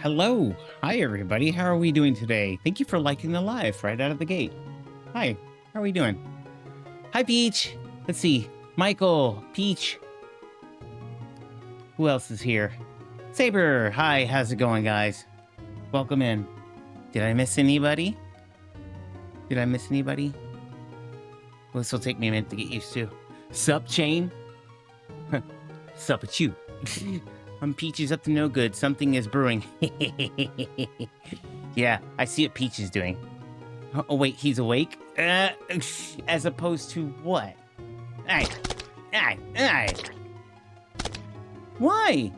Hello. Hi, everybody. How are we doing today? Thank you for liking the live right out of the gate. Hi. How are we doing? Hi, Peach. Let's see. Michael, Peach. Who else is here? Saber. Hi. How's it going, guys? Welcome in. Did I miss anybody? Did I miss anybody? Well, this will take me a minute to get used to. Sup, Chain? Sup with you? Peach is up to no good. Something is brewing. Yeah, I see what Peach is doing. Oh, wait, he's awake? As opposed to what? Aye. Why?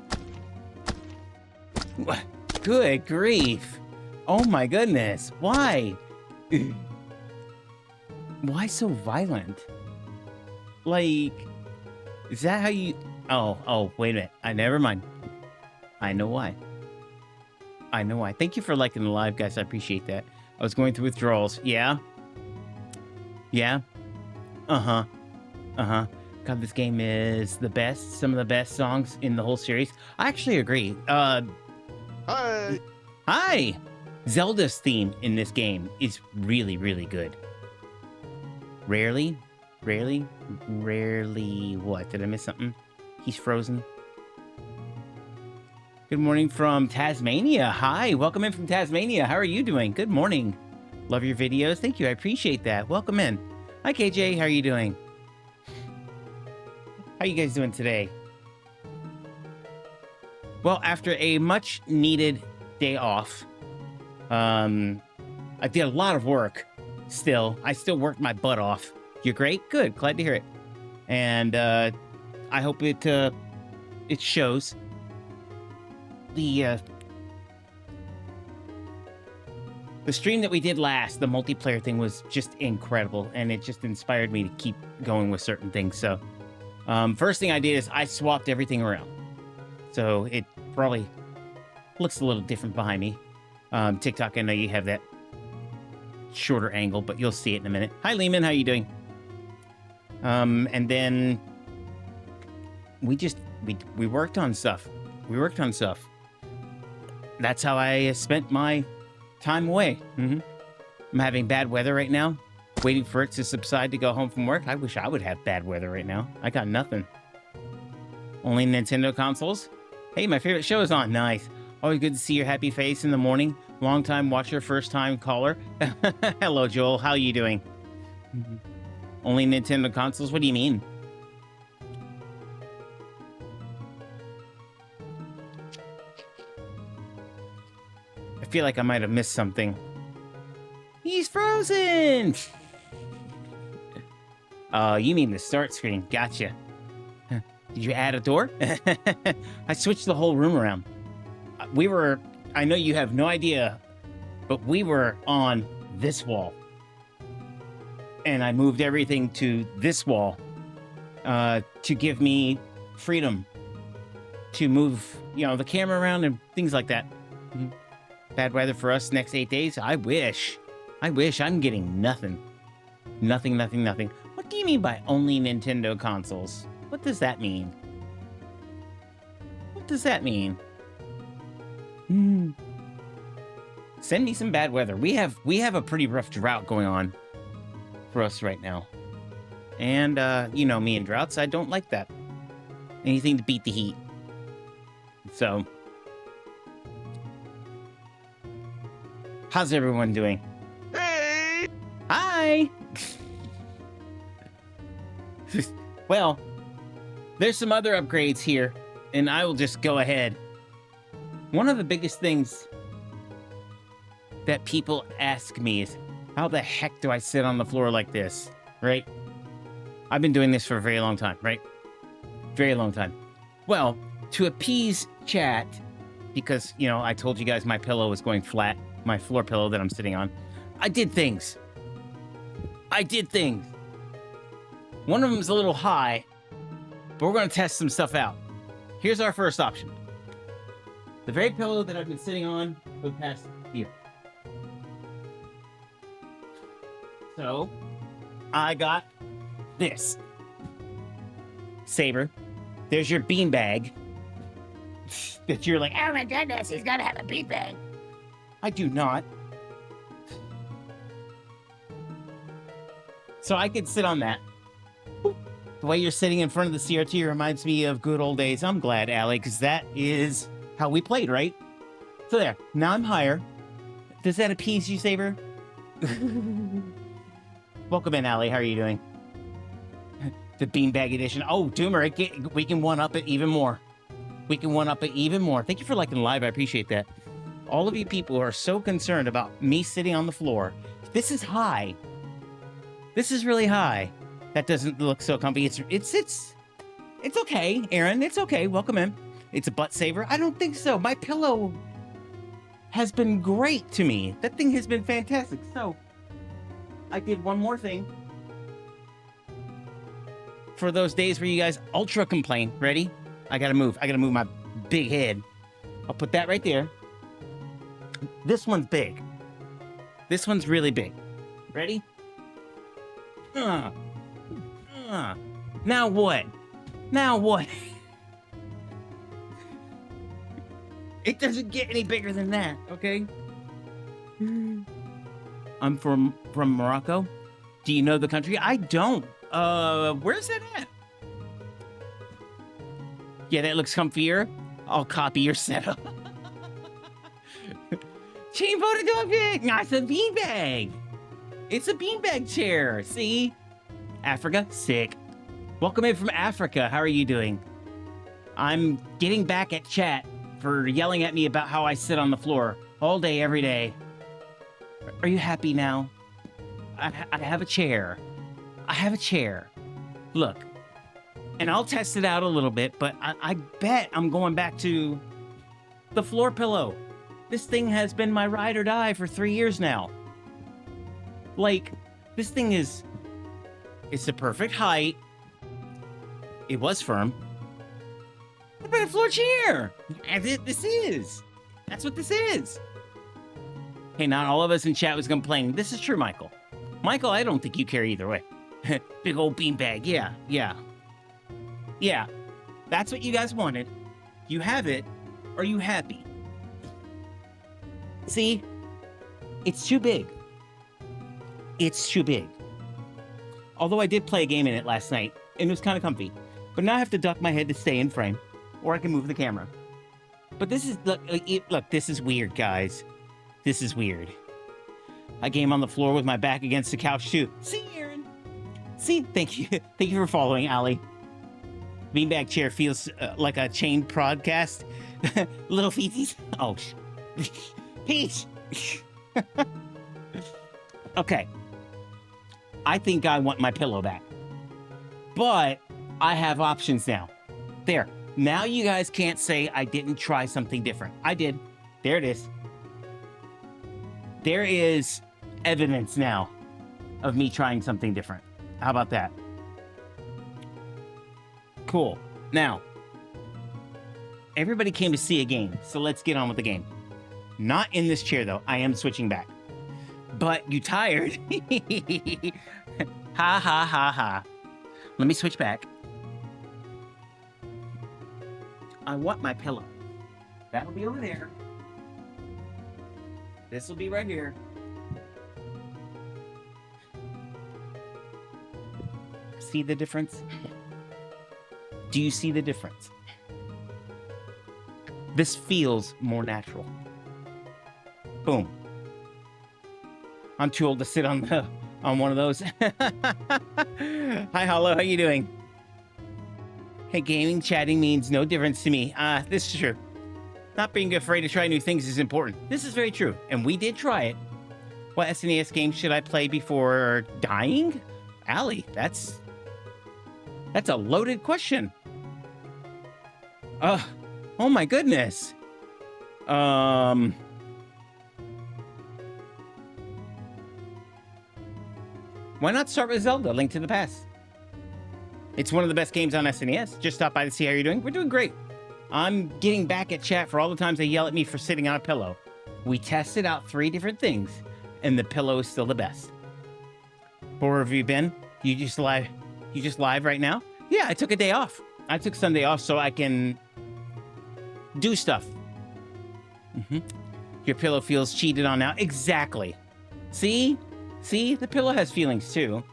Good grief. Oh my goodness. Why? Why so violent? Like, is that how you... Oh, wait a minute. Never mind. I know why. Thank you for liking the live, guys. I appreciate that. I was going through withdrawals. Yeah? Uh-huh. God, this game is the best. Some of the best songs in the whole series. I actually agree. Hi! Zelda's theme in this game is really, really good. Rarely? What? Did I miss something? He's frozen. Good morning from Tasmania. Hi, welcome in from Tasmania. How are you doing? Good morning. Love your videos. Thank you. I appreciate that. Welcome in. Hi, KJ. How are you doing? How are you guys doing today? Well, after a much needed day off, I did a lot of work still. I still worked my butt off. You're great? Good. Glad to hear it. And I hope it shows. The stream that we did last, the multiplayer thing, was just incredible, and it just inspired me to keep going with certain things. So, first thing I did is I swapped everything around. So it probably looks a little different behind me. TikTok, I know you have that shorter angle, but you'll see it in a minute. Hi, Lehman. How you doing? And then we worked on stuff. That's how I spent my time away. I'm having bad weather right now, waiting for it to subside to go home from work. I wish I would have bad weather right now. I got nothing. Only Nintendo consoles. Hey, my favorite show is on. Nice. Always good to see your happy face in the morning. Long time watcher, first time caller. Hello, Joel. How are you doing? Only Nintendo consoles? What do you mean? I feel like I might have missed something. He's frozen! Oh, you mean the start screen. Gotcha. Did you add a door? I switched the whole room around. I know you have no idea, but we were on this wall. And I moved everything to this wall to give me freedom to move, the camera around and things like that. Bad weather for us next 8 days? I wish. I'm getting nothing. Nothing. What do you mean by only Nintendo consoles? What does that mean? Send me some bad weather. We have a pretty rough drought going on for us right now. And, me and droughts, I don't like that. Anything to beat the heat. So, how's everyone doing? Hey! Hi! Well, there's some other upgrades here, and I will just go ahead. One of the biggest things that people ask me is, how the heck do I sit on the floor like this, right? I've been doing this for a very long time, right? Very long time. Well, to appease chat, because, I told you guys my pillow was going flat, my floor pillow that I'm sitting on, I did things. One of them's a little high, but we're going to test some stuff out. Here's our first option. The very pillow that I've been sitting on for the past year. So, I got this. Saber, there's your beanbag. that you're like, oh my goodness, he's got to have a beanbag. I do not. So I could sit on that. The way you're sitting in front of the CRT reminds me of good old days. I'm glad, Allie, because that is how we played, right? So there. Now I'm higher. Does that appease you, Saber? Welcome in, Allie. How are you doing? The beanbag edition. Oh, Doomer, we can one-up it even more. We can one-up it even more. Thank you for liking live. I appreciate that. All of you people are so concerned about me sitting on the floor. This is high. This is really high. That doesn't look so comfy. It's okay, Aaron. It's okay. Welcome in. It's a butt saver. I don't think so. My pillow has been great to me. That thing has been fantastic. So I did one more thing for those days where you guys ultra complain. Ready? I gotta move. I gotta move my big head. I'll put that right there. This one's big. This one's really big. Ready? Now what? Now what? It doesn't get any bigger than that, okay? I'm from Morocco. Do you know the country? I don't. Where's that at? Yeah, that looks comfier. I'll copy your setup. Chain photographic! No, it's a beanbag. It's a beanbag chair. See? Africa, sick. Welcome in from Africa. How are you doing? I'm getting back at chat for yelling at me about how I sit on the floor all day, every day. Are you happy now? I have a chair. I have a chair. Look, and I'll test it out a little bit, but I bet I'm going back to the floor pillow. This thing has been my ride or die for 3 years now. Like, this thing is... It's the perfect height. It was firm. I bet a floor chair. And this is. That's what this is. Hey, not all of us in chat was complaining. This is true, Michael. Michael, I don't think you care either way. Big old beanbag. Yeah. Yeah. That's what you guys wanted. You have it. Are you happy? See? It's too big. It's too big. Although I did play a game in it last night, and it was kind of comfy. But now I have to duck my head to stay in frame, or I can move the camera. But this is, look, this is weird, guys. This is weird. I game on the floor with my back against the couch, too. See, Aaron? See? Thank you. Thank you for following, Allie. Beanbag chair feels like a chained podcast. Little feeties. Oh, Peach! Okay. I think I want my pillow back. But I have options now. There. Now you guys can't say I didn't try something different. I did. There it is. There is evidence now of me trying something different. How about that? Cool. Now, everybody came to see a game, so let's get on with the game. Not in this chair, though. I am switching back. But you tired? Ha ha ha ha. Let me switch back. I want my pillow. That'll be over there. This will be right here. See the difference? Do you see the difference? This feels more natural. Boom. I'm too old to sit on one of those. Hi, Hollow. How you doing? Hey, gaming, chatting means no difference to me. This is true. Not being afraid to try new things is important. This is very true, and we did try it. What SNES game should I play before dying? Allie, that's a loaded question. Oh my goodness. Why not start with Zelda, Link to the Past? It's one of the best games on SNES. Just stop by to see how you're doing. We're doing great. I'm getting back at chat for all the times they yell at me for sitting on a pillow. We tested out 3 different things, and the pillow is still the best. Where have you been? You just live right now? Yeah, I took a day off. I took Sunday off so I can do stuff. Your pillow feels cheated on now. Exactly. See? See? The pillow has feelings too.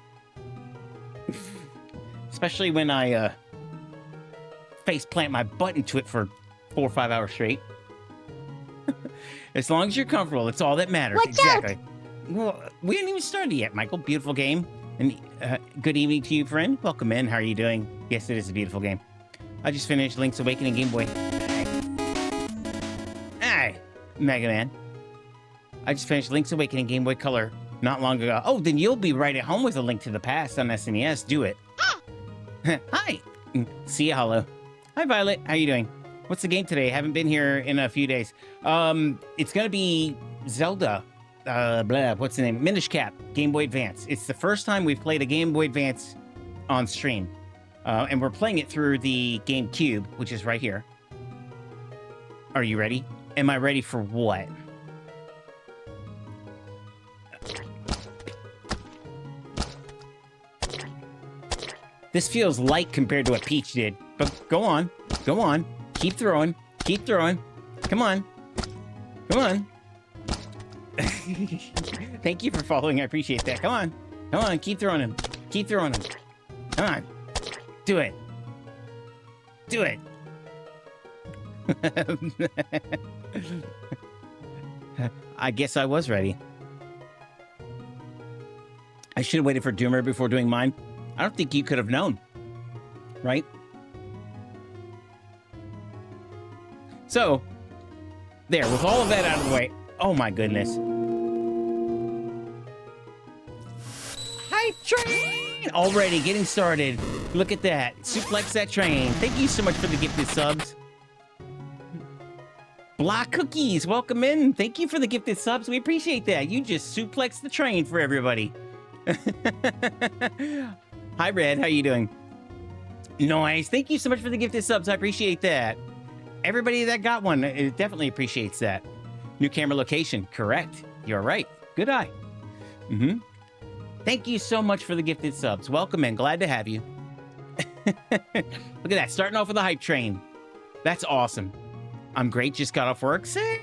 Especially when I face plant my butt into it for 4 or 5 hours straight. As long as you're comfortable, it's all that matters. Watch exactly. Well, we haven't even started yet, Michael. Beautiful game. And good evening to you, friend. Welcome in. How are you doing? Yes, it is a beautiful game. I just finished Link's Awakening Game Boy. Hey, Mega Man. I just finished Link's Awakening Game Boy Color not long ago. Oh, then you'll be right at home with A Link to the Past on SNES. Do it. Hi. See ya, Hollow. Hi, Violet. How you doing? What's the game today? Haven't been here in a few days. It's gonna be Zelda. What's the name? Minish Cap, Game Boy Advance. It's the first time we've played a Game Boy Advance on stream. And we're playing it through the GameCube, which is right here. Are you ready? Am I ready for what? This feels light compared to what Peach did. But go on. Go on. Keep throwing. Keep throwing. Come on. Come on. Thank you for following. I appreciate that. Come on. Come on. Keep throwing him. Keep throwing him. Come on. Do it. Do it. I guess I was ready. I should have waited for Doomer before doing mine. I don't think you could have known. Right? So, there, with all of that out of the way. Oh my goodness. Hype train! Already getting started. Look at that. Suplex that train. Thank you so much for the gifted subs. Block Cookies, welcome in. Thank you for the gifted subs. We appreciate that. You just suplex the train for everybody. Hi, Red. How you doing? Nice. Thank you so much for the gifted subs. I appreciate that. Everybody that got one, it definitely appreciates that. New camera location. Correct. You're right. Good eye. Thank you so much for the gifted subs. Welcome in. Glad to have you. Look at that. Starting off with a hype train. That's awesome. I'm great. Just got off work. Sick.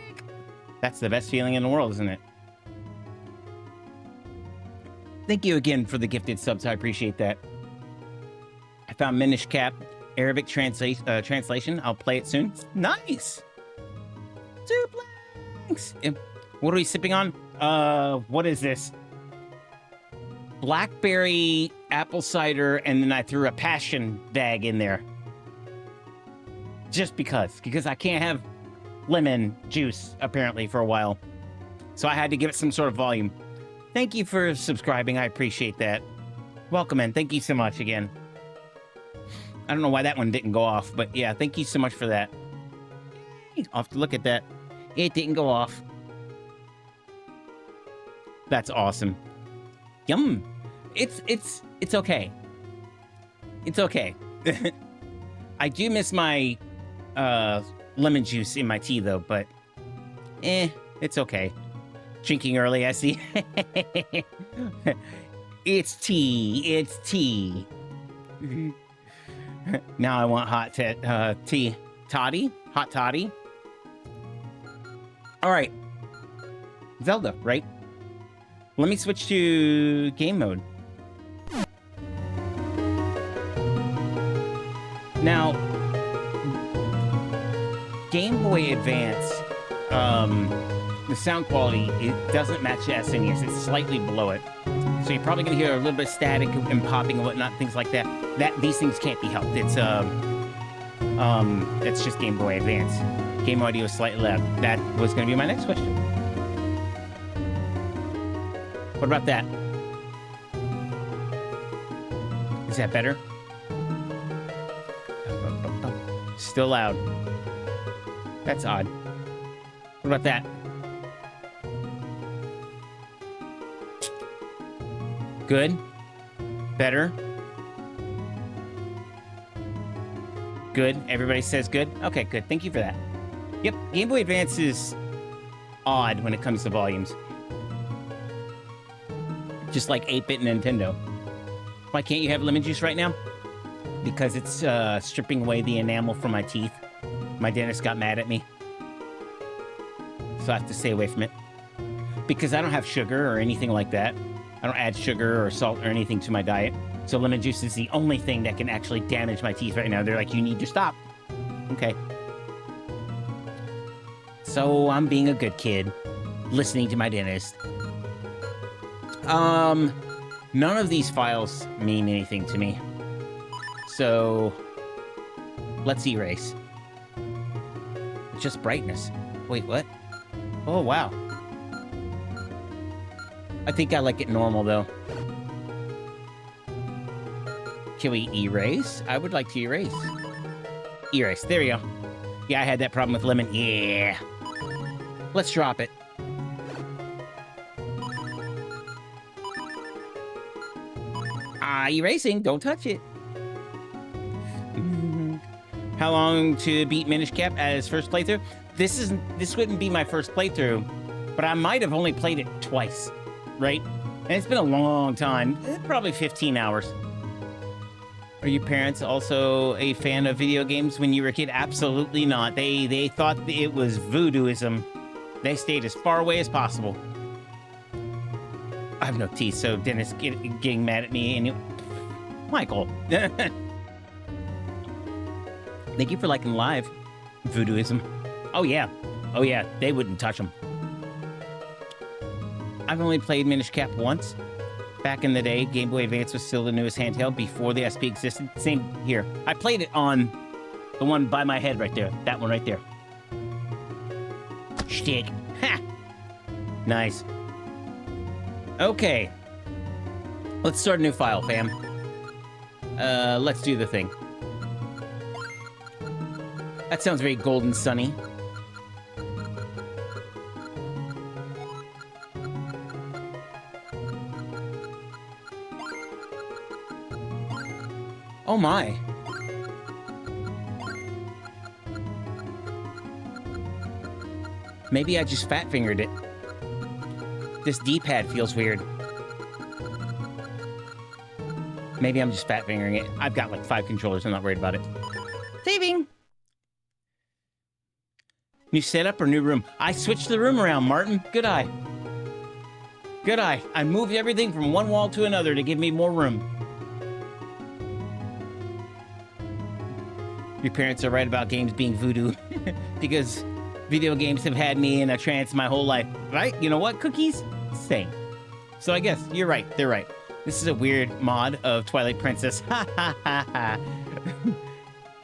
That's the best feeling in the world, isn't it? Thank you again for the gifted subs. I appreciate that. I found Minish Cap Arabic translation. I'll play it soon. Nice. Suplex. What are we sipping on? What is this? Blackberry apple cider, and then I threw a passion bag in there. Just because I can't have lemon juice, apparently, for a while. So I had to give it some sort of volume. Thank you for subscribing. I appreciate that. Welcome in. Thank you so much again. I don't know why that one didn't go off, but yeah, thank you so much for that. I'll have to look at that. It didn't go off. That's awesome. Yum. It's okay. It's okay. I do miss my lemon juice in my tea though, but it's okay. Drinking early, I see. It's tea. It's tea. Now I want hot tea. Toddy? Hot toddy? All right. Zelda, right? Let me switch to game mode. Now, Game Boy Advance, the sound quality, it doesn't match the SNES. It's slightly below it. So you're probably going to hear a little bit of static and popping and whatnot, things like that. These things can't be helped. It's just Game Boy Advance. Game audio is slightly loud. That was going to be my next question. What about that? Is that better? Still loud. That's odd. What about that? Good? Better? Good? Everybody says good? Okay, good. Thank you for that. Yep, Game Boy Advance is odd when it comes to volumes. Just like 8-bit Nintendo. Why can't you have lemon juice right now? Because it's stripping away the enamel from my teeth. My dentist got mad at me. So I have to stay away from it. Because I don't have sugar or anything like that. I don't add sugar or salt or anything to my diet. So lemon juice is the only thing that can actually damage my teeth right now. They're like, you need to stop. Okay. So I'm being a good kid, listening to my dentist. None of these files mean anything to me. So let's erase. It's just brightness. Wait, what? Oh, wow. I think I like it normal, though. Can we erase? I would like to erase. Erase. There we go. Yeah, I had that problem with lemon. Yeah. Let's drop it. Erasing. Don't touch it. How long to beat Minish Cap as first playthrough? This wouldn't be my first playthrough, but I might have only played it twice, right? And it's been a long time, probably 15 hours. Are your parents also a fan of video games when you were a kid? Absolutely not. They thought it was voodooism. They stayed as far away as possible. I have no teeth, so Dennis getting mad at me. And Michael. Thank you for liking live. Voodooism. Oh, yeah. Oh, yeah. They wouldn't touch them. I've only played Minish Cap once. Back in the day, Game Boy Advance was still the newest handheld before the SP existed. Same here. I played it on the one by my head right there. That one right there. Shtick. Ha! Nice. Okay. Let's start a new file, fam. Let's do the thing. That sounds very golden sunny. Oh my. Maybe I just fat fingered it. This D-pad feels weird. Maybe I'm just fat fingering it. I've got like 5 controllers. I'm not worried about it. Saving. New setup or new room? I switched the room around, Martin. Good eye. Good eye. I moved everything from one wall to another to give me more room. Your parents are right about games being voodoo. Because video games have had me in a trance my whole life. Right? You know what? Cookies? Same. So I guess you're right. They're right. This is a weird mod of Twilight Princess. Ha ha ha ha.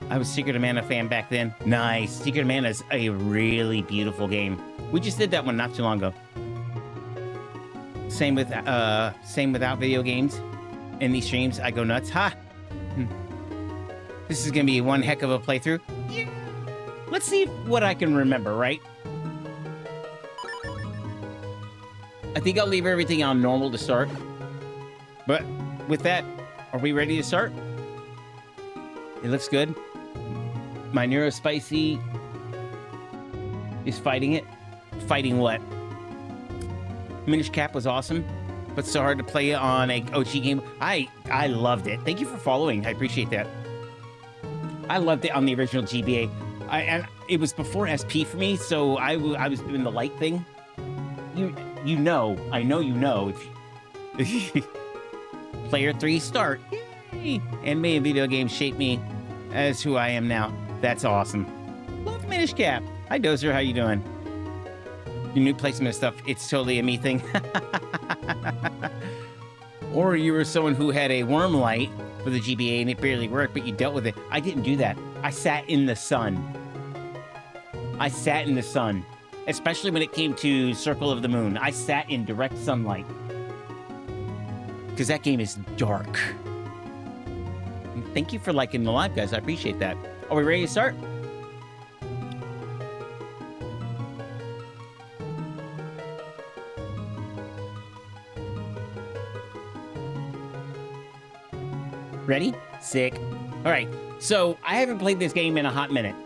I was Secret of Mana fan back then. Nice. Secret of Mana is a really beautiful game. We just did that one not too long ago. Same without video games. In these streams, I go nuts. Ha! This is gonna be one heck of a playthrough. Yeah. Let's see what I can remember, right? I think I'll leave everything on normal to start. But with that, are we ready to start? It looks good. My Neurospicy is fighting it. Fighting what? Minish Cap was awesome, but so hard to play on a OG game. I loved it. Thank you for following. I appreciate that. I loved it on the original GBA. And it was before SP for me, so I was doing the light thing. You know, I know you know. If Player 3 start. Yay! Anime and video games shaped me as who I am now. That's awesome. Love Minish Cap. Hi, Dozer. How you doing? Your new placement of stuff, it's totally a me thing. Or you were someone who had a worm light for the GBA and it barely worked, but you dealt with it. I didn't do that. I sat in the sun. I sat in the sun. Especially when it came to Circle of the Moon. I sat in direct sunlight. Because that game is dark. Thank you for liking the live, guys. I appreciate that. Are we ready to start? Ready? Sick. All right. So I haven't played this game in a hot minute.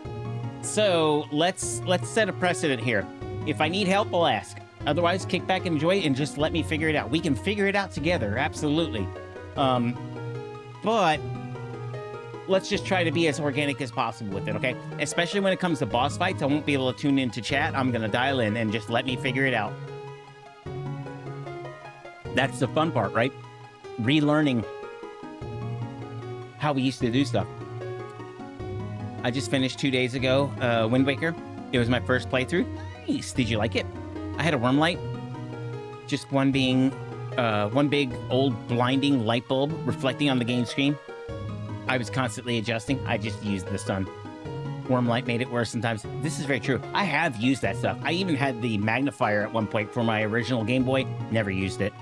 So let's set a precedent here. If I need help, I'll ask. Otherwise, kick back and enjoy it and just let me figure it out. We can figure it out together. Absolutely. But let's just try to be as organic as possible with it, okay? Especially when it comes to boss fights, I won't be able to tune into chat. I'm gonna dial in and just let me figure it out. That's the fun part, right? Relearning how we used to do stuff. I just finished 2 days ago, Wind Waker. It was my first playthrough. Nice. Did you like it? I had a worm light. Just one being, one big old blinding light bulb reflecting on the game screen. I was constantly adjusting. I just used the sun. Worm light made it worse sometimes. This is very true. I have used that stuff. I even had the magnifier at one point for my original Game Boy. Never used it.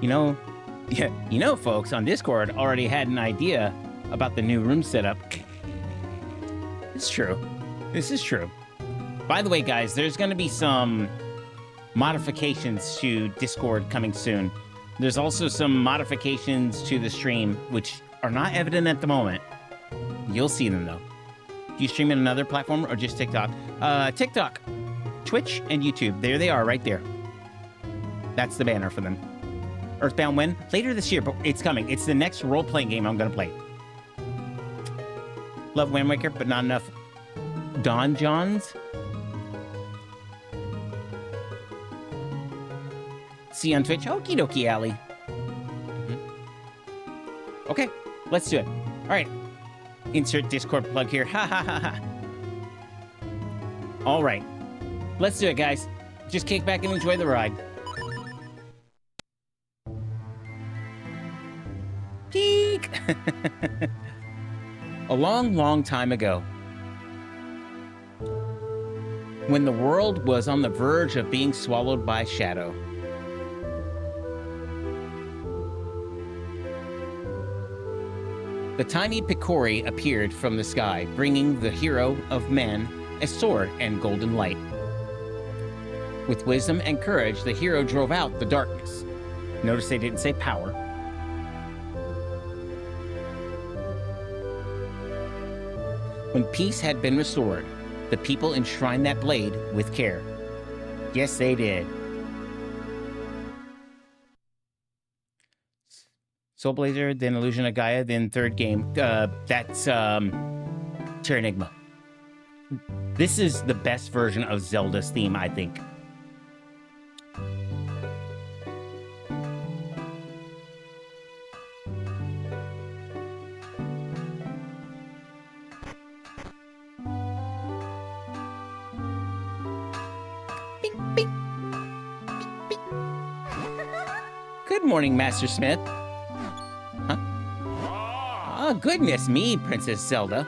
You know, folks on Discord already had an idea about the new room setup. It's true. This is true. By the way, guys, there's going to be some modifications to Discord coming soon. There's also some modifications to the stream, which are not evident at the moment. You'll see them, though. Do you stream in another platform or just TikTok? TikTok, Twitch, and YouTube. There they are, right there. That's the banner for them. Earthbound when? Later this year, but it's coming. It's the next role-playing game I'm going to play. Love Wind Waker, but not enough Don Johns. See you on Twitch. Okie dokie, Allie. Okay, let's do it. All right. Insert Discord plug here. Ha ha ha ha. All right. Let's do it, guys. Just kick back and enjoy the ride. Peek! A long, long time ago, when the world was on the verge of being swallowed by shadow, the tiny Picori appeared from the sky, bringing the hero of man a sword and golden light. With wisdom and courage, the hero drove out the darkness. Notice they didn't say power. When peace had been restored, the people enshrined that blade with care. Yes, they did. Soul Blazer, then Illusion of Gaia, then third game. That's Terranigma. This is the best version of Zelda's theme, I think. Good morning, Master Smith. Huh? Oh, goodness me, Princess Zelda.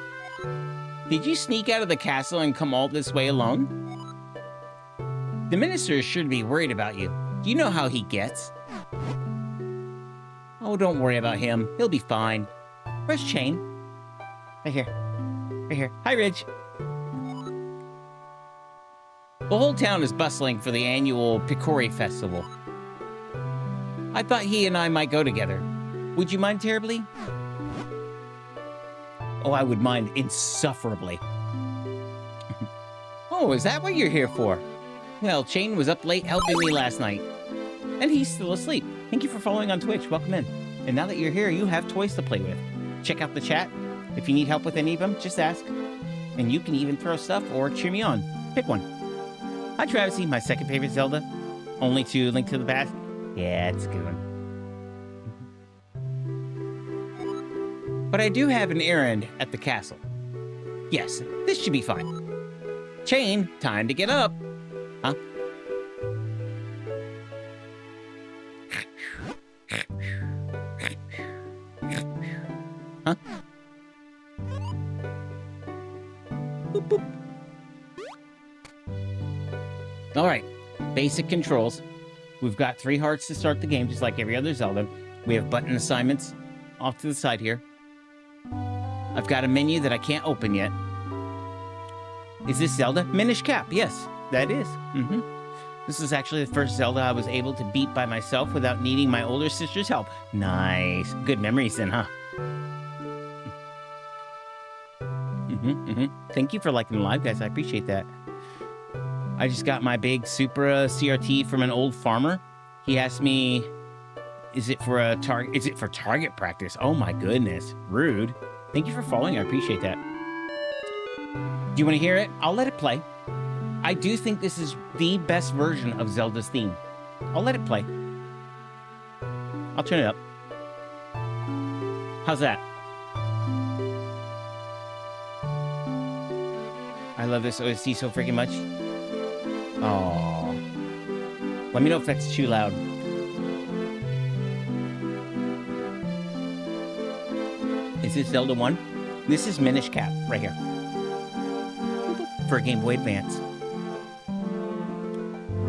Did you sneak out of the castle and come all this way alone? The minister is sure to be worried about you. Do you know how he gets? Oh, don't worry about him. He'll be fine. Where's Chain? Right here. Right here. Hi, Ridge. The whole town is bustling for the annual Picori Festival. I thought he and I might go together. Would you mind terribly? Oh, I would mind insufferably. Oh, is that what you're here for? Well, Chain was up late helping me last night. And he's still asleep. Thank you for following on Twitch. Welcome in. And now that you're here, you have toys to play with. Check out the chat. If you need help with any of them, just ask. And you can even throw stuff or cheer me on. Pick one. Hi, Travisy, my second favorite Zelda. Only to Link to the Past. Yeah, it's a good one. But I do have an errand at the castle. Yes, this should be fine. Chain, time to get up. Huh? Huh? Boop, boop. All right, basic controls. We've got 3 hearts to start the game, just like every other Zelda. We have button assignments off to the side here. I've got a menu that I can't open yet. Is this Zelda? Minish Cap, yes, that is. This is actually the first Zelda I was able to beat by myself without needing my older sister's help. Nice. Good memories then, huh? Thank you for liking the live, guys. I appreciate that. I just got my big Supra CRT from an old farmer. He asked me, is it for target practice? Oh my goodness, rude. Thank you for following. I appreciate that. Do you want to hear it? I'll let it play. I do think this is the best version of Zelda's theme. I'll let it play. I'll turn it up. How's that? I love this OST so freaking much. Oh, let me know if that's too loud. Is this Zelda 1? This is Minish Cap right here. For Game Boy Advance.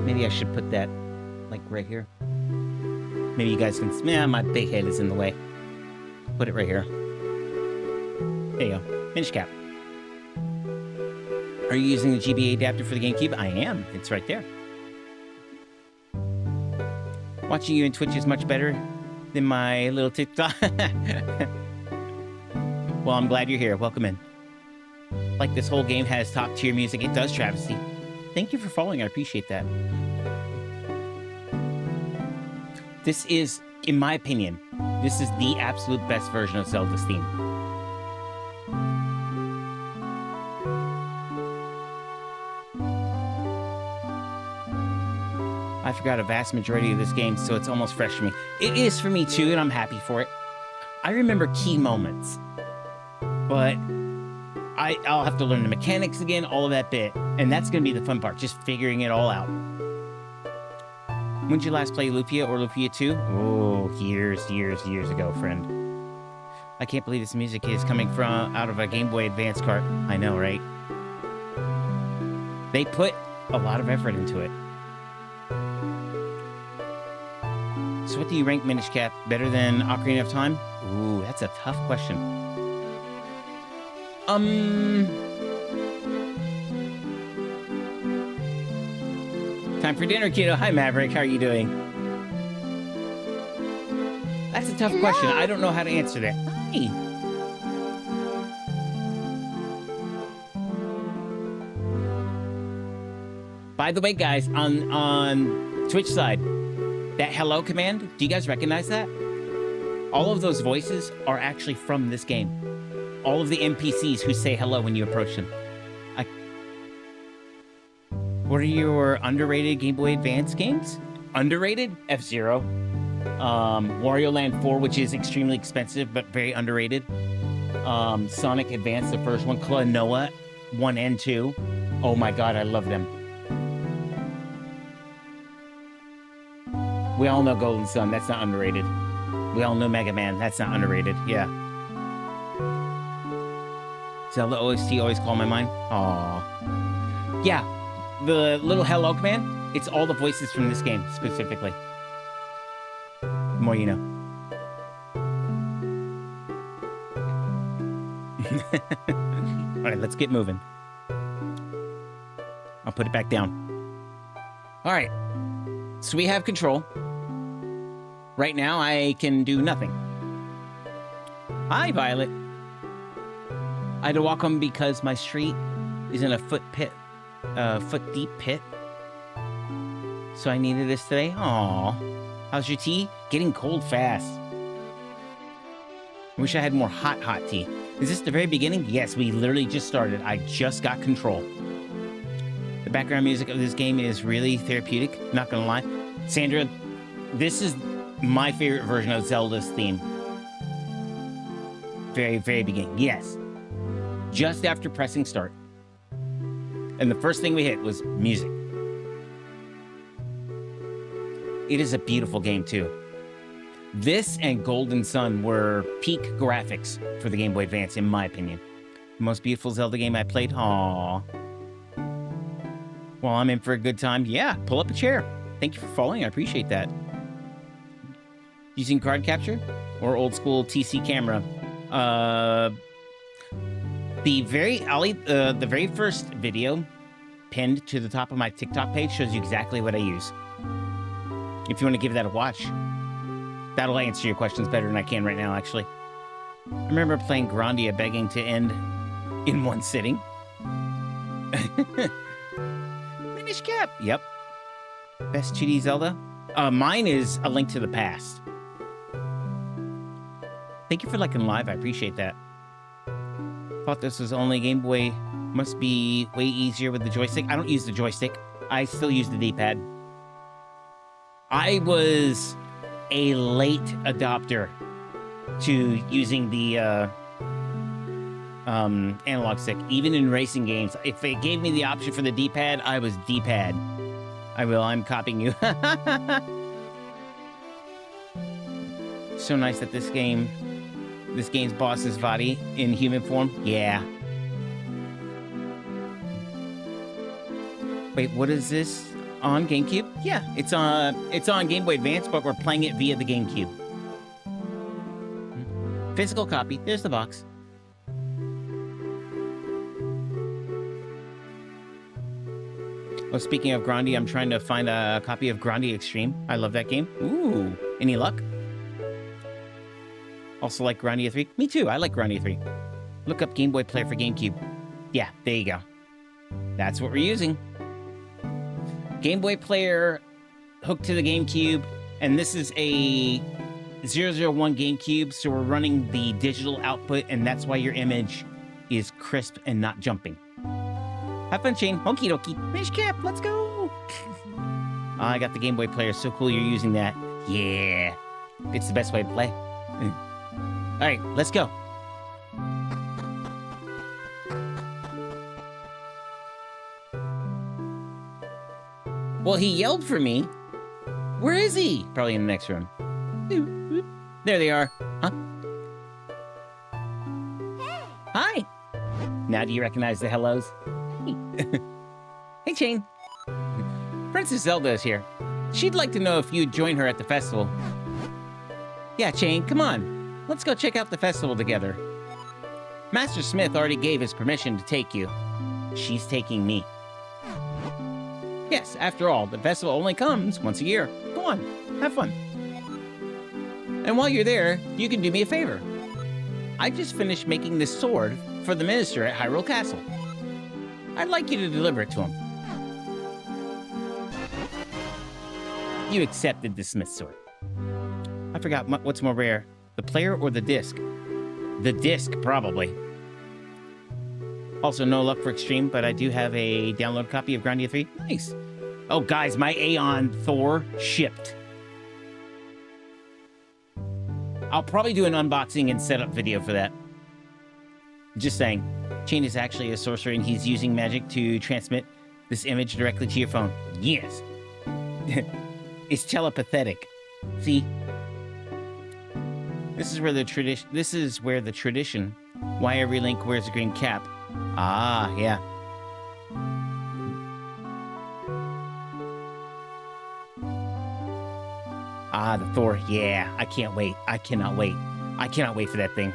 Maybe I should put that like right here. Maybe you guys can... Yeah, my big head is in the way. Put it right here. There you go. Minish Cap. Are you using the GBA adapter for the GameCube? I am. It's right there. Watching you in Twitch is much better than my little TikTok. Well, I'm glad you're here. Welcome in. Like this whole game has top tier music. It does, Travesty. Thank you for following. I appreciate that. This is, in my opinion, this is the absolute best version of Zelda's theme. I forgot a vast majority of this game, so it's almost fresh for me. It is for me too, and I'm happy for it. I remember key moments, but I'll have to learn the mechanics again, all of that bit, and that's going to be the fun part, just figuring it all out. When did you last play Lufia or Lufia 2? Oh, years ago, friend. I can't believe this music is coming from out of a Game Boy Advance cart. I know, right? They put a lot of effort into it. So what do you rank Minish Cap? Better than Ocarina of Time? Ooh, that's a tough question. Time for dinner, kiddo. Hi, Maverick. How are you doing? That's a tough question. I don't know how to answer that. Hi. By the way, guys, on Twitch side, that hello command, do you guys recognize that? All of those voices are actually from this game. All of the NPCs who say hello when you approach them. What are your underrated Game Boy Advance games? Underrated? F-Zero. Wario Land 4, which is extremely expensive, but very underrated. Sonic Advance, the first one. Klonoa 1 and 2. Oh my god, I love them. We all know Golden Sun, that's not underrated. We all know Mega Man, that's not underrated, yeah. Zelda OST always call my mind. Aww. Yeah, the little hello command, it's all the voices from this game, specifically. The more you know. Alright, let's get moving. I'll put it back down. Alright, so we have control. Right now, I can do nothing. Hi, Violet. I had to walk home because my street is in a foot deep pit. So I needed this today. Aww. How's your tea? Getting cold fast. I wish I had more hot tea. Is this the very beginning? Yes, we literally just started. I just got control. The background music of this game is really therapeutic, not gonna lie. Sandra, this is my favorite version of Zelda's theme. Very, very beginning. Yes. Just after pressing start. And the first thing we hit was music. It is a beautiful game, too. This and Golden Sun were peak graphics for the Game Boy Advance, in my opinion. The most beautiful Zelda game I played. Aww. Well, I'm in for a good time. Yeah, pull up a chair. Thank you for following. I appreciate that. Using card capture or old school TC camera? The very first video pinned to the top of my TikTok page shows you exactly what I use. If you want to give that a watch, that'll answer your questions better than I can right now, actually. I remember playing Grandia begging to end in one sitting. Minish Cap. Yep. Best 2D Zelda? Mine is A Link to the Past. Thank you for liking live. I appreciate that. Thought this was only Game Boy. Must be way easier with the joystick. I don't use the joystick. I still use the D-pad. I was a late adopter to using the analog stick. Even in racing games, if they gave me the option for the D-pad, I was D-pad. I'm copying you. So nice that this game's boss is Vadi in human form. Yeah. Wait, what is this? On GameCube? Yeah, it's on Game Boy Advance, but we're playing it via the GameCube. Physical copy. There's the box. Oh, speaking of Grande, I'm trying to find a copy of Grande Extreme. I love that game. Ooh, any luck? Also like Grande 3? Me too, I like Grande 3. Look up Game Boy Player for GameCube. Yeah, there you go. That's what we're using. Game Boy Player hooked to the GameCube, and this is a 001 GameCube, so we're running the digital output, and that's why your image is crisp and not jumping. Have fun, Shane. Okie dokie. Minish Cap, let's go! I got the Game Boy Player. So cool you're using that. Yeah. It's the best way to play. Alright, let's go. Well, he yelled for me. Where is he? Probably in the next room. There they are. Huh? Hey. Hi. Now do you recognize the hellos? Hey. Hey, Chain. Princess Zelda is here. She'd like to know if you'd join her at the festival. Yeah, Chain, come on. Let's go check out the festival together. Master Smith already gave his permission to take you. She's taking me. Yes, after all, the festival only comes once a year. Go on, have fun. And while you're there, you can do me a favor. I just finished making this sword for the minister at Hyrule Castle. I'd like you to deliver it to him. You accepted the Smith sword. I forgot what's more rare, the player or the disc? The disc, probably. Also, no luck for Extreme, but I do have a download copy of Grande 3. Nice. Oh, guys, my Aeon Thor shipped. I'll probably do an unboxing and setup video for that. Just saying. Chain is actually a sorcerer, and he's using magic to transmit this image directly to your phone. Yes. It's telepathic. See? This is where the tradition. Why every Link wears a green cap. Ah, yeah. Ah, the Thor. Yeah, I can't wait. I cannot wait. I cannot wait for that thing.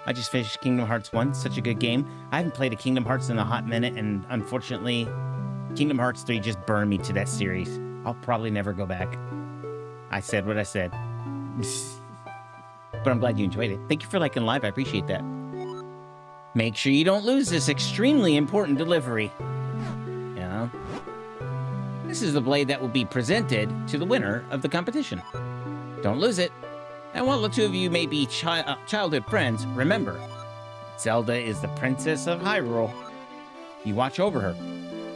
I just finished Kingdom Hearts 1. Such a good game. I haven't played a Kingdom Hearts in a hot minute, and unfortunately, Kingdom Hearts 3 just burned me to that series. I'll probably never go back. I said what I said. But I'm glad you enjoyed it. Thank you for liking live. I appreciate that. Make sure you don't lose this extremely important delivery. Yeah. This is the blade that will be presented to the winner of the competition. Don't lose it. And while the two of you may be childhood friends, remember, Zelda is the princess of Hyrule. You watch over her.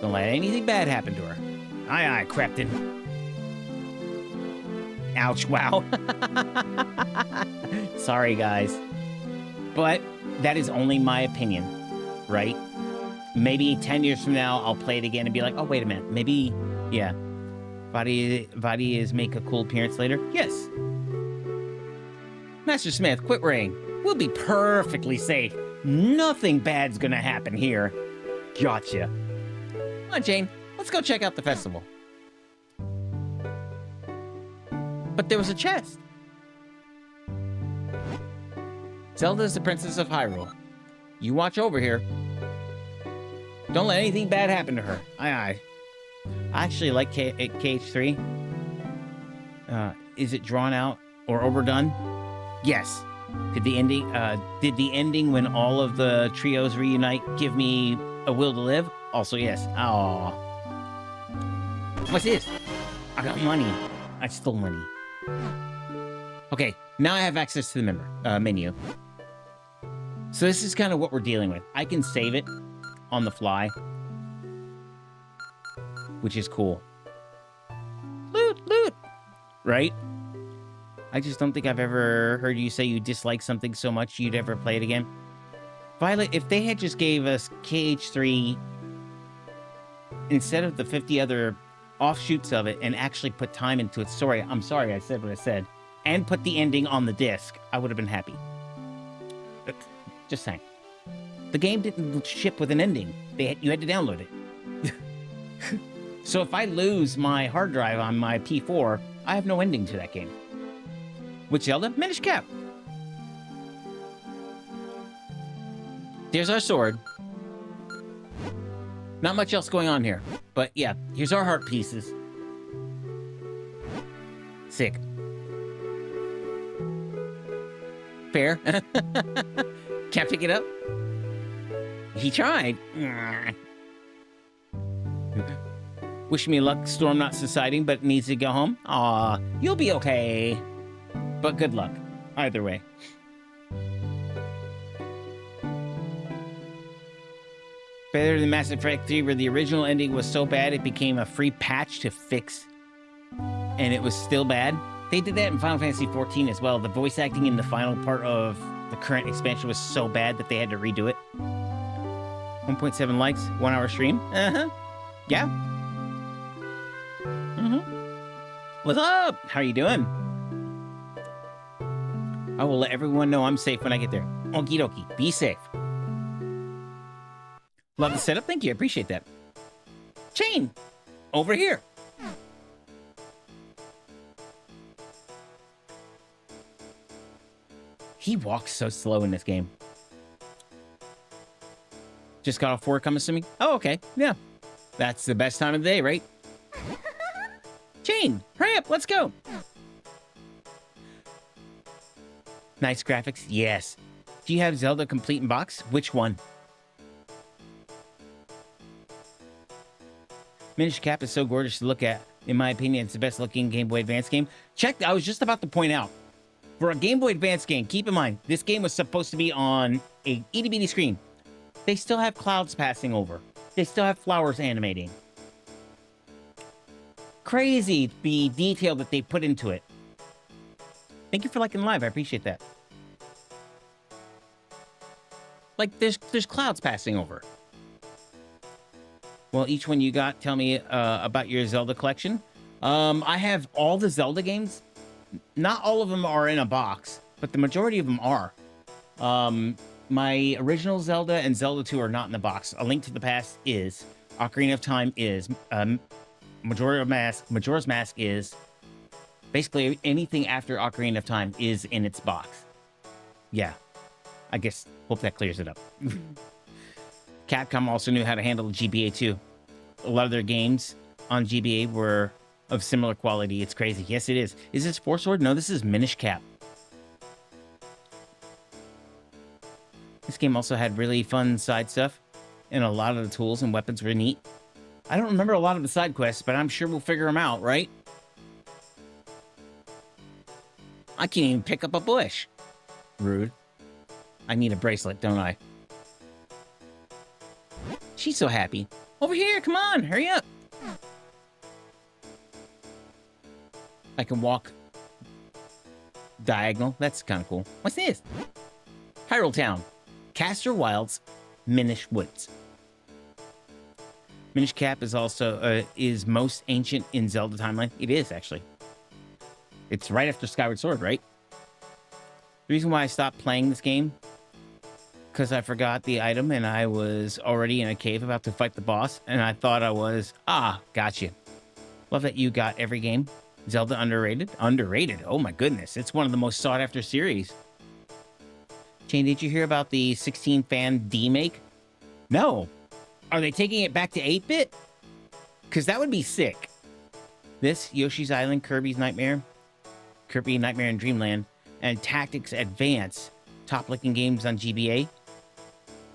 Don't let anything bad happen to her. Aye, aye, Captain. Ouch, wow. Sorry, guys. But that is only my opinion, right? Maybe 10 years from now, I'll play it again and be like, oh, wait a minute. Maybe, yeah. Vadi is make a cool appearance later? Yes. Master Smith, quit worrying. We'll be perfectly safe. Nothing bad's gonna happen here. Gotcha. Come on, Jane. Let's go check out the festival. But there was a chest. Zelda is the princess of Hyrule. You watch over here. Don't let anything bad happen to her. Aye, aye. I actually like KH3. Is it drawn out or overdone? Yes. Did the ending when all of the trios reunite give me a will to live? Also, yes. Aww. What's this? I got money. I stole money. Okay, now I have access to the menu. So this is kind of what we're dealing with. I can save it on the fly, which is cool. Loot, loot, right? I just don't think I've ever heard you say you dislike something so much you'd ever play it again. Violet, if they had just gave us KH3 instead of the 50 other offshoots of it and actually put time into it, sorry, I'm sorry I said what I said, and put the ending on the disc, I would have been happy. Just saying. The game didn't ship with an ending. You had to download it. So if I lose my hard drive on my P4, I have no ending to that game. Which Zelda? Minish Cap. There's our sword. Not much else going on here. But yeah, here's our heart pieces. Sick. Fair. Can't pick it up? He tried. Wish me luck, storm not subsiding, but needs to go home. Aw, you'll be okay. But good luck, either way. Better than Mass Effect 3, where the original ending was so bad it became a free patch to fix, and it was still bad. They did that in Final Fantasy XIV as well. The voice acting in the final part of the current expansion was so bad that they had to redo it. 1.7 likes, 1 hour stream. Uh-huh. Yeah. Mm-hmm. What's up? How are you doing? I will let everyone know I'm safe when I get there. Okie dokie. Be safe. Love the setup. Thank you. I appreciate that. Chain. Over here. He walks so slow in this game. Just got off work, I'm assuming? Oh, okay. Yeah. That's the best time of the day, right? Chain, hurry up. Let's go. Nice graphics. Yes. Do you have Zelda complete in box? Which one? Minish Cap is so gorgeous to look at. In my opinion, it's the best looking Game Boy Advance game. Check, I was just about to point out. For a Game Boy Advance game, keep in mind, this game was supposed to be on a itty bitty screen. They still have clouds passing over. They still have flowers animating. Crazy the detail that they put into it. Thank you for liking live. I appreciate that. Like, there's clouds passing over. Well, each one you got, tell me about your Zelda collection. I have all the Zelda games. Not all of them are in a box, but the majority of them are. My original Zelda and Zelda 2 are not in the box. A Link to the Past is. Ocarina of Time is. Majora's Mask is. Basically, anything after Ocarina of Time is in its box. Yeah. I guess, hope that clears it up. Capcom also knew how to handle GBA too. A lot of their games on GBA were of similar quality. It's crazy. Yes, it is. Is this Four Sword? No, this is Minish Cap. This game also had really fun side stuff, and a lot of the tools and weapons were neat. I don't remember a lot of the side quests, but I'm sure we'll figure them out, right? I can't even pick up a bush. Rude. I need a bracelet, don't I? She's so happy. Over here, come on, hurry up. I can walk diagonal. That's kind of cool. What's this? Hyrule Town. Castor Wilds, Minish Woods. Minish Cap is also is most ancient in Zelda timeline. It is, actually. It's right after Skyward Sword, right? The reason why I stopped playing this game, because I forgot the item and I was already in a cave about to fight the boss, and I thought I was, gotcha. Love that you got every game. Zelda underrated? Underrated? Oh my goodness. It's one of the most sought after series. Shane, did you hear about the 16-fan D-Make? No. Are they taking it back to 8-bit? Because that would be sick. This, Yoshi's Island, Kirby's Nightmare, Kirby Nightmare in Dreamland, and Tactics Advance, top-looking games on GBA.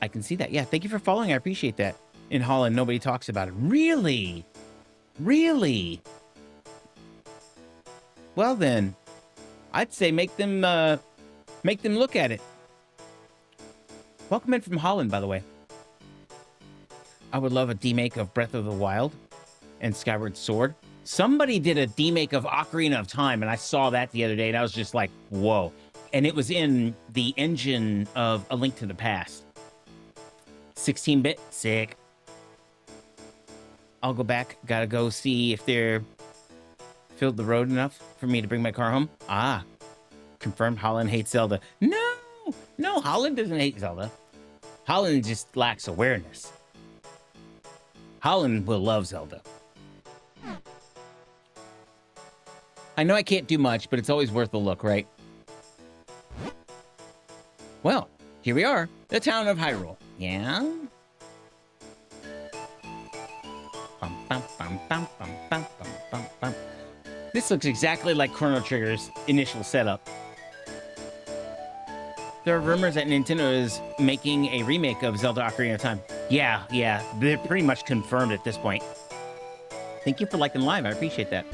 I can see that. Yeah, thank you for following. I appreciate that. In Holland, nobody talks about it. Really? Really? Well then, I'd say make them look at it. Welcome in from Holland, by the way. I would love a demake of Breath of the Wild and Skyward Sword. Somebody did a demake of Ocarina of Time, and I saw that the other day, and I was just like, whoa. And it was in the engine of A Link to the Past. 16-bit, sick. I'll go back. Gotta go see if they're filled the road enough for me to bring my car home. Ah, confirmed Holland hates Zelda. No, Holland doesn't hate Zelda. Holland just lacks awareness. Holland will love Zelda. I know I can't do much, but it's always worth a look, right? Well, here we are, the town of Hyrule. Yeah? This looks exactly like Chrono Trigger's initial setup. There are rumors that Nintendo is making a remake of Zelda Ocarina of Time. Yeah, they're pretty much confirmed at this point. Thank you for liking live, I appreciate that.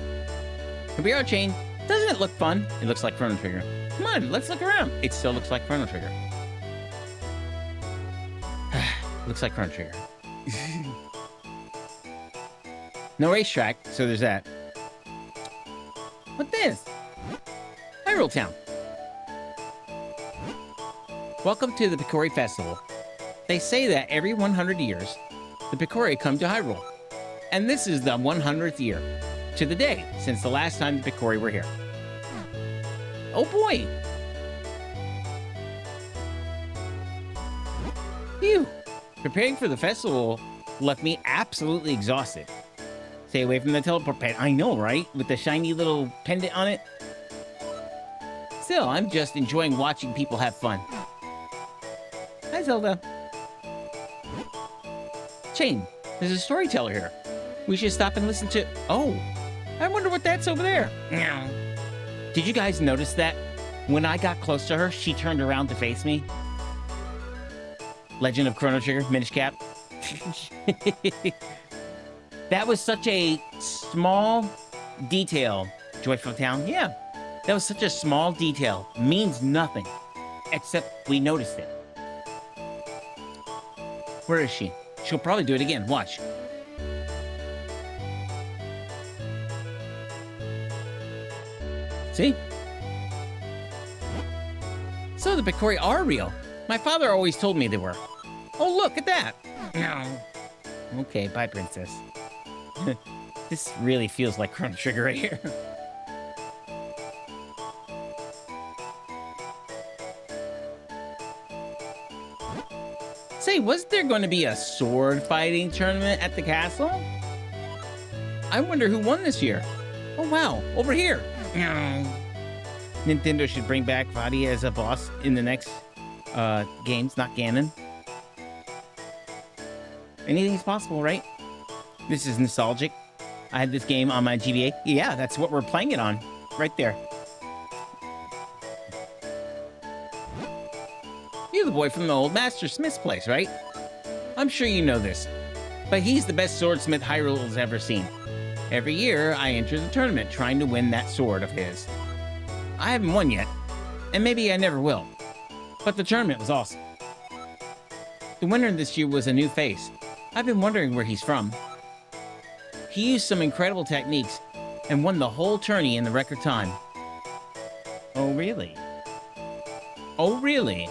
Here we are, Chain. Doesn't it look fun? It looks like Chrono Trigger. Come on, let's look around. It still looks like Chrono Trigger. Looks like Chrono Trigger. No racetrack, so there's that. What's this? Hyrule Town. Welcome to the Picori Festival. They say that every 100 years, the Picori come to Hyrule. And this is the 100th year, to the day, since the last time the Picori were here. Oh boy! Phew! Preparing for the festival left me absolutely exhausted. Stay away from the teleport pad. I know, right? With the shiny little pendant on it. Still, I'm just enjoying watching people have fun. Hi, Zelda. Chain, there's a storyteller here. We should stop and listen to... Oh, I wonder what that's over there. Did you guys notice that? When I got close to her, she turned around to face me. Legend of Chrono Trigger, Minish Cap. That was such a small detail, Joyful Town. Yeah, that was such a small detail. Means nothing, except we noticed it. Where is she? She'll probably do it again. Watch. See? So the Picori are real. My father always told me they were. Oh, look at that. Okay, bye, princess. This really feels like Chrono Trigger right here. Say, was there going to be a sword fighting tournament at the castle? I wonder who won this year. Oh, wow, over here. Nintendo should bring back Vadia as a boss in the next games, not Ganon. Anything's possible, right? This is nostalgic. I had this game on my GBA. Yeah, that's what we're playing it on. Right there. You're the boy from the old Master Smith's place, right? I'm sure you know this. But he's the best swordsmith Hyrule's ever seen. Every year, I enter the tournament trying to win that sword of his. I haven't won yet, and maybe I never will. But the tournament was awesome. The winner this year was a new face. I've been wondering where he's from. He used some incredible techniques and won the whole tourney in the record time. Oh, really? Oh, really?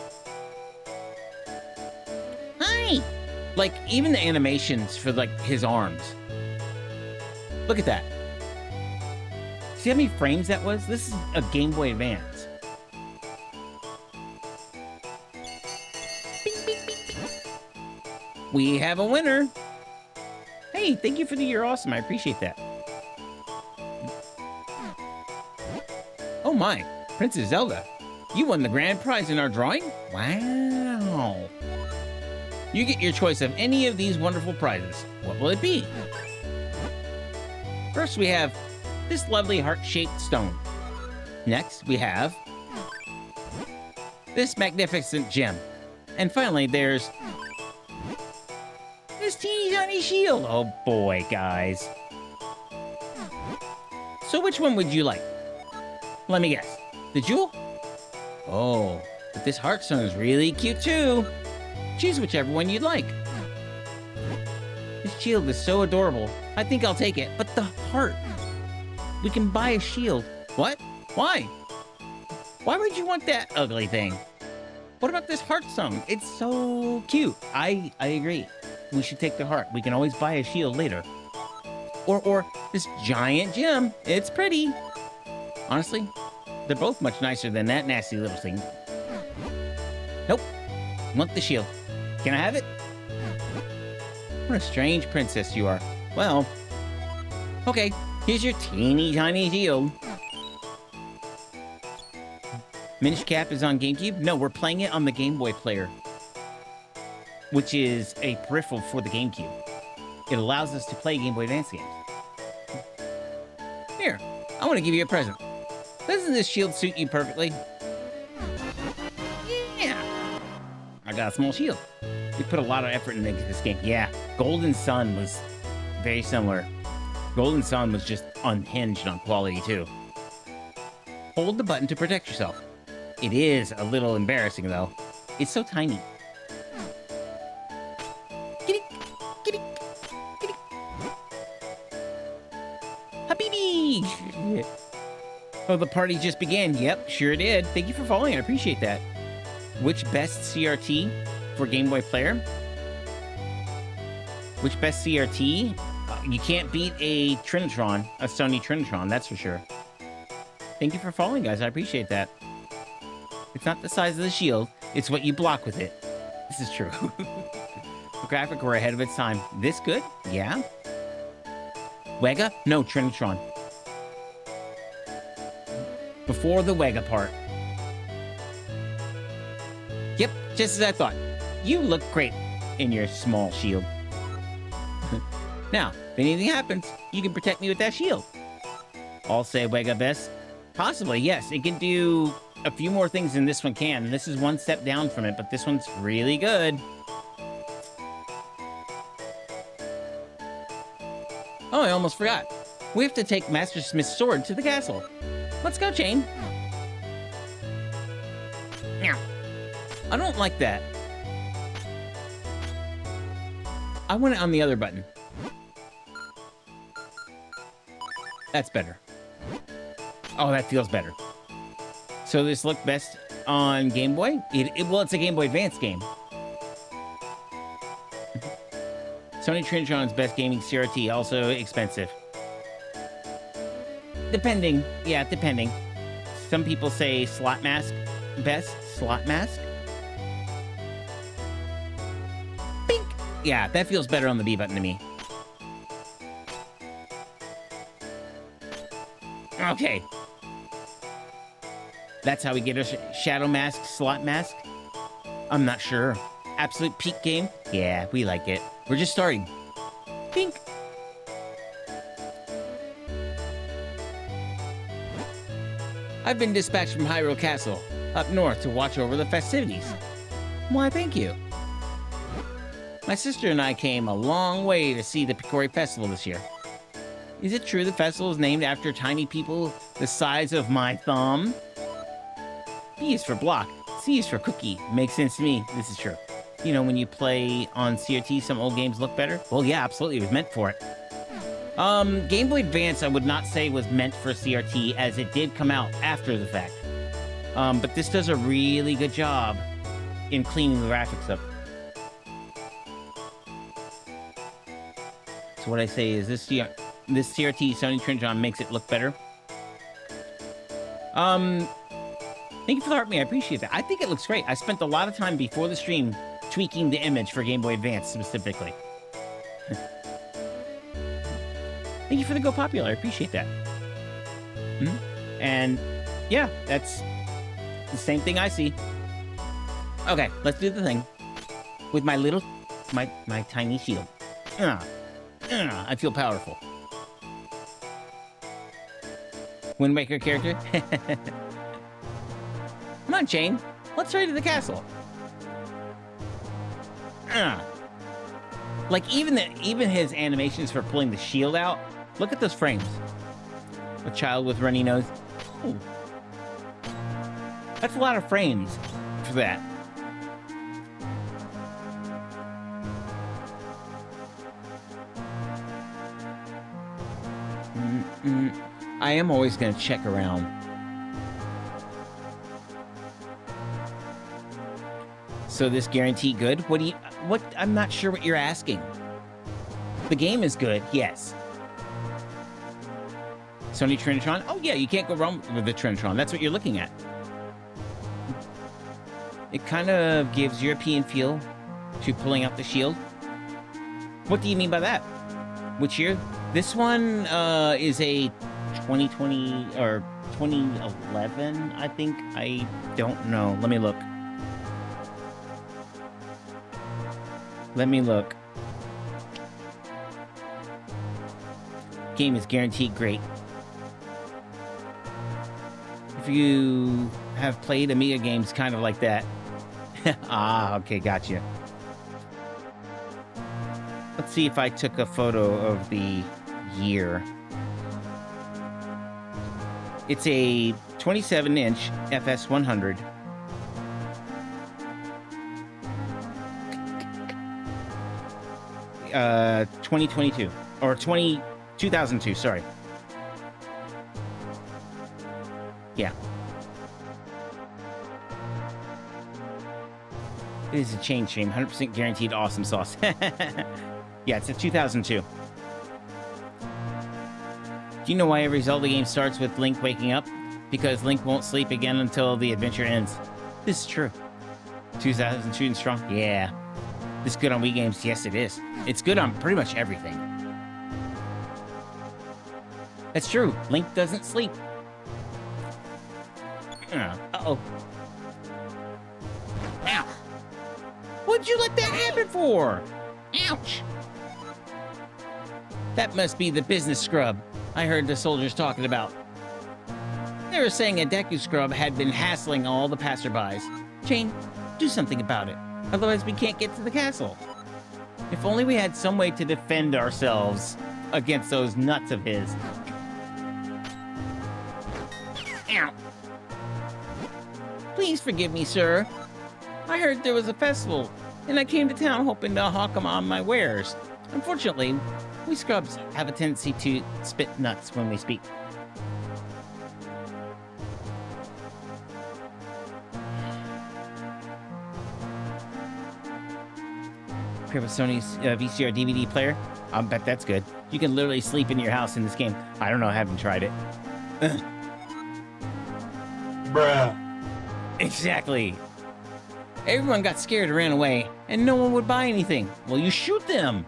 Hi! Like, even the animations for, like, his arms. Look at that. See how many frames that was? This is a Game Boy Advance. Bing, bing, bing. We have a winner. Hey, thank you for the You're Awesome. I appreciate that. Oh my, Princess Zelda. You won the grand prize in our drawing? Wow. You get your choice of any of these wonderful prizes. What will it be? First, we have this lovely heart-shaped stone. Next, we have this magnificent gem. And finally, there's this teeny tiny shield. Oh boy, guys. So which one would you like? Let me guess. The jewel? Oh, but this heart stone is really cute too. Choose whichever one you'd like. This shield is so adorable. I think I'll take it. But the heart. We can buy a shield. What? Why? Why would you want that ugly thing? What about this heart stone? It's so cute. I agree. We should take the heart. We can always buy a shield later. Or this giant gem. It's pretty. Honestly, they're both much nicer than that nasty little thing. Nope. Want the shield. Can I have it? What a strange princess you are. Well, okay. Here's your teeny tiny shield. Minish Cap is on GameCube? No, we're playing it on the Game Boy player, which is a peripheral for the GameCube. It allows us to play Game Boy Advance games. Here, I want to give you a present. Doesn't this shield suit you perfectly? Yeah. I got a small shield. We put a lot of effort into this game. Yeah, Golden Sun was very similar. Golden Sun was just unhinged on quality, too. Hold the button to protect yourself. It is a little embarrassing, though. It's so tiny. Kitty, kitty, kitty. Habibi! Oh, the party just began. Yep, sure did. Thank you for following. I appreciate that. Which best CRT for Game Boy player? Which best CRT? You can't beat a Trinitron, a Sony Trinitron, that's for sure. Thank you for following, guys. I appreciate that. It's not the size of the shield, it's what you block with it. This is true. The graphics were ahead of its time. This good? Yeah. Wega? No, Trinitron. Before the Wega part. Yep, just as I thought. You look great in your small shield. Now, if anything happens, you can protect me with that shield. I'll say Wega best. Possibly, yes. It can do a few more things than this one can. This is one step down from it, but this one's really good. Oh, I almost forgot. We have to take Master Smith's sword to the castle. Let's go, Chain. Meow. I don't like that. I want it on the other button. That's better. Oh, that feels better. So this looked best on Game Boy? Well, it's a Game Boy Advance game. Sony Trinitron's best gaming CRT, also expensive. Depending. Yeah, depending. Some people say Slot Mask best. Slot Mask? Bink! Yeah, that feels better on the B button to me. Okay. That's how we get a Shadow Mask, Slot Mask? I'm not sure. Absolute peak game? Yeah, we like it. We're just starting. Pink. I've been dispatched from Hyrule Castle, up north to watch over the festivities. Why, thank you. My sister and I came a long way to see the Picori Festival this year. Is it true the festival is named after tiny people the size of my thumb? B is for block, C is for cookie. Makes sense to me. This is true. You know, when you play on CRT, some old games look better? Well, yeah, absolutely. It was meant for it. Game Boy Advance, I would not say was meant for CRT, as it did come out after the fact. But this does a really good job in cleaning the graphics up. So what I say is this CRT Sony Trinitron makes it look better. Thank you for the heart me. I appreciate that. I think it looks great. I spent a lot of time before the stream tweaking the image for Game Boy Advance specifically. Thank you for the Go Popular. I appreciate that. And yeah, that's the same thing I see. Okay, let's do the thing with my little, my tiny shield. I feel powerful. Wind Waker character. Come on, Chain. Let's hurry to the castle. Like even his animations for pulling the shield out. Look at those frames. A child with runny nose. Ooh. That's a lot of frames for that. I am always going to check around. So this guarantee good? What? I'm not sure what you're asking. The game is good, yes. Sony Trinitron? Oh yeah, you can't go wrong with the Trinitron. That's what you're looking at. It kind of gives European feel to pulling out the shield. What do you mean by that? Which year? This one is a 2020 or 2011, I think. I don't know. Let me look. Game is guaranteed great. If you have played Amiga games kind of like that. Ah, okay, gotcha. Let's see if I took a photo of the year. It's a 27-inch FS100. Uh, 2022 or 2002. Sorry. Yeah. It is a chain stream, 100% guaranteed awesome sauce. Yeah, it's a 2002. Do you know why every Zelda game starts with Link waking up? Because Link won't sleep again until the adventure ends. This is true. 2002 and strong? Yeah. This good on Wii games? Yes, it is. It's good on pretty much everything. That's true. Link doesn't sleep. Uh-oh. Ow. What'd you let that happen for? Ouch. That must be the business scrub I heard the soldiers talking about. They were saying a Deku scrub had been hassling all the passerbys. Jane, do something about it. Otherwise we can't get to the castle. If only we had some way to defend ourselves against those nuts of his. Ow. Please forgive me, sir. I heard there was a festival, and I came to town hoping to hawk 'em on my wares. Unfortunately, we scrubs have a tendency to spit nuts when we speak. Pair with Sony's VCR DVD player. I bet that's good. You can literally sleep in your house in this game. I don't know, I haven't tried it. Bruh. Exactly. Everyone got scared and ran away, and no one would buy anything. Well, you shoot them.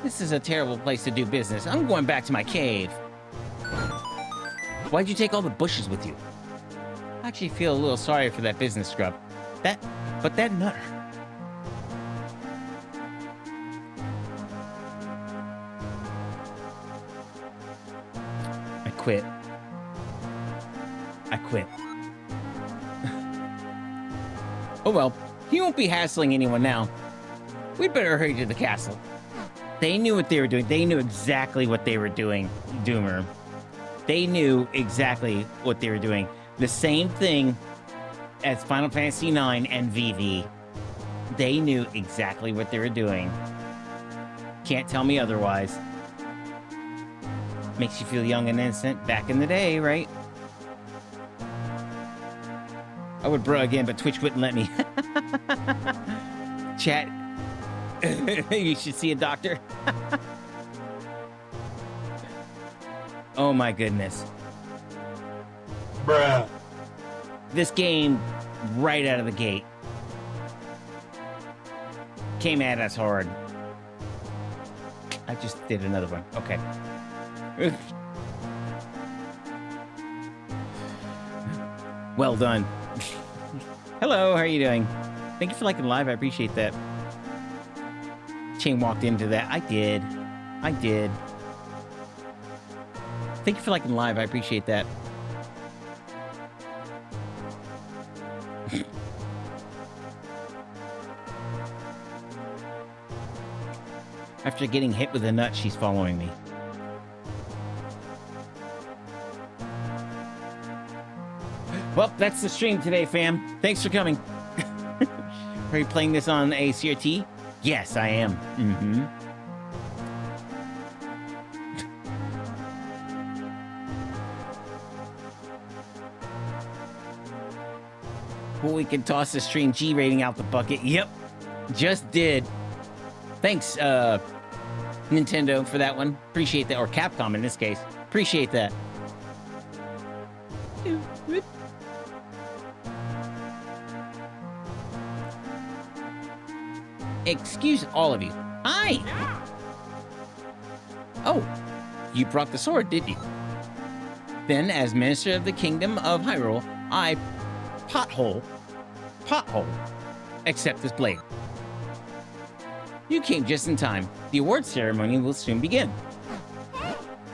This is a terrible place to do business. I'm going back to my cave. Why'd you take all the bushes with you? I actually feel a little sorry for that business scrub. But that nut. I quit. Oh well, he won't be hassling anyone now. We'd better hurry to the castle. They knew what they were doing. They knew exactly what they were doing, Doomer. They knew exactly what they were doing. The same thing as Final Fantasy IX and VV. They knew exactly what they were doing. Can't tell me otherwise. Makes you feel young and innocent back in the day, right? I would bro again, but Twitch wouldn't let me. Chat, you should see a doctor. Oh my goodness. Bruh. This game, right out of the gate, came at us hard. I just did another one. Okay. Well done. Hello, how are you doing? Thank you for liking live. I appreciate that. Chain walked into that. I did. Thank you for liking live. I appreciate that. After getting hit with a nut, she's following me. Well, that's the stream today, fam. Thanks for coming. Are you playing this on a CRT? Yes, I am. We can toss the stream G rating out the bucket. Yep, just did. Thanks, Nintendo, for that one. Appreciate that. Or Capcom in this case. Appreciate that. Excuse all of you. Hi! Oh, you brought the sword, did you? Then, as Minister of the Kingdom of Hyrule, I pothole, accept this blade. You came just in time. The award ceremony will soon begin.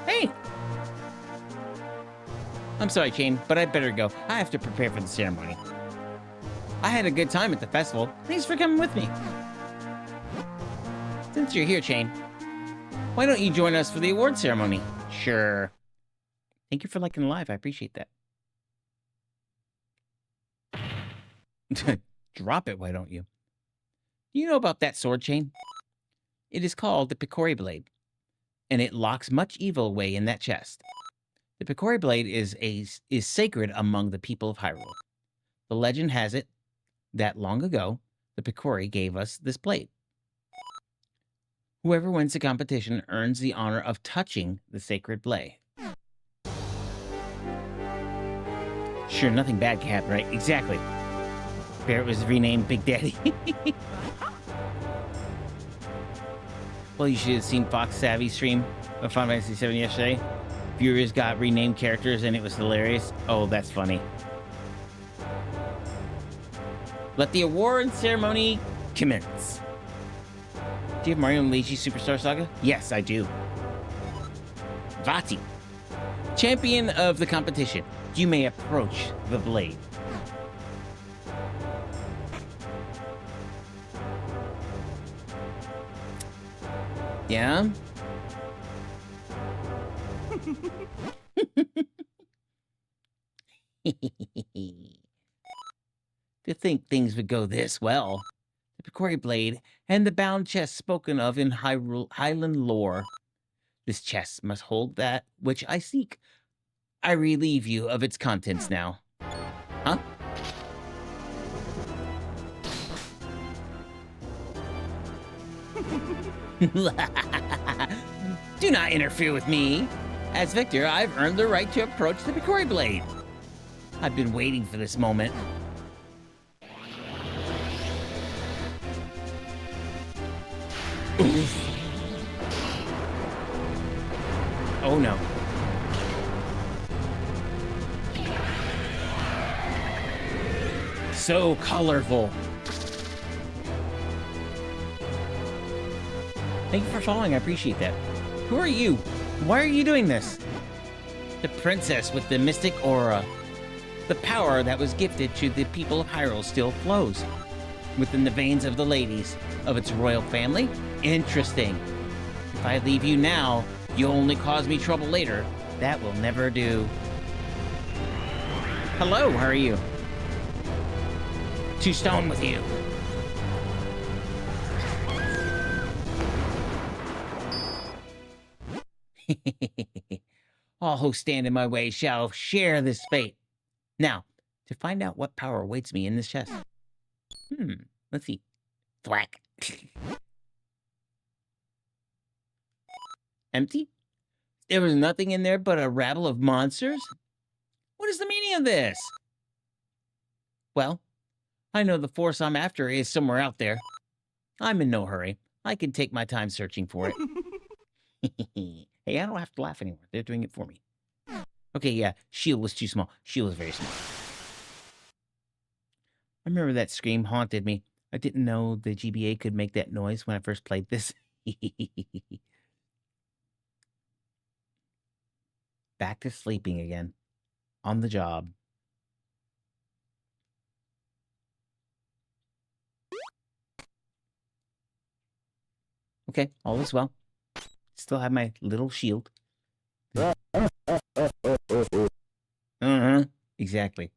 Hey! I'm sorry, Chain, but I'd better go. I have to prepare for the ceremony. I had a good time at the festival. Thanks for coming with me. Since you're here, Chain, why don't you join us for the award ceremony? Sure. Thank you for liking the live. I appreciate that. Drop it, why don't you? Do you know about that sword, Chain? It is called the Picori Blade, and it locks much evil away in that chest. The Picori Blade is sacred among the people of Hyrule. The legend has it that long ago, the Picori gave us this blade. Whoever wins the competition earns the honor of touching the sacred blade. Sure, nothing bad can happen, right? Exactly. Barrett was renamed Big Daddy. Well, you should have seen Fox Savvy's stream of Final Fantasy VII yesterday. Viewers got renamed characters and it was hilarious. Oh, that's funny. Let the award ceremony commence. Do you have Mario and Luigi Superstar Saga? Yes, I do. Vati, champion of the competition, you may approach the blade. Yeah? To think things would go this well. The Picori Blade and the bound chest spoken of in Highland lore. This chest must hold that which I seek. I relieve you of its contents now. Huh? Do not interfere with me. As victor, I've earned the right to approach the Picori Blade. I've been waiting for this moment. Oof. Oh no. So colorful. Thank you for following, I appreciate that. Who are you? Why are you doing this? The princess with the mystic aura. The power that was gifted to the people of Hyrule still flows within the veins of the ladies of its royal family. Interesting. If I leave you now, you'll only cause me trouble later. That will never do. Hello, how are you? To stone with you. All who stand in my way shall share this fate. Now, to find out what power awaits me in this chest. Let's see. Thwack. Empty? There was nothing in there but a rabble of monsters? What is the meaning of this? Well, I know the force I'm after is somewhere out there. I'm in no hurry. I can take my time searching for it. Hey, I don't have to laugh anymore. They're doing it for me. Okay, yeah, shield was too small. Shield was very small. I remember that scream haunted me. I didn't know the GBA could make that noise when I first played this. Back to sleeping again. On the job. Okay, all is well. Still have my little shield. Exactly.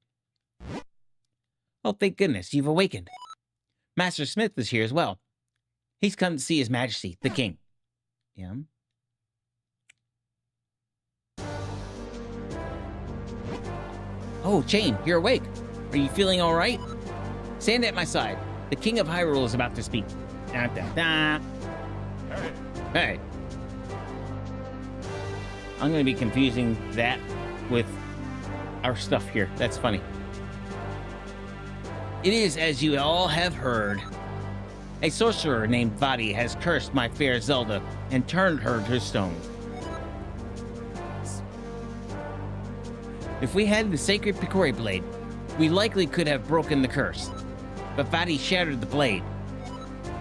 Oh, thank goodness, you've awakened. Master Smith is here as well. He's come to see His Majesty, the King. Yeah. Oh, Chain, you're awake. Are you feeling all right? Stand at my side. The King of Hyrule is about to speak. Da, da, da. Hey. Hey. I'm going to be confusing that with our stuff here. That's funny. It is, as you all have heard, a sorcerer named Vadi has cursed my fair Zelda and turned her to stone. If we had the sacred Picori blade, we likely could have broken the curse, but Vadi shattered the blade.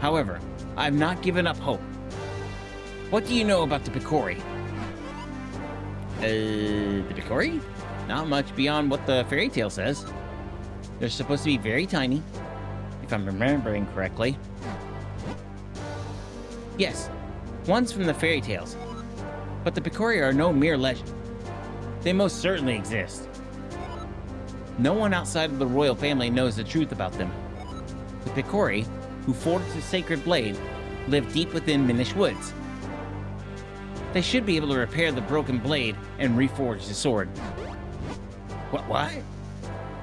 However, I've not given up hope. What do you know about the Picori? The Picori? Not much beyond what the fairy tale says. They're supposed to be very tiny, if I'm remembering correctly. Yes, one's from the fairy tales, but the Picori are no mere legend. They most certainly exist. No one outside of the royal family knows the truth about them. The Picori, who forged the sacred blade, live deep within Minish Woods. They should be able to repair the broken blade and reforge the sword. What?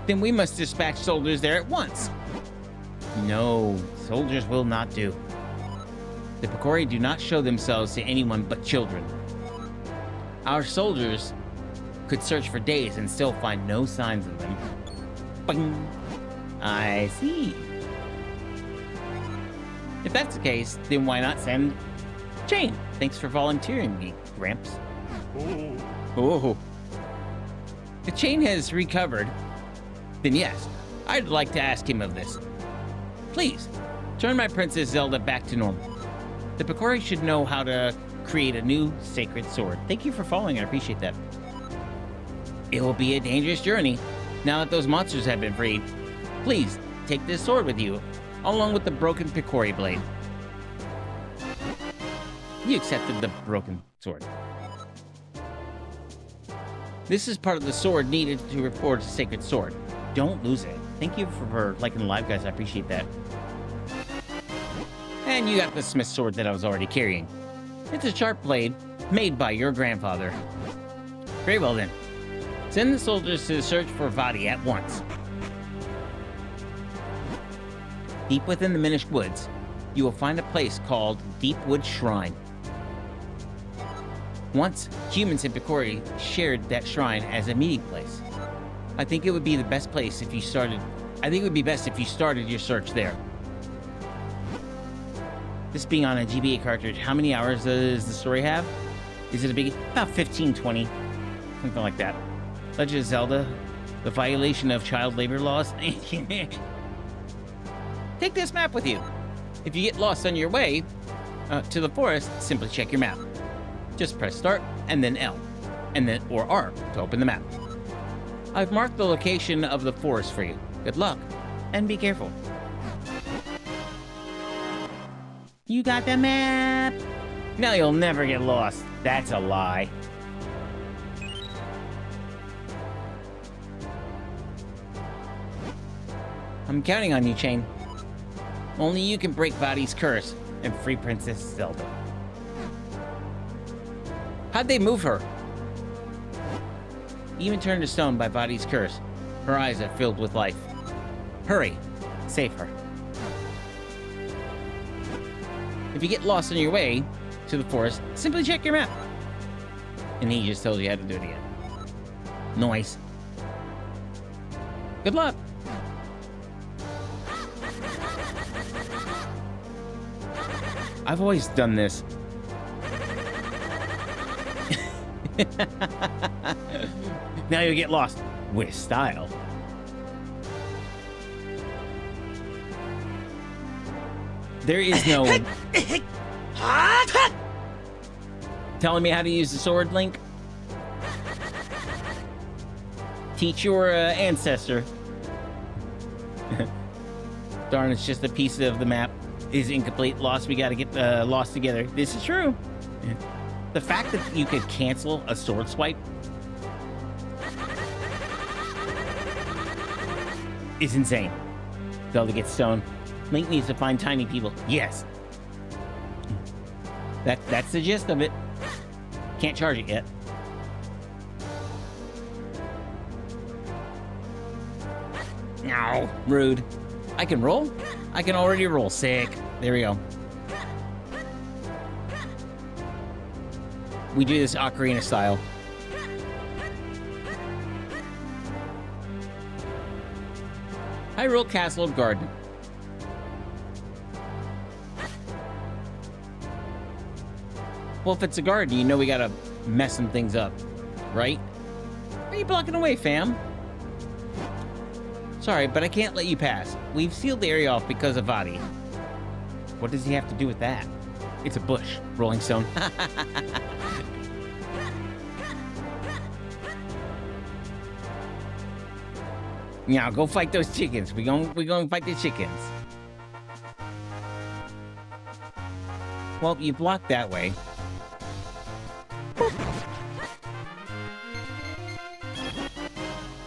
Then we must dispatch soldiers there at once. No, soldiers will not do. The Picori do not show themselves to anyone but children. Our soldiers could search for days and still find no signs of them. Bing. I see. If that's the case, then why not send Chain? Thanks for volunteering me, Gramps. Ooh. Oh. If Chain has recovered, then yes, I'd like to ask him of this. Please, turn my Princess Zelda back to normal. The Picori should know how to create a new sacred sword. Thank you for following, I appreciate that. It will be a dangerous journey, now that those monsters have been freed. Please, take this sword with you, along with the broken Picori blade. You accepted the broken sword. This is part of the sword needed to reforge the sacred sword. Don't lose it. Thank you for liking the live, guys. I appreciate that. And you got the smith sword that I was already carrying. It's a sharp blade made by your grandfather. Very well then. Send the soldiers to search for Vadi at once. Deep within the Minish Woods, you will find a place called Deepwood Shrine. Once, humans and Picori shared that shrine as a meeting place. I think it would be best if you started your search there. This being on a GBA cartridge, how many hours does the story have? Is it a big... About 15, 20. Something like that. Legend of Zelda, the violation of child labor laws. Take this map with you. If you get lost on your way to the forest, simply check your map. Just press start and then L, and then or R to open the map. I've marked the location of the forest for you. Good luck, and be careful. You got the map. Now you'll never get lost. That's a lie. I'm counting on you, Chain. Only you can break Vadi's curse and free Princess Zelda. How'd they move her? Even turned to stone by Vadi's curse, her eyes are filled with life. Hurry, save her. If you get lost on your way to the forest, simply check your map. And he just told you how to do it again. Nice. Good luck. I've always done this. Now you'll get lost with style. There is no telling me how to use the sword, Link. Teach your ancestor. Darn, it's just a piece of the map is incomplete. Lost. We got to get lost together. This is true. The fact that you could cancel a sword swipe is insane. Zelda gets stoned. Link needs to find tiny people. Yes. That's the gist of it. Can't charge it yet. No, rude. I can roll? I can already roll. Sick. There we go. We do this ocarina style. Hyrule Castle Garden. Well, if it's a garden, you know we gotta mess some things up, right? Why are you blocking away, fam? Sorry, but I can't let you pass. We've sealed the area off because of Vadi. What does he have to do with that? It's a bush, Rolling Stone. Now go fight those chickens. We gonna fight the chickens. Well, you blocked that way.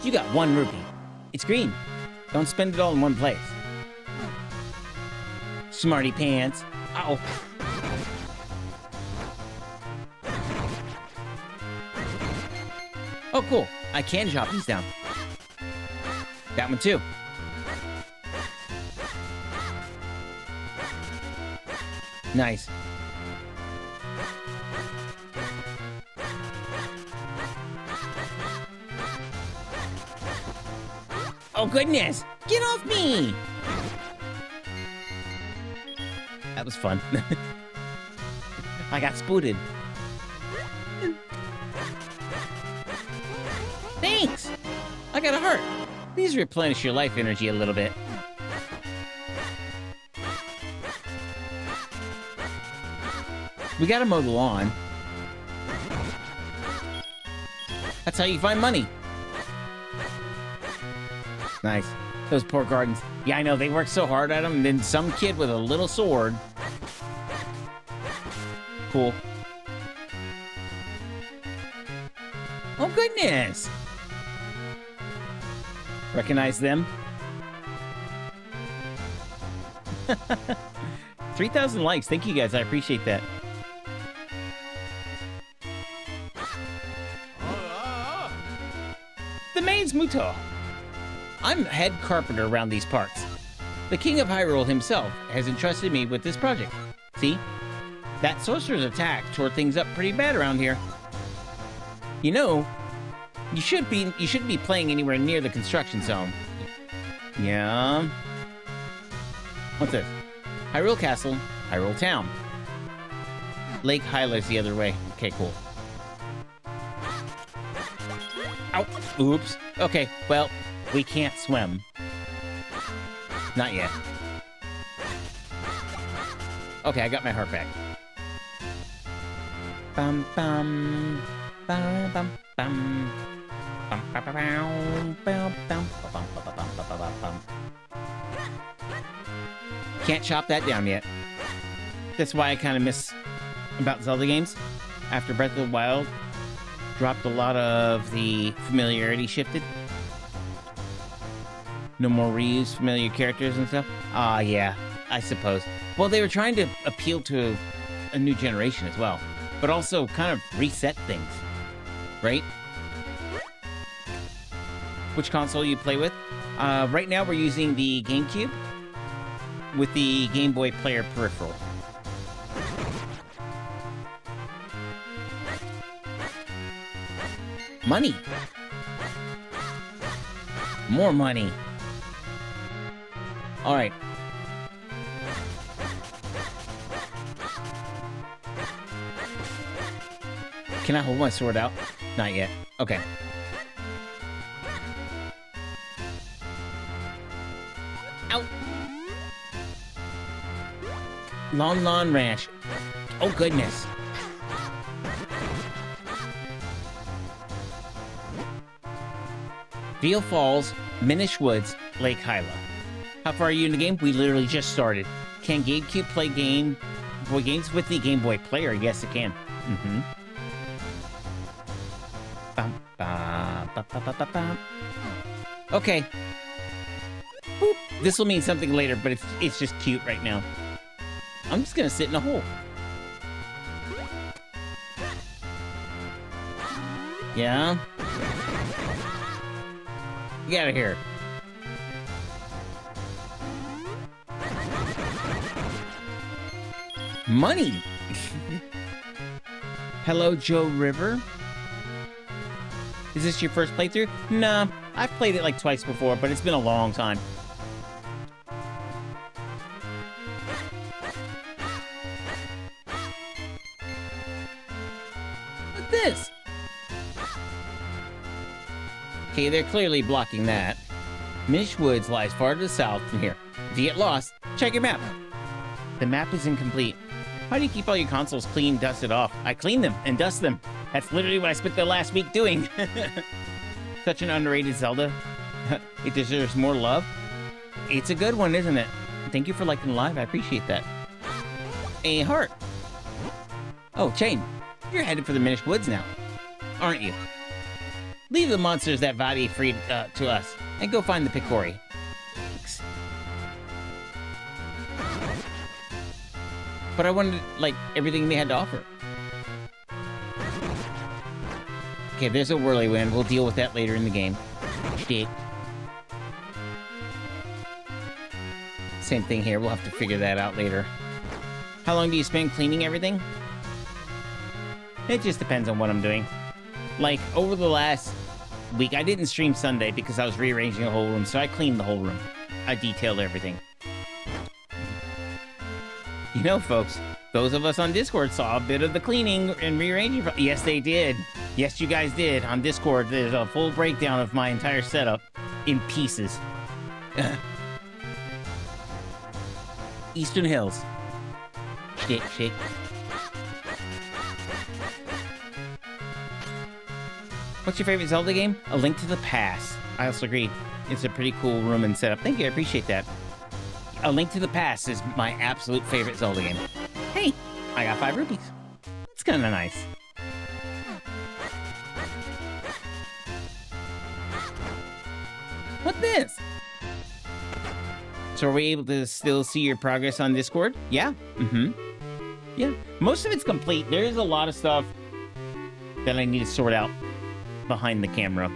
You got 1 rupee. It's green. Don't spend it all in one place. Smarty pants. Uh-oh. Oh, cool. I can chop these down. That one too. Nice. Oh goodness! Get off me! That was fun. I got spooted. Thanks! I got a heart. Please replenish your life energy a little bit. We gotta mow the lawn. That's how you find money. Nice. Those poor gardens. Yeah, I know, they work so hard at them, and then some kid with a little sword. Cool. Oh, goodness! Recognize them? 3,000 likes. Thank you, guys. I appreciate that. The maid's Muto. I'm head carpenter around these parts. The King of Hyrule himself has entrusted me with this project. See? That sorcerer's attack tore things up pretty bad around here. You know, you shouldn't be playing anywhere near the construction zone. Yeah. What's this? Hyrule Castle, Hyrule Town. Lake Hyla's the other way. Okay, cool. Ow. Oops. Okay, well, we can't swim. Not yet. Okay, I got my heart back. Bum bum bum bum bum. Can't chop that down yet. That's why I kind of miss about Zelda games. After Breath of the Wild dropped a lot of the familiarity shifted. No more reused familiar characters and stuff. Yeah, I suppose. Well, they were trying to appeal to a new generation as well, but also kind of reset things, right? Which console you play with? Right now we're using the GameCube with the Game Boy Player peripheral. Money! More money! Alright. Can I hold my sword out? Not yet. Okay. Ow! Lon Lon Ranch. Oh, goodness. Veal Falls, Minish Woods, Lake Hyla. How far are you in the game? We literally just started. Can GameCube play Game Boy games with the Game Boy player? Yes, it can. Mm-hmm. Okay. Boop. This will mean something later, but it's just cute right now. I'm just gonna sit in a hole. Yeah? Get out of here. Money! Hello, Joe River. Is this your first playthrough? Nah, I've played it like twice before, but it's been a long time. What's this? Okay, they're clearly blocking that. Minish Woods lies far to the south from here. If you get lost, check your map. The map is incomplete. How do you keep all your consoles clean, dusted off? I clean them and dust them. That's literally what I spent the last week doing. Such an underrated Zelda. It deserves more love. It's a good one, isn't it? Thank you for liking the live. I appreciate that. A heart. Oh, Chain. You're headed for the Minish Woods now, aren't you? Leave the monsters that Vadi freed to us, and go find the Picori. Thanks. But I wanted, like, everything they had to offer. Okay, there's a whirlwind. We'll deal with that later in the game. Shit. Same thing here. We'll have to figure that out later. How long do you spend cleaning everything? It just depends on what I'm doing. Like, over the last week, I didn't stream Sunday because I was rearranging the whole room, so I cleaned the whole room. I detailed everything. You know, folks, those of us on Discord saw a bit of the cleaning and rearranging. Yes, they did. Yes, you guys did. On Discord, there's a full breakdown of my entire setup in pieces. Eastern Hills. Shit, shit. What's your favorite Zelda game? A Link to the Past. I also agree. It's a pretty cool room and setup. Thank you, I appreciate that. A Link to the Past is my absolute favorite Zelda game. Hey, I got 5 rupees. That's kind of nice. What's this? So are we able to still see your progress on Discord? Yeah. Yeah. Most of it's complete. There is a lot of stuff that I need to sort out behind the camera.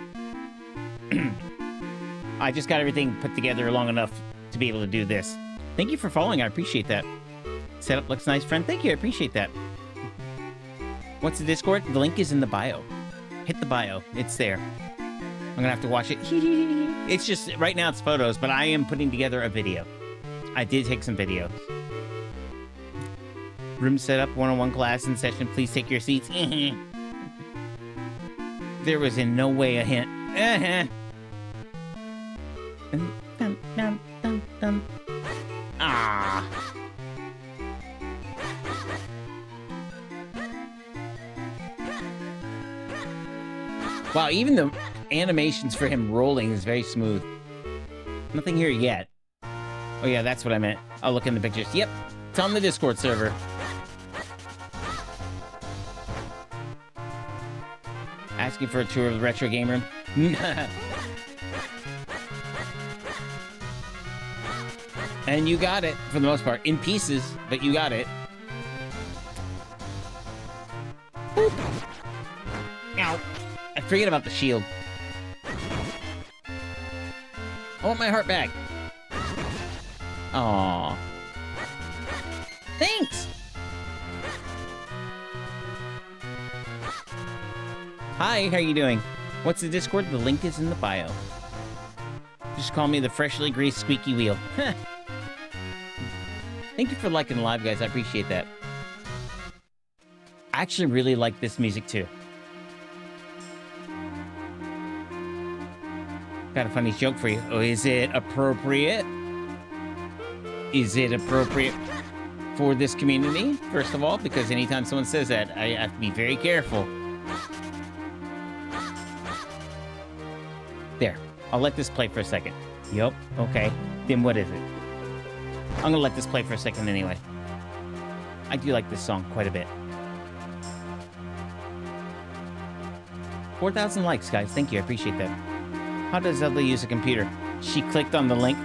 I just got everything put together long enough to be able to do this. Thank you for following. I appreciate that. Setup looks nice, friend. Thank you. I appreciate that. What's the Discord? The link is in the bio. Hit the bio. It's there. I'm gonna have to watch it. It's just, right now it's photos, but I am putting together a video. I did take some videos. Room setup, one-on-one class in session. Please take your seats. There was in no way a hint. Ah. Wow, even the animations for him rolling is very smooth. Nothing here yet. Oh yeah, that's what I meant. I'll look in the pictures. Yep, it's on the Discord server. Asking for a tour of the retro game room. And you got it, for the most part. In pieces, but you got it. Boop. Ow. I forget about the shield. I want my heart back. Aww. Thanks! Hi, how you doing? What's the Discord? The link is in the bio. Just call me the freshly greased squeaky wheel. Thank you for liking the live, guys. I appreciate that. I actually really like this music, too. Got a funny joke for you. Oh, is it appropriate? Is it appropriate for this community, first of all? Because anytime someone says that, I have to be very careful. There. I'll let this play for a second. Yup. Okay. Then what is it? I'm gonna let this play for a second anyway. I do like this song quite a bit. 4,000 likes, guys. Thank you. I appreciate that. How does Zelda use a computer? She clicked on the link.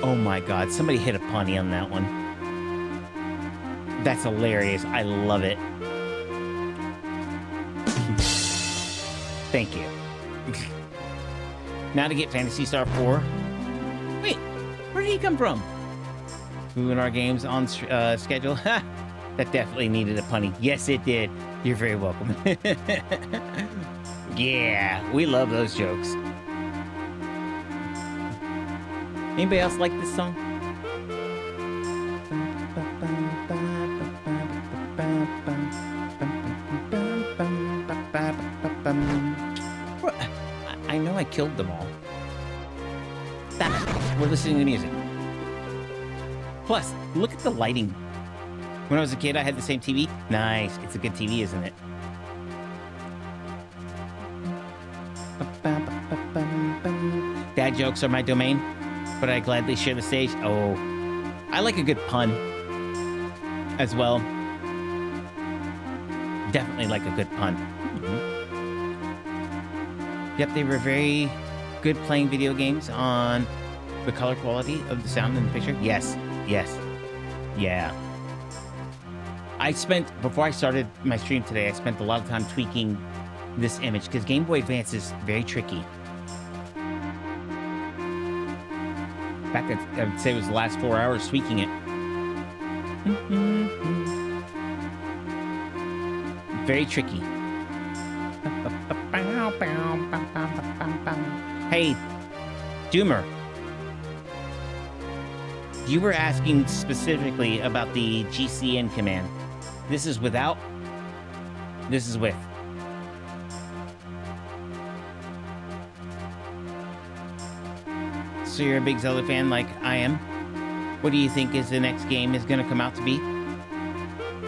Oh my god. Somebody hit a punny on that one. That's hilarious. I love it. Thank you. Now to get Phantasy Star 4. Wait, where did he come from? Moving our games on schedule. That definitely needed a punny. Yes, it did. You're very welcome. Yeah, we love those jokes. Anybody else like this song? I know I killed them all. Damn it. We're listening to music. Plus, look at the lighting. When I was a kid, I had the same TV. Nice. It's a good TV, isn't it? Dad jokes are my domain, but I gladly share the stage. Oh, I like a good pun as well. Definitely like a good pun. Yep, they were very good playing video games on the color quality of the sound in the picture. Yes, yes, yeah. Before I started my stream today, I spent a lot of time tweaking this image because Game Boy Advance is very tricky. In fact, I would say it was the last 4 hours tweaking it. Very tricky. Hey, Doomer. You were asking specifically about the GCN command. This is without. This is with. So you're a big Zelda fan like I am? What do you think is the next game is going to come out to be?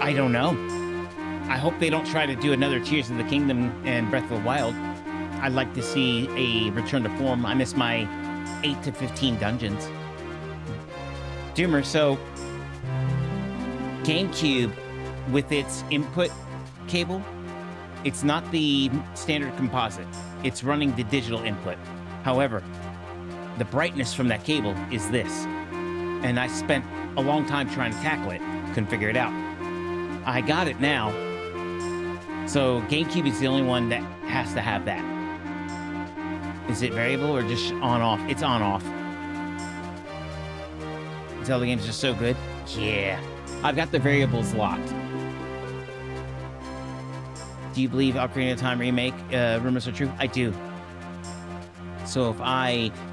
I don't know. I hope they don't try to do another Tears of the Kingdom and Breath of the Wild. I'd like to see a return to form. I miss my 8 to 15 dungeons. Doomer, so GameCube with its input cable, it's not the standard composite. It's running the digital input. However, the brightness from that cable is this. And I spent a long time trying to tackle it. Couldn't figure it out. I got it now. So GameCube is the only one that has to have that. Is it variable or just on-off? It's on-off. Zelda games are so good. Yeah. I've got the variables locked. Do you believe Ocarina of Time remake rumors are true? I do. So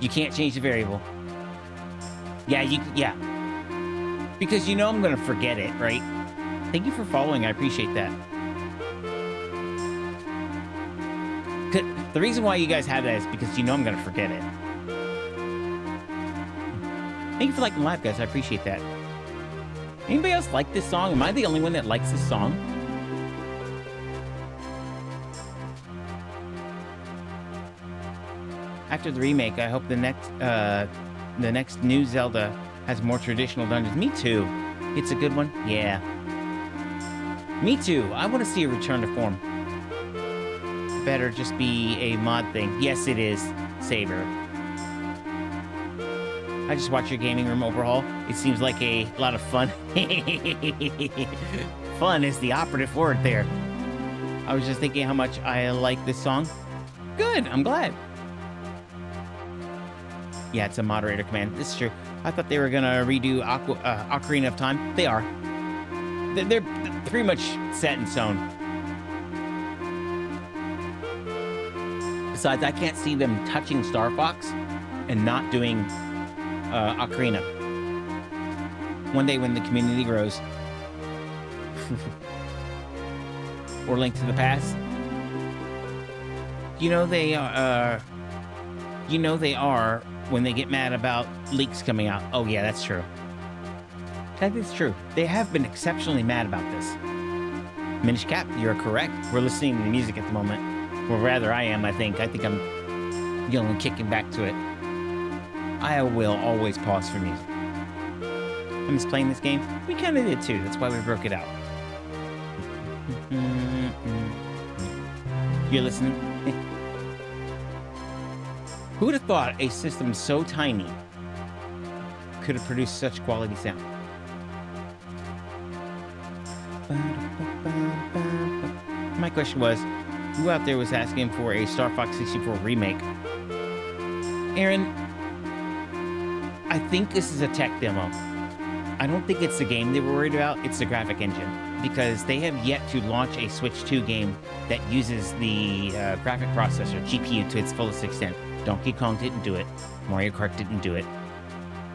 you can't change the variable. Yeah. Because you know I'm gonna forget it, right? Thank you for following, I appreciate that. The reason why you guys have that is because you know I'm gonna forget it. Thank you for liking live, guys, I appreciate that. Anybody else like this song? Am I the only one that likes this song? After the remake, I hope the next new Zelda has more traditional dungeons. Me too. It's a good one. Yeah. Me too. I want to see a return to form. Better just be a mod thing. Yes, it is, Saber. I just watched your gaming room overhaul. It seems like a lot of fun. Fun is the operative word there. I was just thinking how much I like this song. Good. I'm glad. Yeah, it's a moderator command. This is true. I thought they were going to redo Ocarina of Time. They are. They're pretty much set in stone. Besides, I can't see them touching Star Fox and not doing Ocarina. One day when the community grows. Or Link to the Past. You know they are when they get mad about leaks coming out. Oh yeah, that's true. That is true. They have been exceptionally mad about this. Minish Cap, you're correct. We're listening to the music at the moment. Well, rather I am, I think. I think I'm yelling and kicking back to it. I will always pause for music. I miss playing this game. We kind of did too. That's why we broke it out. You're listening? Who would have thought a system so tiny could have produced such quality sound? My question was, who out there was asking for a Star Fox 64 remake? Aaron, I think this is a tech demo. I don't think it's the game they were worried about, it's the graphic engine. Because they have yet to launch a Switch 2 game that uses the graphic processor, GPU, to its fullest extent. Donkey Kong didn't do it. Mario Kart didn't do it.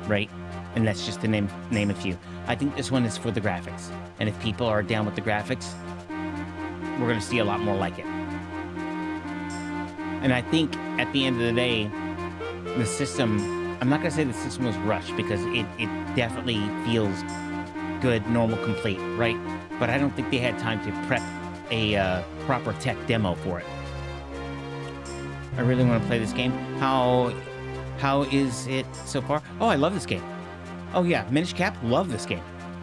Right? And that's just to name a few. I think this one is for the graphics. And if people are down with the graphics, we're going to see a lot more like it. And I think at the end of the day, the system, I'm not going to say the system was rushed because it definitely feels good, normal, complete, right? But I don't think they had time to prep a proper tech demo for it. I really want to play this game. How is it so far? Oh, I love this game. Oh yeah, Minish Cap, love this game.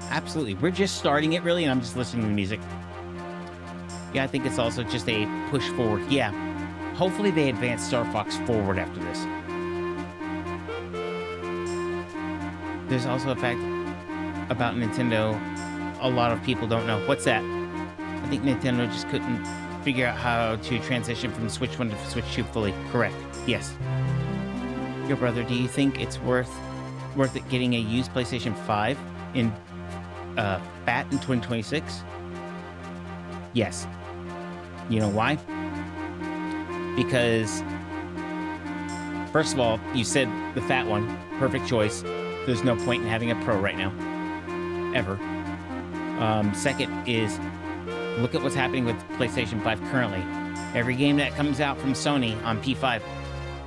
Absolutely. We're just starting it really, and I'm just listening to the music. Yeah, I think it's also just a push forward. Yeah. Hopefully they advance Star Fox forward after this. There's also a fact about Nintendo a lot of people don't know. What's that? I think Nintendo just couldn't figure out how to transition from Switch 1 to Switch 2 fully. Correct. Yes. Your brother, do you think it's worth it getting a used PlayStation 5 in FAT in 2026? Yes. You know why? Because first of all, you said the fat one, perfect choice. There's no point in having a Pro right now. Ever. Second is, look at what's happening with PlayStation 5 currently. Every game that comes out from Sony on P5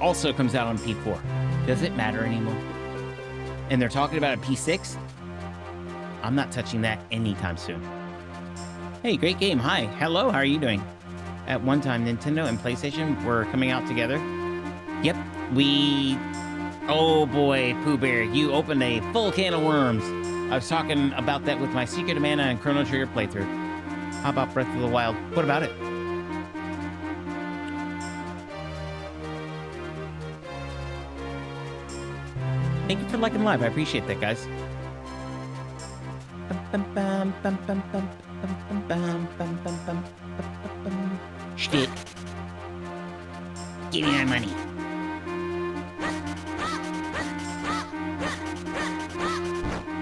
also comes out on P4. Does it matter anymore? And they're talking about a P6? I'm not touching that anytime soon. Hey, great game. Hi. Hello, how are you doing? At one time, Nintendo and PlayStation were coming out together. Yep, oh boy, Pooh Bear, you opened a full can of worms. I was talking about that with my Secret of Mana and Chrono Trigger playthrough. How about Breath of the Wild? What about it? Thank you for liking live. I appreciate that, guys. Shit. Give me my money.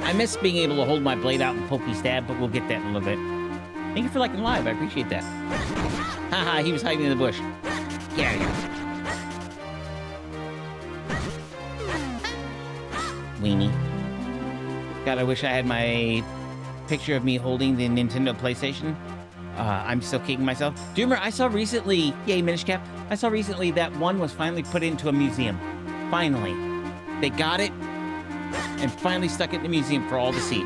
I miss being able to hold my blade out and pokey stab, but we'll get that in a little bit. Thank you for liking live. I appreciate that. Haha, he was hiding in the bush. Get out of here. Weenie. God, I wish I had my picture of me holding the Nintendo PlayStation. I'm still kicking myself. Do you remember, I saw recently, yay, Minish Cap, I saw recently that one was finally put into a museum. Finally. They got it and finally stuck it in the museum for all to see.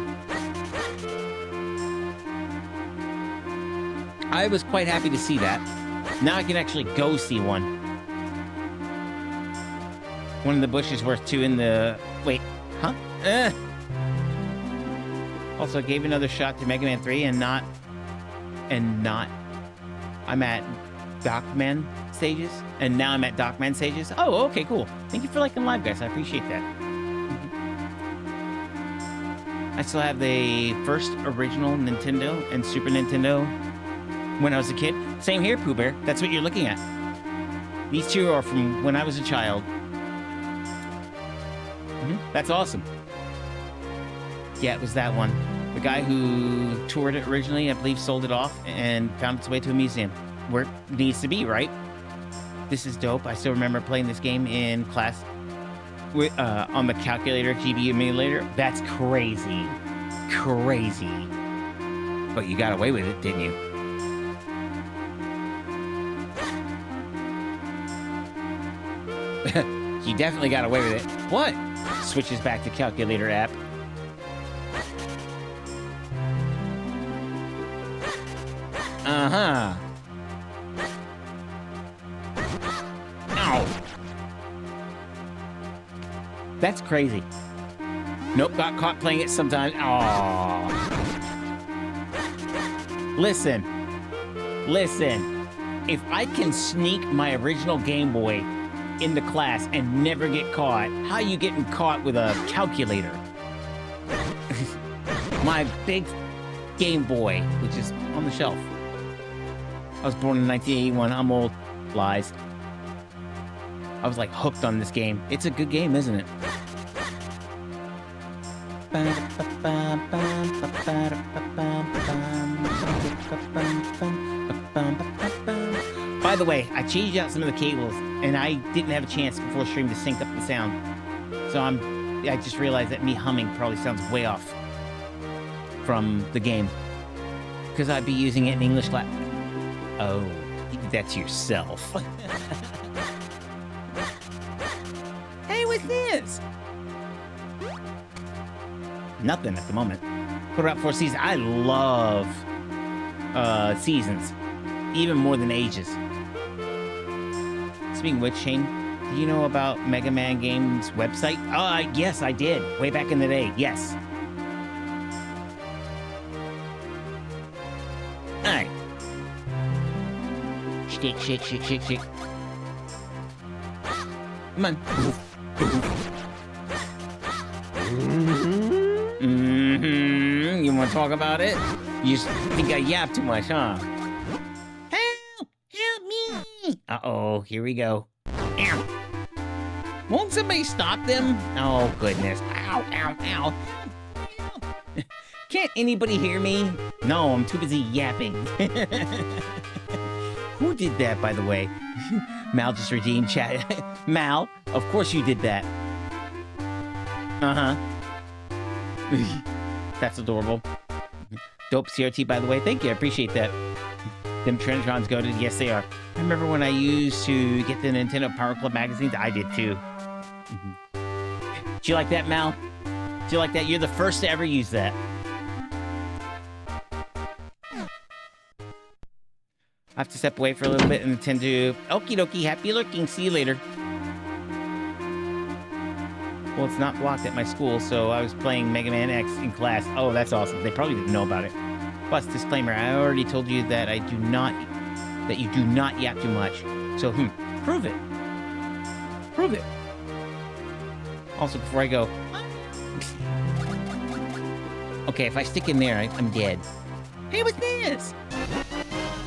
I was quite happy to see that. Now I can actually go see one. One in the bush is worth two in the... Wait, huh? Also, gave another shot to Mega Man 3 and not... I'm at Docman stages, and now I'm at Docman stages. Oh, okay, cool. Thank you for liking live, guys. I appreciate that. I still have the first original Nintendo and Super Nintendo when I was a kid. Same here, Pooh Bear. That's what you're looking at. These two are from when I was a child. That's awesome. Yeah, it was that one. The guy who toured it originally, I believe, sold it off and found its way to a museum where it needs to be, right? This is dope. I still remember playing this game in class with, on the calculator, GBA emulator. That's crazy. Crazy. But you got away with it, didn't you? You definitely got away with it. What? Switches back to calculator app. Uh-huh. Ow. That's crazy. Nope, got caught playing it sometime. Aww. Listen. If I can sneak my original Game Boy into class and never get caught, how you getting caught with a calculator? My big Game Boy, which is on the shelf. I was born in 1981. I'm old. Lies. I was like hooked on this game. It's a good game, isn't it? By the way, I changed out some of the cables, and I didn't have a chance before stream to sync up the sound. So I just realized that me humming probably sounds way off from the game. Because I'd be using it in English class. Oh, you did that to yourself. Hey, what's this? Nothing at the moment. Put about 4 seasons. I love seasons. Even more than ages. Speaking of which, Shane, do you know about Mega Man Games' website? Yes, I did. Way back in the day. Yes. Alright. Shake. Come on. You want to talk about it? You think I yap too much, huh? Help me! Uh-oh, here we go. Ow. Won't somebody stop them? Oh, goodness. Ow. Can't anybody hear me? No, I'm too busy yapping. Who did that, by the way? Mal just redeemed chat. Mal, of course you did that. Uh-huh. That's adorable. Dope CRT, by the way. Thank you, I appreciate that. Them Trinitrons goated. Yes, they are. I remember when I used to get the Nintendo Power Club magazines. I did, too. Do you like that, Mal? Do you like that? You're the first to ever use that. I have to step away for a little bit and attend to... Okie dokie, happy lurking. See you later. Well, it's not blocked at my school, so I was playing Mega Man X in class. Oh, that's awesome. They probably didn't know about it. Plus, disclaimer, I already told you that you do not yap too much. So, prove it. Prove it. Also, before I go... Okay, if I stick in there, I'm dead. Hey, what's this?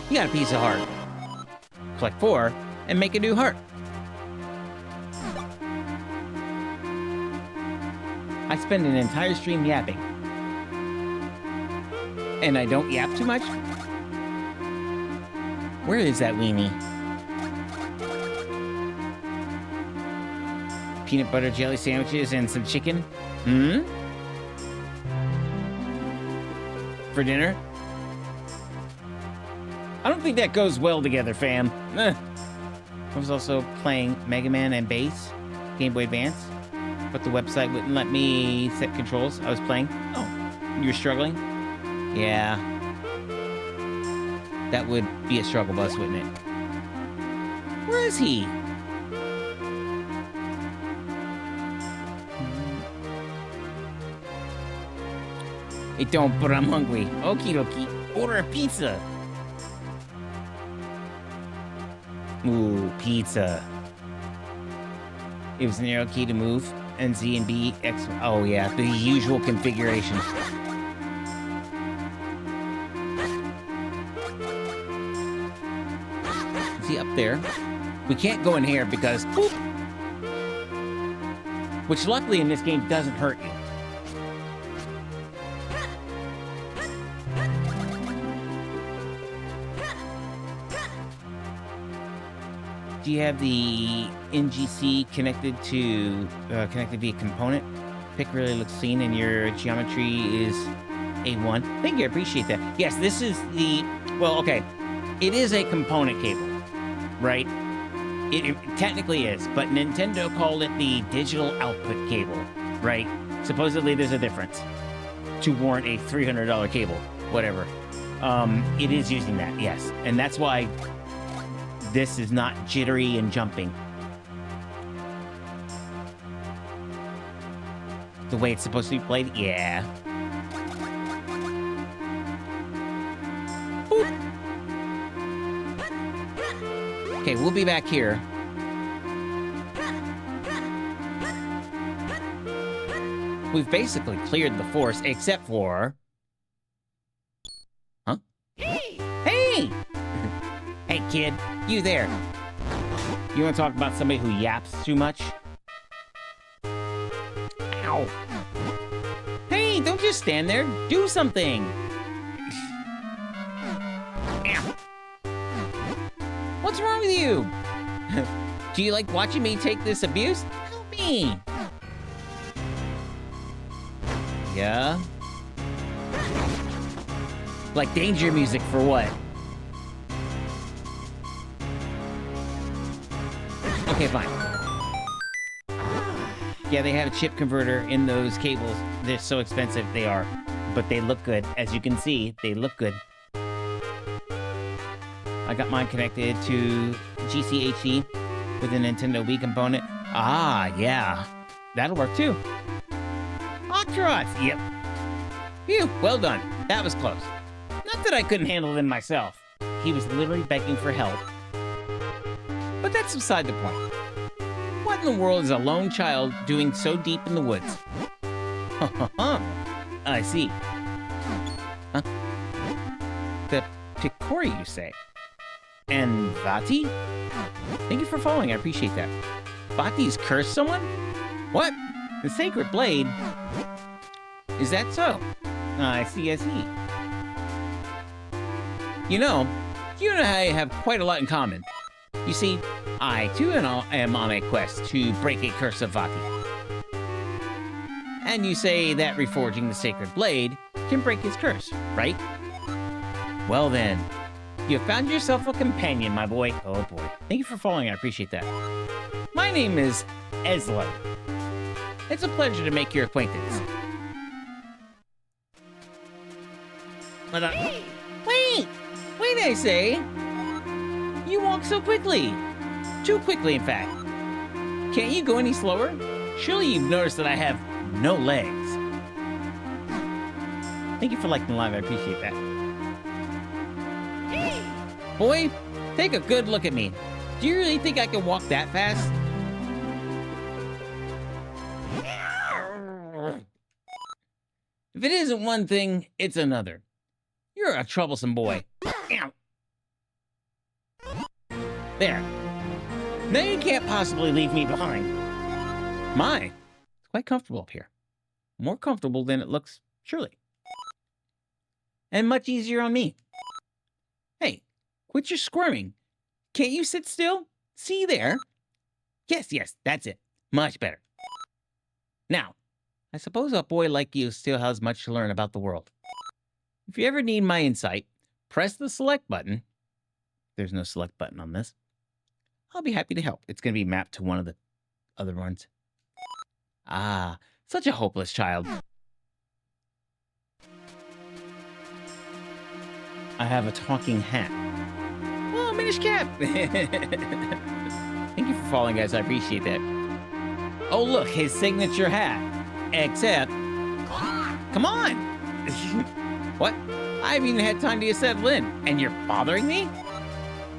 You got a piece of heart. Collect 4 and make a new heart. I spend an entire stream yapping. And I don't yap too much? Where is that weenie? Peanut butter jelly sandwiches and some chicken? For dinner? I don't think that goes well together, fam. I was also playing Mega Man and Bass, Game Boy Advance, but the website wouldn't let me set controls. I was playing. Oh, you were struggling? Yeah. That would be a struggle bus, wouldn't it? Where is he? It don't, but I'm hungry. Okie dokie. Order a pizza. Ooh, pizza. It was an arrow key to move, and Z and B, X. Oh, yeah, the usual configuration. See, up there. We can't go in here because... Boop, which, luckily, in this game, doesn't hurt you. Do you have the NGC connected via component? Pic really looks clean and your geometry is A1. Thank you, I appreciate that. Yes, this is the, well, okay. It is a component cable, right? It technically is, but Nintendo called it the digital output cable, right? Supposedly there's a difference to warrant a $300 cable, whatever. It is using that, yes. And that's why this is not jittery and jumping. The way it's supposed to be played? Yeah. Boop. Okay, we'll be back here. We've basically cleared the force, except for... Huh? Hey! Hey! Hey, kid. You there. You want to talk about somebody who yaps too much? Ow. Hey! just stand there. Do something. What's wrong with you? Do you like watching me take this abuse? Help me. Yeah? Like danger music for what? Okay, fine. Yeah, they have a chip converter in those cables. They're so expensive, they are. But they look good. As you can see, they look good. I got mine connected to GCHD with a Nintendo Wii component. Ah, yeah. That'll work too. Octoroth, yep. Phew, well done. That was close. Not that I couldn't handle them myself. He was literally begging for help. But that's beside the point. What in the world is a lone child doing so deep in the woods? I see. Huh? The Picori, you say? And Vati? Thank you for following, I appreciate that. Vati's cursed someone? What? The Sacred Blade? Is that so? I see, I see. You and I have quite a lot in common. You see, I too am on a quest to break a curse of Vati. And you say that reforging the Sacred Blade can break his curse, right? Well then, you found yourself a companion, my boy. Oh boy. Thank you for following, I appreciate that. My name is Eslo. It's a pleasure to make your acquaintance. Wait, I say. You walk so quickly. Too quickly, in fact. Can't you go any slower? Surely you've noticed that I have no legs. Thank you for liking the live, I appreciate that. Boy, take a good look at me. Do you really think I can walk that fast? If it isn't one thing, it's another. You're a troublesome boy. There. Now you can't possibly leave me behind. It's quite comfortable up here. More comfortable than it looks, surely. And much easier on me. Hey, quit your squirming. Can't you sit still? See there? Yes, that's it. Much better. Now, I suppose a boy like you still has much to learn about the world. If you ever need my insight, press the select button. There's no select button on this. I'll be happy to help. It's going to be mapped to one of the other ones. Ah, such a hopeless child. I have a talking hat. Oh, Minish Cap! Thank you for following, guys. I appreciate that. Oh, look, his signature hat. Except... Come on! What? I haven't even had time to get settled in, and you're bothering me?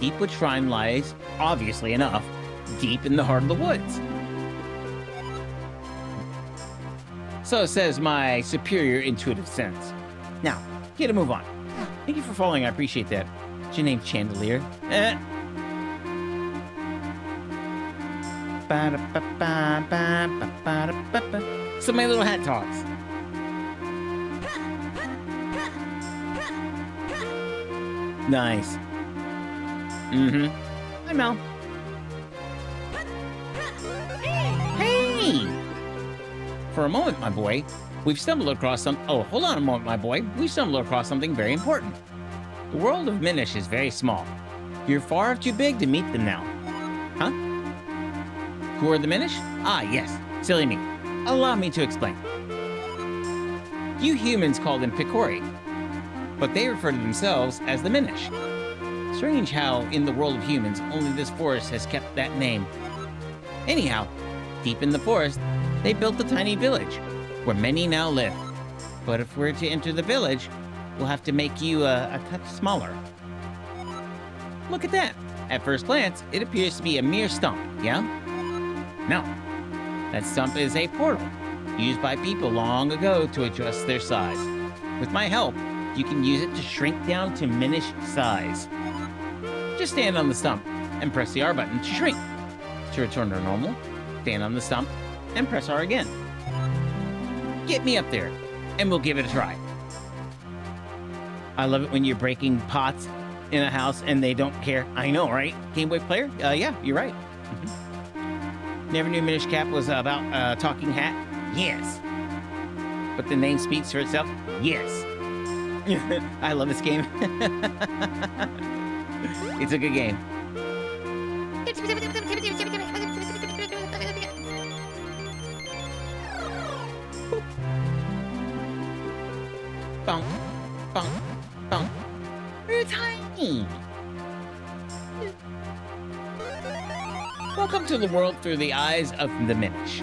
Deepwood Shrine lies, obviously enough, deep in the heart of the woods. So says my superior intuitive sense. Now, get a move on. Thank you for following, I appreciate that. What's your name, Chandelier? So my little hat talks. Nice. Hi, Mel. Hey! For a moment, my boy, we've stumbled across some... Oh, hold on a moment, my boy. We've stumbled across something very important. The world of Minish is very small. You're far too big to meet them now. Huh? Who are the Minish? Ah, yes. Silly me. Allow me to explain. You humans call them Picori, but they refer to themselves as the Minish. Strange how, in the world of humans, only this forest has kept that name. Anyhow, deep in the forest, they built a tiny village, where many now live. But if we're to enter the village, we'll have to make you a touch smaller. Look at that. At first glance, it appears to be a mere stump, yeah? No. That stump is a portal, used by people long ago to adjust their size. With my help, you can use it to shrink down to Minish size. Just stand on the stump and press the R button to shrink. To return to normal, stand on the stump and press R again. Get me up there. and we'll give it a try. I love it when you're breaking pots in a house and they don't care. I know, right? Game Boy player? Yeah, you're right. Never knew Minish Cap was about a talking hat? Yes. But the name speaks for itself? Yes. I love this game. It's a good game. Bonk, bonk, bonk. We're tiny. Welcome to the world through the eyes of the Minish.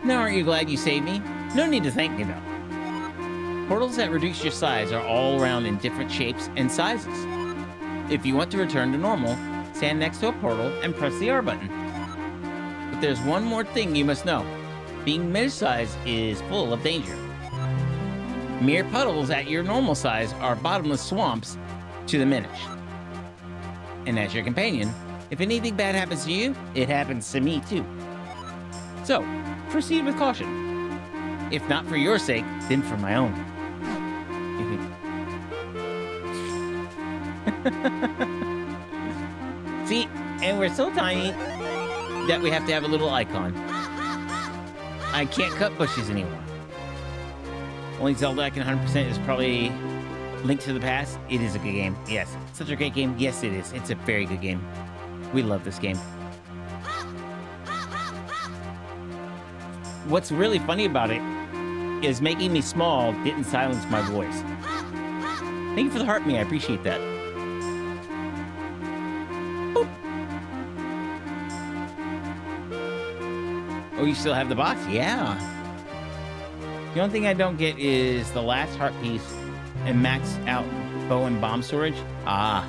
Now aren't you glad you saved me? No need to thank me though. Portals that reduce your size are all around in different shapes and sizes. If you want to return to normal, stand next to a portal and press the R button. But there's one more thing you must know. Being Minish size is full of danger. Mere puddles at your normal size are bottomless swamps to the Minish. And as your companion, if anything bad happens to you, it happens to me too. So, proceed with caution. If not for your sake, then for my own. See, and we're so tiny that we have to have a little icon. I can't cut bushes anymore. Only Zelda I can 100% is probably Link to the Past. It is a good game. Yes. Such a great game. Yes, it is. It's a very good game. We love this game. What's really funny about it is making me small didn't silence my voice. Thank you for the heart me. I appreciate that. Boop. Oh, you still have the box? Yeah. The only thing I don't get is the last heart piece and max out bow and bomb storage. Ah.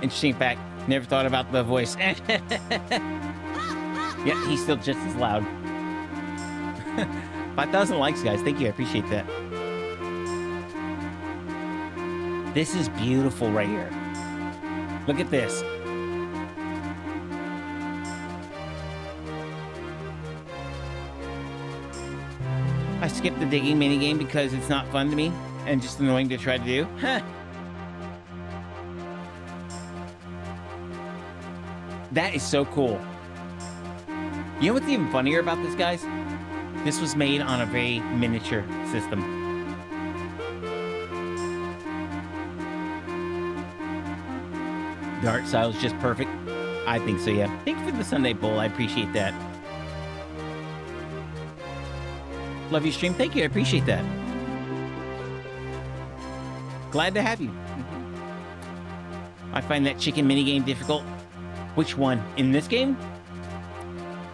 Interesting fact. Never thought about the voice. Yep, he's still just as loud. 5,000 likes, guys. Thank you. I appreciate that. This is beautiful right here. Look at this. I skipped the digging minigame because it's not fun to me and just annoying to try to do. That is so cool. You know what's even funnier about this, guys? This was made on a very miniature system. The art style is just perfect. I think so, yeah. Thank you for the Sunday Bowl. I appreciate that. Love your stream. Thank you. I appreciate that. Glad to have you. I find that chicken minigame difficult. Which one? In this game?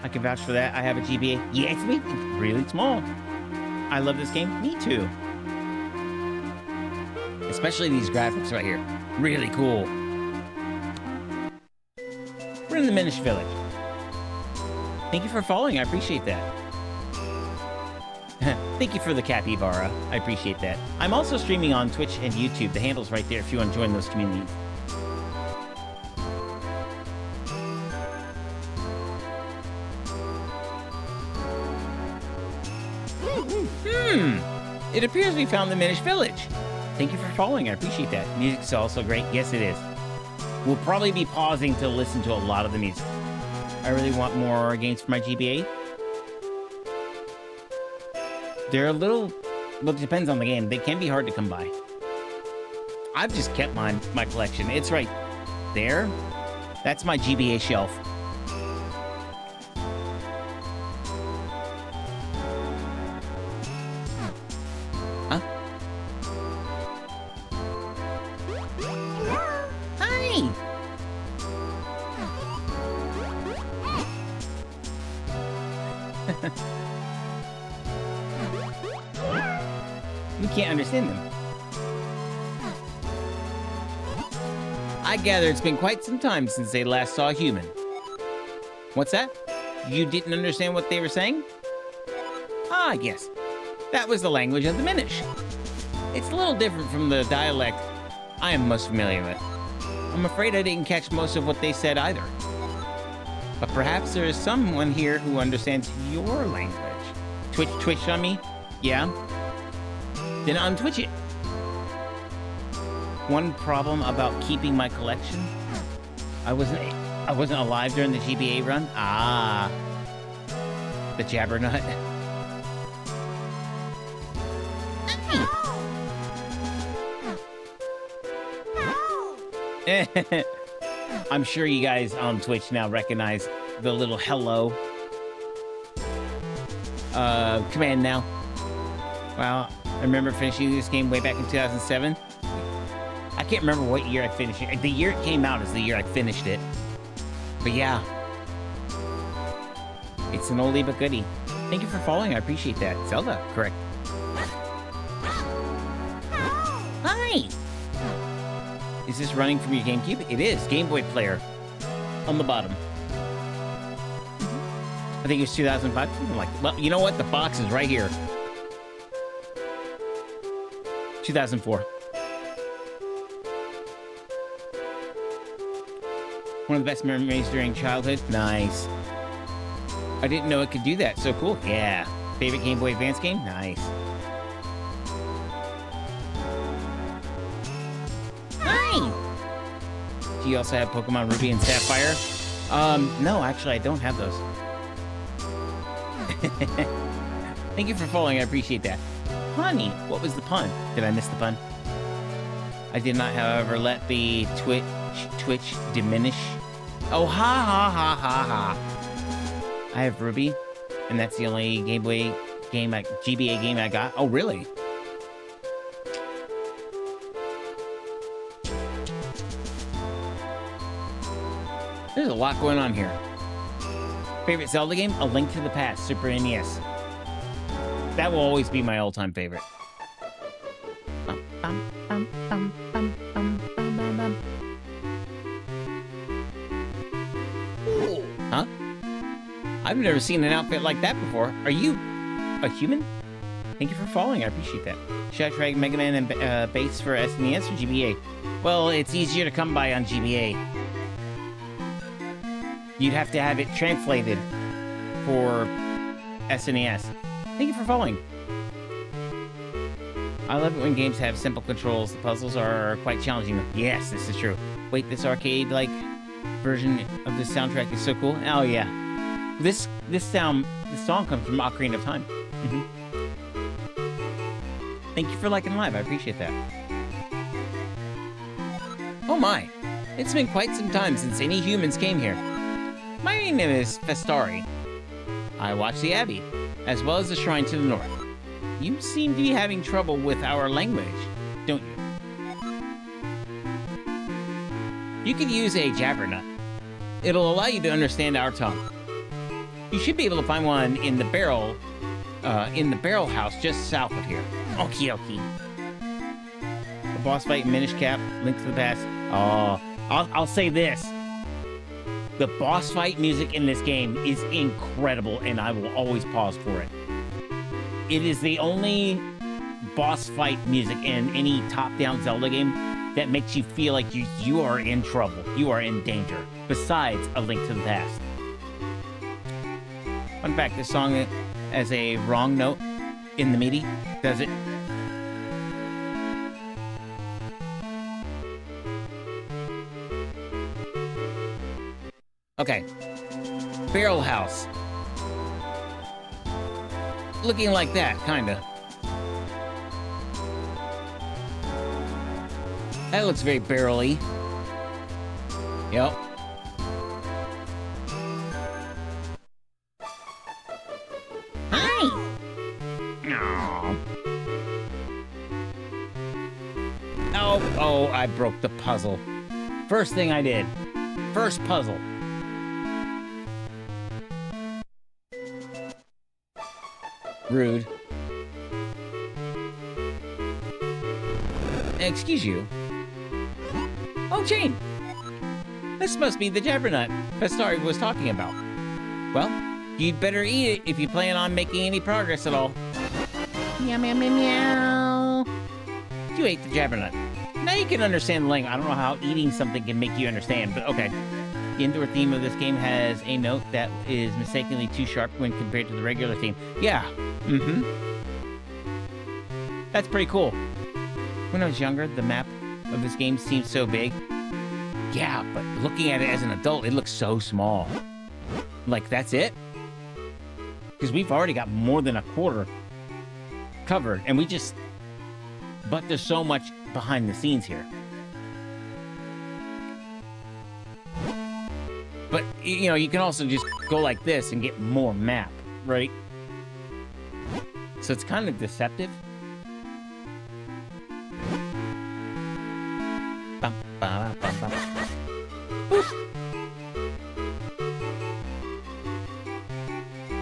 I can vouch for that. I have a GBA. Yeah, it's me. It's really small. I love this game. Me too. Especially these graphics right here. Really cool. We're in the Minish Village. Thank you for following. I appreciate that. Thank you for the capybara. I appreciate that. I'm also streaming on Twitch and YouTube. The handle's right there if you want to join those communities. It appears we found the Minish Village. Thank you for following. I appreciate that. Music's also great. Yes, it is. We'll probably be pausing to listen to a lot of the music. I really want more games for my GBA. They're a little... Well, it depends on the game. They can be hard to come by. I've just kept my collection. It's right there. That's my GBA shelf. Huh? Hi! We can't understand them. I gather it's been quite some time since they last saw a human. What's that? You didn't understand what they were saying? Ah, yes. That was the language of the Minish. It's a little different from the dialect I am most familiar with. I'm afraid I didn't catch most of what they said either. But perhaps there is someone here who understands your language. Twitch on me? Yeah? Then untwitch it. One problem about keeping my collection? I wasn't alive during the GBA run? Ah. The jabbernut. I'm sure you guys on Twitch now recognize the little hello command now. Well, I remember finishing this game way back in 2007. I can't remember what year I finished it. The year it came out is the year I finished it. But yeah. It's an oldie but goodie. Thank you for following. I appreciate that. Zelda, correct. Hi! Is this running from your GameCube? It is. Game Boy player. On the bottom. I think it was 2005. Something like that. Well, you know what? The box is right here. 2004. One of the best memories during childhood. Nice. I didn't know it could do that. So cool. Yeah. Favorite Game Boy Advance game? Nice. Hi! Do you also have Pokemon Ruby and Sapphire? No, actually, I don't have those. Thank you for following. I appreciate that. Honey, what was the pun? Did I miss the pun? I did not, however, let the Twitch diminish. Oh, ha, ha, ha, ha, ha. I have Ruby, and that's the only Game Boy game, GBA game I got. Oh, really? There's a lot going on here. Favorite Zelda game? A Link to the Past, Super NES. That will always be my all-time favorite. Huh? I've never seen an outfit like that before. Are you a human? Thank you for following. I appreciate that. Should I try Mega Man and Bass for SNES or GBA? Well, it's easier to come by on GBA. You'd have to have it translated for SNES. Thank you for following. I love it when games have simple controls. The puzzles are quite challenging. Yes, this is true. Wait, this arcade-like version of the soundtrack is so cool. Oh yeah, this song comes from Ocarina of Time. Thank you for liking live. I appreciate that. Oh my, it's been quite some time since any humans came here. My name is Festari. I watch the Abbey, as well as the shrine to the north. You seem to be having trouble with our language, don't you? You could use a jabbernut. It'll allow you to understand our tongue. You should be able to find one in the barrel house just south of here. Okie dokie. The boss fight in Minish Cap, Link to the Past. Oh, I'll say this. The boss fight music in this game is incredible, and I will always pause for it. It is the only boss fight music in any top-down Zelda game that makes you feel like you are in trouble. You are in danger. Besides A Link to the Past. Fun fact, this song has a wrong note in the MIDI. Does it? Okay. Barrel house. Looking like that, kinda. That looks very barrel-y. Yep. Hi! Aww. Oh, I broke the puzzle. First thing I did. First puzzle. Rude. Excuse you. Oh, Jane! This must be the jabbernut Festari was talking about. Well, you'd better eat it if you plan on making any progress at all. Meow, meow, meow, meow. You ate the jabbernut. Now you can understand the language. I don't know how eating something can make you understand, but okay. The indoor theme of this game has a note that is mistakenly too sharp when compared to the regular theme. Yeah. Mm-hmm. That's pretty cool. When I was younger, the map of this game seemed so big. Yeah, but looking at it as an adult, it looks so small. Like, that's it? Because we've already got more than a quarter covered, and but there's so much behind the scenes here. But, you know, you can also just go like this and get more map, right? So it's kind of deceptive. Bum, ba, bum, bum. Boop.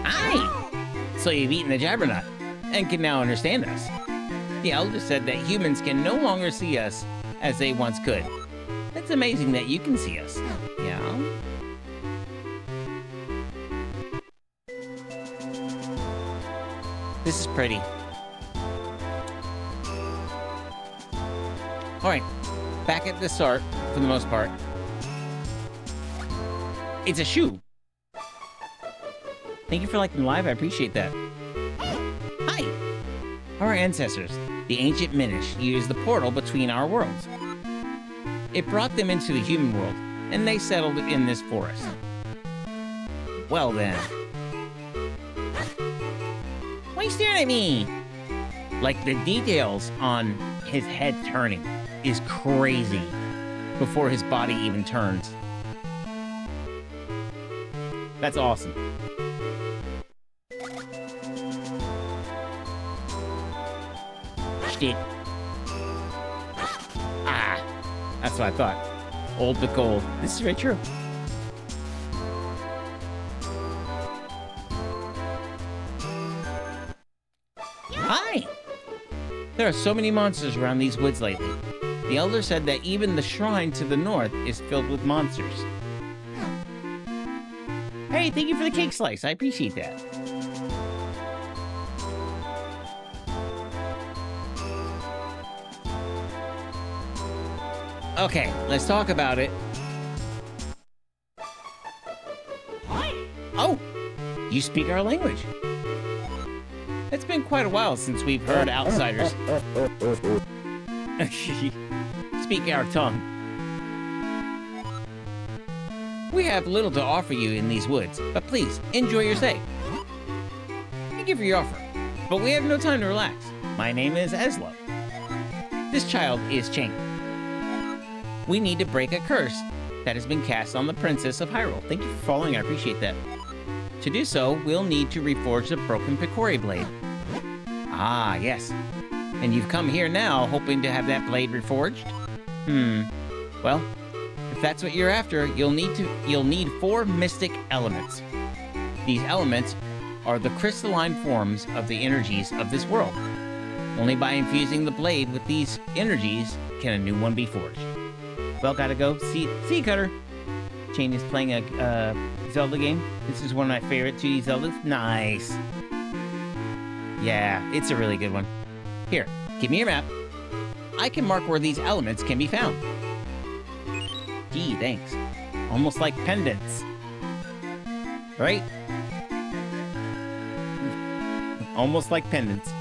Hi! So you've eaten the Jabbernut and can now understand us. The elder said that humans can no longer see us as they once could. It's amazing that you can see us. Yeah? This is pretty. Alright, back at the start, for the most part. It's a shoe. Thank you for liking the live, I appreciate that. Hi! Our ancestors, the ancient Minish, used the portal between our worlds. It brought them into the human world, and they settled in this forest. Well then. Why are you staring at me? Like, the details on his head turning is crazy before his body even turns. That's awesome. Shit. Ah, that's what I thought. Old but gold. This is very true. Hi! There are so many monsters around these woods lately. The elder said that even the shrine to the north is filled with monsters. Hey, thank you for the cake slice. I appreciate that. Okay, let's talk about it. Oh, you speak our language. It's been quite a while since we've heard outsiders speak our tongue. We have little to offer you in these woods, but please, enjoy your stay. Thank you for your offer, but we have no time to relax. My name is Eslo. This child is Chang. We need to break a curse that has been cast on the Princess of Hyrule. Thank you for following, I appreciate that. To do so, we'll need to reforge the broken Picori blade. Ah, yes. And you've come here now hoping to have that blade reforged? Well, if that's what you're after, you'll need 4 mystic elements. These elements are the crystalline forms of the energies of this world. Only by infusing the blade with these energies can a new one be forged. Well, gotta go. See you, Cutter. Chain is playing a Zelda game. This is one of my favorite 2D Zeldas. Nice. Yeah, it's a really good one. Here, give me your map. I can mark where these elements can be found. Gee, thanks. Almost like pendants. Right? Almost like pendants.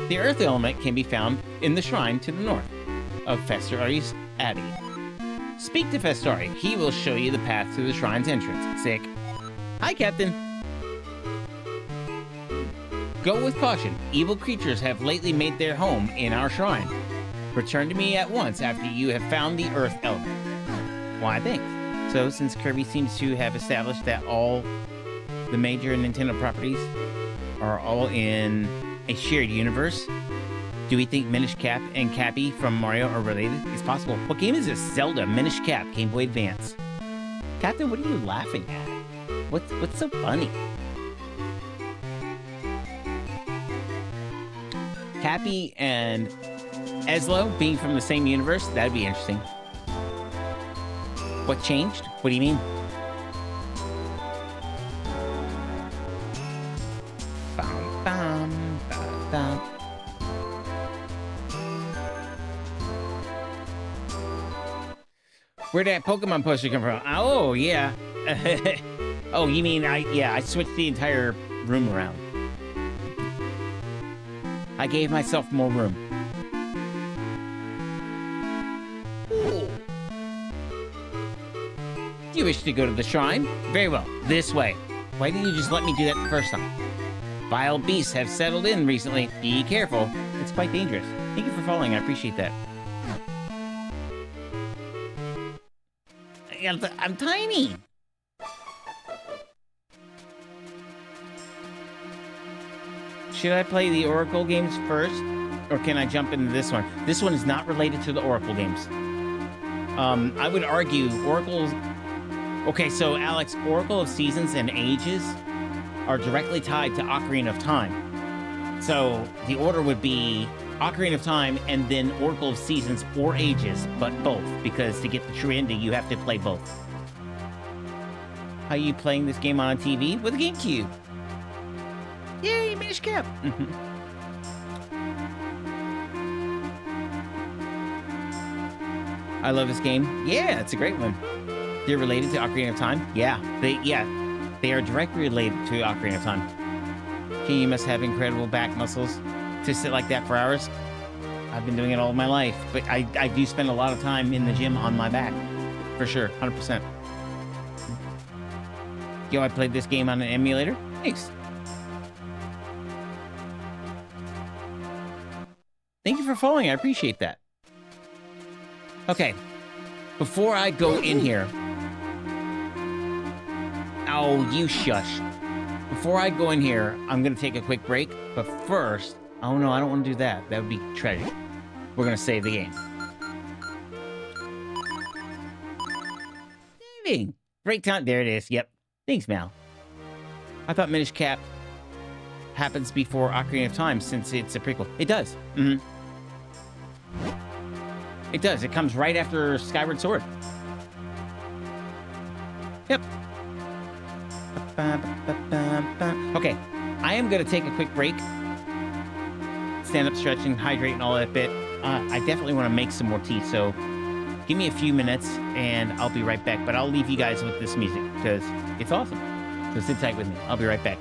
The earth element can be found in the shrine to the north of Festari's Abbey. Speak to Festari. He will show you the path to the shrine's entrance. Sick. Hi, Captain. Go with caution. Evil creatures have lately made their home in our shrine. Return to me at once after you have found the earth element. Why, thanks. So, since Kirby seems to have established that all the major Nintendo properties are all in a shared universe, do we think Minish Cap and Cappy from Mario are related? It's possible. What game is this? Zelda, Minish Cap, Game Boy Advance. Captain, what are you laughing at? What's so funny? Cappy and Eslo being from the same universe? That'd be interesting. What changed? What do you mean? Bum, bum, ba, bum. Where'd that Pokemon poster come from? Oh, yeah. Oh, you mean I switched the entire room around. I gave myself more room. Do you wish to go to the shrine? Very well, this way. Why didn't you just let me do that the first time? Vile beasts have settled in recently. Be careful. It's quite dangerous. Thank you for following. I appreciate that. I'm tiny. Should I play the Oracle games first? Or can I jump into this one? This one is not related to the Oracle games. I would argue Oracle's... Okay, so Alex, Oracle of Seasons and Ages are directly tied to Ocarina of Time. So the order would be Ocarina of Time and then Oracle of Seasons or Ages, but both, because to get the true ending, you have to play both. How are you playing this game on TV? With a GameCube. Yay, Minish Cap! I love this game. Yeah, it's a great one. They're related to Ocarina of Time? Yeah, they are directly related to Ocarina of Time. Okay, you must have incredible back muscles to sit like that for hours. I've been doing it all my life, but I do spend a lot of time in the gym on my back. For sure, 100%. Yo, I played this game on an emulator. Thanks. Thank you for following. I appreciate that. Okay. Before I go in here... Oh, you shush. Before I go in here, I'm going to take a quick break. But first... Oh, no, I don't want to do that. That would be tragic. We're going to save the game. Saving. Great time. There it is. Yep. Thanks, Mal. I thought Minish Cap happens before Ocarina of Time since it's a prequel. It does. It does. It comes right after Skyward Sword. Yep. Okay. I am going to take a quick break. Stand up, stretching, hydrate, and all that bit. I definitely want to make some more tea, so give me a few minutes, and I'll be right back. But I'll leave you guys with this music, because it's awesome. So sit tight with me. I'll be right back.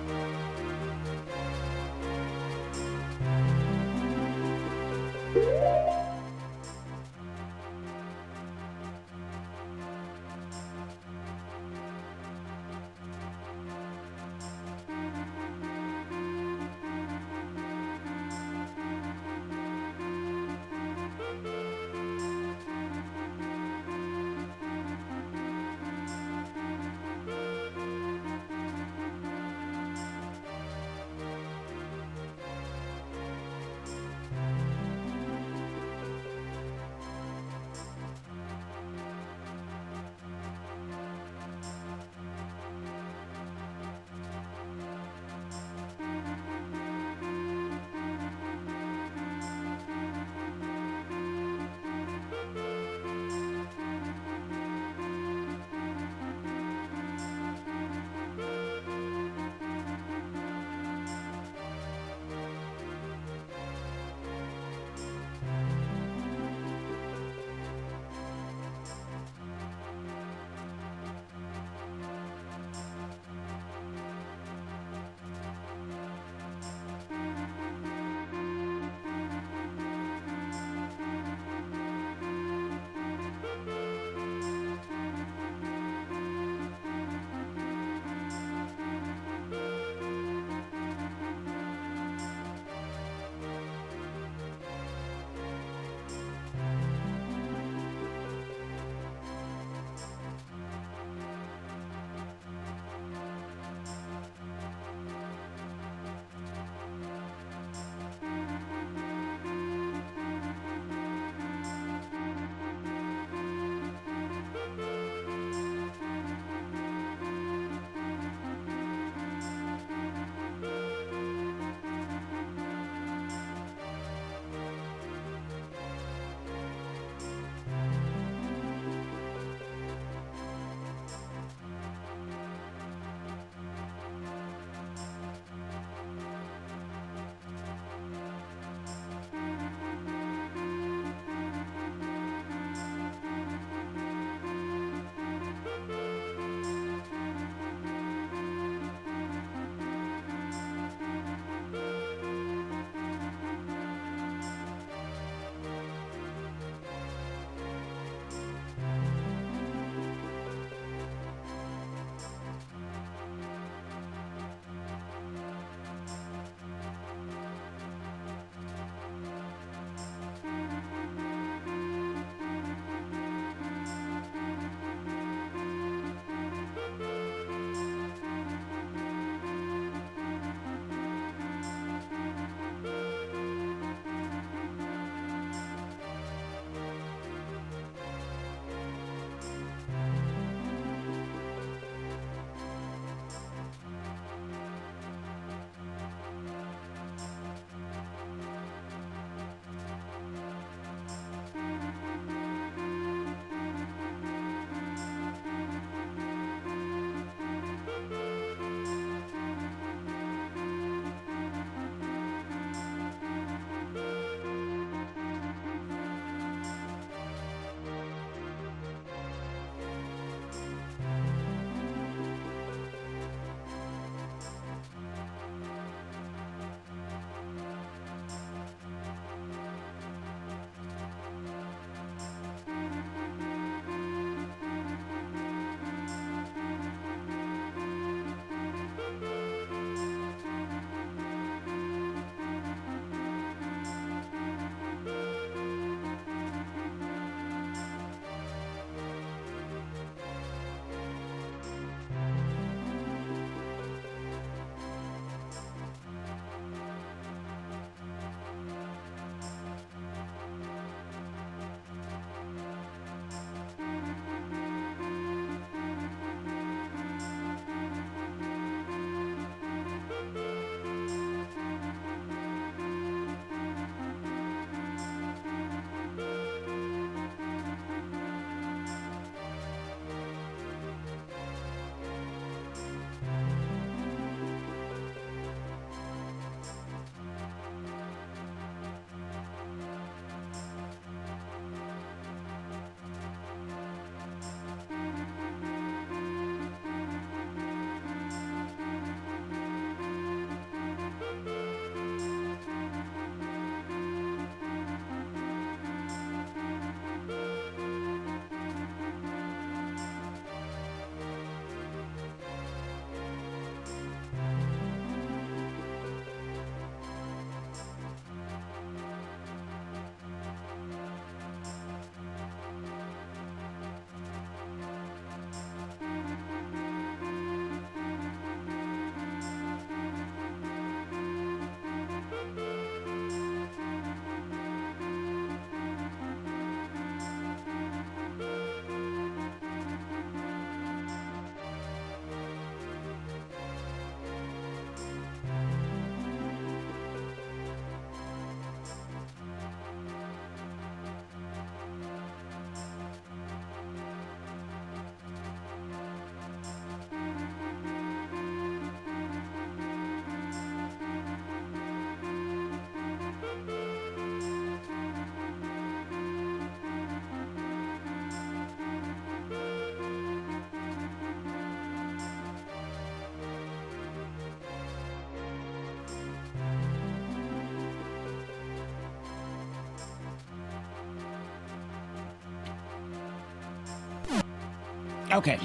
Okay.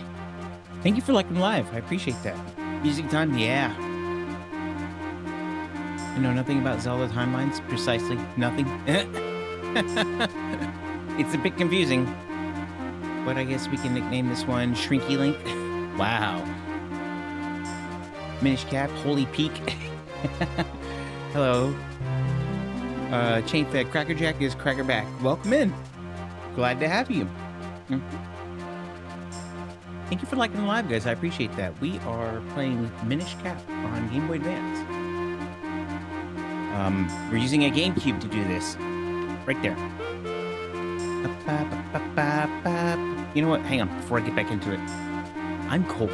Thank you for liking live. I appreciate that. Music time? Yeah. I know nothing about Zelda timelines. Precisely nothing. It's a bit confusing. But I guess we can nickname this one Shrinky Link. Wow. Minish Cap, Holy Peak. Hello. Chain Fed Crackerjack is Crackerback. Welcome in. Glad to have you. Thank you for liking the live, guys. I appreciate that. We are playing Minish Cap on Game Boy Advance. We're using a GameCube to do this. Right there. You know what? Hang on, before I get back into it. I'm cold.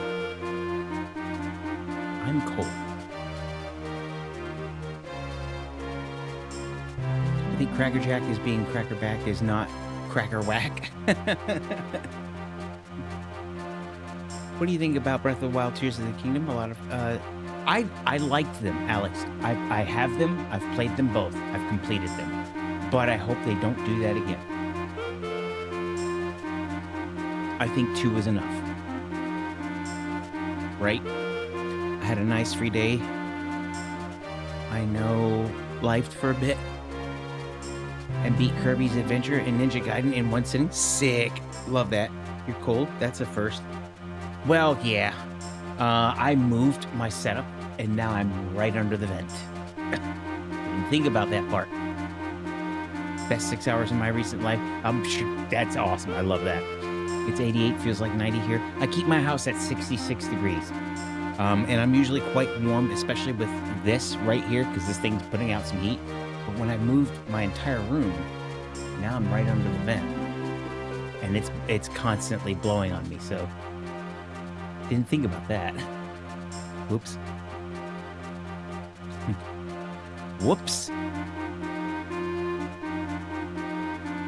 I'm cold. I think Crackerjack is being Crackerback is not Cracker Whack. What do you think about Breath of the Wild, Tears of the Kingdom? A lot of, I liked them, Alex. I have them. I've played them both. I've completed them. But I hope they don't do that again. I think 2 was enough. Right? I had a nice free day. I know lifed for a bit. And beat Kirby's Adventure and Ninja Gaiden in one sitting. Sick. Love that. You're cold? That's a first. Well, yeah. I moved my setup, and now I'm right under the vent. Didn't think about that part. Best 6 hours in my recent life. I'm sure that's awesome. I love that. It's 88, feels like 90 here. I keep my house at 66 degrees. And I'm usually quite warm, especially with this right here, because this thing's putting out some heat. But when I moved my entire room, now I'm right under the vent. And it's constantly blowing on me, so didn't think about that. Whoops. Whoops.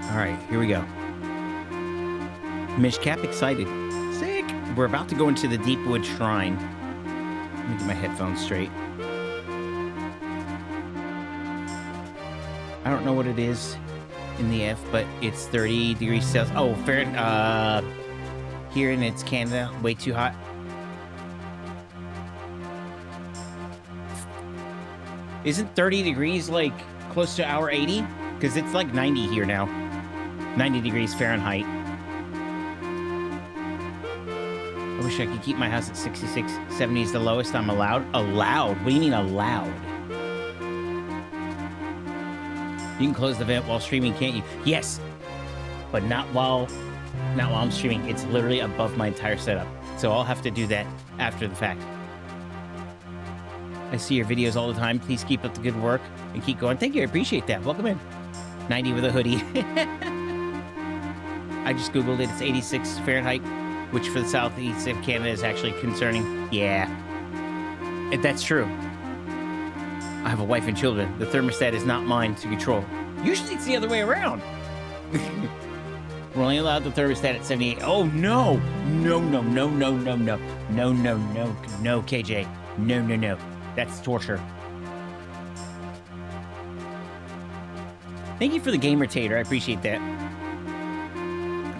All right, here we go. Minish Cap excited. Sick. We're about to go into the Deepwood Shrine. Let me get my headphones straight. I don't know what it is in the F, but it's 30 degrees Celsius. Oh, Fahrenheit. Here and it's Canada, way too hot. Isn't 30 degrees like close to our 80? Because it's like 90 here now. 90 degrees Fahrenheit. I wish I could keep my house at 66. 70 is the lowest I'm allowed. Allowed? What do you mean allowed? You can close the vent while streaming, can't you? Yes, but not while I'm streaming. It's literally above my entire setup. So I'll have to do that after the fact. I see your videos all the time. Please keep up the good work and keep going. Thank you. I appreciate that. Welcome in. 90 with a hoodie. I just Googled it. It's 86 Fahrenheit, which for the southeast of Canada is actually concerning. Yeah. That's true. I have a wife and children. The thermostat is not mine to control. Usually it's the other way around. We're only allowed the thermostat at 78. Oh, no. No, no, no, no, no, no. No, no, no, no, KJ. No, no, no. That's torture. Thank you for the gamer tater. I appreciate that.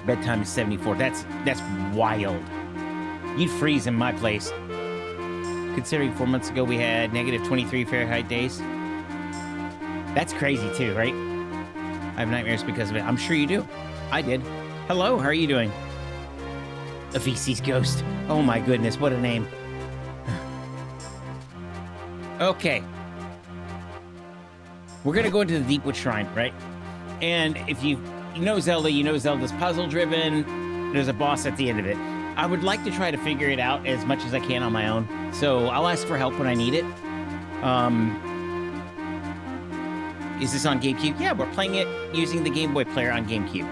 Bedtime is 74. That's wild. You'd freeze in my place. Considering 4 months ago we had negative 23 Fahrenheit days. That's crazy too, right? I have nightmares because of it. I'm sure you do. I did. Hello, how are you doing? A feces ghost. Oh my goodness, what a name. Okay. We're gonna go into the Deepwood Shrine, right? And if you know Zelda, you know Zelda's puzzle-driven. There's a boss at the end of it. I would like to try to figure it out as much as I can on my own. So I'll ask for help when I need it. Is this on GameCube? Yeah, we're playing it using the Game Boy player on GameCube.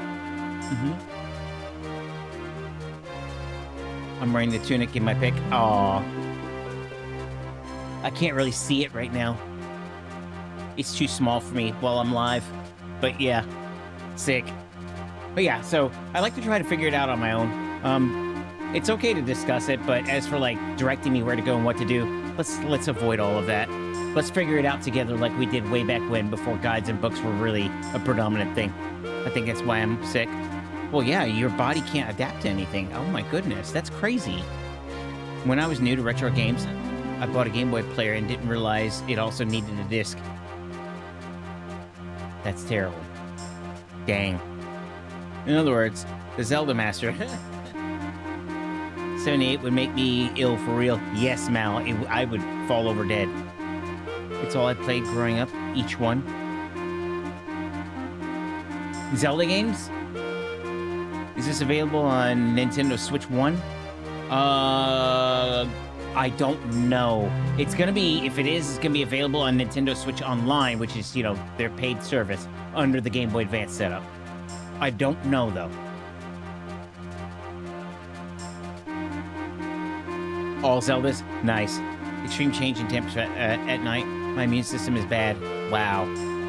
I'm wearing the tunic in my pick. Aww. I can't really see it right now. It's too small for me while I'm live. But yeah, sick. But yeah, so I like to try to figure it out on my own. It's okay to discuss it, but as for like directing me where to go and what to do, let's avoid all of that. Let's figure it out together like we did way back when, before guides and books were really a predominant thing. I think that's why I'm sick. Well, yeah, your body can't adapt to anything. Oh my goodness, that's crazy. When I was new to retro games, I bought a Game Boy player and didn't realize it also needed a disc. That's terrible. Dang. In other words, the Zelda Master. 78 would make me ill for real. Yes, Mal, I would fall over dead. It's all I played growing up, each one. Zelda games? Is this available on Nintendo Switch 1? I don't know. It's gonna be, if it is, it's gonna be available on Nintendo Switch Online, which is, you know, their paid service under the Game Boy Advance setup. I don't know, though. All Zeldas? Nice. Extreme change in temperature at night. My immune system is bad. Wow.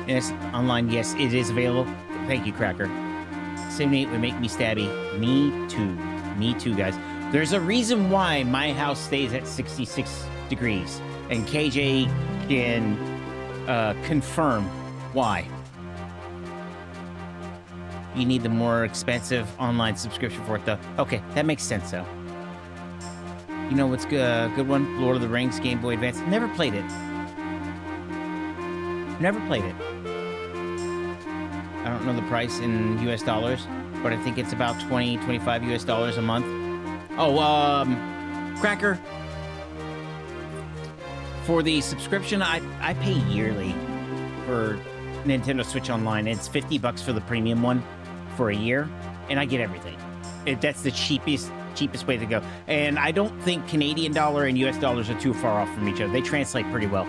Yes, online, yes, it is available. Thank you, Cracker. 78 would make me stabby. Me too. Me too, guys. There's a reason why my house stays at 66 degrees. And KJ can confirm why. You need the more expensive online subscription for it, though. Okay, that makes sense, though. You know what's good one? Lord of the Rings Game Boy Advance. Never played it. Never played it. I don't know the price in US dollars, but I think it's about 20, 25 US dollars a month. Oh, Cracker. For the subscription, I pay yearly for Nintendo Switch Online. It's $50 for the premium one for a year, and I get everything. That's the cheapest way to go. And I don't think Canadian dollar and US dollars are too far off from each other. They translate pretty well.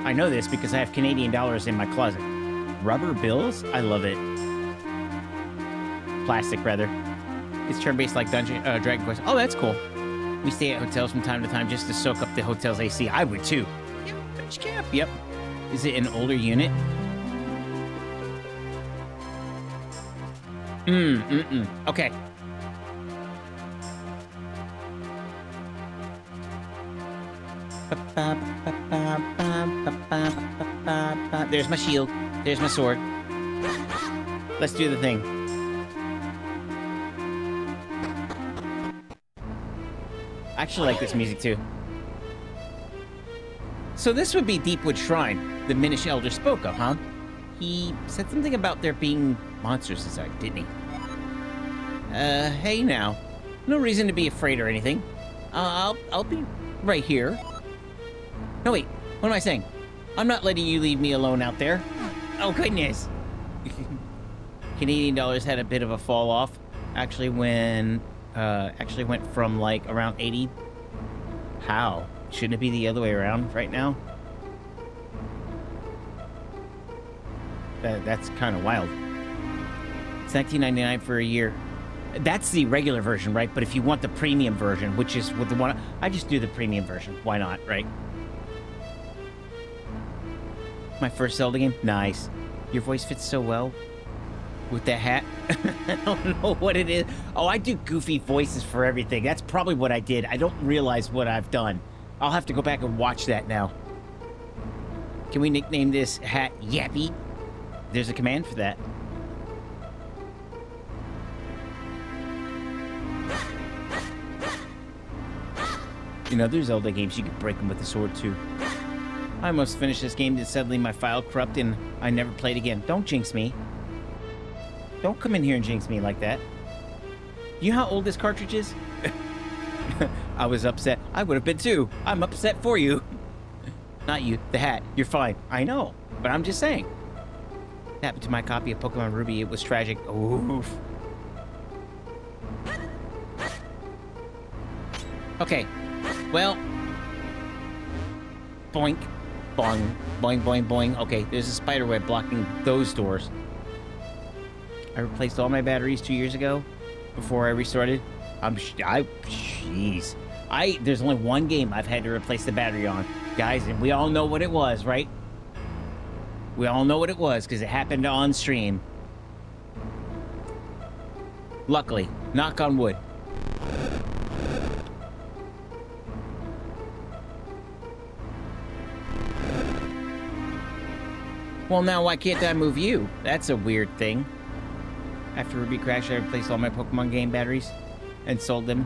I know this because I have Canadian dollars in my closet. Rubber bills? I love it. Plastic, rather. It's turn-based like Dragon Quest. Oh, that's cool. We stay at hotels from time to time just to soak up the hotel's AC. I would, too. Yep, Minish Cap. Yep. Is it an older unit? Okay. There's my shield. There's my sword. Let's do the thing. I actually like this music too. So this would be Deepwood Shrine, the Minish Elder spoke of, huh? He said something about there being monsters inside, didn't he? Hey now. No reason to be afraid or anything. I'll be right here. No, wait. What am I saying? I'm not letting you leave me alone out there. Oh, goodness. Canadian dollars had a bit of a fall off. Actually, went from like around 80. How? Shouldn't it be the other way around right now? That's kind of wild. It's $19.99 for a year. That's the regular version, right? But if you want the premium version, which is with the one, I just do the premium version. Why not, right? My first Zelda game? Nice. Your voice fits so well with that hat. I don't know what it is. Oh, I do goofy voices for everything. That's probably what I did. I don't realize what I've done. I'll have to go back and watch that now. Can we nickname this hat Yappy? There's a command for that. In other Zelda games, you can break them with a sword, too. I almost finished this game, then suddenly my file corrupted and I never played again. Don't jinx me. Don't come in here and jinx me like that. You know how old this cartridge is? I was upset. I would have been too. I'm upset for you. Not you, the hat. You're fine. I know, but I'm just saying. What happened to my copy of Pokemon Ruby? It was tragic. Oof. Okay. Well. Boink. Boing. Boing, boing, boing. Okay, there's a spider web blocking those doors. I replaced all my batteries 2 years ago before I restarted. Jeez. There's only one game I've had to replace the battery on. Guys, and we all know what it was, right? We all know what it was, because it happened on stream. Luckily. Knock on wood. Well, now why can't I move you? That's a weird thing. After Ruby crashed, I replaced all my Pokemon game batteries and sold them.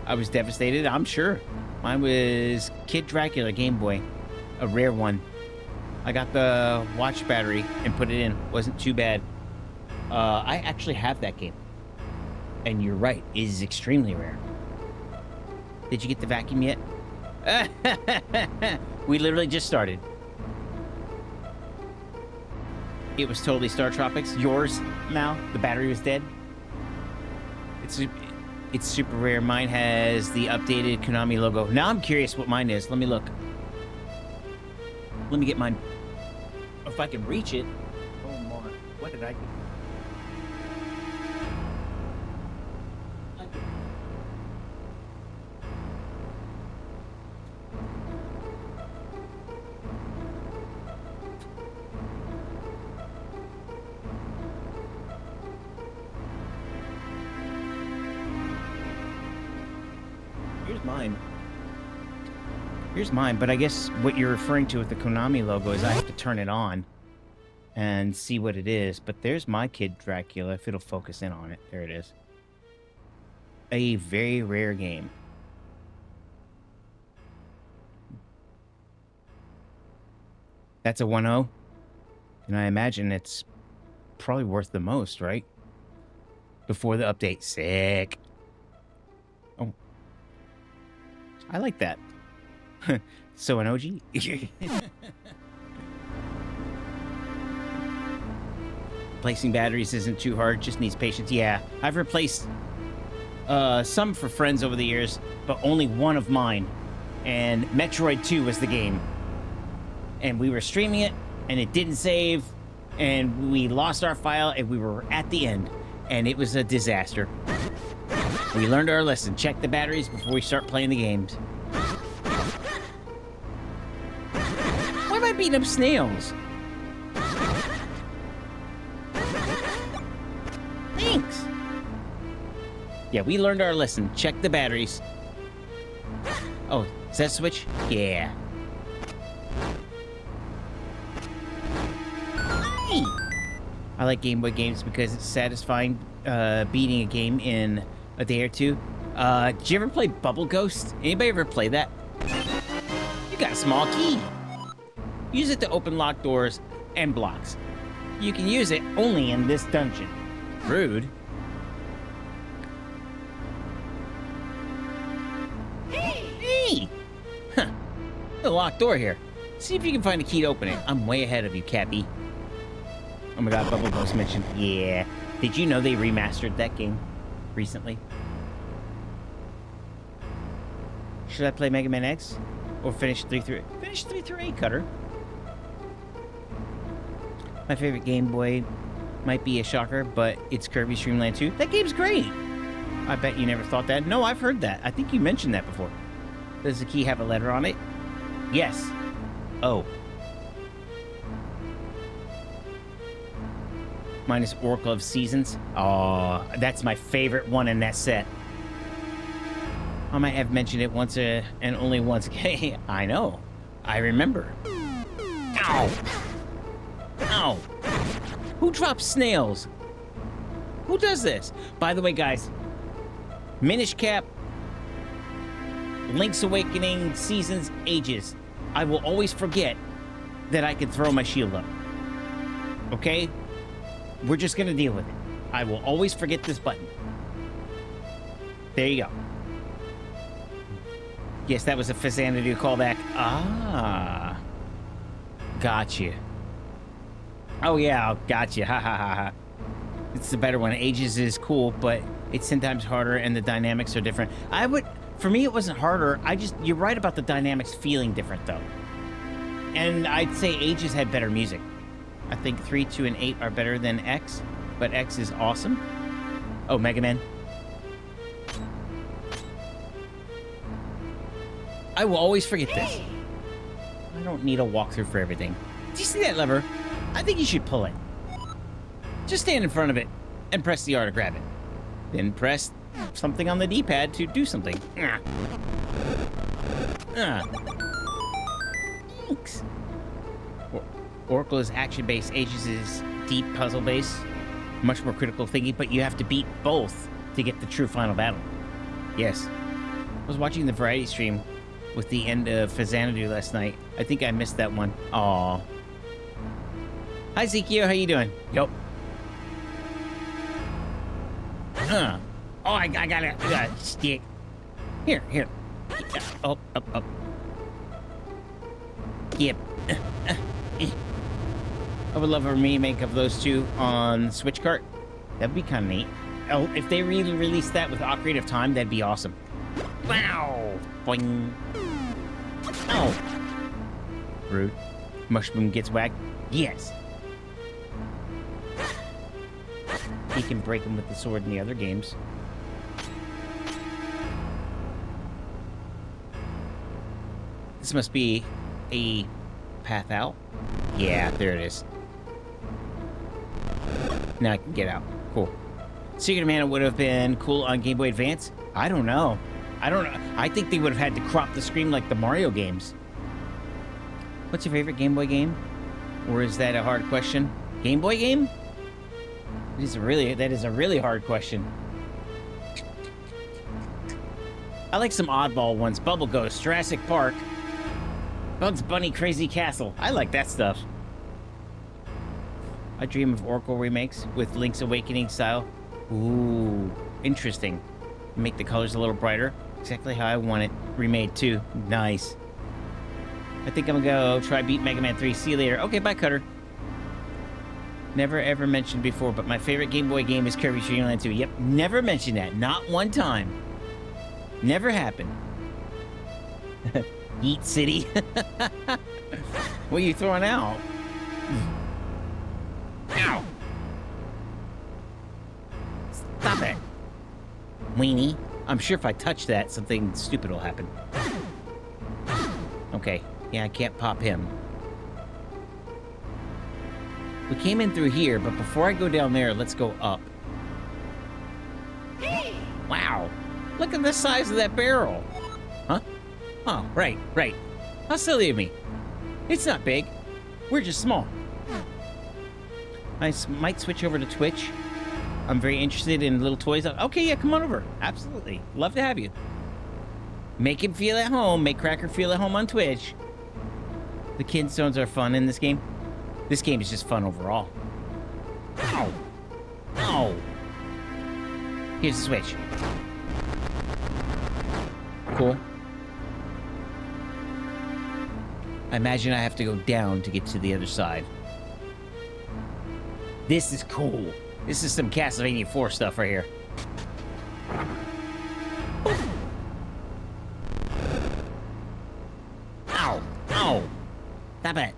I was devastated, I'm sure. Mine was Kid Dracula Game Boy, a rare one. I got the watch battery and put it in. Wasn't too bad. I actually have that game. And you're right, it is extremely rare. Did you get the vacuum yet? We literally just started. It was totally Star Tropics. Yours, Mal, the battery was dead. It's super rare. Mine has the updated Konami logo. Now I'm curious what mine is. Let me look. Let me get mine. If I can reach it. Oh my, what did I do? Here's mine, but I guess what you're referring to with the Konami logo is I have to turn it on and see what it is. But there's my Kid Dracula, if it'll focus in on it. There it is. A very rare game. That's a 1-0. And I imagine it's probably worth the most, right? Before the update. Sick. Oh. I like that. So an OG? Replacing batteries isn't too hard, just needs patience. Yeah, I've replaced some for friends over the years, but only one of mine. And Metroid 2 was the game. And we were streaming it, and it didn't save, and we lost our file, and we were at the end. And it was a disaster. We learned our lesson. Check the batteries before we start playing the games. Why am I beating up snails? Thanks. Yeah, we learned our lesson. Check the batteries. Oh, is that a switch? Yeah. Hey. I like Game Boy games because it's satisfying beating a game in a day or two. Did you ever play Bubble Ghost? Anybody ever play that? You got a small key. Use it to open locked doors and blocks. You can use it only in this dungeon. Rude. Hey! Huh. A locked door here. See if you can find a key to open it. I'm way ahead of you, Cappy. Oh my god, Bubble Ghost mentioned. Yeah. Did you know they remastered that game recently? Should I play Mega Man X? Or finish 3 through 8? Finish 3 through 8, Cutter. My favorite Game Boy might be a shocker, but it's Kirby's Dream Land 2. That game's great! I bet you never thought that. No, I've heard that. I think you mentioned that before. Does the key have a letter on it? Yes. Oh. Mine is Oracle of Seasons. Oh, that's my favorite one in that set. I might have mentioned it once and only once. Okay, I know. I remember. Ow! Ow! Who drops snails? Who does this? By the way, guys, Minish Cap, Link's Awakening, Seasons, Ages. I will always forget that I can throw my shield up. Okay? We're just gonna deal with it. I will always forget this button. There you go. Yes, that was a Fazanadu callback. Ah. Gotcha. Oh, yeah, gotcha. Ha ha ha ha. It's the better one. Ages is cool, but it's 10 times harder and the dynamics are different. For me, it wasn't harder. You're right about the dynamics feeling different, though. And I'd say Ages had better music. I think 3, 2, and 8 are better than X, but X is awesome. Oh, Mega Man. I will always forget this. I don't need a walkthrough for everything. Do you see that lever? I think you should pull it. Just stand in front of it and press the R to grab it. Then press something on the D-pad to do something. Thanks. Oracle is action-based. Ages is deep puzzle-based. much more critical thinking, but you have to beat both to get the true final battle. Yes. I was watching the variety stream with the end of Fazanadu last night. I think I missed that one. Aw. Hi, Zekio. How you doing? Yup. Oh, I got it. Stick. Here. Oh, up. Yep. I would love a remake of those two on Switch Cart. That'd be kind of neat. Oh, if they really released that with Ocarina of Time, that'd be awesome. Wow! Boing. Oh. Rude. Mushroom gets whacked. Yes. He can break him with the sword in the other games. This must be a path out. Yeah, there it is. Now I can get out. Cool. Secret of Mana would have been cool on Game Boy Advance? I don't know. I think they would have had to crop the screen like the Mario games. What's your favorite Game Boy game? Or is that a hard question? Game Boy game? That is a really hard question. I like some oddball ones. Bubble Ghost, Jurassic Park, Bugs Bunny Crazy Castle. I like that stuff. I dream of Oracle remakes with Link's Awakening style. Ooh, interesting. Make the colors a little brighter. Exactly how I want it remade too. Nice. I think I'm gonna go try beat Mega Man 3. See you later. Okay, bye, Cutter. Never ever mentioned before, but my favorite Game Boy game is Kirby's Dream Land 2. Yep, never mentioned that. Not one time. Never happened. Eat City. What are you throwing out? Ow! Stop it. Weenie. I'm sure if I touch that, something stupid will happen. Okay. Yeah, I can't pop him. We came in through here, but before I go down there, let's go up. Wow. Look at the size of that barrel. Huh? Oh, right. How silly of me. It's not big. We're just small. I might switch over to Twitch. I'm very interested in little toys. Okay, yeah, come on over. Absolutely. Love to have you. Make him feel at home. Make Cracker feel at home on Twitch. The Kidstones are fun in this game. This game is just fun overall. Ow. Ow. Here's the switch. Cool. I imagine I have to go down to get to the other side. This is cool. This is some Castlevania 4 stuff right here. Ow! Ow! Stop it!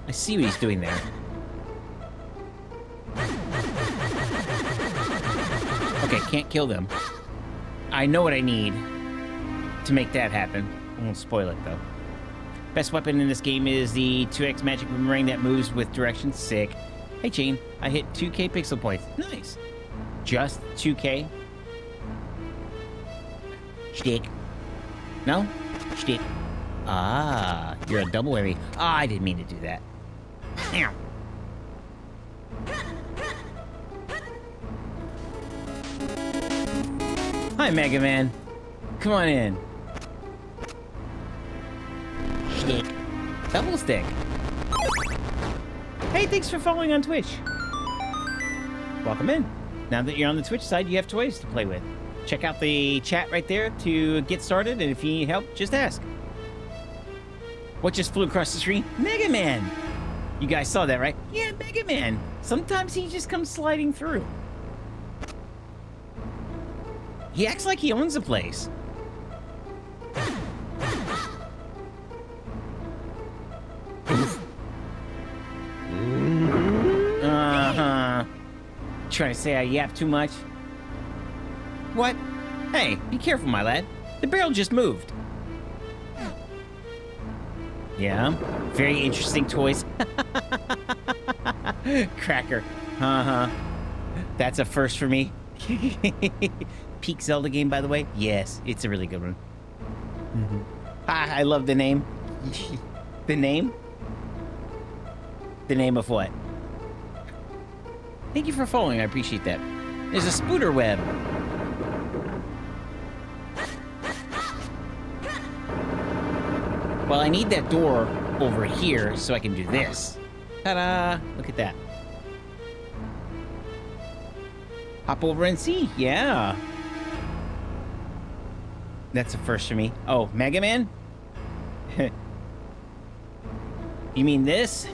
I see what he's doing there. Okay, can't kill them. I know what I need to make that happen. I won't spoil it, though. Best weapon in this game is the 2x magic boomerang that moves with direction. Sick. Hey, Chain. I hit 2k pixel points. Nice. Just 2k? Shtick. No? Shtick. Ah, you're a double whammy. Ah, I didn't mean to do that. Ow. Hi, Mega Man. Come on in. Shtick. Double stick. Hey, thanks for following on Twitch. Welcome in. Now that you're on the Twitch side, you have toys to play with. Check out the chat right there to get started, and if you need help, just ask. What just flew across the screen? Mega Man! You guys saw that, right? Yeah, Mega Man. Sometimes he just comes sliding through. He acts like he owns the place. Uh-huh. Trying to say I yap too much? What? Hey, be careful, my lad. The barrel just moved. Yeah, very interesting toys. Cracker. Uh-huh. That's a first for me. Peak Zelda game, by the way. Yes, it's a really good one. Mm-hmm. I love the name. The name? The name of what? Thank you for following. I appreciate that. There's a spooter web. Well, I need that door over here so I can do this. Ta-da! Look at that. Hop over and see. Yeah. That's a first for me. Oh, Mega Man? You mean this?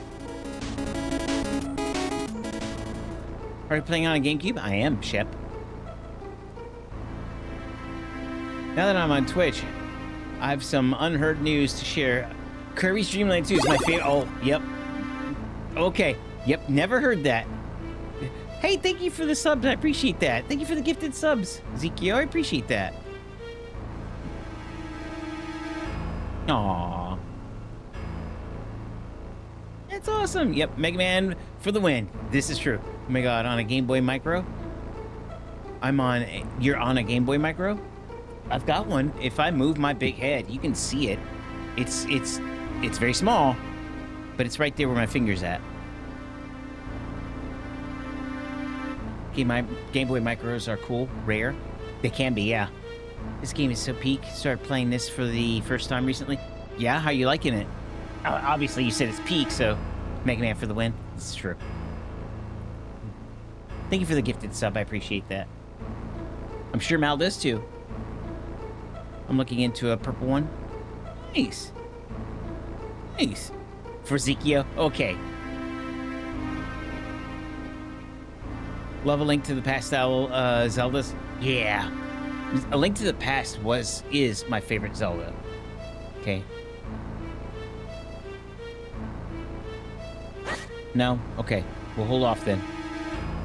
Are you playing on a GameCube? I am, Shep. Now that I'm on Twitch, I have some unheard news to share. Kirby's Dream Land 2 is my favorite. Oh, yep. Okay. Yep, never heard that. Hey, thank you for the subs. I appreciate that. Thank you for the gifted subs, Zekio. I appreciate that. Aww. That's awesome. Yep, Mega Man for the win. This is true. Oh my god, on a Game Boy Micro? You're on a Game Boy Micro? I've got one. If I move my big head, you can see it. It's very small, but it's right there where my finger's at. Okay, my Game Boy Micros are cool, rare. They can be, yeah. This game is so peak. Started playing this for the first time recently. Yeah, how you liking it? Obviously, you said it's peak, so Mega Man for the win. This is true. Thank you for the gifted sub. I appreciate that. I'm sure Mal does too. I'm looking into a purple one. Nice. Nice. For Zekio? Okay. Love A Link to the Past style Zeldas? Yeah. A Link to the Past is my favorite Zelda. Okay. No? Okay. We'll hold off then.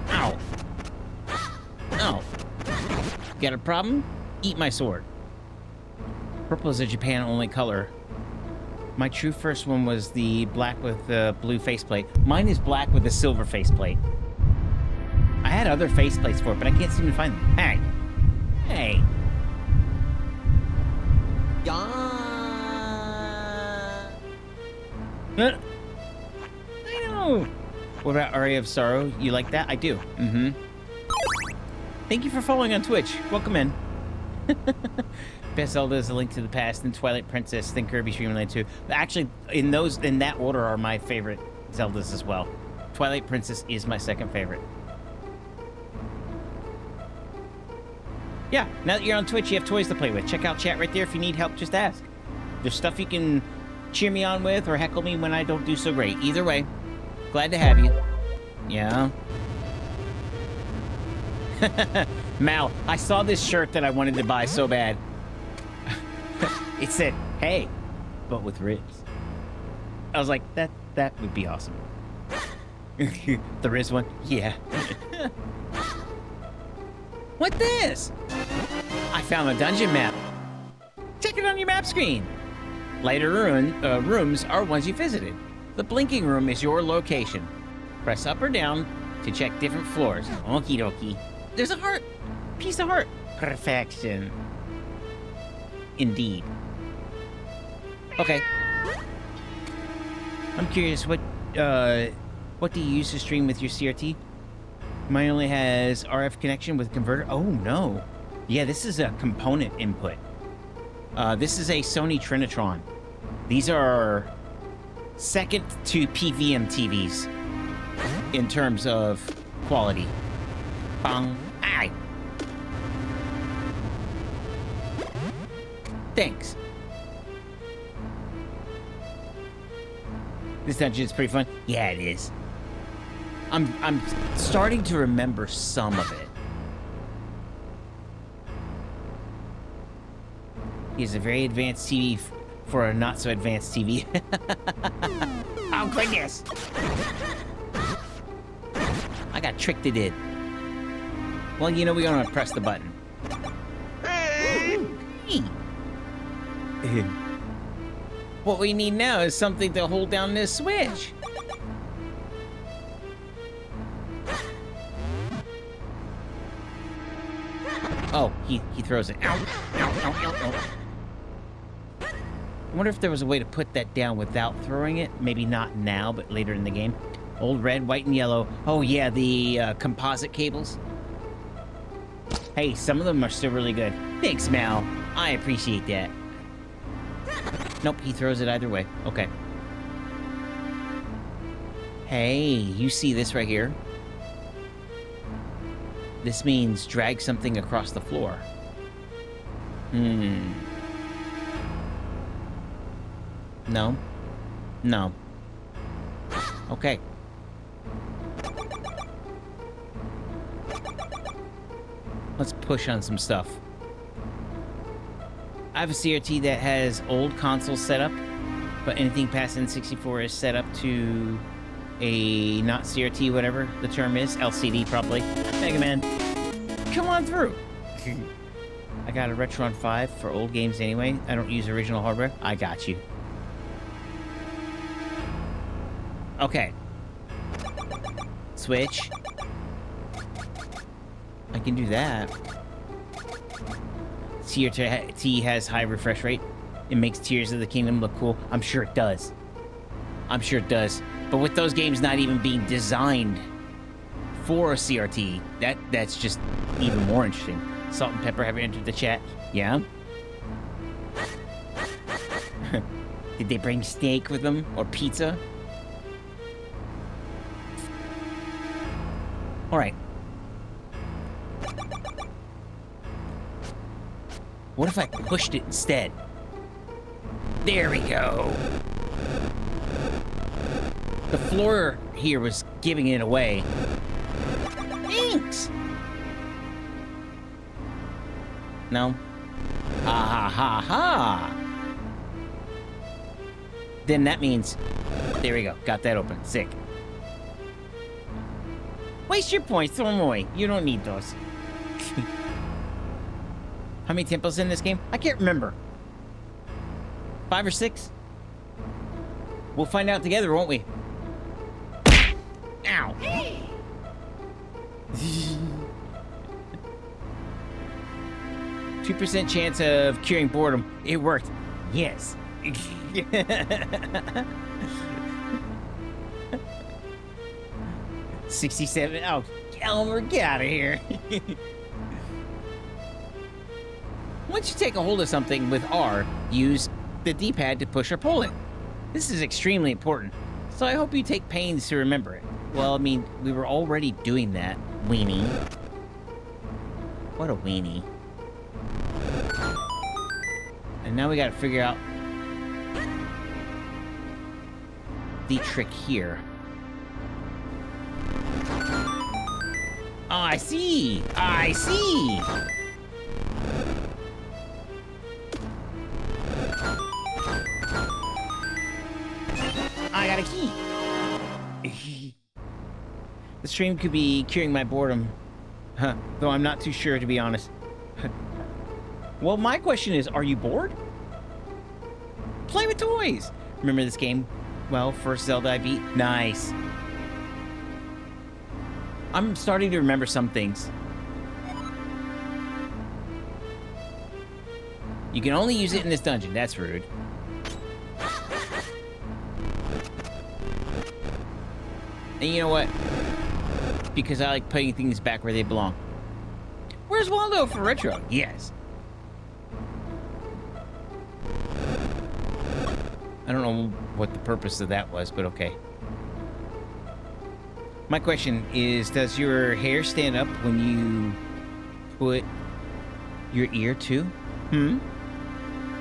Ow. Ow. Got a problem? Eat my sword. Purple is a Japan-only color. My true first one was the black with the blue faceplate. Mine is black with a silver faceplate. I had other faceplates for it, but I can't seem to find them. Hey. Hey. I know. What about Aria of Sorrow? You like that? I do. Mm-hmm. Thank you for following on Twitch. Welcome in. Best Zelda is A Link to the Past, then Twilight Princess, then Kirby's Dream Land 2. Actually, in that order are my favorite Zeldas as well. Twilight Princess is my second favorite. Yeah, now that you're on Twitch, you have toys to play with. Check out chat right there. If you need help, just ask. There's stuff you can cheer me on with or heckle me when I don't do so great. Either way, glad to have you. Yeah. Mal, I saw this shirt that I wanted to buy so bad. It said, hey, but with ribs. I was like, that would be awesome. The Riz one? Yeah. What this? I found a dungeon map. Check it on your map screen. Lighter rooms are ones you visited. The blinking room is your location. Press up or down to check different floors. Okie dokie. There's a heart. Piece of heart. Perfection. Indeed. Okay. I'm curious, what do you use to stream with your CRT? Mine only has RF connection with converter. Oh, no. Yeah, this is a component input. This is a Sony Trinitron. These are second to PVM TVs in terms of quality. Bang. Aye. Thanks. This dungeon is pretty fun. Yeah, it is. I'm starting to remember some of it. He has a very advanced TV for a not so advanced TV. Oh goodness! I got tricked it in. Well, you know we're gonna press the button. Hey. What we need now is something to hold down this switch. Oh, he throws it. Ow, ow, ow, ow, ow. I wonder if there was a way to put that down without throwing it. Maybe not now, but later in the game. Old red, white, and yellow. Oh, yeah, the composite cables. Hey, some of them are still really good. Thanks, Mal. I appreciate that. Nope, he throws it either way. Okay. Hey, you see this right here? This means drag something across the floor. No. No. Okay. Let's push on some stuff. I have a CRT that has old consoles set up, but anything past N64 is set up to a not CRT, whatever the term is. LCD, probably. Mega Man, come on through. I got a Retron 5 for old games anyway. I don't use original hardware. I got you. Okay. Switch. I can do that. CRT has high refresh rate. It makes Tears of the Kingdom look cool. I'm sure it does. I'm sure it does. But with those games not even being designed for a CRT, that's just even more interesting. Salt and Pepper have entered the chat. Yeah? Did they bring steak with them? Or pizza? Alright. What if I pushed it instead? There we go. The floor here was giving it away. Thanks. No? Ha ha ha ha. Then that means... There we go. Got that open. Sick. Waste your points. Throw them away. You don't need those. How many temples in this game? I can't remember. 5 or 6? We'll find out together, won't we? Ow. 2% chance of curing boredom. It worked. Yes. 67. Oh, Elmer, get out of here. Once you take a hold of something with R, use the D-pad to push or pull it. This is extremely important, so I hope you take pains to remember it. Well, I mean, we were already doing that, weenie. What a weenie. And now we gotta figure out the trick here. Oh, I see! I see! I got a key. The stream could be curing my boredom. Huh. Though I'm not too sure, to be honest. Well, my question is, are you bored? Play with toys! Remember this game? Well, first Zelda I beat? Nice. I'm starting to remember some things. You can only use it in this dungeon. That's rude. And you know what? Because I like putting things back where they belong. Where's Waldo for retro? Yes. I don't know what the purpose of that was, but okay. My question is, does your hair stand up when you put your ear to?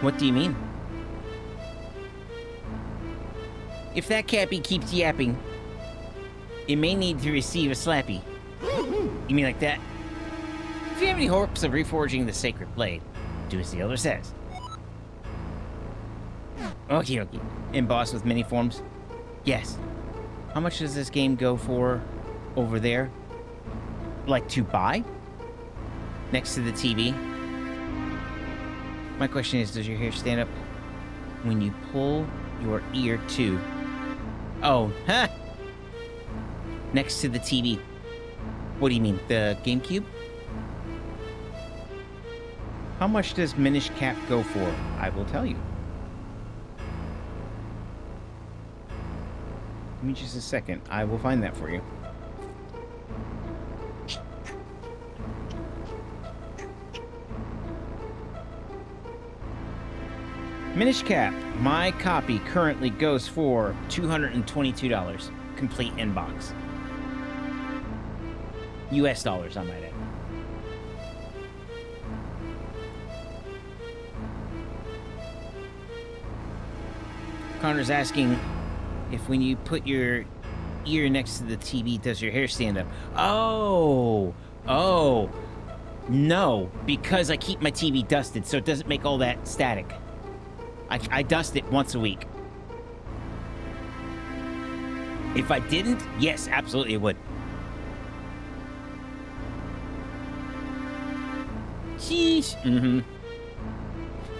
What do you mean? If that cappy keeps yapping, it may need to receive a slappy. You mean like that? If you have any hopes of reforging the sacred blade, do as the elder says. Okie dokie. Embossed with many forms? Yes. How much does this game go for over there? Like to buy? Next to the TV? My question is, does your hair stand up when you pull your ear to? Oh, huh! Next to the TV. What do you mean, the GameCube? How much does Minish Cap go for? I will tell you. me just a second. I will find that for you. Minish Cap. My copy currently goes for $222. Complete inbox. US dollars, I might add. Connor's asking if when you put your ear next to the TV, does your hair stand up? Oh, no, because I keep my TV dusted, so it doesn't make all that static. I dust it once a week. If I didn't, yes, absolutely it would. Sheesh. Mm-hmm.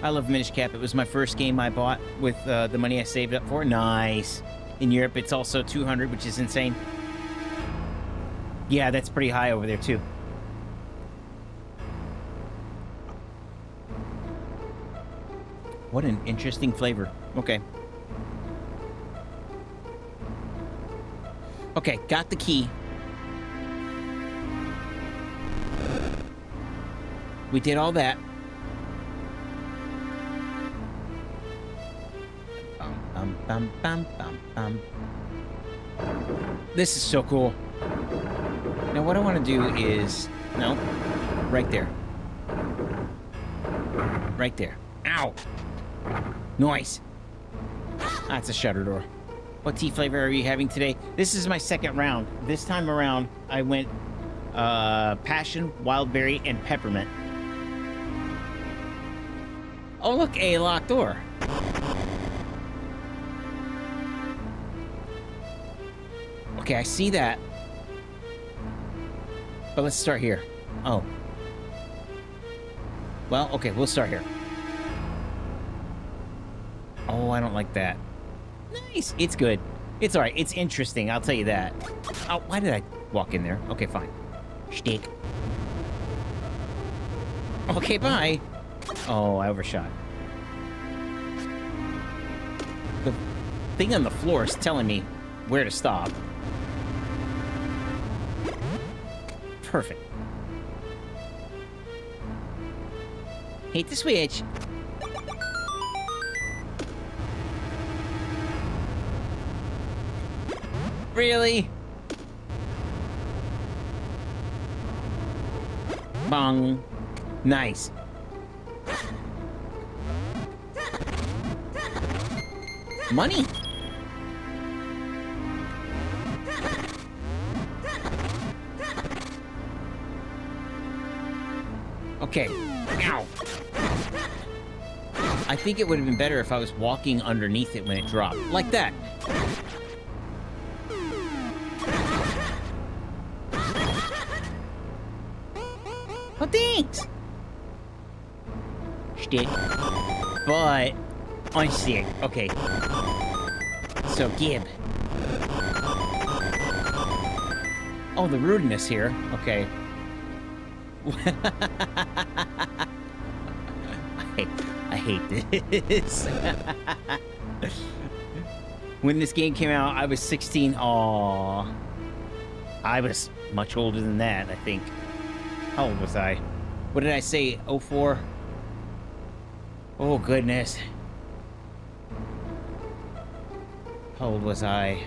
I love Minish Cap. It was my first game I bought with the money I saved up for. Nice. In Europe, it's also 200, which is insane. Yeah, that's pretty high over there, too. What an interesting flavor. Okay. Okay, got the key. We did all that. Bum, bum, bum, bum. This is so cool. Now what I want to do is... No. Right there. Right there. Ow! Nice. That's a shutter door. What tea flavor are you having today? This is my second round. This time around, I went passion, wildberry, and peppermint. Oh, look, a locked door. Okay, I see that. But let's start here. Oh. Well, okay, we'll start here. Oh, I don't like that. Nice. It's good. It's alright. It's interesting, I'll tell you that. Oh, why did I walk in there? Okay, fine. Shtick. Okay, bye. Oh, I overshot. The thing on the floor is telling me where to stop. Perfect. Hate the switch. Really? Bong. Nice. Money. Okay. Ow. I think it would have been better if I was walking underneath it when it dropped. Like that. Oh, thanks. Stick. But unstick. Okay. So, Gib. Oh, the rudeness here. Okay. I hate this. When this game came out, I was 16. Aww. I was much older than that, I think. How old was I? What did I say? 04? Oh, goodness. How old was I?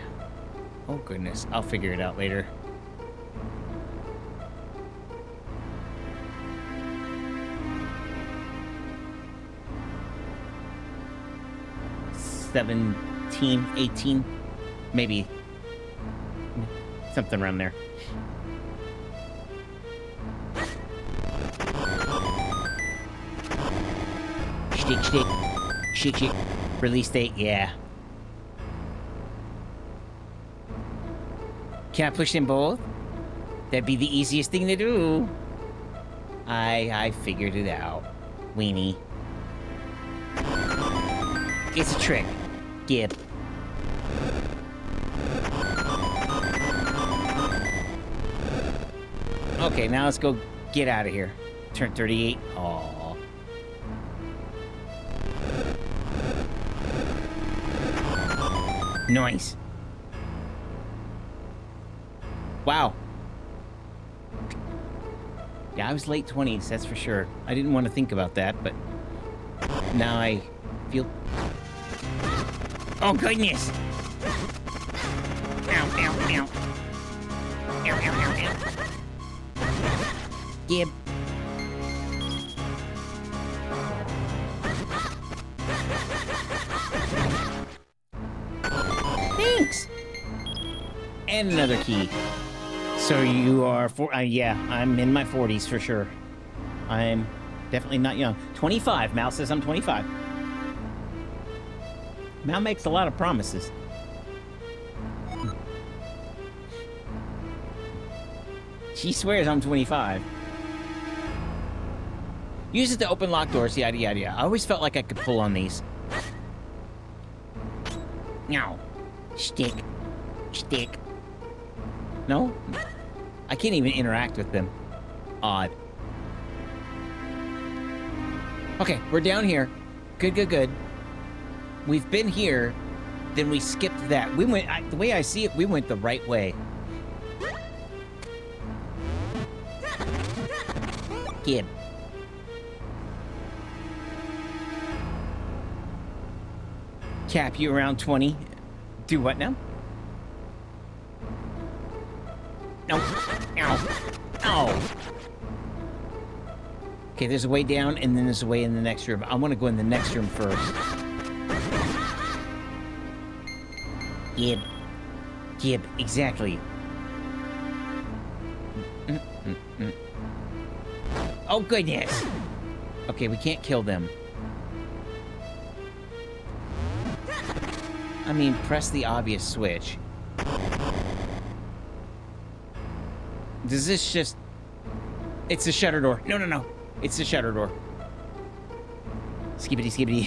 Oh, goodness. I'll figure it out later. $17, 18, maybe. Something around there. Shtick. Shtick. Release date, yeah. Can I push them both? That'd be the easiest thing to do. I figured it out. Weenie. It's a trick. Gib. Okay, now let's go get out of here. Turn 38. Aww. Nice. Wow. Yeah, I was late 20s, that's for sure. I didn't want to think about that, but now I feel... Oh, goodness! Ow, ow, ow. Ow, ow, ow, ow. Gib. Thanks! And another key. So you are yeah, I'm in my 40s for sure. I'm definitely not young. 25. Mal says I'm 25. Mal makes a lot of promises. She swears I'm 25. Use it to open locked doors, yada yada yada. I always felt like I could pull on these. No. Stick. Stick. No? I can't even interact with them. Odd. Okay, we're down here. Good, good, good. We've been here, then we skipped that. We went, the way I see it, we went the right way. Gib. Cap, you around 20? Do what now? No. Ow. Ow. Okay, there's a way down, and then there's a way in the next room. I want to go in the next room first. Gib. Gib, exactly. Oh, goodness. Okay, we can't kill them. I mean, press the obvious switch. Does this just... It's the shutter door. No, no, no. It's the shutter door. Skibbity, skibbity.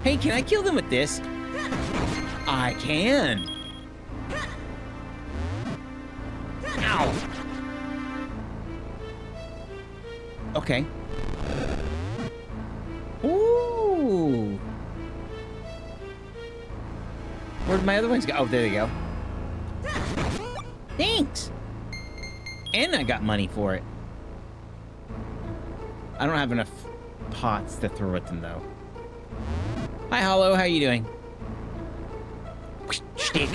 Hey, can I kill them with this? I can. Ow. Okay. Ooh. Where'd my other ones go? Oh, there they go. Thanks. And I got money for it. I don't have enough pots to throw at them, though. Hi, Hollow. How you doing? Stick.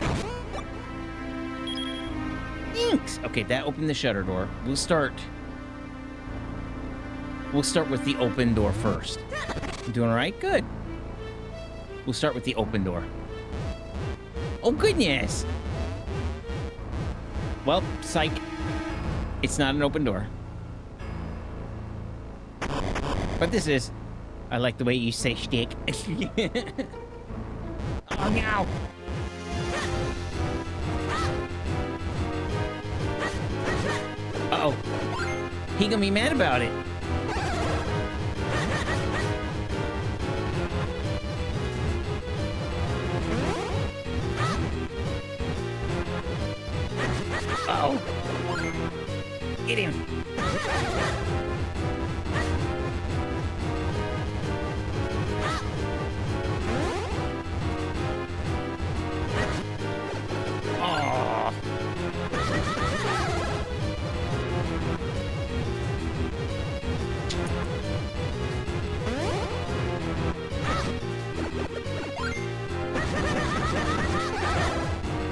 Thanks. Okay, that opened the shutter door. We'll start with the open door first. Doing all right? Good. We'll start with the open door. Oh, goodness. Well, psych. It's not an open door. But this is. I like the way you say shtick. Oh, no. Uh-oh. He gonna be mad about it. Uh-oh. Get him. Oh.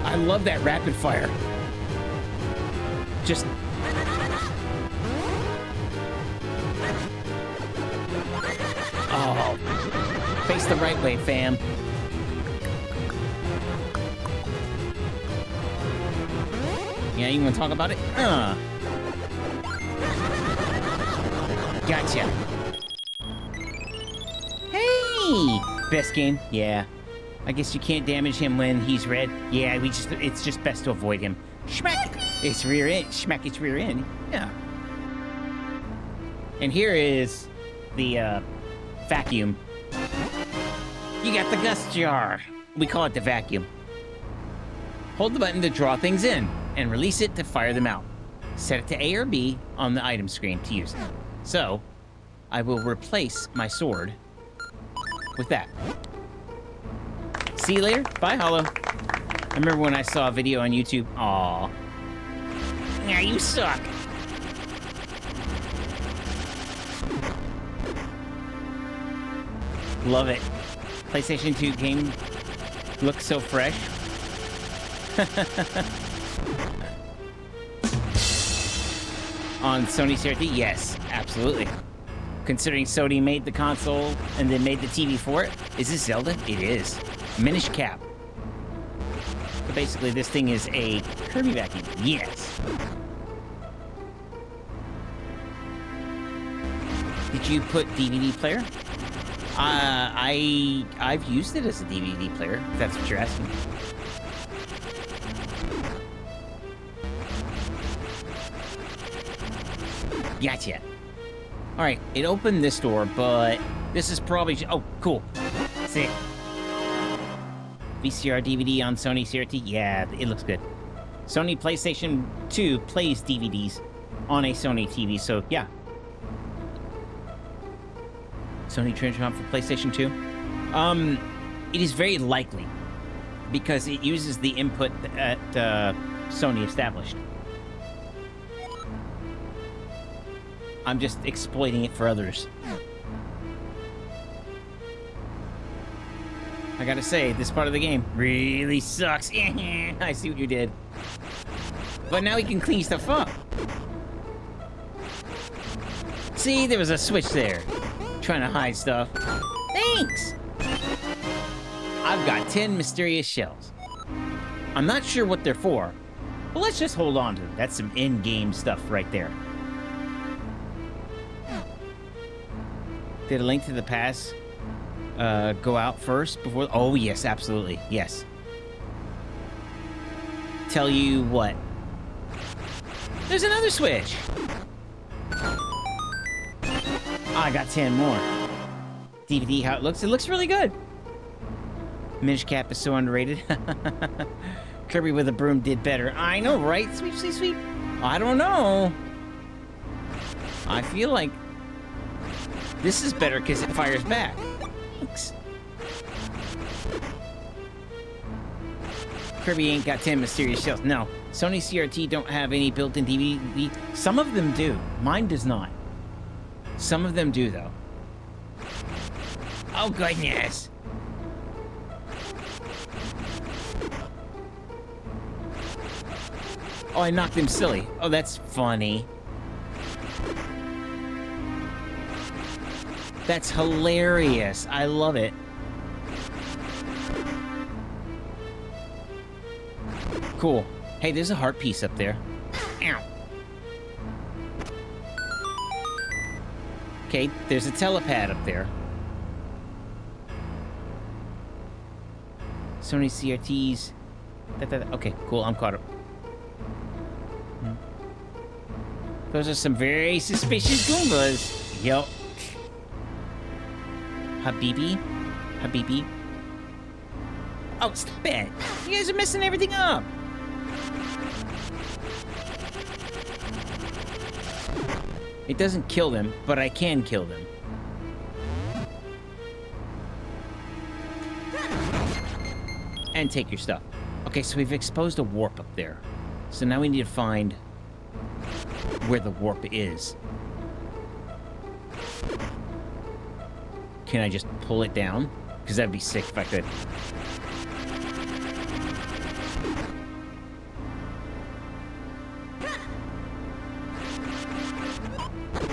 I love that rapid fire. Just... Oh. Face the right way, fam. Yeah, you want to talk about it? Gotcha. Hey! Best game? Yeah. I guess you can't damage him when he's red. Yeah, it's just best to avoid him. Schmack! It's rear end. Schmack its rear end. Yeah. And here is the vacuum. You got the gust jar. We call it the vacuum. Hold the button to draw things in and release it to fire them out. Set it to A or B on the item screen to use it. So, I will replace my sword with that. See you later. Bye, Hollow. I remember when I saw a video on YouTube. Aw. Yeah, you suck. Love it. PlayStation 2 game looks so fresh. On Sony CRT? Yes, absolutely. Considering Sony made the console and then made the TV for it. Is this Zelda? It is. Minish Cap. So basically, this thing is a Kirby vacuum. Yes. Did you put DVD player? I've used it as a DVD player, if that's what you're asking. Gotcha. All right, it opened this door, but this is probably... Oh, cool. Sick. VCR DVD on Sony CRT? Yeah, it looks good. Sony PlayStation 2 plays DVDs on a Sony TV, so yeah. Sony Trinitron for PlayStation 2? It is very likely, because it uses the input that Sony established. I'm just exploiting it for others. I gotta say, this part of the game really sucks. I see what you did. But now we can clean stuff up. See, there was a switch there. Trying to hide stuff. Thanks! I've got 10 mysterious shells. I'm not sure what they're for, but let's just hold on to them. That's some in-game stuff right there. Did A Link to the Past go out first before? Oh, yes, absolutely. Yes. Tell you what. There's another switch. I got 10 more. DVD, how it looks. It looks really good. Minish Cap is so underrated. Kirby with a broom did better. I know, right? Sweep, sweep, sweep. I don't know. I feel like this is better because it fires back. Thanks. Kirby ain't got 10 mysterious shells. No. Sony CRT don't have any built-in DVD. Some of them do. Mine does not. Some of them do, though. Oh, goodness. Oh, I knocked him silly. Oh, that's funny. That's hilarious. I love it. Cool. Hey, there's a heart piece up there. Ow. Okay, there's a telepad up there. Sony CRTs. Okay, cool. I'm caught up. Those are some very suspicious Goombas. Yup. Habibi? Habibi? Oh, stop it! You guys are messing everything up! It doesn't kill them, but I can kill them. And take your stuff. Okay, so we've exposed a warp up there. So now we need to find where the warp is. Can I just pull it down? Because that'd be sick if I could.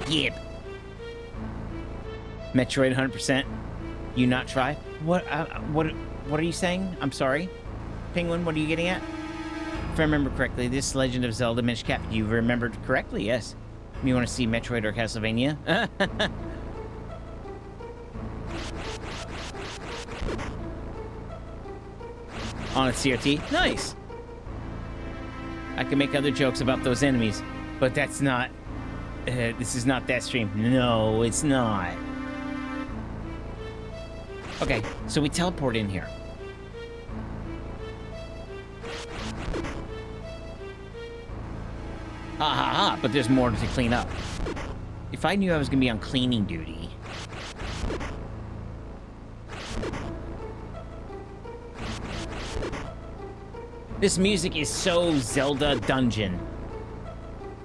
Yep. Metroid 100%. You not try? What are you saying? I'm sorry. Penguin, what are you getting at? If I remember correctly, this Legend of Zelda Minish Cap, you remembered correctly, yes. You want to see Metroid or Castlevania? On a CRT? Nice! I can make other jokes about those enemies, but that's not... this is not that stream. No, it's not. Okay, so we teleport in here. Ha ha ha, but there's more to clean up. If I knew I was gonna be on cleaning duty... This music is so Zelda dungeon.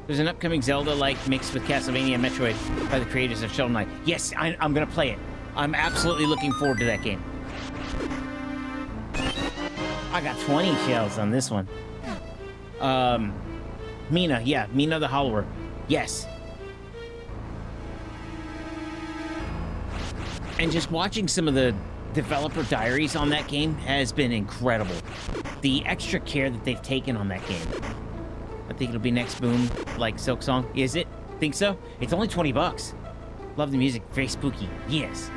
There's an upcoming Zelda-like mixed with Castlevania and Metroid by the creators of Shovel Knight. Yes, I'm gonna play it. I'm absolutely looking forward to that game. I got 20 shells on this one. Mina, yeah, Mina the Hollower. Yes. And just watching some of the developer diaries on that game has been incredible. The extra care that they've taken on that game. I think it'll be next boom, like Silk Song. Is it? Think so? It's only 20 bucks. Love the music. Very spooky. Yes.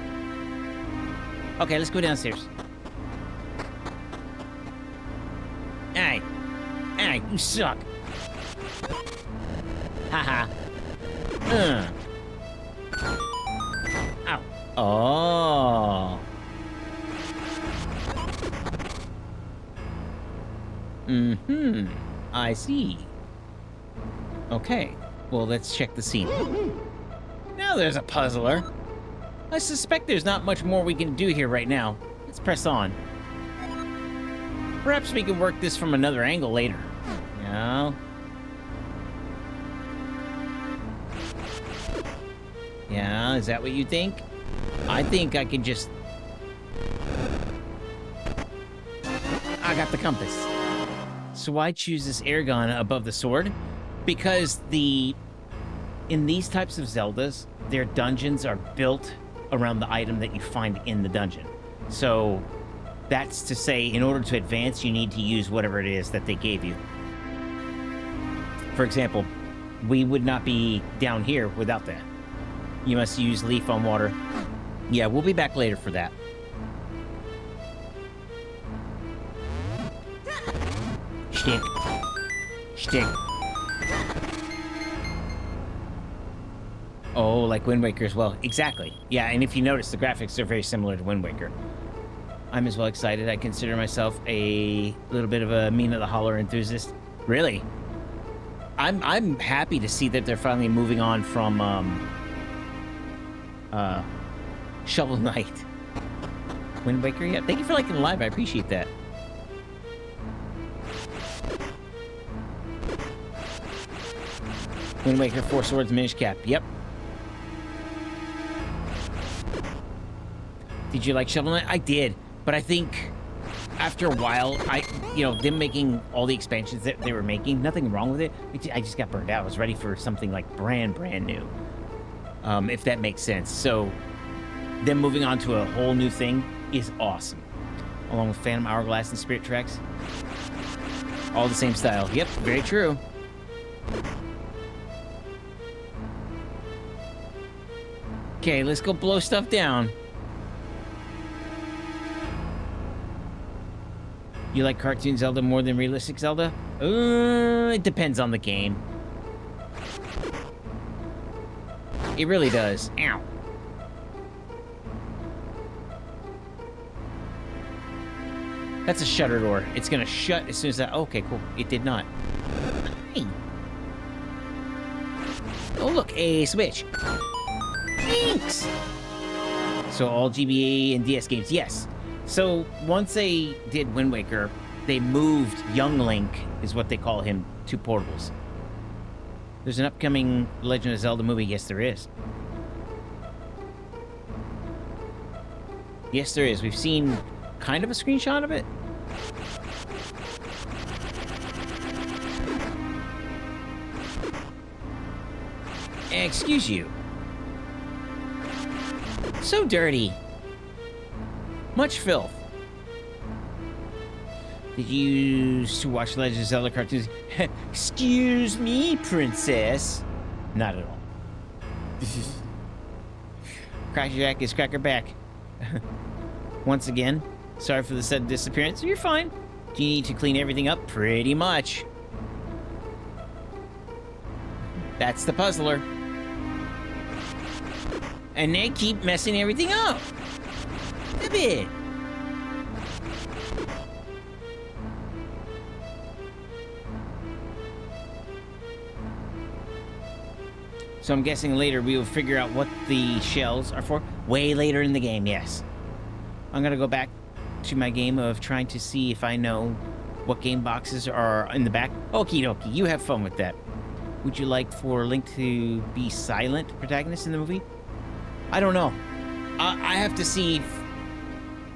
Okay, let's go downstairs. Hey. Hey, you suck. Haha. Ow. Oh. Mm-hmm. I see. Okay. Well, let's check the scene. Now there's a puzzler. I suspect there's not much more we can do here right now. Let's press on. Perhaps we can work this from another angle later. No. Yeah, is that what you think? I think I can just... I got the compass. So why choose this air gun above the sword? Because in these types of Zeldas, their dungeons are built around the item that you find in the dungeon. So that's to say, in order to advance, you need to use whatever it is that they gave you. For example, we would not be down here without that. You must use leaf on water. Yeah, we'll be back later for that. Shtick. Shtick. Oh, like Wind Waker as well. Exactly. Yeah, and if you notice, the graphics are very similar to Wind Waker. I'm as well excited. I consider myself a little bit of a Mina the Holler enthusiast. Really? I'm happy to see that they're finally moving on from Shovel Knight. Wind Waker, yeah. Thank you for liking the live. I appreciate that. Wind Waker, 4 Swords, Minish Cap. Yep. Did you like Shovel Knight? I did, but I think after a while, them making all the expansions that they were making, nothing wrong with it. I just got burned out. I was ready for something like brand new, if that makes sense. So them moving on to a whole new thing is awesome. Along with Phantom Hourglass and Spirit Tracks. All the same style. Yep, very true. Okay, let's go blow stuff down. You like cartoon Zelda more than realistic Zelda? It depends on the game. It really does. Ow. That's a shutter door. It's gonna shut as soon as that... Okay, cool. It did not. Hey. Oh, look. A switch. Thanks! So all GBA and DS games, yes. So once they did Wind Waker, they moved Young Link, is what they call him, to portables. There's an upcoming Legend of Zelda movie. Yes, there is. Yes, there is. We've seen kind of a screenshot of it. Excuse you. So dirty. Much filth. Did you used to watch Legend of Zelda cartoons? Excuse me, princess. Not at all. Crackerjack is Crackerback. Once again, sorry for the sudden disappearance. You're fine. Do you need to clean everything up? Pretty much. That's the puzzler. And they keep messing everything up. A bit. So I'm guessing later we will figure out what the shells are for. Way later in the game, yes. I'm gonna go back to my game of trying to see if I know what game boxes are in the back. Okie dokie, you have fun with that. Would you like for Link to be silent protagonist in the movie? I don't know. I have to see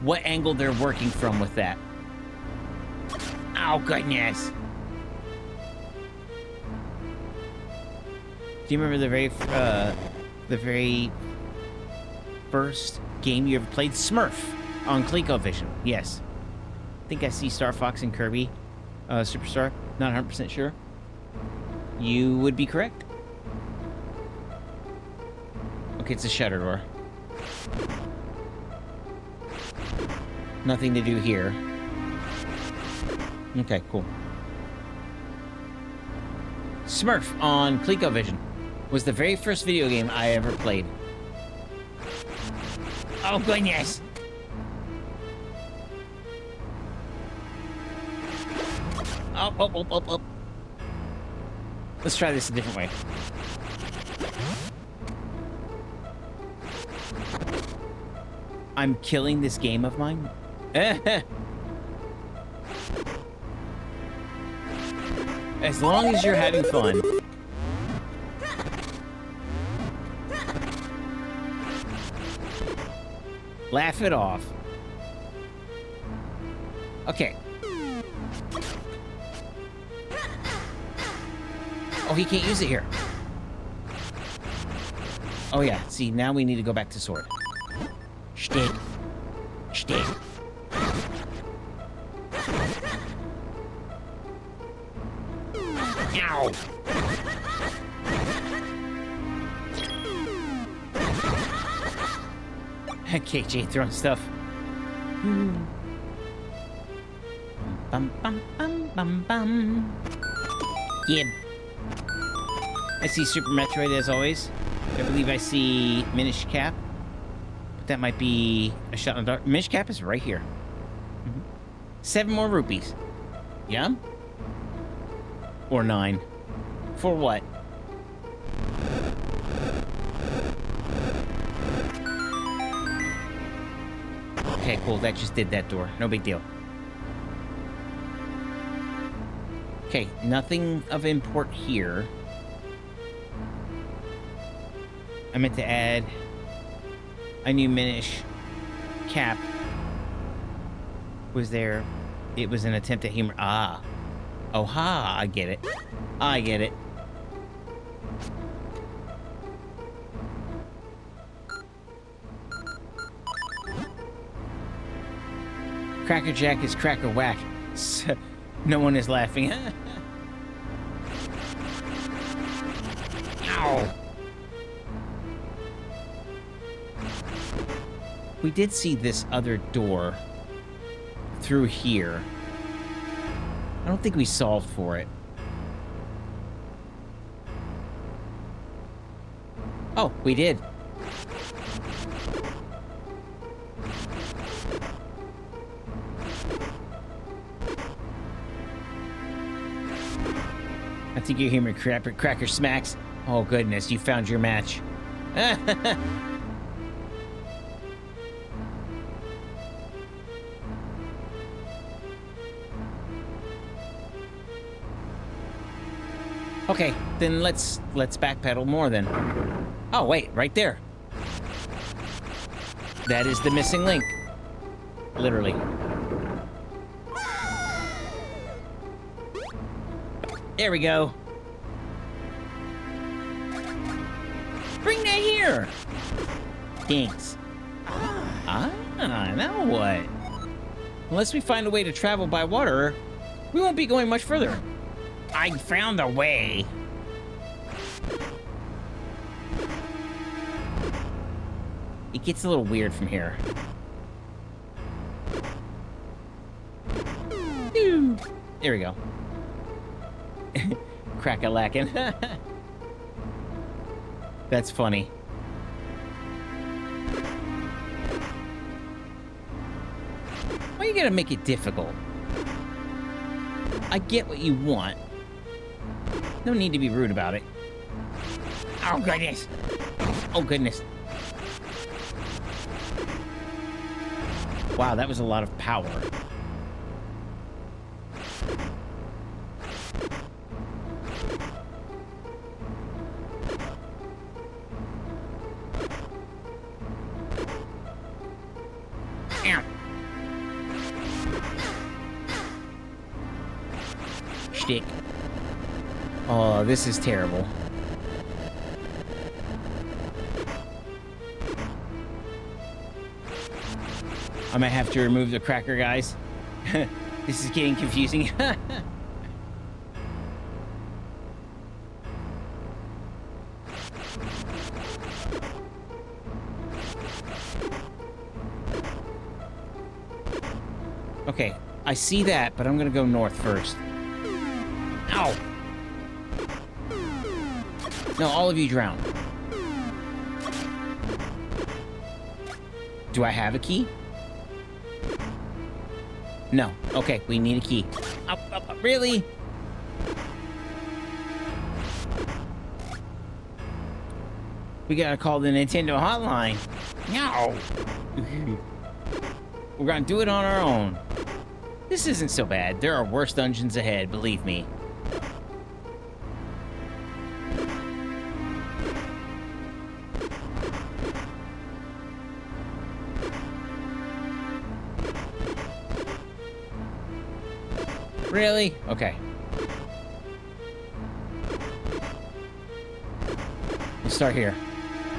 what angle they're working from with that. Oh, goodness. Do you remember the very first game you ever played? Smurf on ColecoVision. Yes. I think I see Star Fox and Kirby Superstar. Not 100% sure. You would be correct. Okay, it's a shutter door. Nothing to do here. Okay, cool. Smurf on ColecoVision was the very first video game I ever played. Oh, goodness! Up. Let's try this a different way. I'm killing this game of mine. As long as you're having fun. Laugh it off. Okay. Oh, he can't use it here. Oh, yeah. See, now we need to go back to sword. Shtick. Shtick. Ow! KJ throwing stuff. Bum, bum, bum, bum, bum. Yeah. I see Super Metroid as always. I believe I see Minish Cap. But that might be a shot in the dark. Minish Cap is right here. 7 more rupees. Yeah? Or 9. For what? Okay, cool. That just did that door. No big deal. Okay, nothing of import here. I meant to add a new Minish Cap. Was there... It was an attempt at humor. Ah. Oh, ha. I get it. I get it. Cracker Jack is Cracker Whack. No one is laughing. Ow. We did see this other door through here. I don't think we solved for it. Oh, we did. I think you hear me, Cracker Smacks. Oh, goodness, you found your match. Okay, then let's backpedal more then. Oh, wait, right there. That is the missing link. Literally. There we go. Bring that here. Thanks. Now what? Unless we find a way to travel by water, we won't be going much further. I found a way. It gets a little weird from here. There we go. Crack-a-lackin'. That's funny. Why you gotta make it difficult? I get what you want. No need to be rude about it. Oh, goodness. Oh, goodness. Wow, that was a lot of power. shtick. Oh, this is terrible. I might have to remove the cracker, guys. This is getting confusing. Okay, I see that, but I'm gonna go north first. Ow! No, all of you drown. Do I have a key? No. Okay, we need a key. Up, really? We gotta call the Nintendo hotline. No. We're gonna do it on our own. This isn't so bad. There are worse dungeons ahead, believe me. Really? Okay. We'll start here.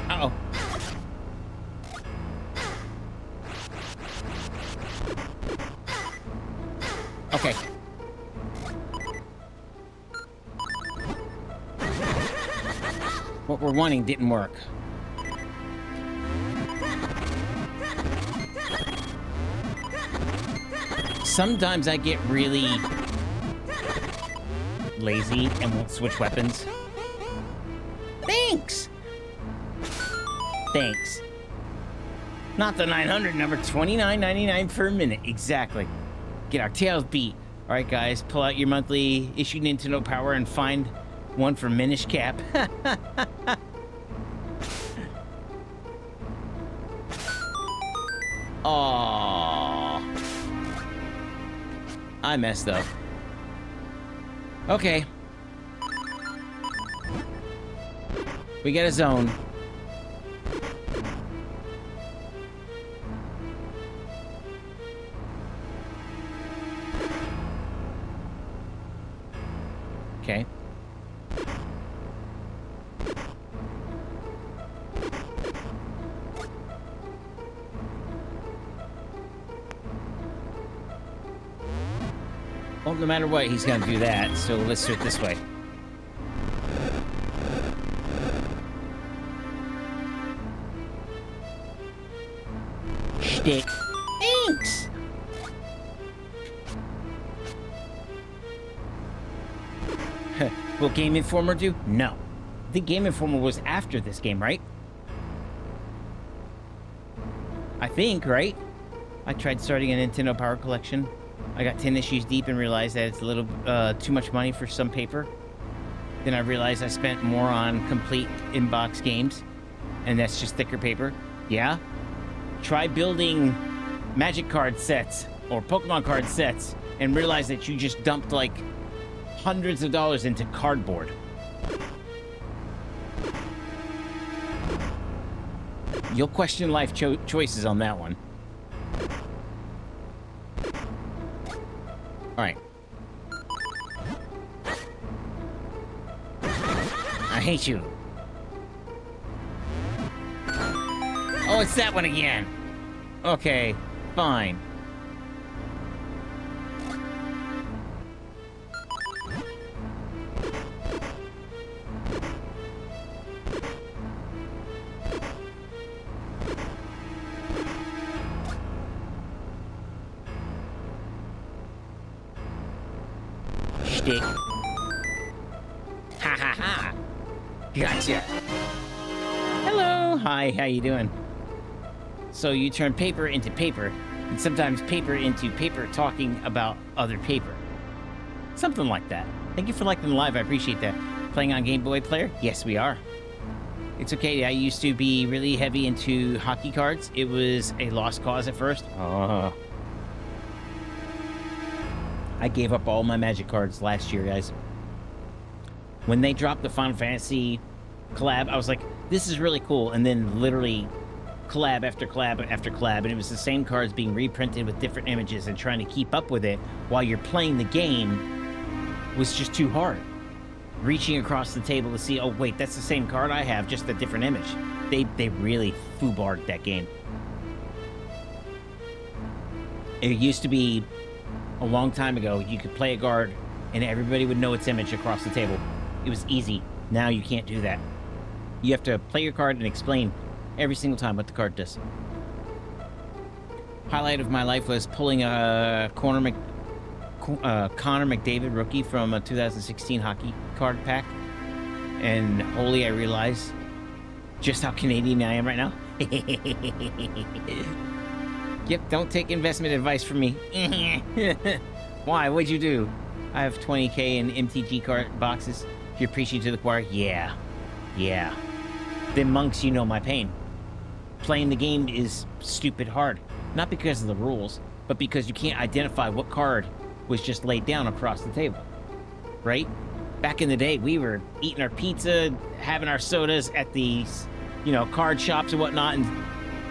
Uh-oh. Okay. What we're wanting didn't work. Sometimes I get really lazy and won't switch weapons. Thanks! Thanks. Not the 900 number, $29.99 per minute. Exactly. Get our tails beat. Alright guys, pull out your monthly issue Nintendo Power and find one for Minish Cap. Aww. I messed up. Okay. We get a zone. Okay. Well, no matter what, he's gonna do that, so let's do it this way. Shtick. Thanks! Will Game Informer do? No. I think Game Informer was after this game, right? I think, right? I tried starting a Nintendo Power Collection. I got 10 issues deep and realized that it's a little too much money for some paper. Then I realized I spent more on complete inbox games, and that's just thicker paper. Yeah? Try building Magic card sets or Pokemon card sets and realize that you just dumped like hundreds of dollars into cardboard. You'll question life choices on that one. Alright. I hate you. Oh, it's that one again. Okay, fine. Shtick. Ha ha ha. Gotcha. Hello. Hi, how you doing? So you turn paper into paper, and sometimes paper into paper talking about other paper. Something like that. Thank you for liking the live, I appreciate that. Playing on Game Boy Player? Yes, we are. It's okay, I used to be really heavy into hockey cards. It was a lost cause at first. Oh. I gave up all my Magic cards last year, guys. When they dropped the Final Fantasy collab, I was like, this is really cool. And then literally collab after collab after collab, and it was the same cards being reprinted with different images and trying to keep up with it while you're playing the game was just too hard. Reaching across the table to see, oh wait, that's the same card I have, just a different image. They really foobarred that game. It used to be a long time ago, you could play a card and everybody would know its image across the table. It was easy. Now you can't do that. You have to play your card and explain every single time what the card does. Highlight of my life was pulling a Connor McDavid rookie from a 2016 hockey card pack. And holy, I realized just how Canadian I am right now. Yep, don't take investment advice from me. Why? What'd you do? I have 20K in MTG card boxes. You're preaching to the choir? Yeah. Yeah. Then monks, you know my pain. Playing the game is stupid hard. Not because of the rules, but because you can't identify what card was just laid down across the table. Right? Back in the day, we were eating our pizza, having our sodas at the, card shops and whatnot, and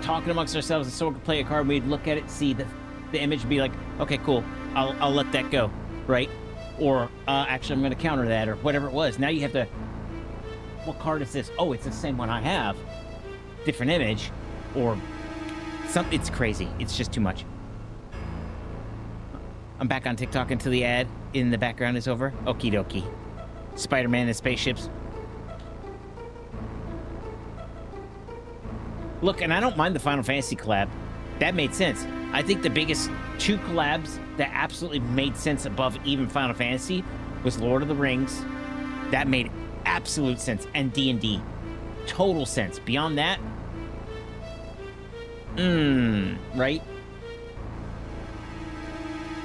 talking amongst ourselves, and someone could play a card, we'd look at it, see the image, and be like, okay, cool, I'll let that go, right? Or, actually, I'm going to counter that, or whatever it was. Now you have to, what card is this? Oh, it's the same one I have. Different image, or something. It's crazy. It's just too much. I'm back on TikTok until the ad in the background is over. Okie dokie. Spider-Man and spaceships. Look, and I don't mind the Final Fantasy collab. That made sense. I think the biggest two collabs that absolutely made sense above even Final Fantasy was Lord of the Rings. That made absolute sense. And D&D. Total sense. Beyond that, right?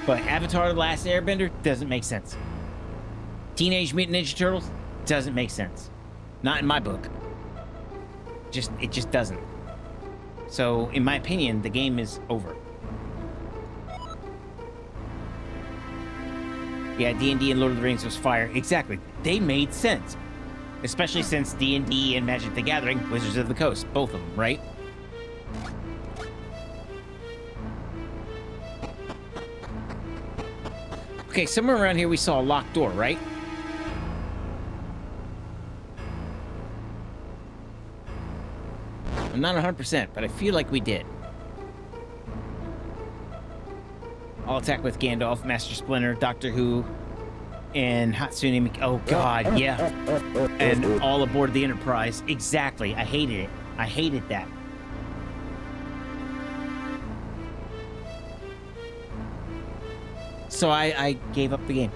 But Avatar: The Last Airbender doesn't make sense. Teenage Mutant Ninja Turtles doesn't make sense. Not in my book. It just doesn't. So, in my opinion, the game is over. Yeah, D&D and Lord of the Rings was fire. Exactly. They made sense. Especially since D&D and Magic the Gathering, Wizards of the Coast. Both of them, right? Okay, somewhere around here we saw a locked door, right? I'm not 100%, but I feel like we did. I'll attack with Gandalf, Master Splinter, Doctor Who, and Hatsune Miku. Oh god, yeah. And all aboard the Enterprise. Exactly. I hated it. I hated that. So I gave up the game.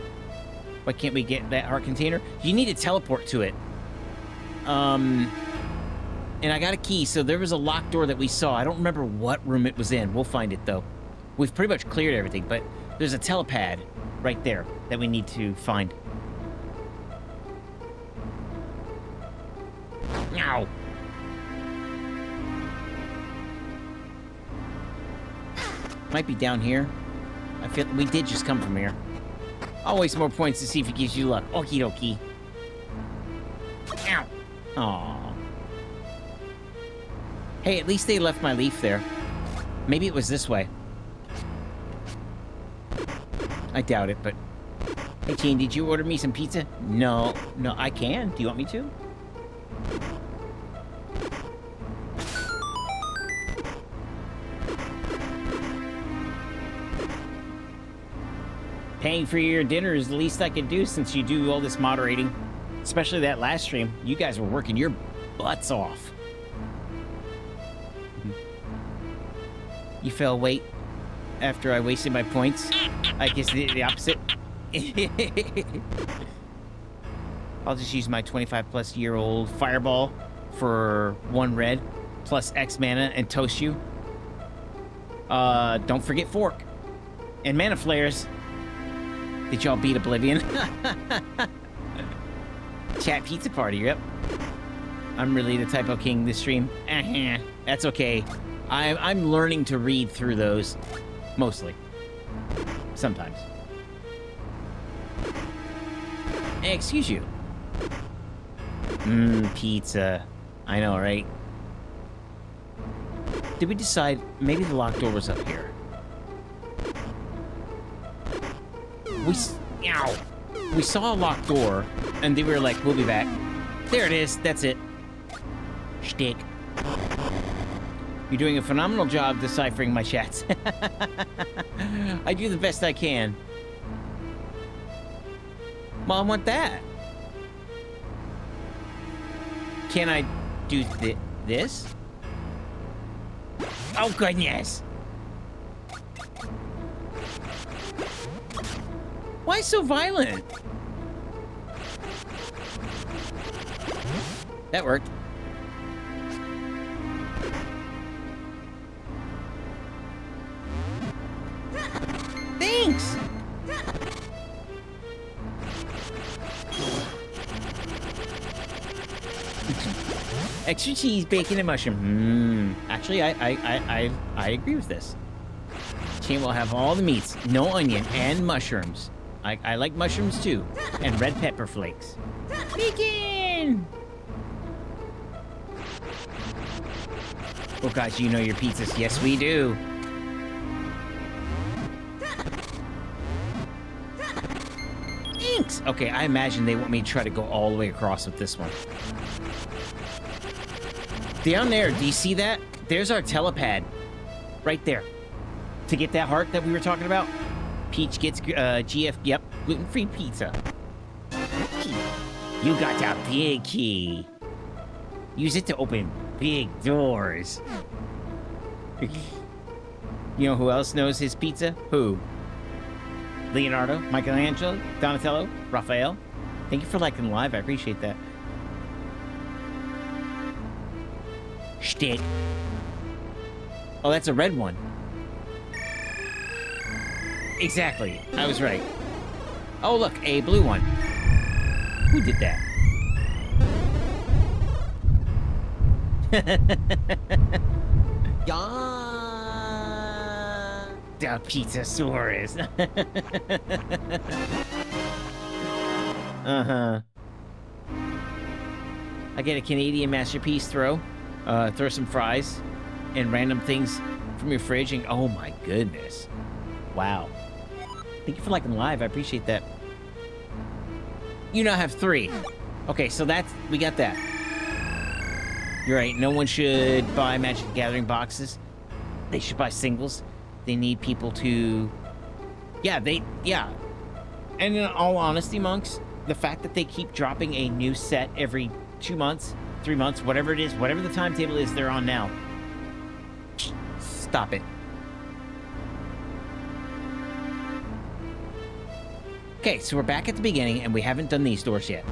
Why can't we get that heart container? You need to teleport to it. And I got a key, so there was a locked door that we saw. I don't remember what room it was in. We'll find it, though. We've pretty much cleared everything, but there's a telepad right there that we need to find. Ow! Might be down here. I feel we did just come from here. I'll waste more points to see if it gives you luck. Okie dokie. Ow! Aww. Hey, at least they left my leaf there. Maybe it was this way. I doubt it, but... Hey, Teen, did you order me some pizza? No, I can. Do you want me to? Paying for your dinner is the least I can do since you do all this moderating. Especially that last stream. You guys were working your butts off. You fell weight after I wasted my points. I guess the opposite. I'll just use my 25-plus-year-old fireball for 1 red, plus X mana, and toast you. Don't forget fork. And mana flares. Did y'all beat Oblivion? Chat pizza party, yep. I'm really the typo king this stream. That's okay. I'm learning to read through those. Mostly. Sometimes. Hey, excuse you. Pizza. I know, right? Did we decide maybe the locked door was up here? Ow! we saw a locked door, and they were like, we'll be back. There it is. That's it. Shtick. You're doing a phenomenal job deciphering my chats. I do the best I can. Well, I want that. Can I do this? Oh, goodness. Why so violent? That worked. Thanks! Extra cheese, bacon, and mushroom. Actually, I agree with this. Chain will have all the meats, no onion, and mushrooms. I like mushrooms too, and red pepper flakes. Bacon! Oh gosh, you know your pizzas. Yes, we do. Thanks! Okay, I imagine they want me to try to go all the way across with this one. Down there, do you see that? There's our telepad. Right there. To get that heart that we were talking about. Peach gets GF, yep, gluten-free pizza. You got that big key. Use it to open big doors. You know who else knows his pizza? Who? Leonardo, Michelangelo, Donatello, Raphael. Thank you for liking live. I appreciate that. Shtick. Oh, that's a red one. Exactly. I was right. Oh, look, a blue one. Who did that? Yeah. The Pizzasaurus. Uh-huh. I get a Canadian masterpiece throw. Throw some fries and random things from your fridge and oh my goodness. Wow. Thank you for liking live. I appreciate that. You now have 3. Okay, so we got that. You're right. No one should buy Magic the Gathering boxes. They should buy singles. They need people to... Yeah. And in all honesty, monks, the fact that they keep dropping a new set every 2 months, 3 months, whatever it is, whatever the timetable is they're on now. Stop it. Okay, so we're back at the beginning, and we haven't done these doors yet.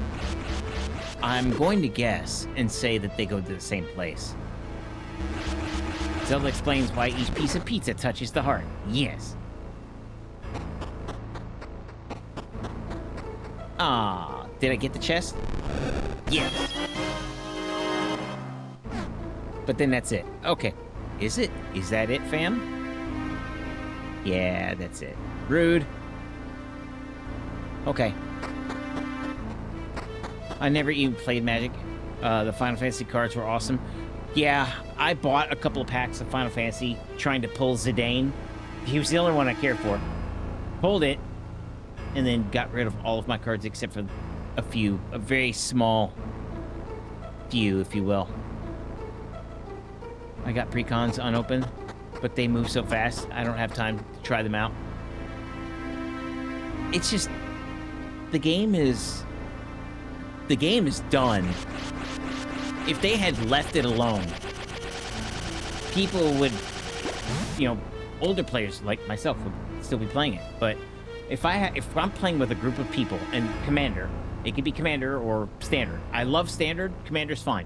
I'm going to guess and say that they go to the same place. Zelda explains why each piece of pizza touches the heart. Yes. Ah, did I get the chest? Yes. But then that's it. Okay. Is it? Is that it, fam? Yeah, that's it. Rude. Okay. I never even played Magic. The Final Fantasy cards were awesome. Yeah, I bought a couple of packs of Final Fantasy trying to pull Zidane. He was the only one I cared for. Pulled it, and then got rid of all of my cards except for a few. A very small few, if you will. I got precons unopened, but they move so fast, I don't have time to try them out. It's just... The game is done. If they had left it alone, people would, older players like myself would still be playing it. But if I'm playing with a group of people and Commander, it could be Commander or Standard. I love Standard. Commander's fine.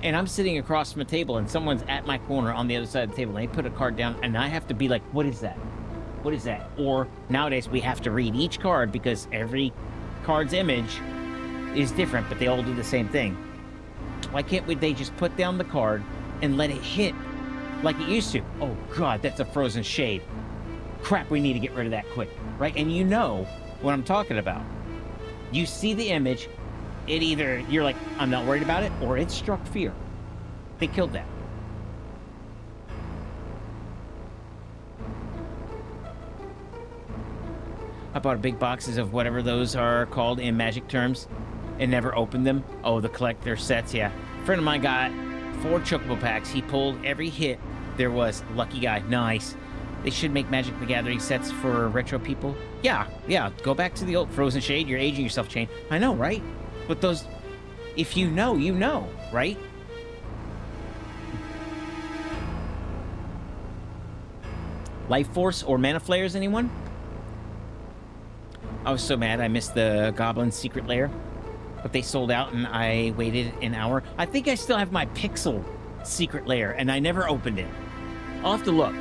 And I'm sitting across from a table and someone's at my corner on the other side of the table and they put a card down and I have to be like, what is that? What is that? Or nowadays we have to read each card because every card's image is different, but they all do the same thing. Why can't they just put down the card and let it hit like it used to? Oh God, that's a frozen shade. Crap, we need to get rid of that quick, right? And you know what I'm talking about. You see the image, it either, you're like, I'm not worried about it, or it struck fear. They killed that. I bought big boxes of whatever those are called in Magic terms and never opened them. Oh, the collector sets, yeah. A friend of mine got 4 Chocobo packs. He pulled every hit there was. Lucky guy. Nice. They should make Magic the Gathering sets for retro people. Yeah. Go back to the old Frozen Shade. You're aging yourself, Chain. I know, right? But those... If you know, right? Life Force or Mana Flayers, anyone? I was so mad I missed the Goblin Secret Lair. But they sold out and I waited an hour. I think I still have my Pixel Secret Lair and I never opened it. I'll have to look.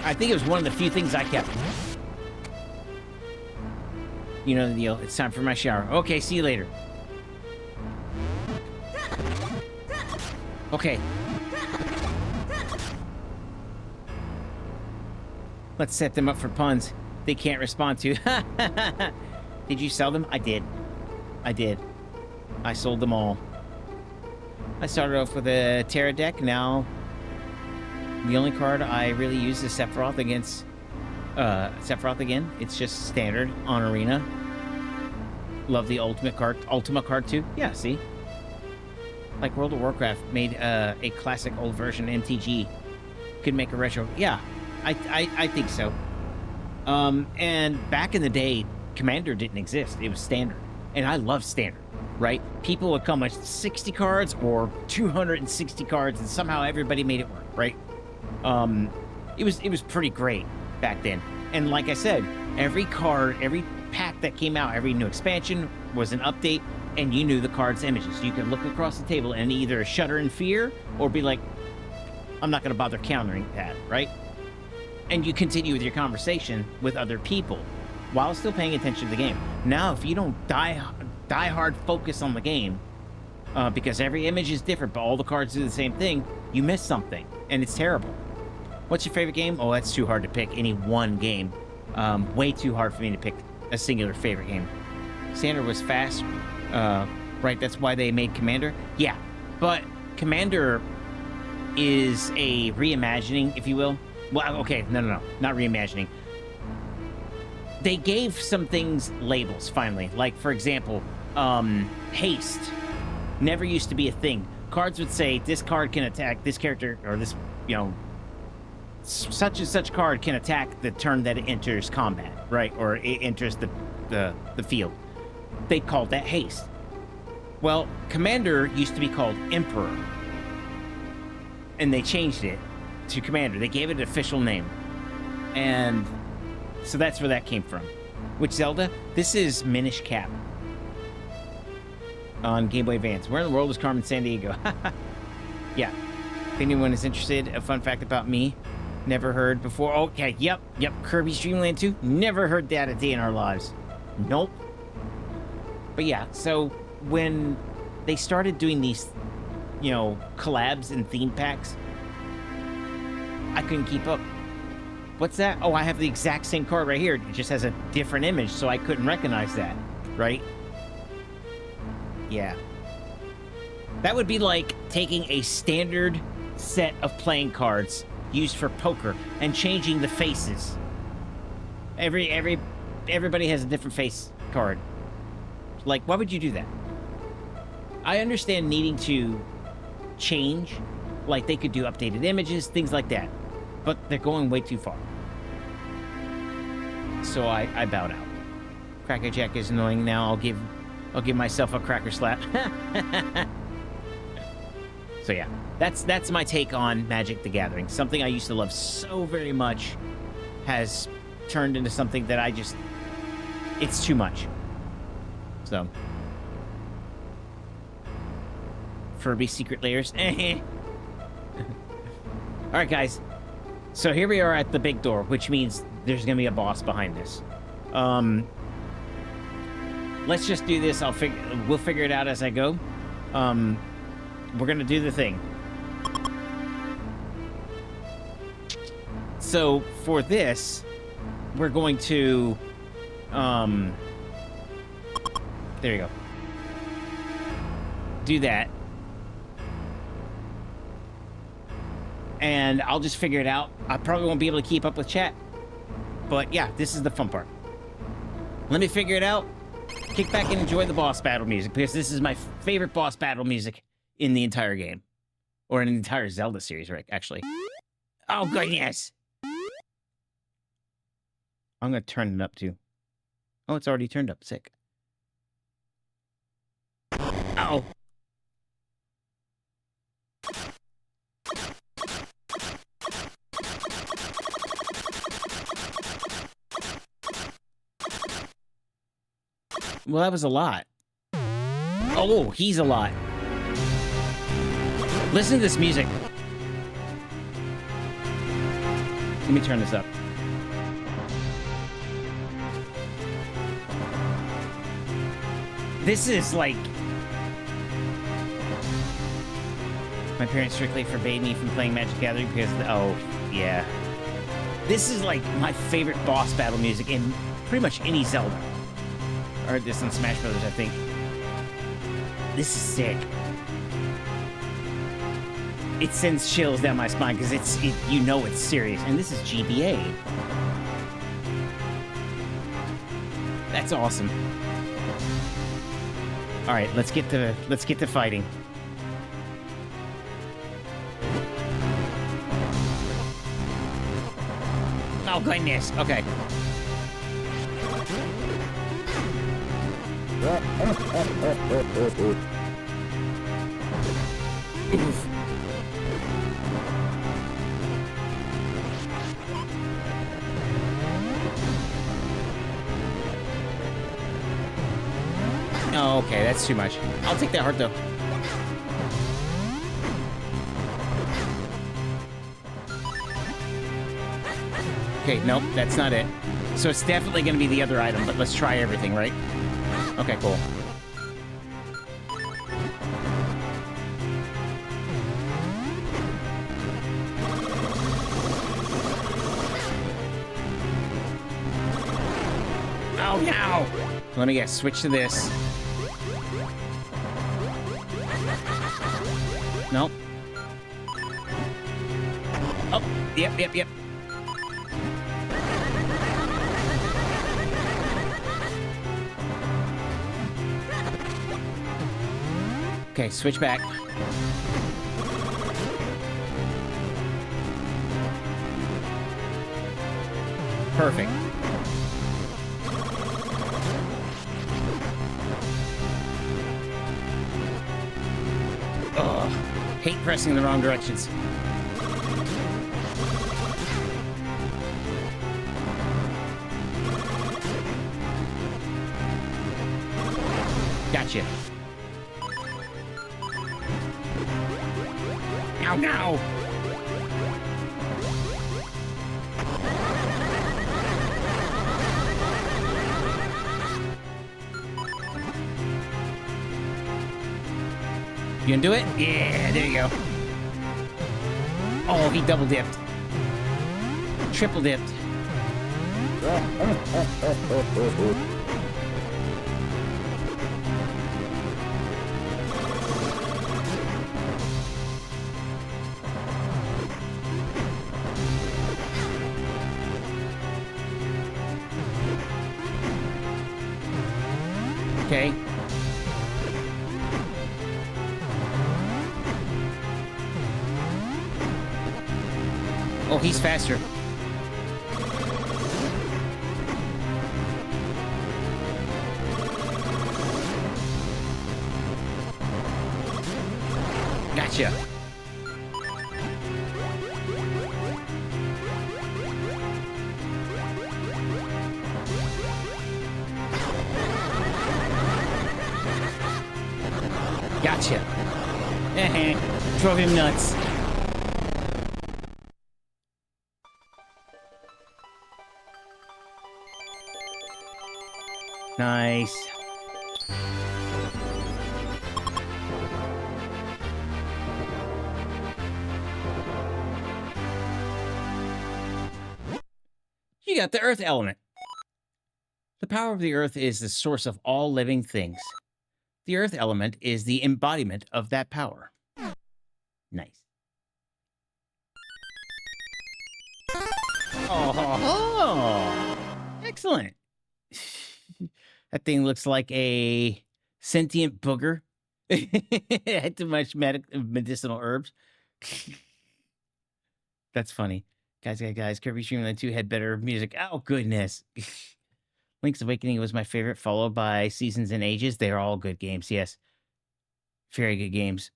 I think it was one of the few things I kept. You know the deal. It's time for my shower. Okay, see you later. Okay. Let's set them up for puns they can't respond to. Did you sell them? I did. I sold them all. I started off with a Terra deck. Now, the only card I really use is Sephiroth against... Sephiroth again. It's just standard on Arena. Love the Ultima card too. Yeah, see? Like World of Warcraft made a classic old version MTG. Could make a retro. Yeah, I think so. And back in the day, Commander didn't exist. It was standard. And I love standard, right? People would come with 60 cards or 260 cards and somehow everybody made it work, right? It was pretty great back then. And like I said, every card, every pack that came out, every new expansion was an update, and you knew the card's images. You could look across the table and either shudder in fear or be like, I'm not going to bother countering that, right? And you continue with your conversation with other people while still paying attention to the game. Now, if you don't die hard focus on the game, because every image is different, but all the cards do the same thing, you miss something, and it's terrible. What's your favorite game? Oh, that's too hard to pick any one game. Way too hard for me to pick a singular favorite game. Standard was fast, right? That's why they made Commander. Yeah, but Commander is a reimagining, if you will. Well, okay, no, not reimagining. They gave some things labels, finally. Like, for example, haste never used to be a thing. Cards would say, this card can attack this character, or this, you know, such and such card can attack the turn that it enters combat, right? Or it enters the field. They called that haste. Well, Commander used to be called Emperor. And they changed it to Commander. They gave it an official name. And so that's where that came from. Which Zelda? This is Minish Cap. On Game Boy Advance. Where in the world is Carmen Sandiego? Yeah. If anyone is interested, a fun fact about me. Never heard before. Okay, yep. Kirby's Dream Land 2. Never heard that a day in our lives. Nope. But yeah, so when they started doing these, you know, collabs and theme packs, I couldn't keep up. What's that? Oh, I have the exact same card right here. It just has a different image, so I couldn't recognize that, right? Yeah. That would be like taking a standard set of playing cards used for poker and changing the faces. Everybody has a different face card. Like, why would you do that? I understand needing to change, like they could do updated images, things like that, but they're going way too far. So I bowed out. Cracker Jack is annoying now. I'll give myself a cracker slap. So yeah, that's my take on Magic the Gathering. Something I used to love so very much has turned into something that it's too much. So, Furby Secret Layers. Alright guys, so here we are at the big door, which means there's gonna be a boss behind this. Let's just do this. We'll figure it out as I go. We're gonna do the thing. So for this, we're going to there you go. Do that. and I'll just figure it out. I probably won't be able to keep up with chat. But yeah, this is the fun part. Let me figure it out. Kick back and enjoy the boss battle music, because this is my favorite boss battle music in the entire game. Or in the entire Zelda series, right? Actually. Oh, goodness. I'm going to turn it up, too. Oh, it's already turned up. Sick. Uh-oh. Well, that was a lot. Oh, he's a lot. Listen to this music. Let me turn this up. This is like... My parents strictly forbade me from playing Magic the Gathering because... Oh, yeah. This is like my favorite boss battle music in pretty much any Zelda. I heard this on Smash Brothers, I think. This is sick. It sends chills down my spine because you know it's serious, and this is GBA. That's awesome. All right, let's get to fighting. Oh goodness. Okay. Oof. Oh, okay, that's too much. I'll take that heart, though. Okay, nope, that's not it. So it's definitely going to be the other item, but let's try everything, right? Okay, cool. Oh, no! Let me switch to this. Nope. Oh, yep. Okay, switch back. Perfect. Ugh. Hate pressing in the wrong directions. Gotcha. Ow, no! You gonna do it? Yeah, there you go. Oh, he double dipped. Triple dipped. Okay. Oh, he's faster. Gotcha. Gotcha. Drove him nuts. Nice. You got the earth element. The power of the earth is the source of all living things. The earth element is the embodiment of that power. Nice. Oh, excellent. That thing looks like a sentient booger. Had too much medicinal herbs. That's funny. Guys, Kirby Streamland 2 had better music. Oh, goodness. Link's Awakening was my favorite, followed by Seasons and Ages. They are all good games, yes. Very good games.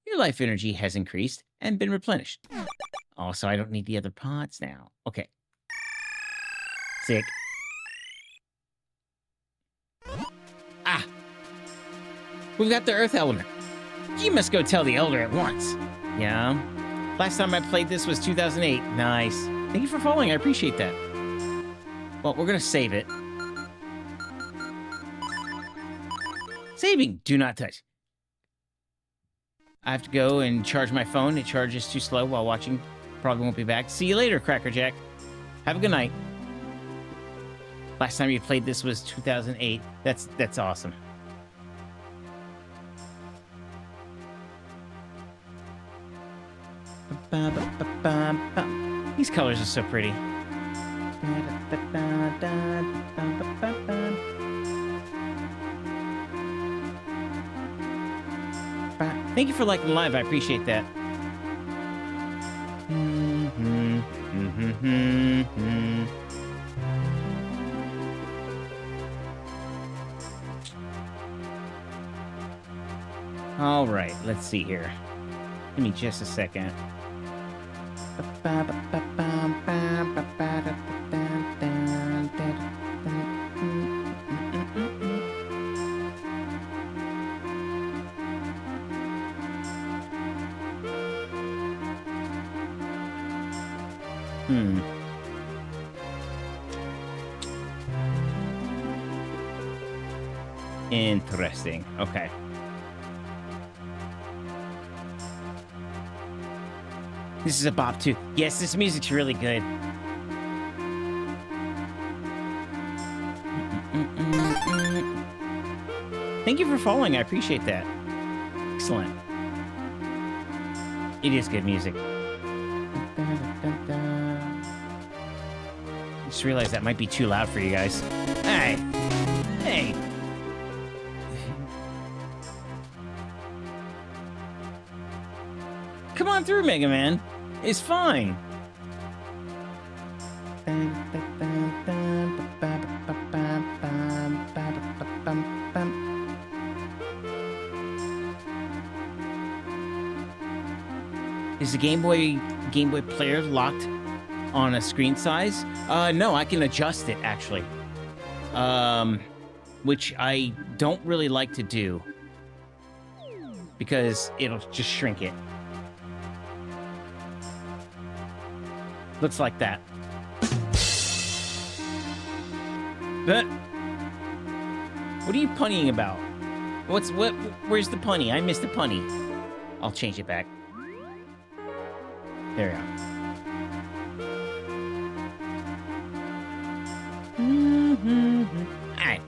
Your life energy has increased and been replenished. Oh, so I don't need the other pots now. Okay. Sick. Ah! We've got the earth element. You must go tell the elder at once. Yeah. Last time I played this was 2008. Nice. Thank you for following. I appreciate that. Well, we're going to save it. Saving. Do not touch. I have to go and charge my phone. It charges too slow while watching. Probably won't be back. See you later, Crackerjack. Have a good night. Last time you played this was 2008. That's awesome. These colors are so pretty. Thank you for liking live. I appreciate that. All right, let's see here. Give me just a second. Interesting. Okay. This is a bop too. Yes, this music's really good. Thank you for following. I appreciate that. Excellent. It is good music. Just realized that might be too loud for you guys. Hey. Hey. Come on through, Mega Man. It's fine. Is the Game Boy player locked on a screen size? No, I can adjust it actually. Which I don't really like to do because it'll just shrink it. Looks like that. But what are you punnying about? Where's the punny? I missed the punny. I'll change it back. There we go. Alright.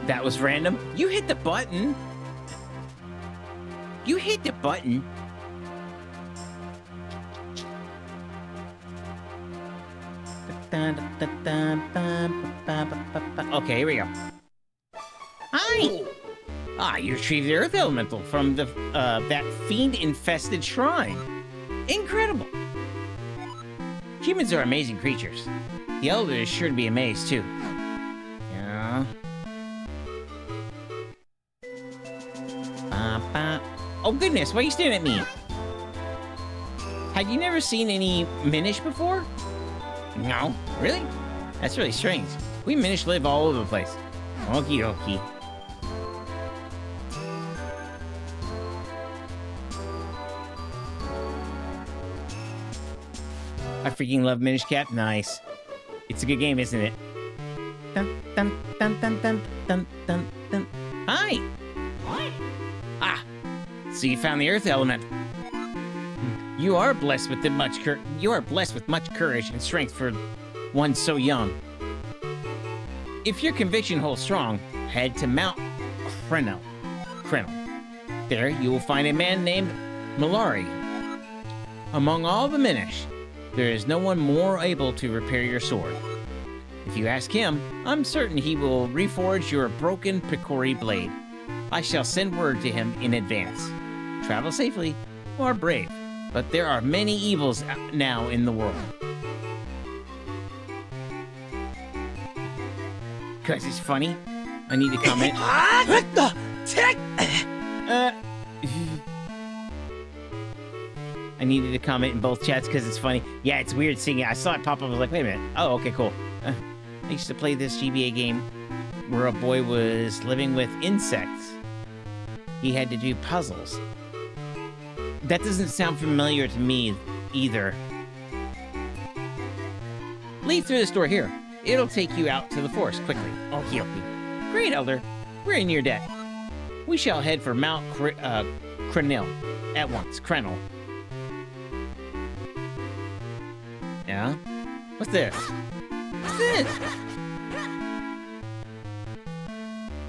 That was random. You hit the button. You hit the button. Okay, here we go. Hi! Ah, you retrieved the Earth Elemental from the that fiend-infested shrine. Incredible! Humans are amazing creatures. The Elder is sure to be amazed, too. Yeah. Oh, goodness, why are you staring at me? Had you never seen any Minish before? No? Really? That's really strange. We Minish live all over the place. Okie dokie. I freaking love Minish Cap. Nice. It's a good game, isn't it? Dun, dun, dun, dun, dun, dun, dun, dun. Hi! What? Ah! So you found the Earth Element. You are blessed with much courage and strength for one so young. If your conviction holds strong, head to Mount Krennel. There, you will find a man named Malari. Among all the Minish, there is no one more able to repair your sword. If you ask him, I'm certain he will reforge your broken Picori blade. I shall send word to him in advance. Travel safely, you are brave, but there are many evils now in the world. Because it's funny, I need to comment. I needed to comment in both chats because it's funny. Yeah, it's weird seeing it. I saw it pop up. I was like, wait a minute. Oh, okay, cool. I used to play this GBA game where a boy was living with insects. He had to do puzzles. That doesn't sound familiar to me either. Leave through this door here. It'll take you out to the forest quickly. Oh, he'll be. Great, Elder. We're in your debt. We shall head for Mount Crenil at once. Crenil. Yeah? What's this? What's this?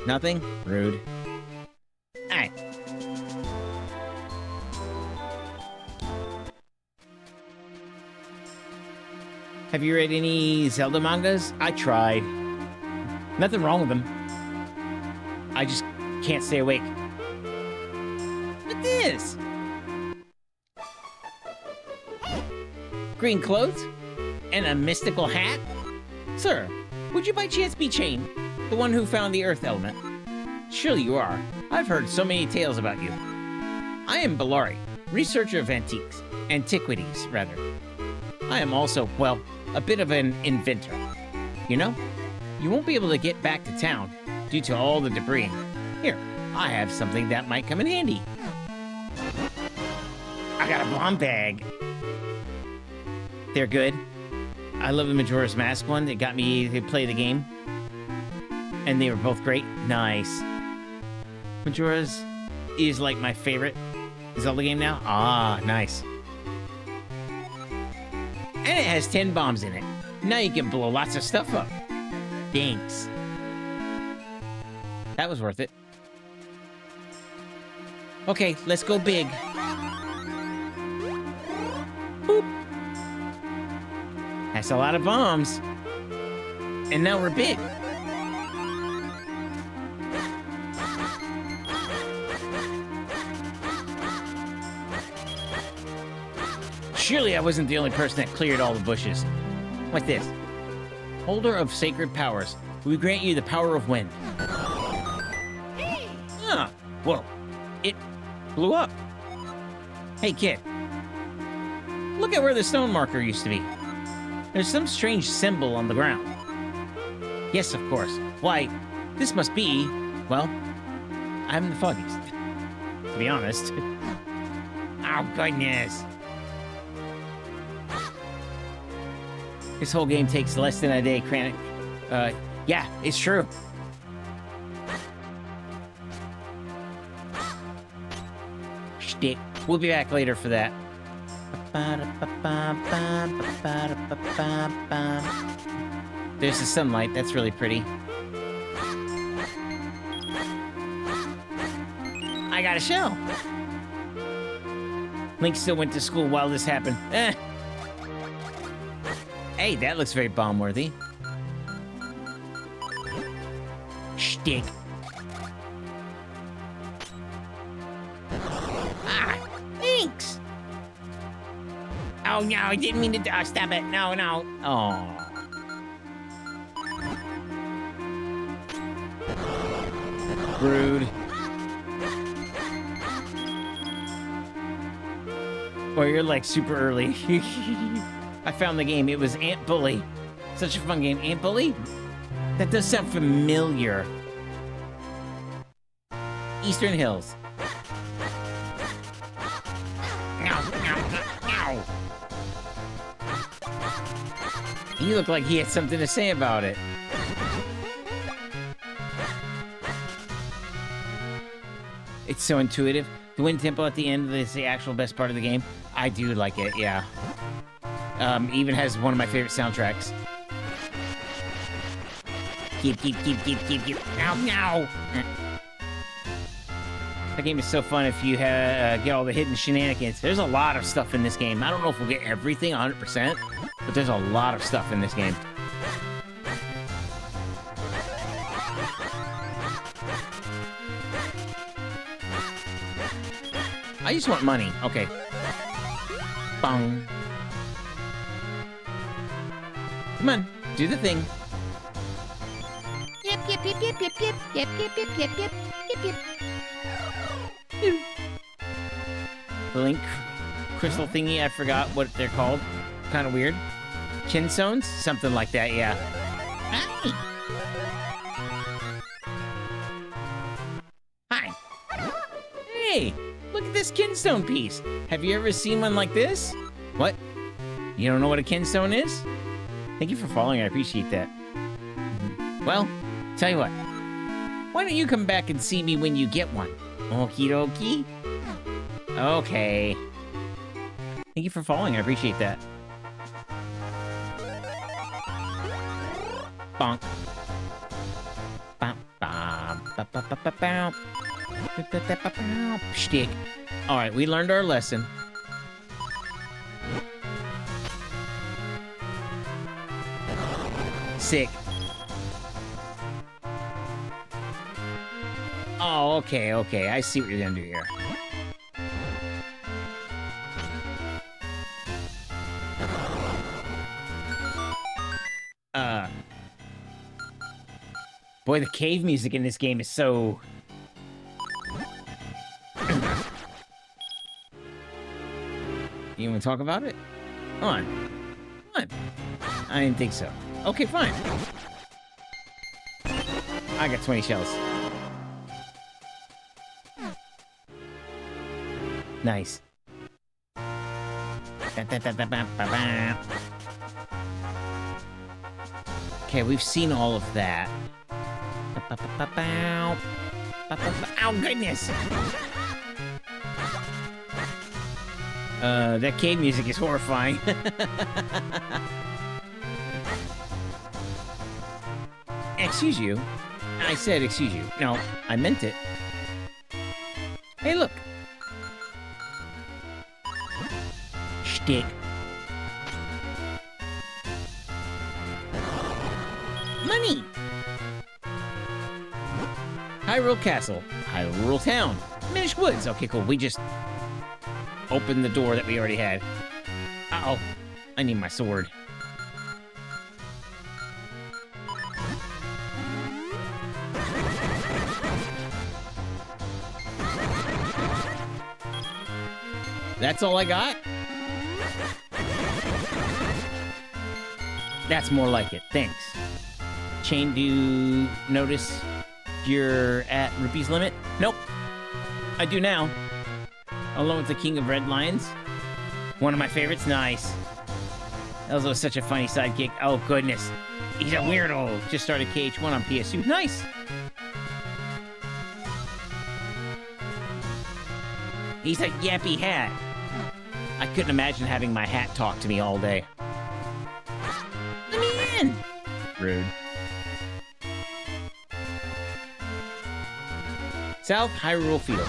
Nothing? Rude. Alright. Have you read any Zelda mangas? I tried. Nothing wrong with them. I just can't stay awake. What's this? Green clothes? And a mystical hat? Sir, would you by chance be Chain, the one who found the earth element? Surely you are. I've heard so many tales about you. I am Bellari, researcher of antiquities, rather. I am also, well, a bit of an inventor. You know, you won't be able to get back to town due to all the debris. Here, I have something that might come in handy. I got a bomb bag. They're good. I love the Majora's Mask one. It got me to play the game. And they were both great. Nice. Majora's is like my favorite Zelda game now. Ah, nice. And it has 10 bombs in it. Now you can blow lots of stuff up. Thanks. That was worth it. Okay, let's go big. Boop. That's a lot of bombs. And now we're big. Surely I wasn't the only person that cleared all the bushes. What's this? Holder of sacred powers. We grant you the power of wind. Ah, whoa. It blew up. Hey, kid. Look at where the stone marker used to be. There's some strange symbol on the ground. Yes, of course. Why, this must be, well, I'm the foggiest, to be honest. Oh, goodness. This whole game takes less than a day, Kranich. Yeah, it's true. Shtick. We'll be back later for that. There's the sunlight. That's really pretty. I got a shell. Link still went to school while this happened. Hey, that looks very bomb-worthy. Shtick. Ah, thanks. Oh, no, I didn't mean to... Oh, stop it. No, no. Oh. Rude. Or you're like super early. I found the game. It was Ant Bully. Such a fun game. Ant Bully? That does sound familiar. Eastern Hills. He looked like he had something to say about it. It's so intuitive. The Wind Temple at the end is the actual best part of the game. I do like it, yeah. Even has one of my favorite soundtracks. Keep. Ow, no! That game is so fun if you get all the hidden shenanigans. There's a lot of stuff in this game. I don't know if we'll get everything 100%, but there's a lot of stuff in this game. I just want money. Okay. Bong. Come on, do the thing. Yep, yep, yep, yep, yep, yep, yep, yep, yep, yep, yep, yep, yep. The link crystal thingy, I forgot what they're called. Kind of weird. Kinstones? Something like that, yeah. Hi. Hi. Hey, look at this kinstone piece. Have you ever seen one like this? What? You don't know what a kinstone is? Thank you for following, I appreciate that. Well, tell you what. Why don't you come back and see me when you get one? Okie dokie. Okay. Thank you for following, I appreciate that. Bonk. Bop, bop, bop, bop, bop, bop, bop. Shtick. Alright, we learned our lesson. Sick. Oh, okay, okay. I see what you're gonna do here. Boy, the cave music in this game is so... You wanna talk about it? Come on. Come on. I didn't think so. Okay, fine. I got 20 shells. Nice. Okay, we've seen all of that. Oh, goodness! That cave music is horrifying. Excuse you. I said excuse you. No, I meant it. Hey, look. Shtick. Money! Hyrule Castle. Hyrule Town. Minish Woods. Okay, cool. We just opened the door that we already had. Uh-oh. I need my sword. That's all I got? That's more like it. Thanks. Chain, do you notice you're at Rupee's limit? Nope. I do now. Alone with the King of Red Lions. One of my favorites. Nice. That was such a funny sidekick. Oh, goodness. He's a weirdo. Just started KH1 on PS2. Nice. He's a yappy hat. I couldn't imagine having my hat talk to me all day. Let me in! Rude. South Hyrule Field.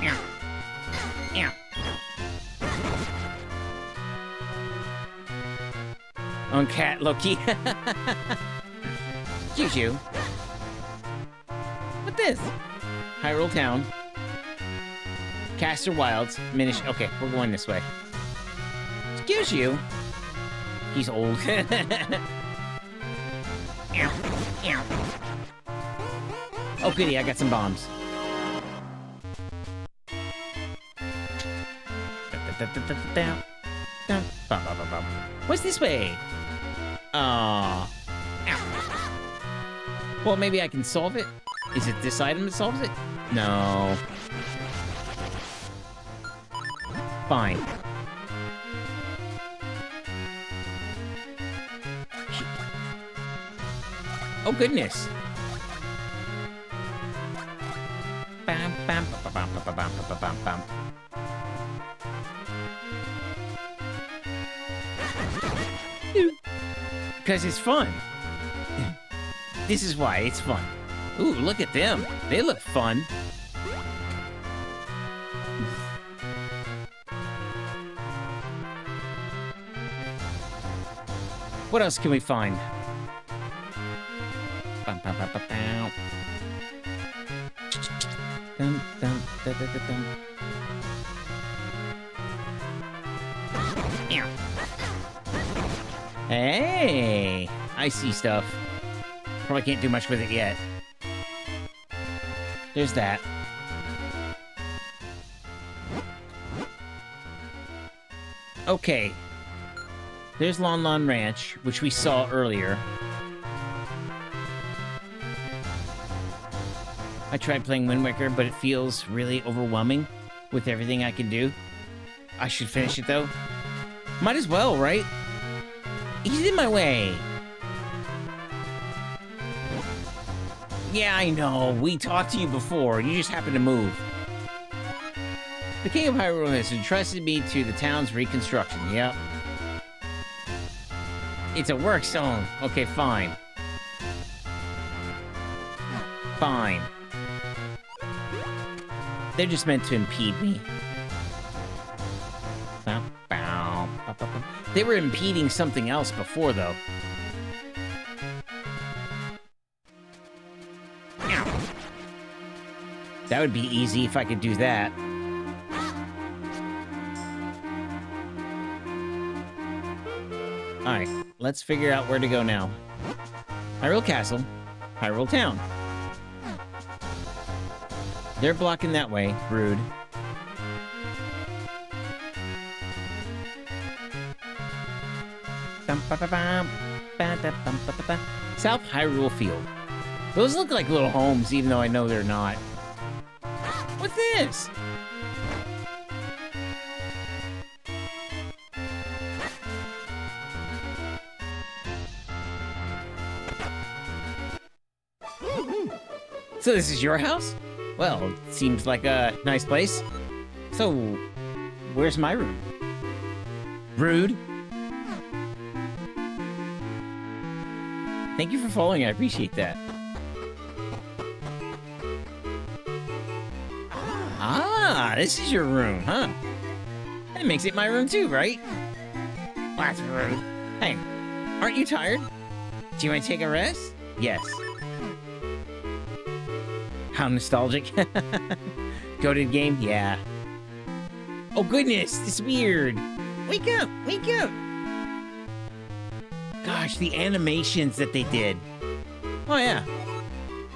Yeah. Yeah. On Cat Loki. Excuse you. What this? Hyrule Town. Caster Wilds. Minish. Okay, we're going this way. Excuse you. He's old. Oh, goody, I got some bombs. What's this way? Well, maybe I can solve it. Is it this item that solves it? No. Fine. Oh, goodness. Bam, bam, bam, bam, bam, bam, bam, bam, bam. Because it's fun. This is why it's fun. Ooh, look at them. They look fun. What else can we find? Bum, bum, bum, bum, bum. Dum, dum, da, da, da, dum. Meow. Hey, I see stuff. Probably can't do much with it yet. There's that. Okay. There's Lon Lon Ranch, which we saw earlier. I tried playing Wind Waker, but it feels really overwhelming with everything I can do. I should finish it, though. Might as well, right? He's in my way. Yeah, I know. We talked to you before. You just happened to move. The King of Hyrule has entrusted me to the town's reconstruction. Yep. It's a work zone. Okay, fine. Fine. They're just meant to impede me. Bow, bow, bow, bow, bow. They were impeding something else before, though. Ow. That would be easy if I could do that. Alright, let's figure out where to go now. Hyrule Castle, Hyrule Town. They're blocking that way. Rude. South Hyrule Field. Those look like little homes, even though I know they're not. What's this? So this is your house? Well, it seems like a nice place. So, where's my room? Rude. Thank you for following, I appreciate that. Ah, this is your room, huh? That makes it my room too, right? That's rude. Hey, aren't you tired? Do you want to take a rest? Yes. How nostalgic. Goated game? Yeah. Oh goodness, it's weird. Wake up, wake up. Gosh, the animations that they did. Oh yeah.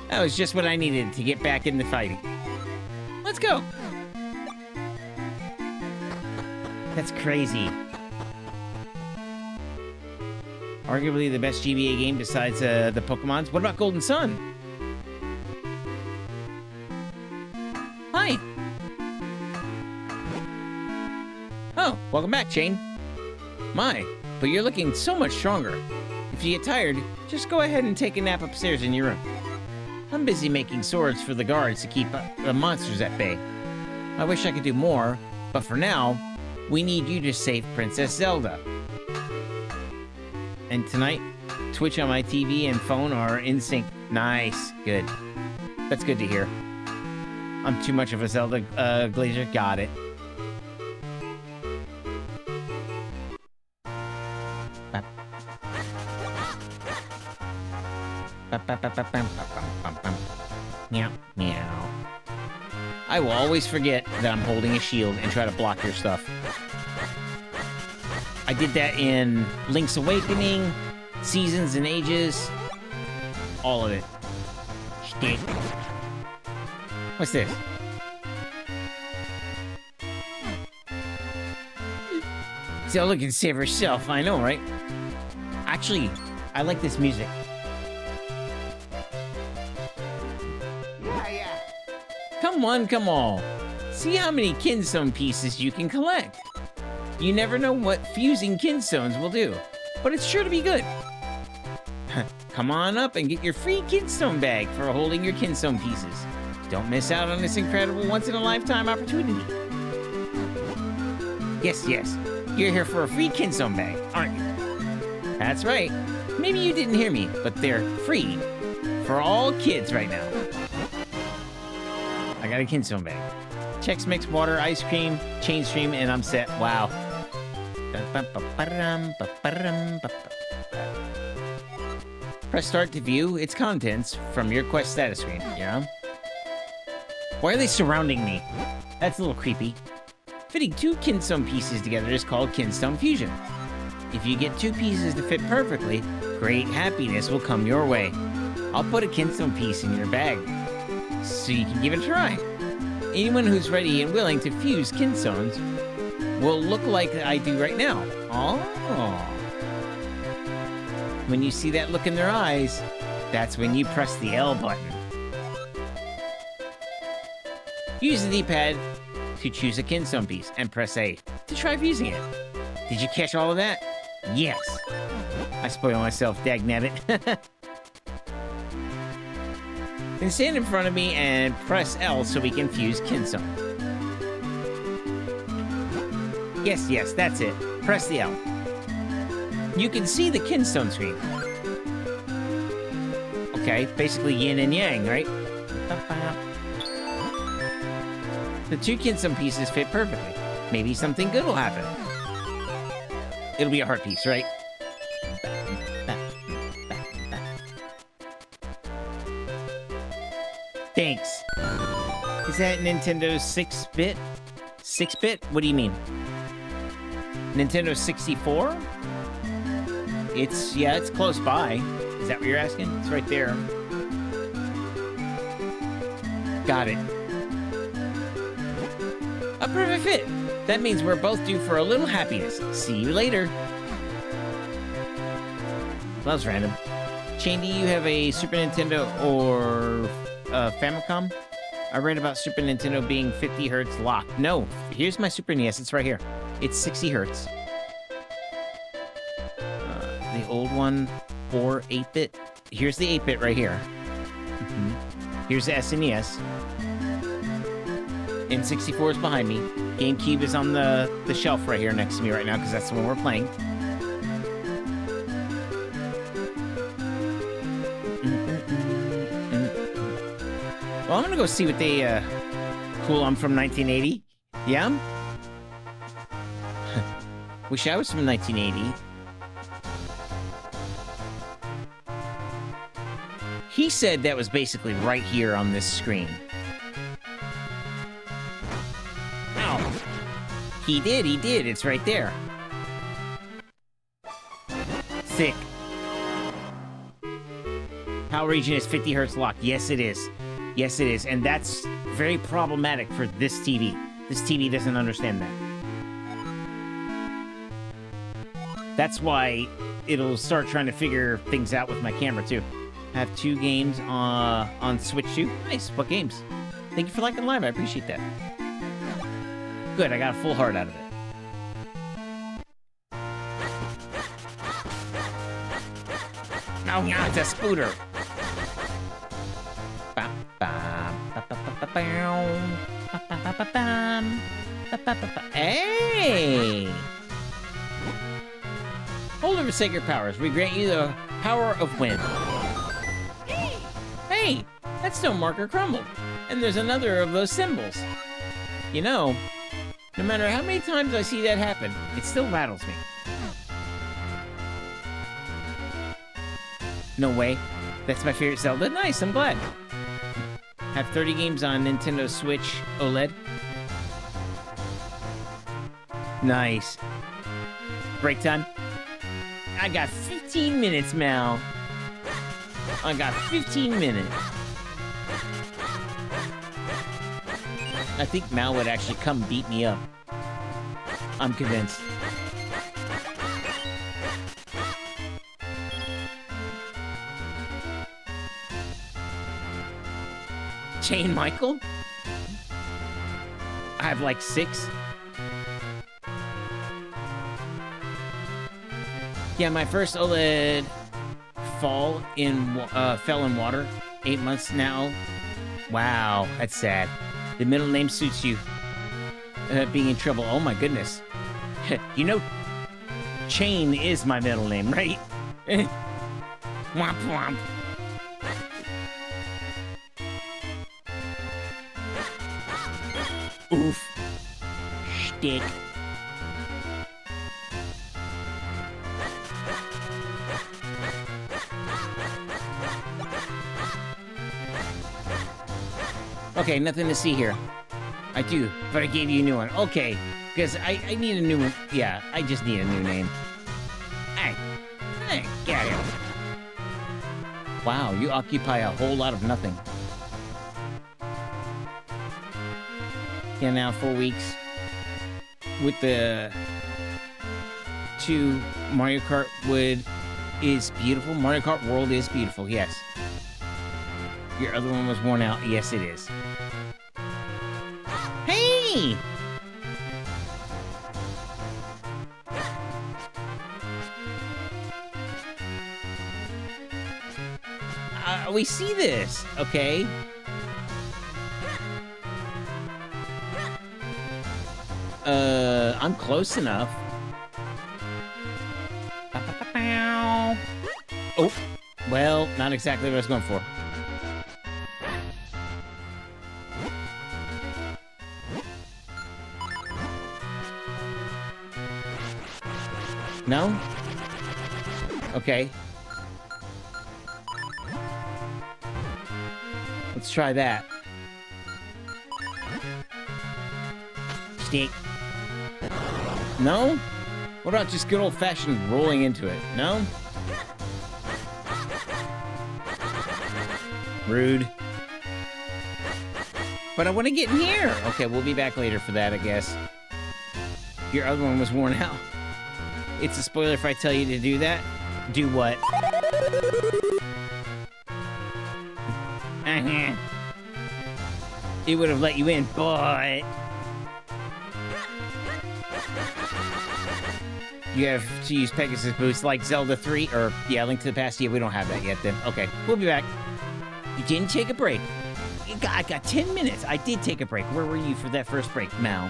That was just what I needed to get back into fighting. Let's go. That's crazy. Arguably the best GBA game besides the Pokemons. What about Golden Sun? Hi. Oh, welcome back, Chain. My, but you're looking so much stronger. If you get tired, just go ahead and take a nap upstairs in your room. I'm busy making swords for the guards to keep the monsters at bay. I wish I could do more, but for now, we need you to save Princess Zelda. And tonight, Twitch on my TV and phone are in sync. Nice. Good. That's good to hear. I'm too much of a Zelda glazer. Got it. Meow, meow. I will always forget that I'm holding a shield and try to block your stuff. I did that in Link's Awakening, Seasons and Ages, all of it. Shit. What's this? Zelda can save herself, I know, right? Actually, I like this music. Come on, come on. See how many kinstone pieces you can collect. You never know what fusing kinstones will do, but it's sure to be good. Come on up and get your free kinstone bag for holding your kinstone pieces. Don't miss out on this incredible once-in-a-lifetime opportunity. Yes, yes, you're here for a free kinstone bag, aren't you? That's right. Maybe you didn't hear me, but they're free for all kids right now. I got a kinstone bag. Chex Mix, water, ice cream, chain stream, and I'm set. Wow. Press start to view its contents from your quest status screen, yeah? Why are they surrounding me? That's a little creepy. Fitting 2 kinstone pieces together is called kinstone fusion. If you get 2 pieces to fit perfectly, great happiness will come your way. I'll put a kinstone piece in your bag, so you can give it a try. Anyone who's ready and willing to fuse kinstones will look like I do right now. Oh. When you see that look in their eyes, that's when you press the L button. Use the D-pad to choose a kinstone piece and press A to try fusing it. Did you catch all of that? Yes. I spoil myself, dagnabbit. Then stand in front of me and press L so we can fuse kinstone. Yes, that's it. Press the L. You can see the kinstone screen. Okay, basically yin and yang, right? The 2 kinstone pieces fit perfectly. Maybe something good will happen. It'll be a heart piece, right? Thanks. Is that Nintendo 6-bit? 6-bit? What do you mean? Nintendo 64? It's close by. Is that what you're asking? It's right there. Got it. A perfect fit. That means we're both due for a little happiness. See you later. That was random. Shane, do you have a Super Nintendo or Famicom? I read about Super Nintendo being 50 hertz locked. No, here's my Super NES. It's right here. It's 60 hertz. The old one, 8-bit. Here's the 8-bit right here. Here's the SNES. N64 is behind me. GameCube is on the shelf right here next to me right now because that's the one we're playing. Well, I'm gonna go see what they, cool, I'm from 1980. Yeah? Wish I was from 1980. He said that was basically right here on this screen. Ow. He did. It's right there. Sick. Power region is 50 hertz locked. Yes, it is. Yes, it is. And that's very problematic for this TV. This TV doesn't understand that. That's why it'll start trying to figure things out with my camera, too. I have 2 games on Switch, too. Nice. What games? Thank you for liking live. I appreciate that. Good. I got a full heart out of it. Oh, yeah, it's a scooter. Hey! Hold over sacred powers. We grant you the power of wind. Hey! That stone marker crumbled. And there's another of those symbols. You know, no matter how many times I see that happen, it still rattles me. No way. That's my favorite Zelda? Nice, I'm glad. Have 30 games on Nintendo Switch OLED. Nice. Break time? I got 15 minutes, Mal. I got 15 minutes. I think Mal would actually come beat me up. I'm convinced. Chain Michael? I have like 6. Yeah, my first OLED fell in water. 8 months now. Wow, that's sad. The middle name suits you. Being in trouble. Oh my goodness. You know, Chain is my middle name, right? Womp womp. Oof. Shtick. Okay, nothing to see here. I do, but I gave you a new one. Okay, because I need a new one. Yeah, I just need a new name. Hey, get out of here. Wow, you occupy a whole lot of nothing. Yeah, now 4 weeks. With the 2 Mario Kart Wood is beautiful. Mario Kart World is beautiful, yes. Your other one was worn out. Yes, it is. Hey! We see this, okay? I'm close enough. Oh, well, not exactly what I was going for. No? Okay. Let's try that. Stick. No? What about just good old-fashioned rolling into it? No? Rude. But I want to get in here! Okay, we'll be back later for that, I guess. Your other one was worn out. It's a spoiler if I tell you to do that. Do what? It would have let you in, but... You have to use Pegasus boots like Zelda 3, or, yeah, Link to the Past. Yeah, we don't have that yet, then. Okay, we'll be back. You didn't take a break. I got 10 minutes. I did take a break. Where were you for that first break, Mal?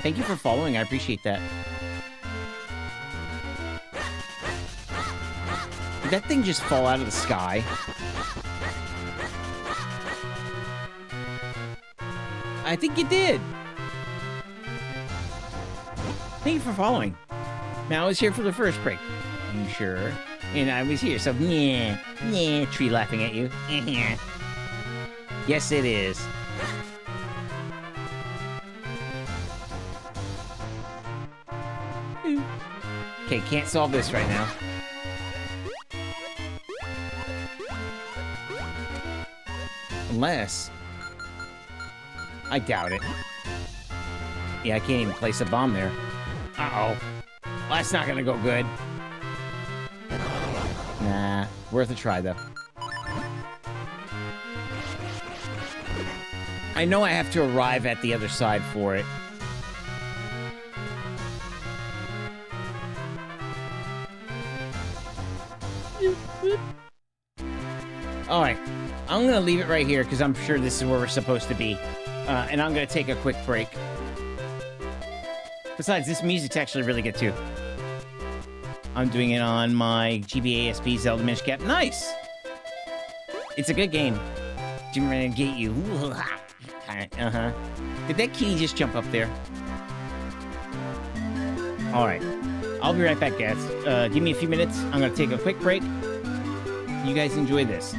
Thank you for following. I appreciate that. Did that thing just fall out of the sky? I think it did. Thank you for following. Mal was here for the first break. You sure? And I was here, so yeah, tree laughing at you. Yes, it is. Okay, can't solve this right now. Unless... I doubt it. Yeah, I can't even place a bomb there. Uh-oh. Well, that's not gonna go good. Nah, worth a try, though. I know I have to arrive at the other side for it. Alright, I'm gonna leave it right here because I'm sure this is where we're supposed to be. And I'm gonna take a quick break. Besides, this music's actually really good too. I'm doing it on my GBA SP Zelda Minish Cap. Nice! It's a good game. I'm ready to get you. Uh-huh. Did that kitty just jump up there? Alright. I'll be right back, guys. Give me a few minutes. I'm gonna take a quick break. You guys enjoy this.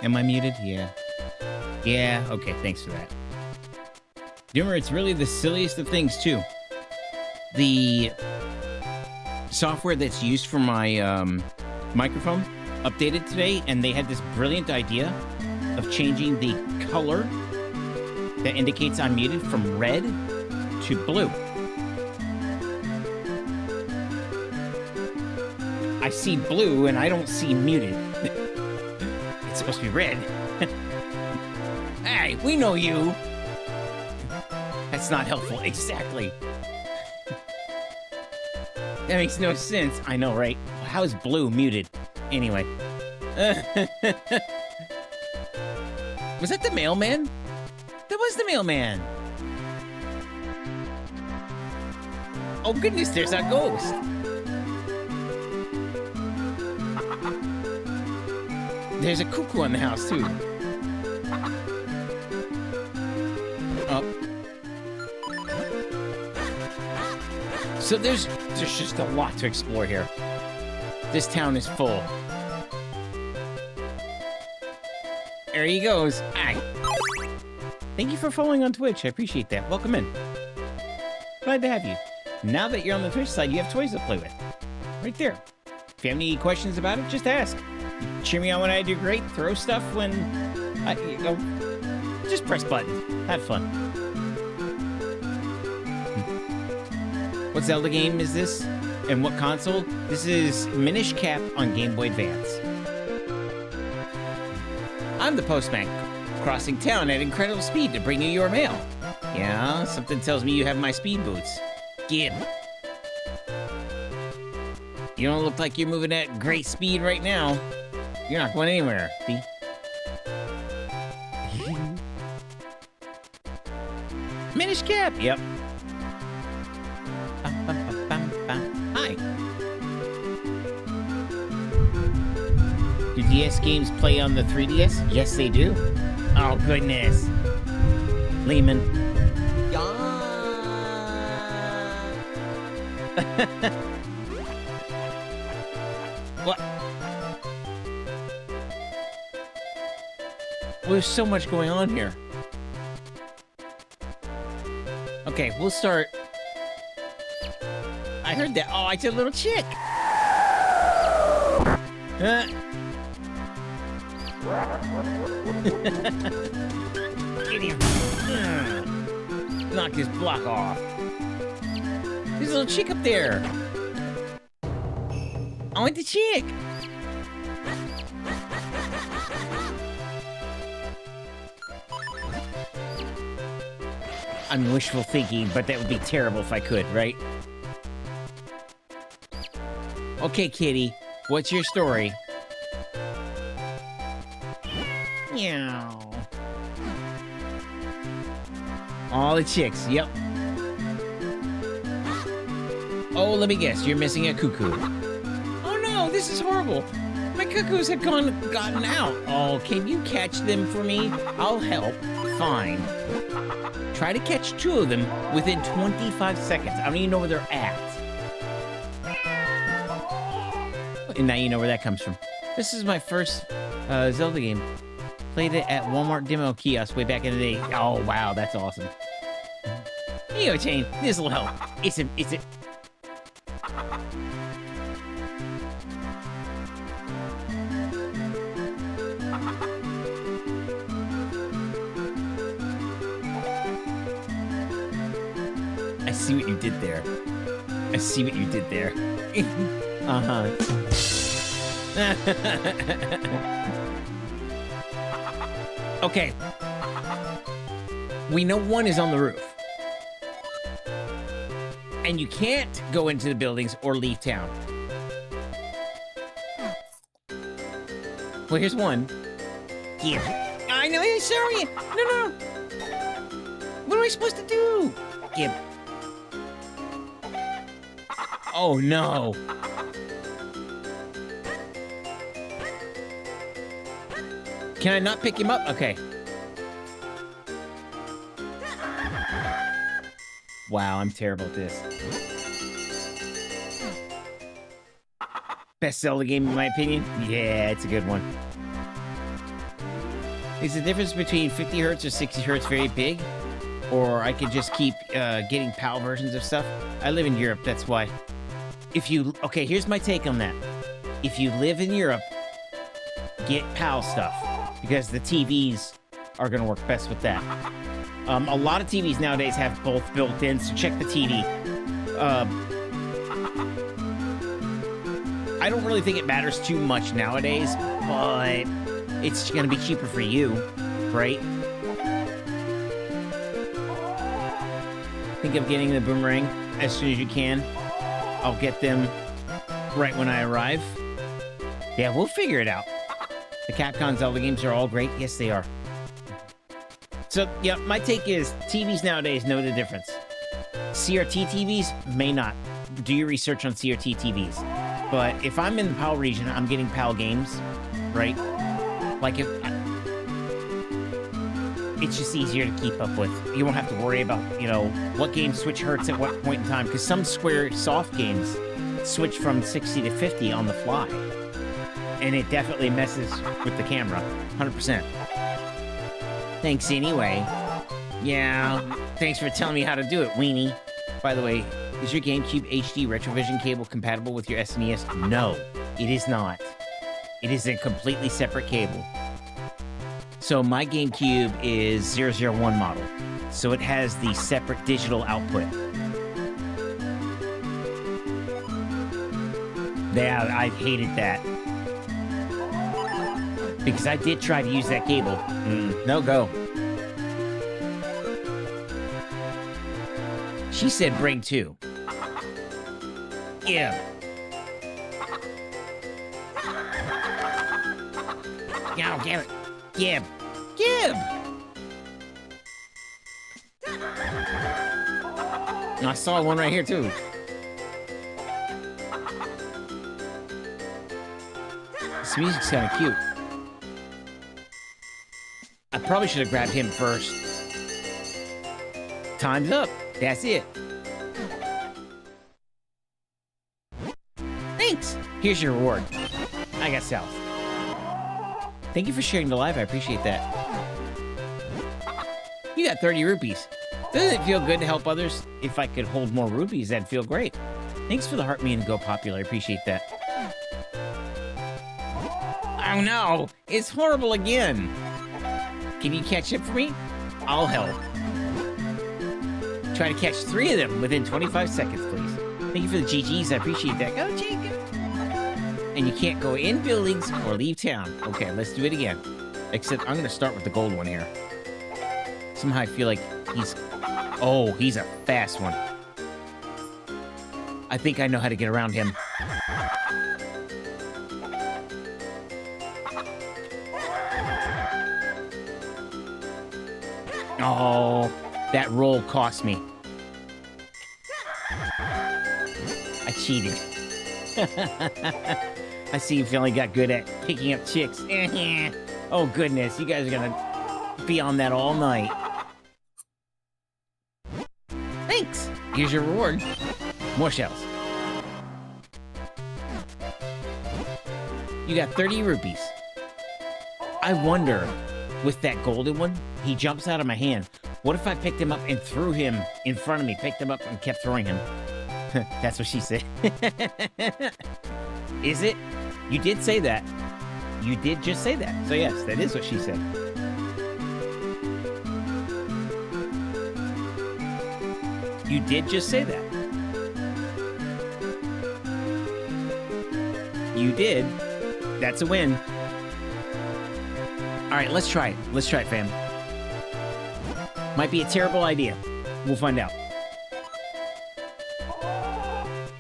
Am I muted? Yeah. Yeah, okay, thanks for that. Remember, it's really the silliest of things, too. The software that's used for my microphone updated today, and they had this brilliant idea of changing the color that indicates I'm muted from red to blue. I see blue, and I don't see muted. It's supposed to be red. Hey, we know you. That's not helpful. Exactly. That makes no sense. I know, right? How is blue muted? Anyway. Was that the mailman? That was the mailman. Oh, goodness, there's a ghost. There's a cuckoo in the house, too. Oh. So there's just a lot to explore here. This town is full. There he goes. Hi. Thank you for following on Twitch. I appreciate that. Welcome in. Glad to have you. Now that you're on the Twitch side, you have toys to play with. Right there. If you have any questions about it, just ask. Cheer me on when I do great. Throw stuff when I, just press buttons. Have fun. What Zelda game is this? And what console? This is Minish Cap on Game Boy Advance. I'm the postman, crossing town at incredible speed to bring you your mail. Yeah, something tells me you have my speed boots. Gib. You don't look like you're moving at great speed right now. You're not going anywhere, see? Minish Cap, yep. Hi. Do DS games play on the 3DS? Yes, they do. Oh, goodness. Lehman. What? Well, there's so much going on here. Okay, we'll start. I heard that. Oh, it's a little chick. Get him. Knock this block off. There's a little chick up there. I want the chick. I'm wishful thinking, but that would be terrible if I could, right? Okay, kitty. What's your story? Meow. All the chicks, yep. Oh, let me guess, you're missing a cuckoo. Oh no, this is horrible. My cuckoos have gotten out. Oh, can you catch them for me? I'll help. Fine. Try to catch 2 of them within 25 seconds. I don't even know where they're at. And now you know where that comes from. This is my first Zelda game. Played it at Walmart demo kiosk way back in the day. Oh, wow, that's awesome. Here you go, Chain. This will help. It's a... I see what you did there. I see what you did there. Uh-huh. Okay. We know one is on the roof. And you can't go into the buildings or leave town. Well, here's one. Here. I know, sorry. No. What am I supposed to do? Gib. Oh, no. Can I not pick him up? Okay. Wow, I'm terrible at this. Best Zelda game in my opinion? Yeah, it's a good one. Is the difference between 50 hertz or 60 hertz very big? Or I could just keep getting PAL versions of stuff? I live in Europe, that's why. Okay, here's my take on that. If you live in Europe, get PAL stuff, because the TVs are going to work best with that. A lot of TVs nowadays have both built in, so check the TV. I don't really think it matters too much nowadays, but it's going to be cheaper for you, right? Think of getting the boomerang as soon as you can. I'll get them right when I arrive. Yeah, we'll figure it out. The Capcom Zelda games are all great. Yes, they are. So, yeah, my take is TVs nowadays know the difference. CRT TVs may not. Do your research on CRT TVs. But if I'm in the PAL region, I'm getting PAL games, right? Like, it's just easier to keep up with. You won't have to worry about, what game switch hertz at what point in time, because some Square Soft games switch from 60 to 50 on the fly. And it definitely messes with the camera, 100%. Thanks anyway. Yeah, thanks for telling me how to do it, weenie. By the way, is your GameCube HD Retrovision cable compatible with your SNES? No, it is not. It is a completely separate cable. So my GameCube is 001 model, so it has the separate digital output. Yeah, I hated that. Because I did try to use that cable. No go. She said bring two. Yeah. Now, give it. Gib! I saw one right here, too. This music's kind of cute. I probably should have grabbed him first. Time's up. That's it. Thanks! Here's your reward. I got South. Thank you for sharing the live. I appreciate that. You got 30 rupees. Doesn't it feel good to help others? If I could hold more rupees, that'd feel great. Thanks for the heart me and go popular. I appreciate that. Oh no! It's horrible again! Can you catch up for me? I'll help. Try to catch 3 of them within 25 seconds, please. Thank you for the GGs. I appreciate that. Go, Jacob! And you can't go in buildings or leave town. Okay, let's do it again. Except I'm going to start with the gold one here. Somehow I feel like he's... Oh, he's a fast one. I think I know how to get around him. Oh, that roll cost me. I cheated. I see you finally got good at picking up chicks. Oh, goodness. You guys are going to be on that all night. Thanks. Here's your reward. More shells. You got 30 rupees. I wonder, with that golden one, he jumps out of my hand. What if I picked him up and threw him in front of me, picked him up and kept throwing him? That's what she said. Is it? You did say that. You did just say that. So yes, that is what she said. You did just say that. You did. That's a win. All right, let's try it. Let's try it, fam. Might be a terrible idea. We'll find out.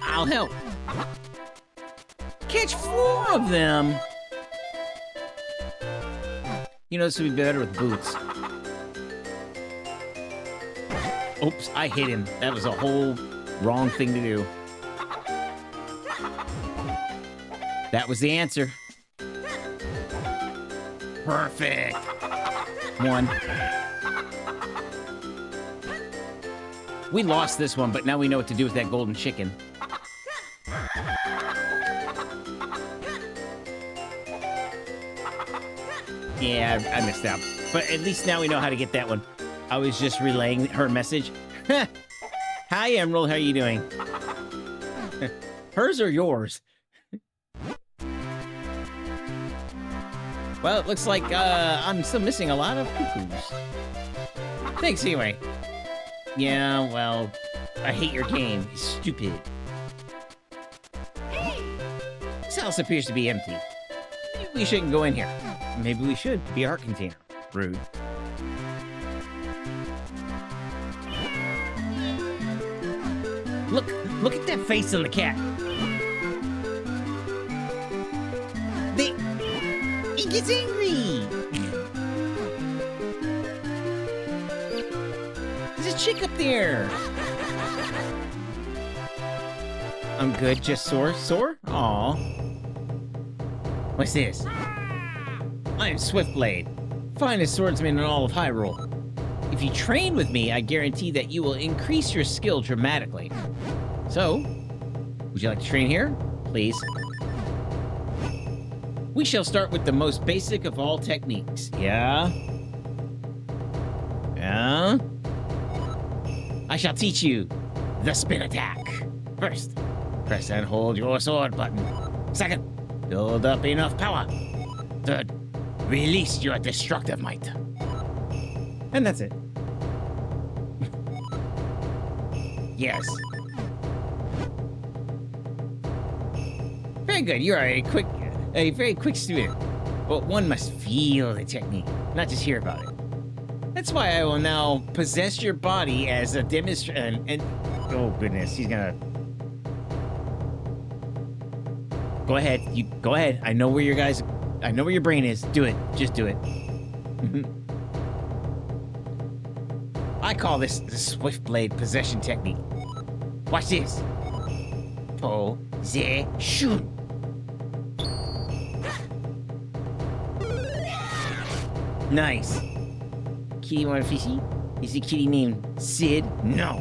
I'll help. Catch 4 of them. You know, this would be better with boots. Oops, I hit him. That was a whole wrong thing to do. That was the answer. Perfect. 1. We lost this one, but now we know what to do with that golden chicken. Yeah, I missed out. But at least now we know how to get that one. I was just relaying her message. Hi, Emerald. How are you doing? Hers or yours? Well, it looks like I'm still missing a lot of cuckoos. Thanks anyway. Yeah, well, I hate your game. It's stupid. This house appears to be empty. Maybe we shouldn't go in here. Maybe we should. Be our container. Rude. Look at that face on the cat. He gets angry. There's a chick up there. I'm good, just sore. Sore? Aw. What's this? I am Swiftblade, finest swordsman in all of Hyrule. If you train with me, I guarantee that you will increase your skill dramatically. So, would you like to train here? Please. We shall start with the most basic of all techniques. Yeah? Yeah? I shall teach you the spin attack. First, press and hold your sword button. Second, build up enough power. Third, release your destructive might. And that's it. Yes. Very good. You are a very quick student. But one must feel the technique, not just hear about it. That's why I will now possess your body as a demonstration. And oh goodness, he's gonna. Go ahead. You go ahead. I know where your brain is. Do it. Just do it. I call this the Swiftblade possession technique. Watch this. Possession. Nice. Kitty want a fishy? Is the kitty named Sid? No.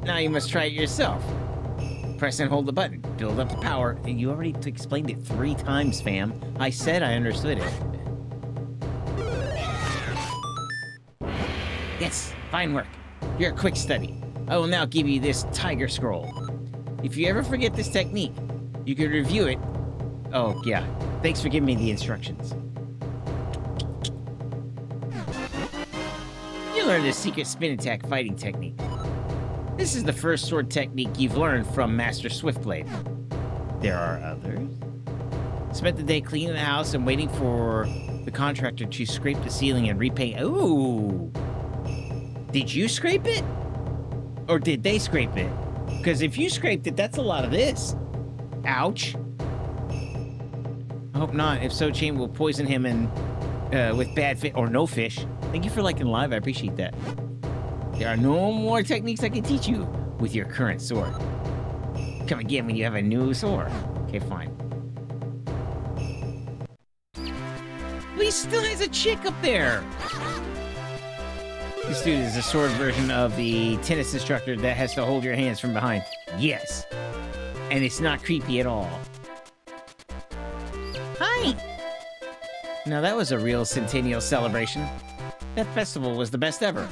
Now you must try it yourself. Press and hold the button. Build up the power. And you already explained it 3 times, fam. I said I understood it. Yes, fine work. You're a quick study. I will now give you this tiger scroll. If you ever forget this technique, you can review it. Oh, yeah. Thanks for giving me the instructions. You learned the secret spin attack fighting technique. This is the first sword technique you've learned from Master Swiftblade. There are others. Spent the day cleaning the house and waiting for the contractor to scrape the ceiling and repaint. Ooh! Did you scrape it? Or did they scrape it? Because if you scraped it, that's a lot of this. Ouch. I hope not. If so, Chain will poison him and with bad fish or no fish. Thank you for liking live. I appreciate that. There are no more techniques I can teach you with your current sword. Come again when you have a new sword. Okay, fine. But he still has a chick up there. This dude is a sword version of the tennis instructor that has to hold your hands from behind. Yes. And it's not creepy at all. Hi! Now that was a real centennial celebration. That festival was the best ever.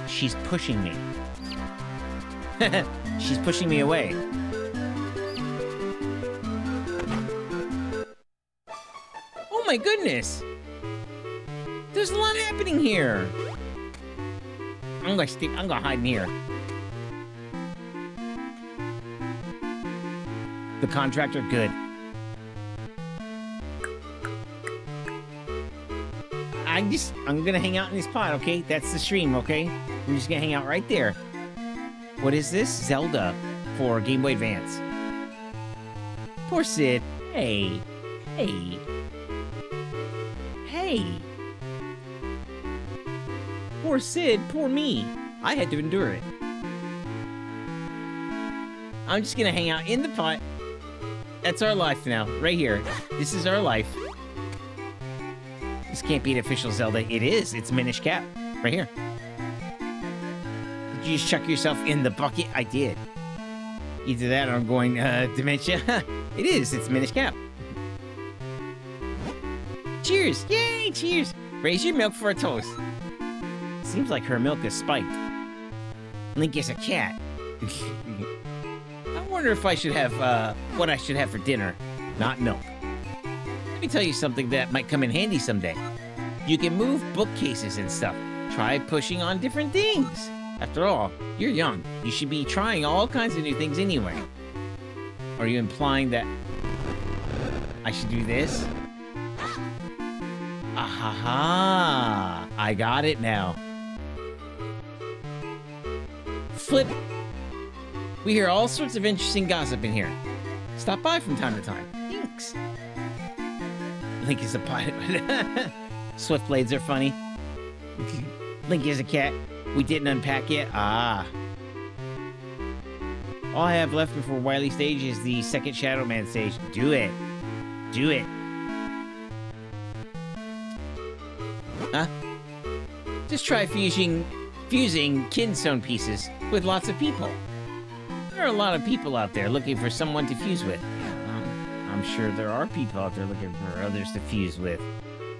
She's pushing me. She's pushing me away. Oh my goodness! There's a lot happening here. I'm gonna hide in here. The contractor, good. I'm gonna hang out in this pod, okay? That's the stream, okay? We're just gonna hang out right there. What is this? Zelda for Game Boy Advance. Poor Sid. Hey. Hey. Hey. Poor Sid, poor me. I had to endure it. I'm just gonna hang out in the pot. That's our life now, right here. This is our life. This can't be an official Zelda. It is. It's Minish Cap. Right here. Did you just chuck yourself in the bucket? I did. Either that or I'm going dementia. It is. It's Minish Cap. cheers! Yay, cheers! Raise your milk for a toast. Seems like her milk is spiked. Link is a cat. I wonder if I should have, what I should have for dinner. Not milk. Let me tell you something that might come in handy someday. You can move bookcases and stuff. Try pushing on different things. After all, you're young. You should be trying all kinds of new things anyway. Are you implying that I should do this? Ahaha! I got it now. Flip. We hear all sorts of interesting gossip in here. Stop by from time to time. Thanks. Link is a pilot. Swift blades are funny. Link is a cat. We didn't unpack yet. Ah. All I have left before Wily stage is the second Shadow Man stage. Do it. Do it. Huh? Just try fusing kinstone pieces with lots of people. There are a lot of people out there looking for someone to fuse with. I'm sure there are people out there looking for others to fuse with.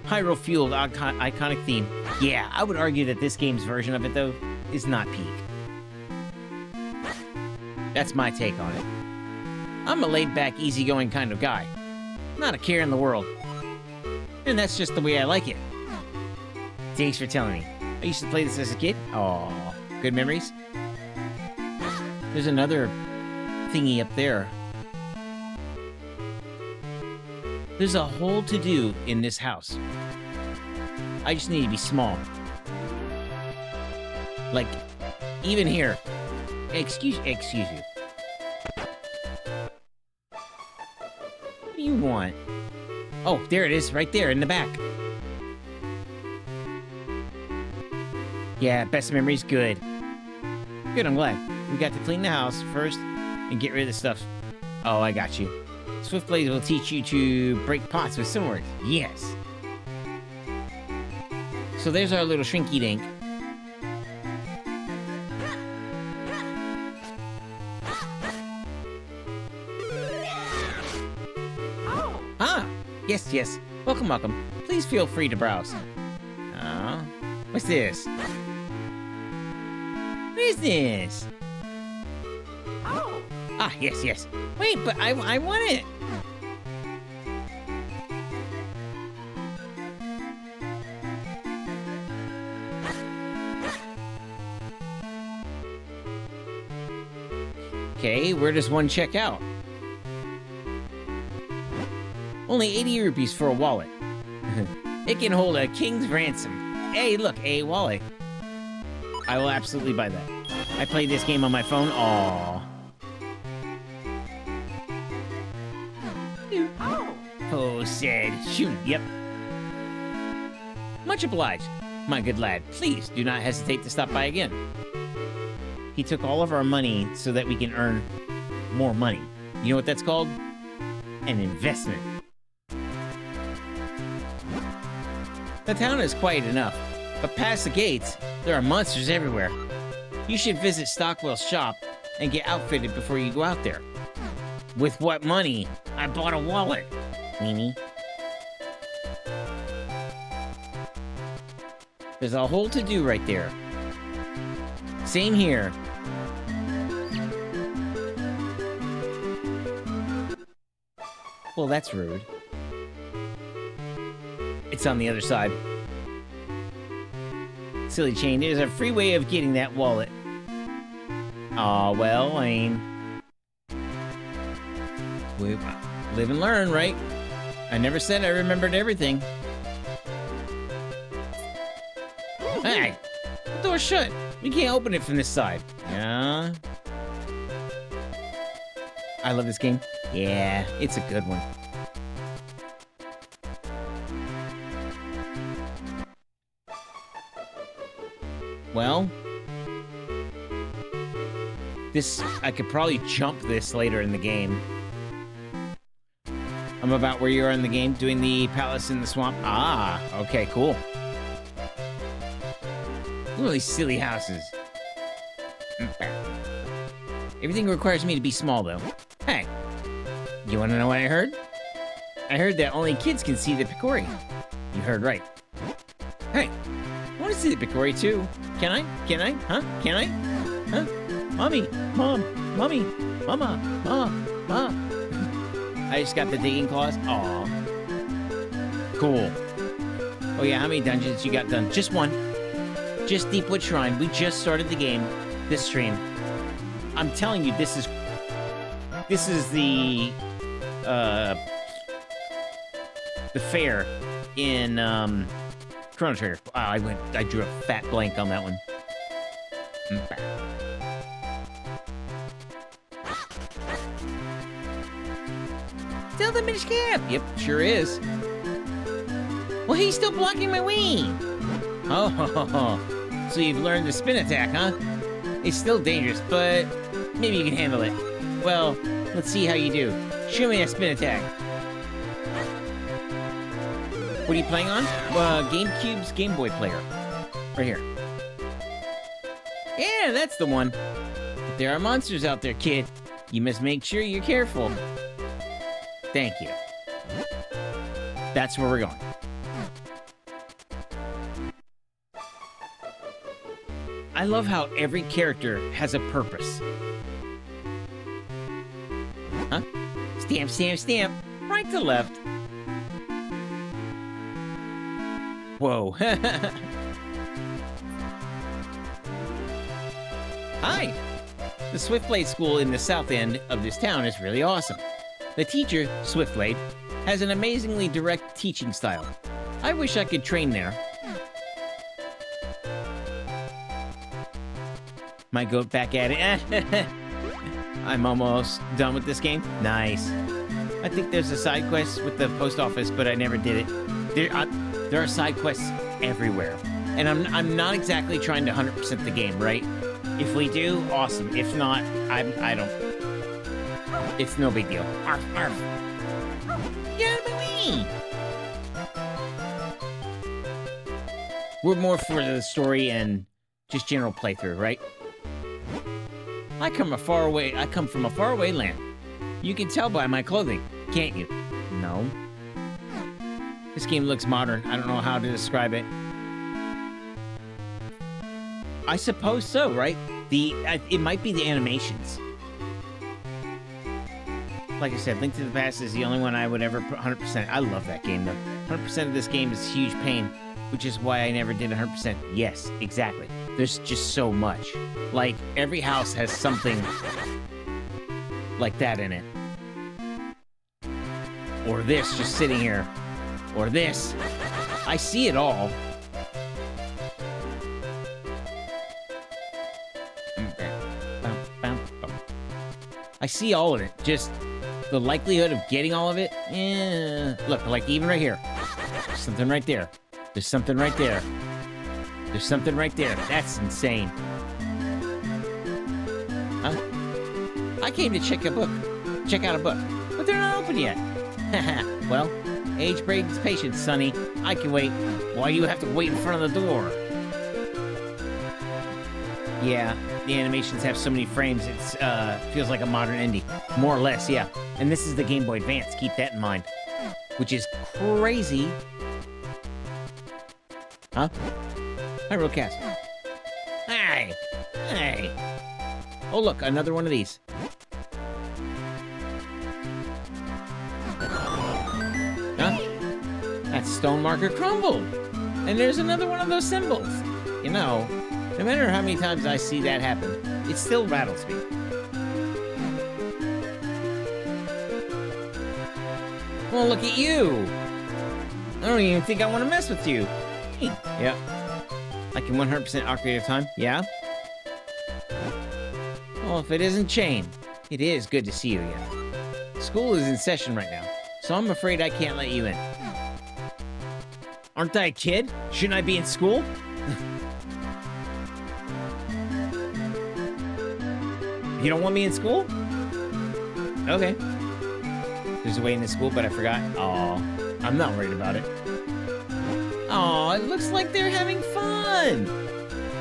Hyrule-fueled iconic theme. Yeah, I would argue that this game's version of it, though, is not peak. That's my take on it. I'm a laid-back, easygoing kind of guy. Not a care in the world. And that's just the way I like it. Thanks for telling me. I used to play this as a kid. Aw, good memories. There's another thingy up there. There's a whole to-do in this house. I just need to be small. Like, even here. Excuse you. What do you want? Oh, there it is, right there in the back. Yeah, best memories, good. Good, I'm glad. We got to clean the house first and get rid of the stuff. Oh, I got you. Swift Blades will teach you to break pots with swords. Yes. So there's our little shrinky dink. Ah, yes. Welcome. Please feel free to browse. What's this? What is this? Ah, yes. Wait, but I want it. Okay, where does one check out? Only 80 rupees for a wallet. It can hold a king's ransom. Hey, look, a wallet. I will absolutely buy that. I played this game on my phone. Aww. Oh, sad. Shoot, yep. Much obliged, my good lad. Please do not hesitate to stop by again. He took all of our money so that we can earn more money. You know what that's called? An investment. The town is quiet enough, but past the gates, there are monsters everywhere. You should visit Stockwell's shop and get outfitted before you go out there. With what money? I bought a wallet. Weenie. There's a whole to-do right there. Same here. Well, that's rude. It's on the other side. Silly chain, there's a free way of getting that wallet. Aw, well, I mean... we live and learn, right? I never said I remembered everything. Hey! The door's shut! We can't open it from this side. Yeah? I love this game. Yeah, it's a good one. Well... I could probably jump this later in the game. I'm about where you are in the game, doing the palace in the swamp. Ah, okay, cool. Look at these silly houses. Everything requires me to be small, though. Hey, you want to know what I heard? I heard that only kids can see the Picori. You heard right. Hey, I want to see the Picori too. Can I? Can I? Huh? Can I? Huh? Mommy, Mom, Mommy, Mama, Ma. I just got the digging claws. Aw. Cool. Oh yeah, how many dungeons you got done? Just one. Just Deepwood Shrine. We just started the game. This stream. I'm telling you, this is the fair in Chrono Trigger. Wow, I drew a fat blank on that one. Zelda Minish Cap. Yep, sure is. Well, he's still blocking my way. Oh, so you've learned the spin attack, huh? It's still dangerous, but maybe you can handle it. Well, let's see how you do. Show me that spin attack. What are you playing on? GameCube's Game Boy player. Right here. Yeah, that's the one. But there are monsters out there, kid. You must make sure you're careful. Thank you. That's where we're going. I love how every character has a purpose. Huh? Stamp, stamp, stamp. Right to left. Whoa. Hi! The Swiftblade School in the south end of this town is really awesome. The teacher, Swiftblade, has an amazingly direct teaching style. I wish I could train there. Might go back at it. I'm almost done with this game. Nice. I think there's a side quest with the post office, but I never did it. There are side quests everywhere. And I'm not exactly trying to 100% the game, right? If we do, awesome. If not, I don't. It's no big deal. Arf, arf. Get out of my way! We're more for the story and just general playthrough, right? I come from a faraway land. You can tell by my clothing, can't you? No. This game looks modern. I don't know how to describe it. I suppose so, right? It might be the animations. Like I said, Link to the Past is the only one I would ever put 100%. I love that game, though. 100% of this game is huge pain, which is why I never did 100%. Yes, exactly. There's just so much. Like, every house has something like that in it. Or this, just sitting here. Or this. I see it all. I see all of it. Just the likelihood of getting all of it. Look, like even right here. There's something right there. There's something right there. There's something right there. That's insane. Huh? I came to check out a book, but they're not open yet. Well, age breaks patience, Sonny. I can wait. Why do you have to wait in front of the door? Yeah, the animations have so many frames, it's feels like a modern indie. More or less, yeah. And this is the Game Boy Advance, keep that in mind. Which is crazy. Huh? Hyrule Castle. Hey! Hey! Oh look, another one of these. Huh? That stone marker crumbled! And there's another one of those symbols. You know, no matter how many times I see that happen, it still rattles me. Well, look at you! I don't even think I want to mess with you. Hey. Yeah. I can 100% operate of time. Yeah? Well, if it isn't Chain, it is good to see you again. School is in session right now, so I'm afraid I can't let you in. Aren't I a kid? Shouldn't I be in school? You don't want me in school? Okay. There's a way into school, but I forgot. Aw, I'm not worried about it. Aw, it looks like they're having fun.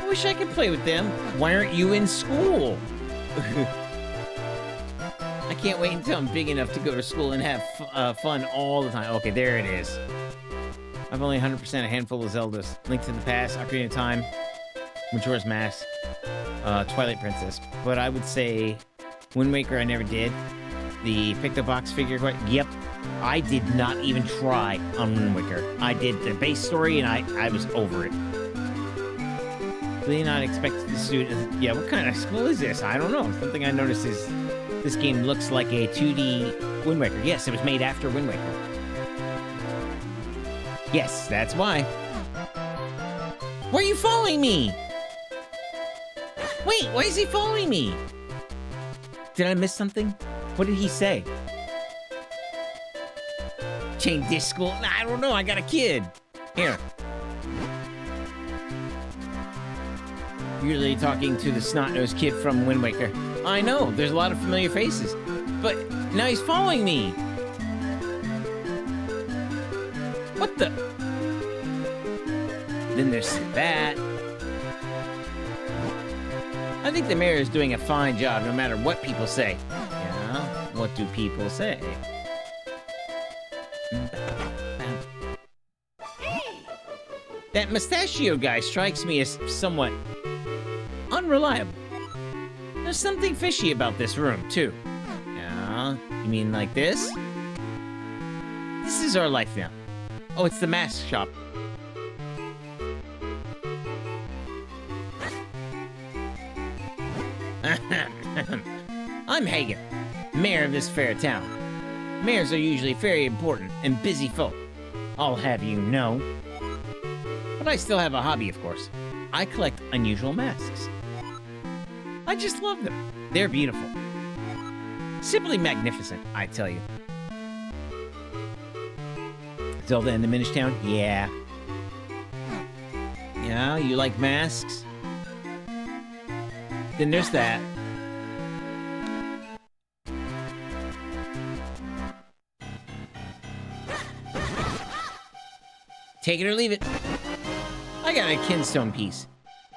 I wish I could play with them. Why aren't you in school? I can't wait until I'm big enough to go to school and have fun all the time. Okay, there it is. I've only 100% a handful of Zeldas. Link to the Past, Ocarina of Time, Majora's Mask, Twilight Princess. But I would say Wind Waker I never did. The pick-the-box figure, yep. I did not even try on Wind Waker. I did the base story, and I was over it. Really not expected to do it. Yeah, what kind of school is this? I don't know. Something I noticed is this game looks like a 2D Wind Waker. Yes, it was made after Wind Waker. Yes, that's why. Why are you following me? Wait, why is he following me? Did I miss something? What did he say? Change this school? Nah, I don't know. I got a kid. Here. You're really talking to the snot-nosed kid from Wind Waker. I know. There's a lot of familiar faces. But now he's following me. What the? Then there's that. I think the mayor is doing a fine job no matter what people say. Yeah, what do people say? That mustachio guy strikes me as somewhat unreliable. There's something fishy about this room, too. Yeah, you mean like this? This is our life now. Oh, it's the mask shop. I'm Hagen, mayor of this fair town. Mayors are usually very important and busy folk, I'll have you know. But I still have a hobby, of course. I collect unusual masks. I just love them. They're beautiful. Simply magnificent, I tell you. Zelda and the Minish Town? Yeah. Yeah, you like masks? Then there's that. Take it or leave it. I got a kinstone piece.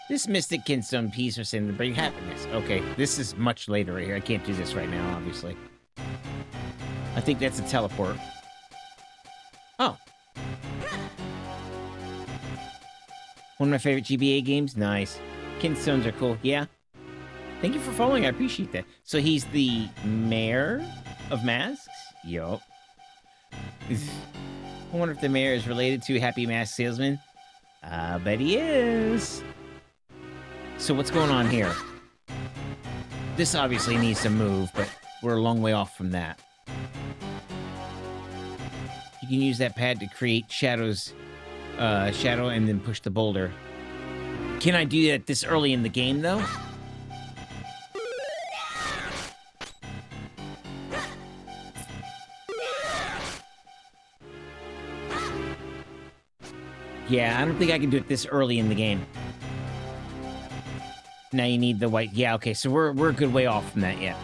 This mystic kinstone piece was sent to bring happiness. Okay, this is much later right here. I can't do this right now, obviously. I think that's a teleport. Oh. One of my favorite GBA games? Nice. Kinstones are cool. Yeah. Thank you for following. I appreciate that. So he's the mayor of masks? Yup. I wonder if the mayor is related to Happy Mask Salesman. I bet he is. So what's going on here? This obviously needs to move, but we're a long way off from that. You can use that pad to create shadows, shadow and then push the boulder. Can I do that this early in the game, though? Yeah, I don't think I can do it this early in the game. Now you need the white. Yeah, okay, so we're a good way off from that yet.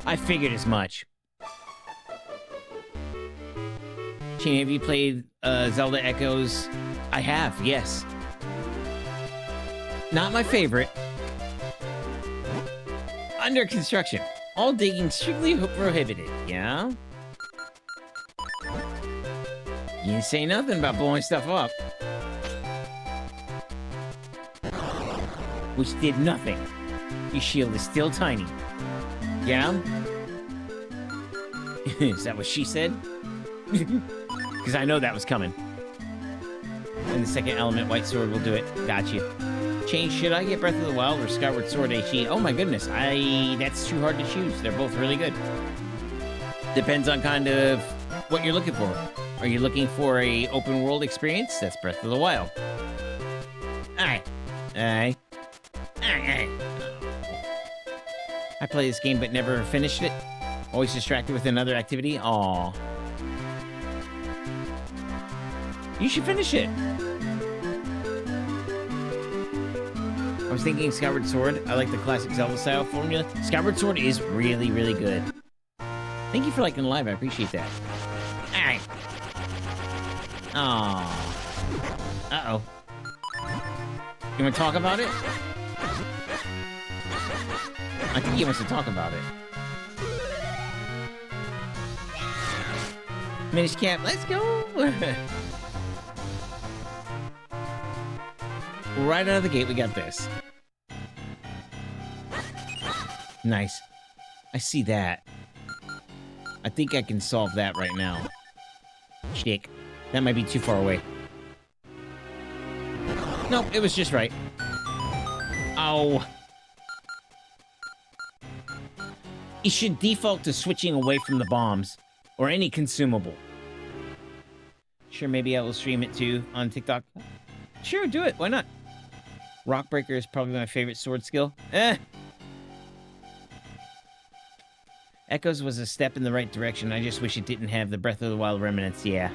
I figured as much. Shane, have you played Zelda Echoes? I have, yes. Not my favorite. Under construction. All digging strictly prohibited, yeah? You didn't say nothing about blowing stuff up. Which did nothing. Your shield is still tiny. Yeah? Is that what she said? Because I know that was coming. And the second element, White Sword, will do it. Got you. Change, should I get Breath of the Wild or Skyward Sword HD? Oh my goodness, that's too hard to choose. They're both really good. Depends on kind of what you're looking for. Are you looking for a open world experience? That's Breath of the Wild. Alright. Alright. Alright. I play this game but never finished it. Always distracted with another activity. Aww. You should finish it. I was thinking Skyward Sword. I like the classic Zelda style formula. Skyward Sword is really, really good. Thank you for liking the live. I appreciate that. Alright. Aww. Uh-oh. You want to talk about it? I think he wants to talk about it. Minish Cap, let's go! Right out of the gate, we got this. Nice. I see that. I think I can solve that right now. Chick. That might be too far away. Nope, it was just right. Oh. You should default to switching away from the bombs. Or any consumable. Sure, maybe I will stream it too on TikTok. Sure, do it. Why not? Rock Breaker is probably my favorite sword skill. Echoes was a step in the right direction. I just wish it didn't have the Breath of the Wild remnants. Yeah.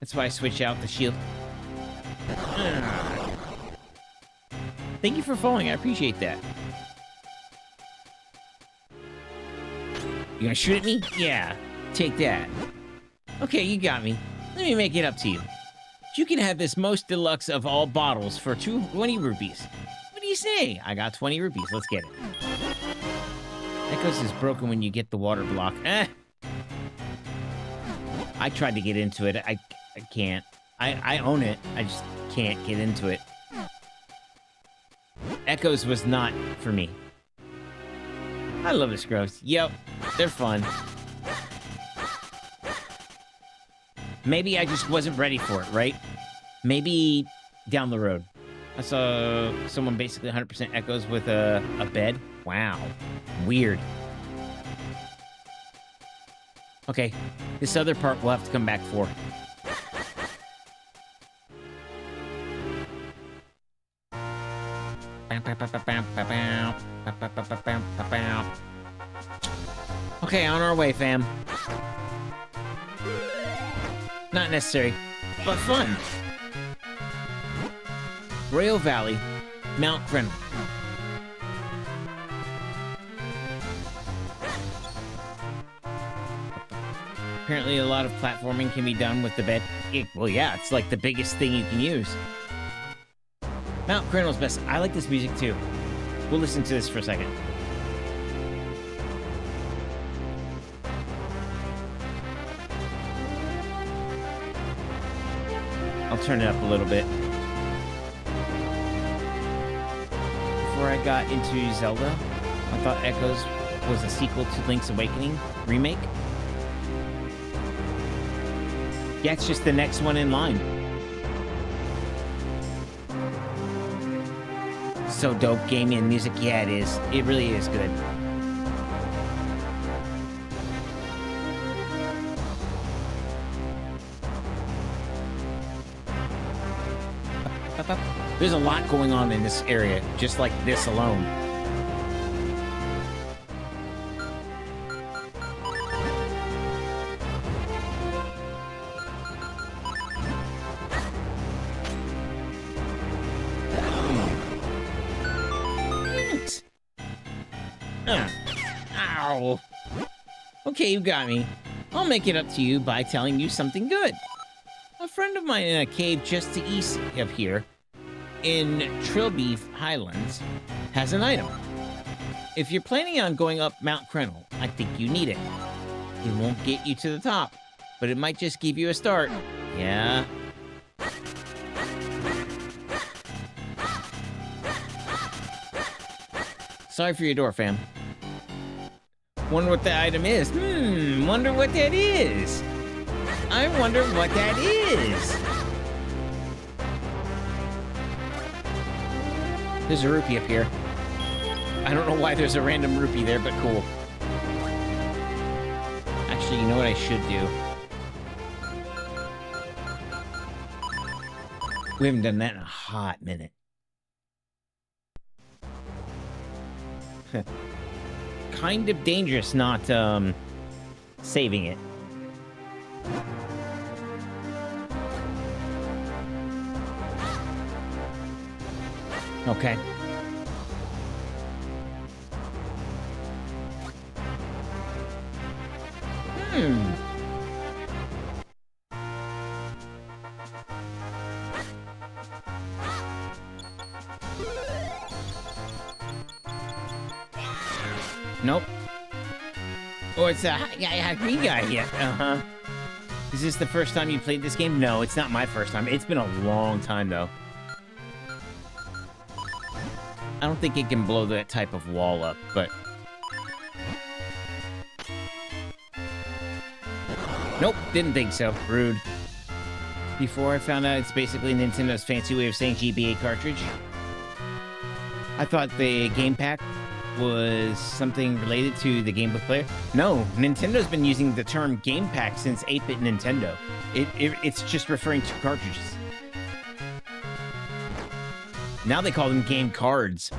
That's why I switched out the shield. Thank you for following. I appreciate that. You gonna shoot at me? Yeah. Take that. Okay, you got me. Let me make it up to you. You can have this most deluxe of all bottles for 20 rupees. What do you say? I got 20 rupees. Let's get it. Echoes is broken when you get the water block. I tried to get into it. I can't. I own it. I just can't get into it. Echoes was not for me. I love the Scrubs. Yep, they're fun. Maybe I just wasn't ready for it, right? Maybe down the road. I saw someone basically 100% Echoes with a bed. Wow. Weird. Okay, this other part we'll have to come back for. Okay, on our way, fam. Not necessary, but fun. Royal Valley, Mount Crenel. Apparently a lot of platforming can be done with the bed. Well, yeah, it's like the biggest thing you can use. Mount Crenel's best. I like this music too. We'll listen to this for a second. I'll turn it up a little bit. Before I got into Zelda, I thought Echoes was a sequel to Link's Awakening remake. Yeah, it's just the next one in line. So dope, gaming and music. Yeah, it is. It really is good. There's a lot going on in this area, just like this alone. Ow. Okay, you got me. I'll make it up to you by telling you something good. A friend of mine in a cave just to east of here, in Trilby Highlands, has an item. If you're planning on going up Mount Crenel, I think you need it. It won't get you to the top, but it might just give you a start. Yeah. Sorry for your door, fam. Wonder what the item is. Wonder what that is. I wonder what that is. There's a rupee up here. I don't know why there's a random rupee there, but cool. Actually, you know what I should do? We haven't done that in a hot minute. Kind of dangerous not, saving it. Okay. Nope. Oh, it's a green guy here. Is this the first time you played this game? No, it's not my first time. It's been a long time, though. I don't think it can blow that type of wall up, but... Nope, didn't think so. Rude. Before I found out it's basically Nintendo's fancy way of saying GBA cartridge. I thought the game pack was something related to the Game Boy player. No, Nintendo's been using the term game pack since 8-bit Nintendo. It's just referring to cartridges. Now they call them game cards.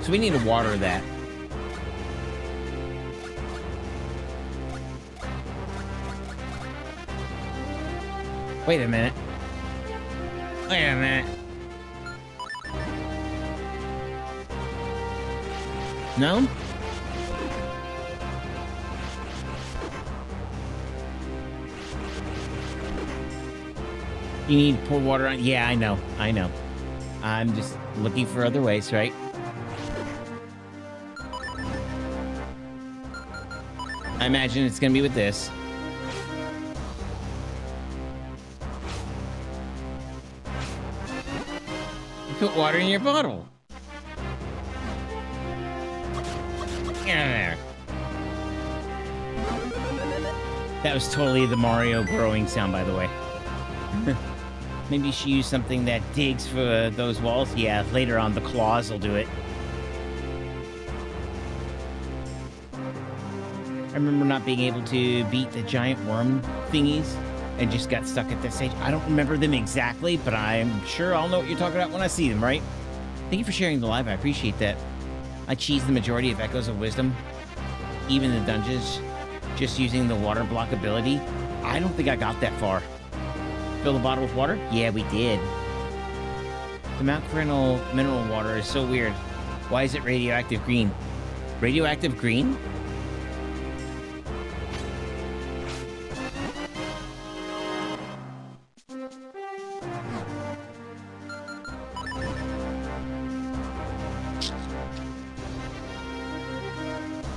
So we need to water that. Wait a minute. Wait a minute. No? You need to pour water on? Yeah, I know. I know. I'm just looking for other ways, right? I imagine it's gonna be with this. You put water in your bottle. Get out of there. That was totally the Mario growing sound, by the way. Maybe you should use something that digs for those walls. Yeah, later on, the claws will do it. I remember not being able to beat the giant worm thingies and just got stuck at that stage. I don't remember them exactly, but I'm sure I'll know what you're talking about when I see them, right? Thank you for sharing the live. I appreciate that. I cheesed the majority of Echoes of Wisdom, even the dungeons, just using the water block ability. I don't think I got that far. Fill the bottle with water? Yeah, we did. The Mount Colonel mineral water is so weird. Why is it radioactive green? Radioactive green?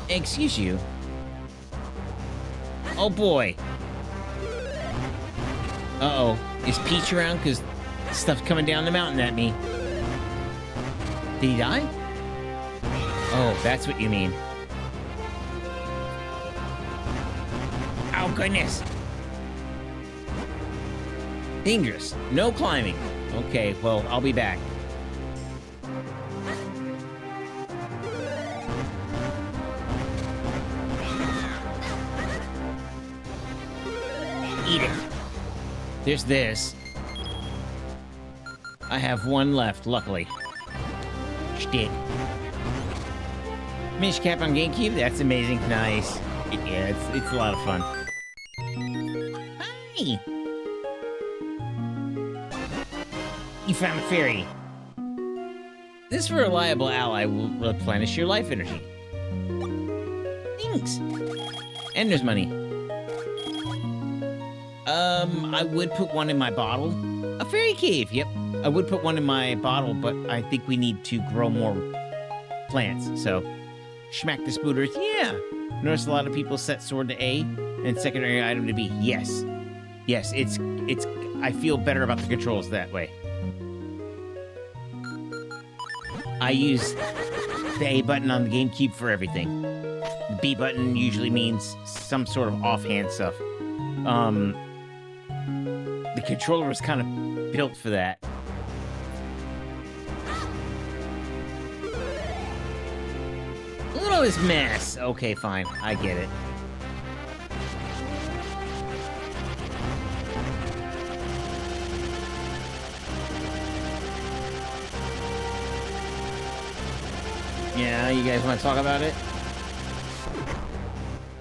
Excuse you. Oh boy. Uh-oh. Is Peach around? Because stuff's coming down the mountain at me. Did he die? Oh, that's what you mean. Oh, goodness. Dangerous. No climbing. Okay, well, I'll be back. Eat it. There's this. I have one left, luckily. Shtick. Minish Cap on GameCube? That's amazing. Nice. Yeah, it's a lot of fun. Hi! You found a fairy. This reliable ally will replenish your life energy. Thanks. And there's money. I would put one in my bottle. A fairy cave, yep. I would put one in my bottle, but I think we need to grow more plants, so... Schmack the spooters, yeah! Notice a lot of people set sword to A, and secondary item to B. Yes. Yes, it's... I feel better about the controls that way. I use the A button on the GameCube for everything. The B button usually means some sort of offhand stuff. The controller was kind of built for that. Look at all this mess. Okay, fine. I get it. Yeah, you guys want to talk about it?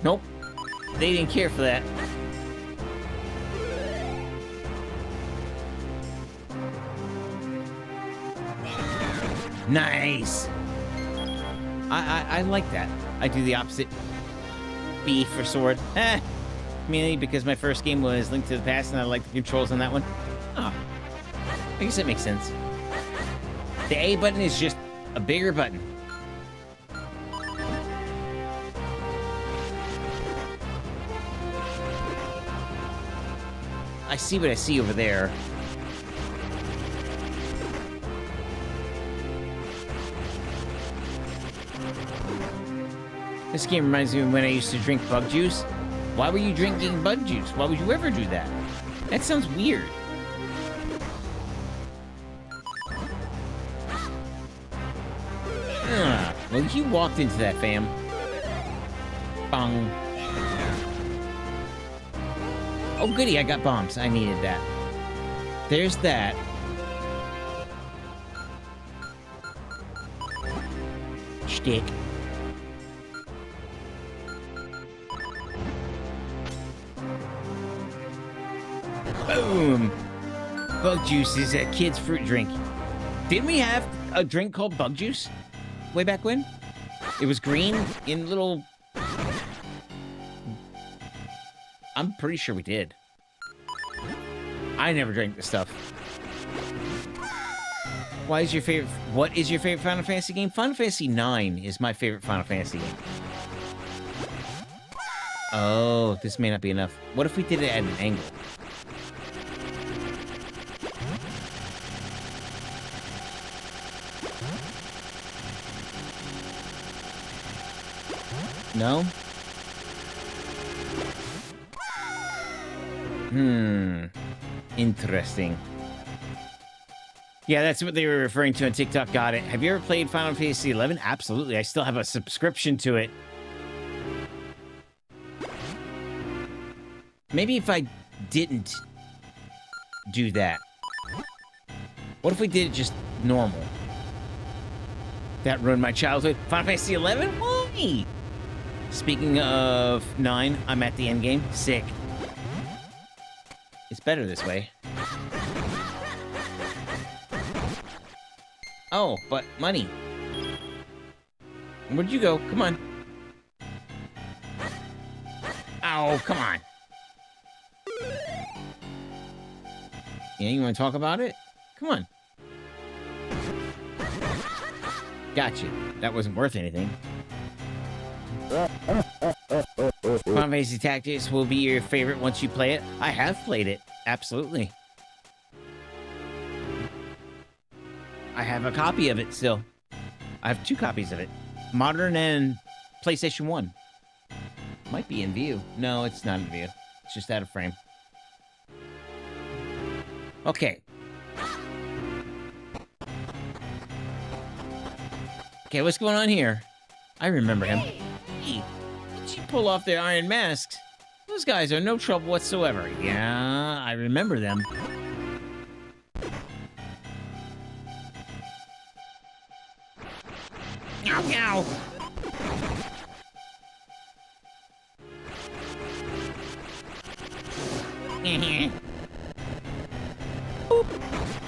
Nope. They didn't care for that. Nice! I like that. I do the opposite. B for sword. Mainly because my first game was Link to the Past and I like the controls on that one. Oh. I guess that makes sense. The A button is just a bigger button. I see what I see over there. This game reminds me of when I used to drink bug juice. Why were you drinking bug juice? Why would you ever do that? That sounds weird. Well, you walked into that, fam. Bong. Oh, goody, I got bombs. I needed that. There's that. Shtick. Boom! Bug juice is a kid's fruit drink. Didn't we have a drink called bug juice way back when? It was green in little... I'm pretty sure we did. I never drank this stuff. What is your favorite Final Fantasy game? Final Fantasy 9 is my favorite Final Fantasy game. Oh, this may not be enough. What if we did it at an angle? No? Interesting. Yeah, that's what they were referring to on TikTok. Got it. Have you ever played Final Fantasy 11? Absolutely. I still have a subscription to it. Maybe if I didn't do that. What if we did it just normal? That ruined my childhood. Final Fantasy 11? Why? Speaking of 9, I'm at the end game. Sick. It's better this way. Oh, but money. Where'd you go? Come on. Oh, come on. Yeah, you want to talk about it? Come on. Gotcha. That wasn't worth anything. Final Fantasy Tactics will be your favorite once you play it. I have played it. Absolutely. I have a copy of it still. I have 2 copies of it. Modern and PlayStation 1. Might be in view. No, it's not in view. It's just out of frame. Okay. Okay, what's going on here? I remember him. Hey, did you pull off their iron masks? Those guys are no trouble whatsoever. Yeah, I remember them. Ow, ow.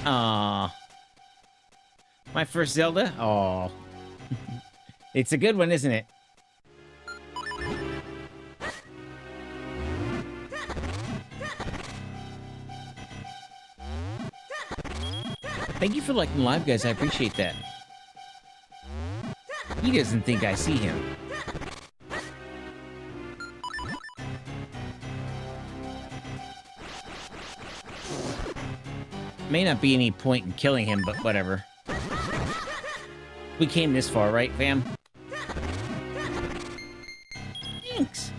Aw. My first Zelda? Aw. It's a good one, isn't it? Thank you for liking live, guys. I appreciate that. He doesn't think I see him. May not be any point in killing him, but whatever. We came this far, right, fam? Thanks.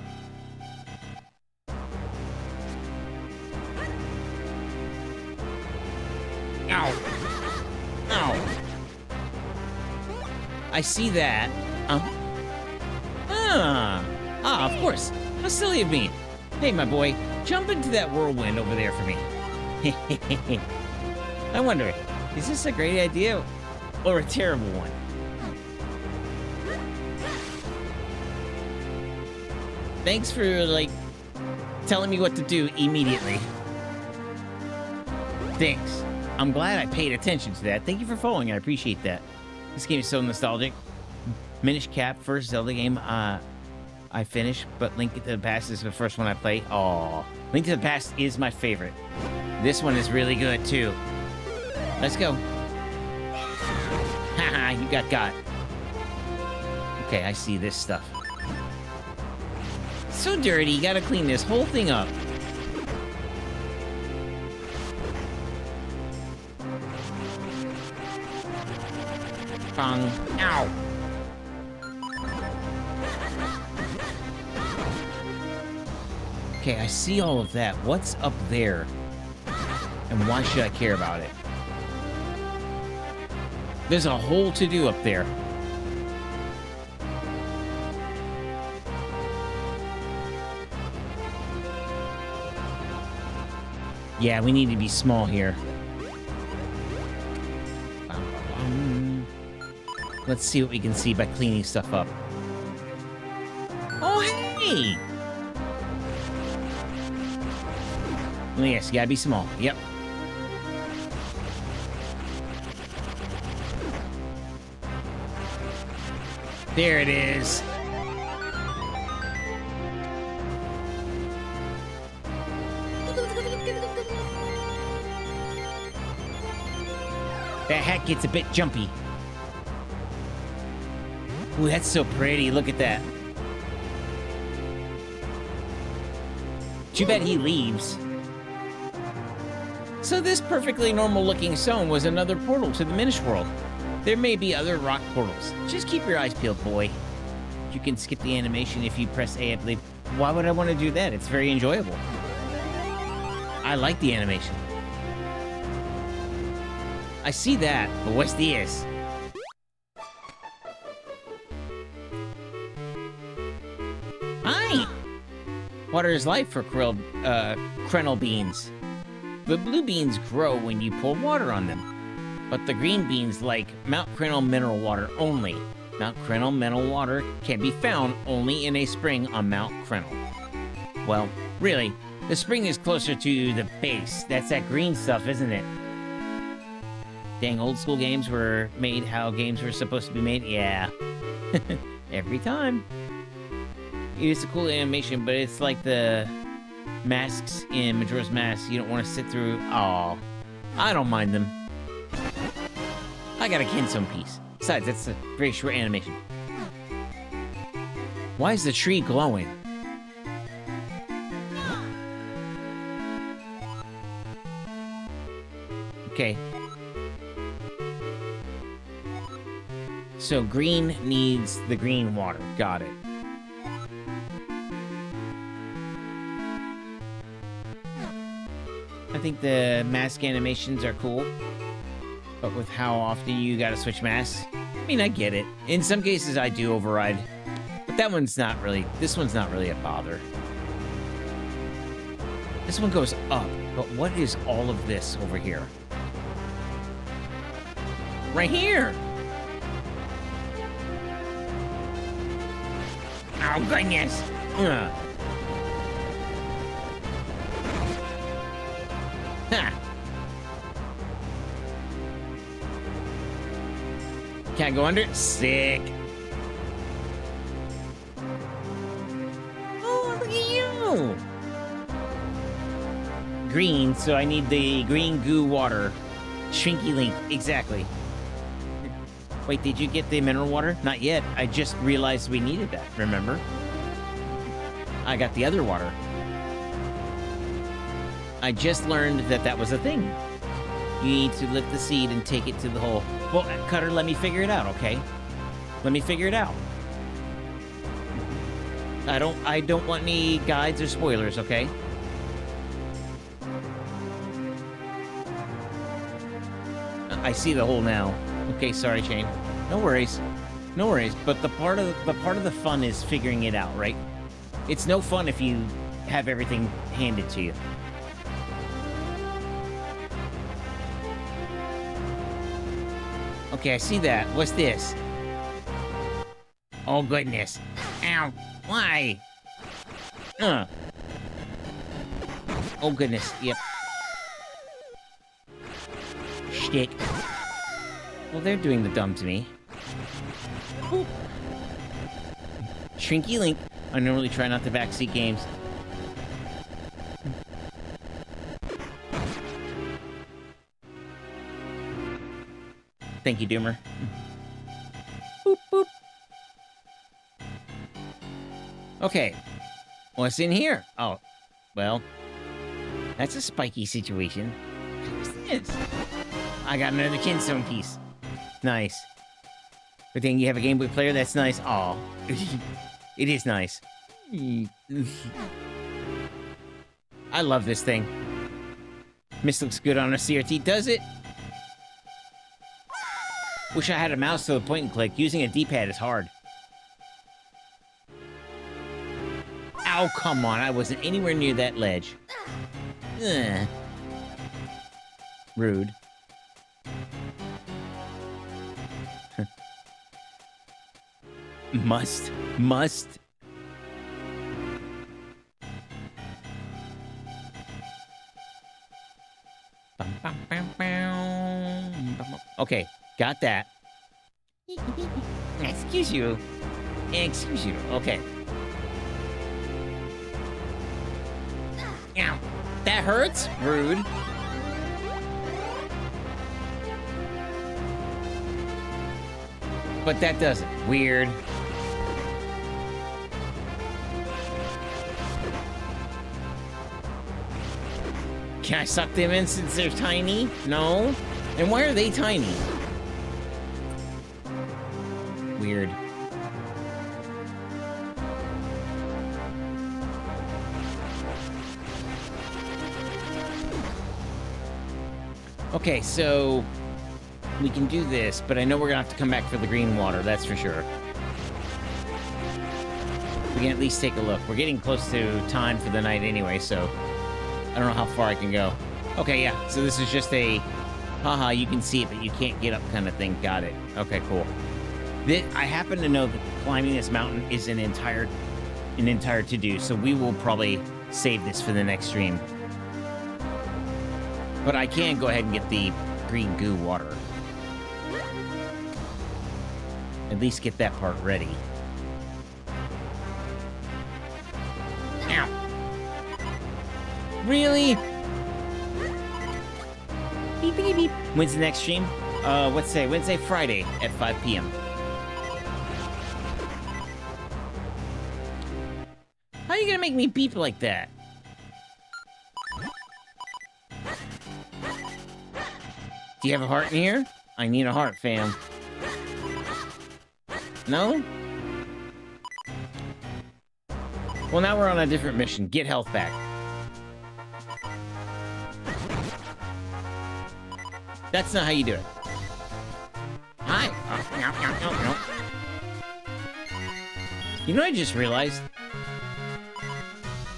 Ow. Ow. I see that. Of course. How silly of me. Hey, my boy, jump into that whirlwind over there for me. I wonder, is this a great idea or a terrible one? Thanks for, like, telling me what to do immediately. Thanks. I'm glad I paid attention to that. Thank you for following. I appreciate that. This game is so nostalgic. Minish Cap, first Zelda game I finished, but Link to the Past is the first one I played. Aww. Link to the Past is my favorite. This one is really good, too. Let's go. Haha, you got. Okay, I see this stuff. So dirty, you gotta clean this whole thing up. Tong. Ow! Okay, I see all of that. What's up there? And why should I care about it? There's a whole to-do up there. Yeah, we need to be small here. Let's see what we can see by cleaning stuff up. Oh, hey! Yes, you gotta be small. Yep. There it is. That hat gets a bit jumpy. Ooh, that's so pretty. Look at that. Too bad he leaves. So this perfectly normal-looking stone was another portal to the Minish world. There may be other rock portals. Just keep your eyes peeled, boy. You can skip the animation if you press A, I believe. Why would I want to do that? It's very enjoyable. I like the animation. I see that, but what's this? Hi! Water is life for Krenel beans. The blue beans grow when you pour water on them, but the green beans like Mount Krenel mineral water only. Mount Krenel mineral water can be found only in a spring on Mount Krenel. Well, really, the spring is closer to the base. That's that green stuff, isn't it? Dang, old school games were made how games were supposed to be made? Yeah. Every time. It's a cool animation, but it's like the masks in Majora's Mask you don't want to sit through. Aw, I don't mind them. I got a Kinstone piece. Besides, that's a very short animation. Why is the tree glowing? Okay. So green needs the green water. Got it. I think the mask animations are cool, but with how often you gotta switch masks, I mean, I get it. In some cases, I do override, but that one's not really, this one's not really a bother. This one goes up, but what is all of this over here? Right here! Oh, goodness! Ugh. Ha! Can't go under? Sick! Oh, look at you! Green, so I need the green goo water. Shrinky Link, exactly. Wait, did you get the mineral water? Not yet. I just realized we needed that, remember? I got the other water. I just learned that that was a thing. You need to lift the seed and take it to the hole. Well, Cutter, let me figure it out, okay? Let me figure it out. I don't want any guides or spoilers, okay? I see the hole now. Okay, sorry, Shane. No worries. No worries. But the part of the fun is figuring it out, right? It's no fun if you have everything handed to you. Okay, I see that. What's this? Oh, goodness. Ow. Why? Oh, goodness. Yep. Shtick. Well, they're doing the dumb to me. Ooh. Shrinky Link. I normally try not to backseat games. Thank you, Doomer. Boop, boop. Okay. What's in here? Oh, well, that's a spiky situation. What's this? I got another Kinstone piece. Nice. But then you have a Game Boy player. That's nice. Aw. It is nice. I love this thing. Mist looks good on a CRT. Does it? Wish I had a mouse to the point and click. Using a D-pad is hard. Ow, come on. I wasn't anywhere near that ledge. Ugh. Rude. Must. Okay, got that. Excuse you. Excuse you. Okay. Ow. That hurts? Rude. But that doesn't. Weird. Can I suck them in since they're tiny? No? And why are they tiny? Weird. Okay, so we can do this, but I know we're gonna have to come back for the green water, that's for sure. We can at least take a look. We're getting close to time for the night anyway, so I don't know how far I can go. Okay, yeah, so this is just a, haha, you can see it, but you can't get up kind of thing. Got it. Okay, cool. I happen to know that climbing this mountain is an entire to-do, so we will probably save this for the next stream. But I can go ahead and get the green goo water. At least get that part ready. Ow. Really? Beep, beep, beep. When's the next stream? What's today? Wednesday, Friday at 5 p.m. How are you gonna make me beep like that? Do you have a heart in here? I need a heart, fam. No? Well, now we're on a different mission. Get health back. That's not how you do it. Hi. No. You know what I just realized?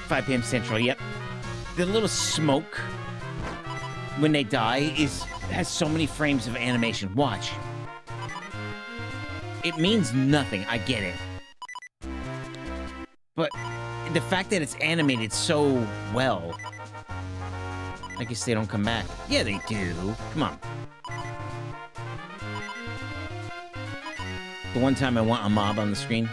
5 p.m. Central, yep. The little smoke when they die has so many frames of animation. Watch. It means nothing, I get it. But the fact that it's animated so well, I guess they don't come back. Yeah, they do. Come on. The one time I want a mob on the screen.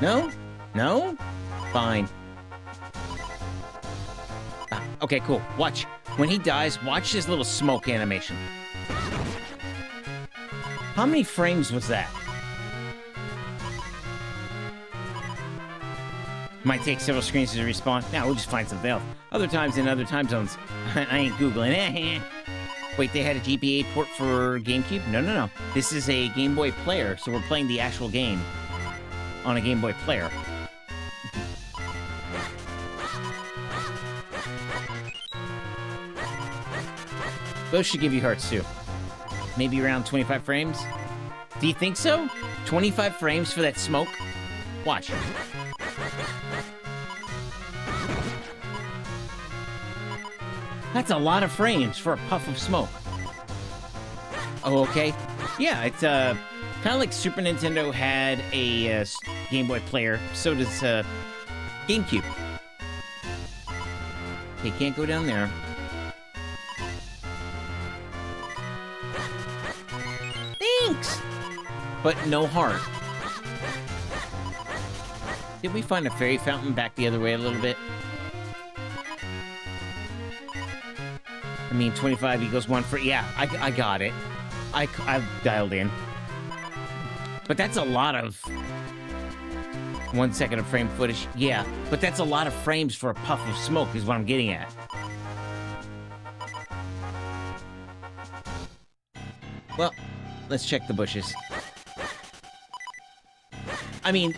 No? No? Fine. Okay, cool. Watch. When he dies, watch this little smoke animation. How many frames was that? Might take several screens to respawn. Now we'll just find something else. Other times in other time zones. I ain't Googling. Wait, they had a GBA port for GameCube? No. This is a Game Boy player, so we're playing the actual game on a Game Boy player. Those should give you hearts too. Maybe around 25 frames? Do you think so? 25 frames for that smoke? Watch. That's a lot of frames for a puff of smoke. Oh, okay. Yeah, it's kind of like Super Nintendo had a Game Boy player. So does GameCube. Okay, can't go down there. Thanks! But no heart. Did we find a fairy fountain back the other way a little bit? I mean, 25 equals 1 for... Yeah, I got it. I've dialed in. But that's a lot of... 1 second of frame footage. Yeah, but that's a lot of frames for a puff of smoke is what I'm getting at. Well, let's check the bushes. I mean,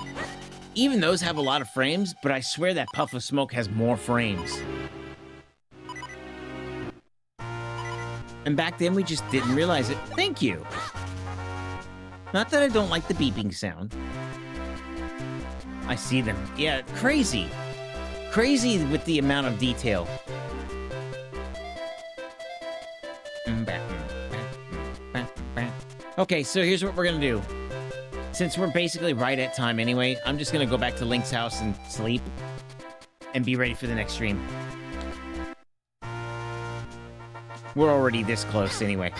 even those have a lot of frames, but I swear that puff of smoke has more frames. And back then, we just didn't realize it. Thank you. Not that I don't like the beeping sound. I see them. Yeah, crazy. Crazy with the amount of detail. Okay, so here's what we're gonna do. Since we're basically right at time anyway, I'm just gonna go back to Link's house and sleep and be ready for the next stream. We're already this close anyway.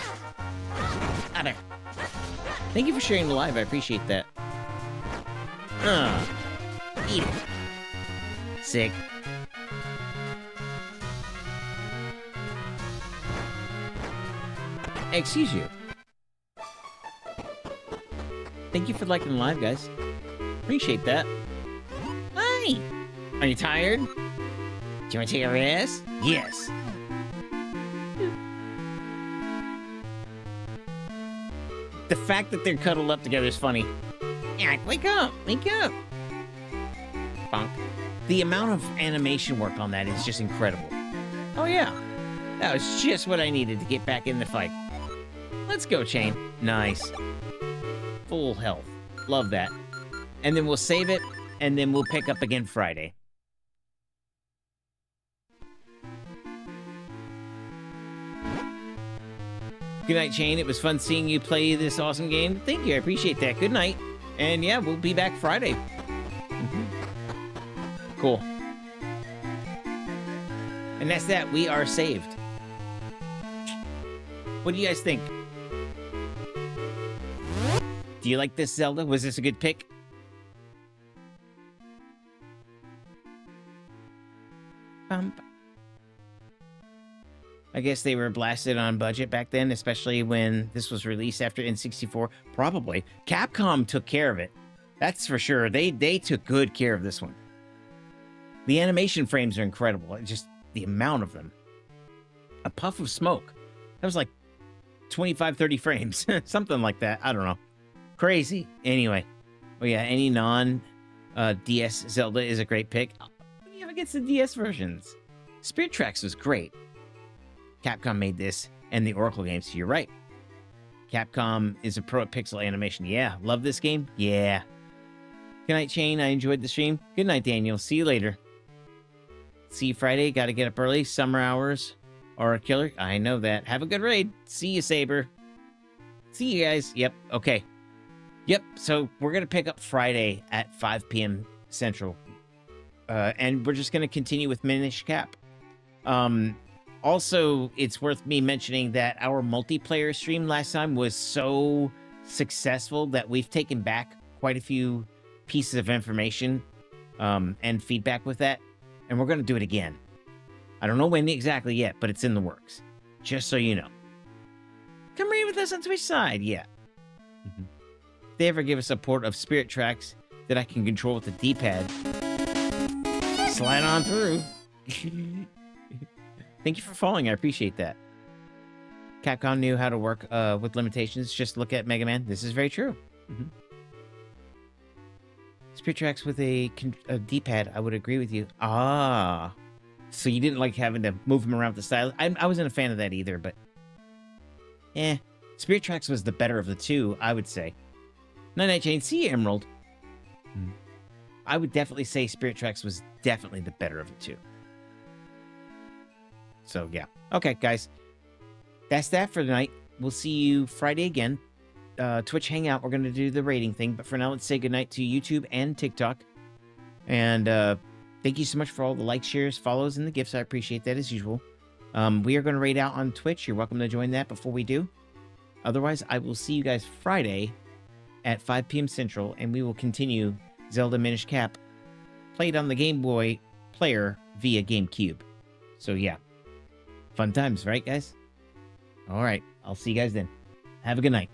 Ah, there. Thank you for sharing the live. I appreciate that. Eat it. Sick. Excuse you. Thank you for liking the live, guys. Appreciate that. Hi! Are you tired? Do you want to take a rest? Yes. The fact that they're cuddled up together is funny. Yeah, wake up! Wake up! Bonk. The amount of animation work on that is just incredible. Oh yeah. That was just what I needed to get back in the fight. Let's go, Chain. Nice. Full health. Love that. And then we'll save it, and then we'll pick up again Friday. Good night, Chain. It was fun seeing you play this awesome game. Thank you. I appreciate that. Good night. And yeah, we'll be back Friday. Cool. And that's that. We are saved. What do you guys think? Do you like this, Zelda? Was this a good pick? I guess they were blasted on budget back then, especially when this was released after N64. Probably. Capcom took care of it. That's for sure. They took good care of this one. The animation frames are incredible. Just the amount of them. A puff of smoke. That was like 25, 30 frames. Something like that. I don't know. Crazy. Anyway. Oh yeah, any non-DS Zelda is a great pick. What do you have against the DS versions? Spirit Tracks was great. Capcom made this and the Oracle games. So you're right. Capcom is a pro at pixel animation. Yeah. Love this game? Yeah. Good night, Chain. I enjoyed the stream. Good night, Daniel. See you later. See you Friday. Got to get up early. Summer hours are a killer. I know that. Have a good raid. See you, Saber. See you guys. Yep. Okay. Yep. So we're going to pick up Friday at 5 p.m. Central. And we're just going to continue with Minish Cap. Also, it's worth me mentioning that our multiplayer stream last time was so successful that we've taken back quite a few pieces of information and feedback with that. And we're going to do it again. I don't know when exactly yet, but it's in the works. Just so you know. Come read with us on Twitch side. Yeah. If they ever give us a port of Spirit Tracks that I can control with the D-pad, slide on through. Thank you for following. I appreciate that. Capcom knew how to work with limitations. Just look at Mega Man. This is very true. Spirit Tracks with a D-pad, I would agree with you. Ah. So you didn't like having to move him around with the stylus? I wasn't a fan of that either, but... Spirit Tracks was the better of the two, I would say. Night-night, Jane. See you, Emerald. I would definitely say Spirit Tracks was definitely the better of the two. So, yeah. Okay, guys. That's that for tonight. We'll see you Friday again. Twitch Hangout, we're going to do the rating thing. But for now, let's say goodnight to YouTube and TikTok. And thank you so much for all the likes, shares, follows, and the gifts. I appreciate that as usual. We are going to raid out on Twitch. You're welcome to join that before we do. Otherwise, I will see you guys Friday at 5 p.m. Central. And we will continue Zelda Minish Cap played on the Game Boy player via GameCube. So, yeah. Fun times, right, guys? All right. I'll see you guys then. Have a good night.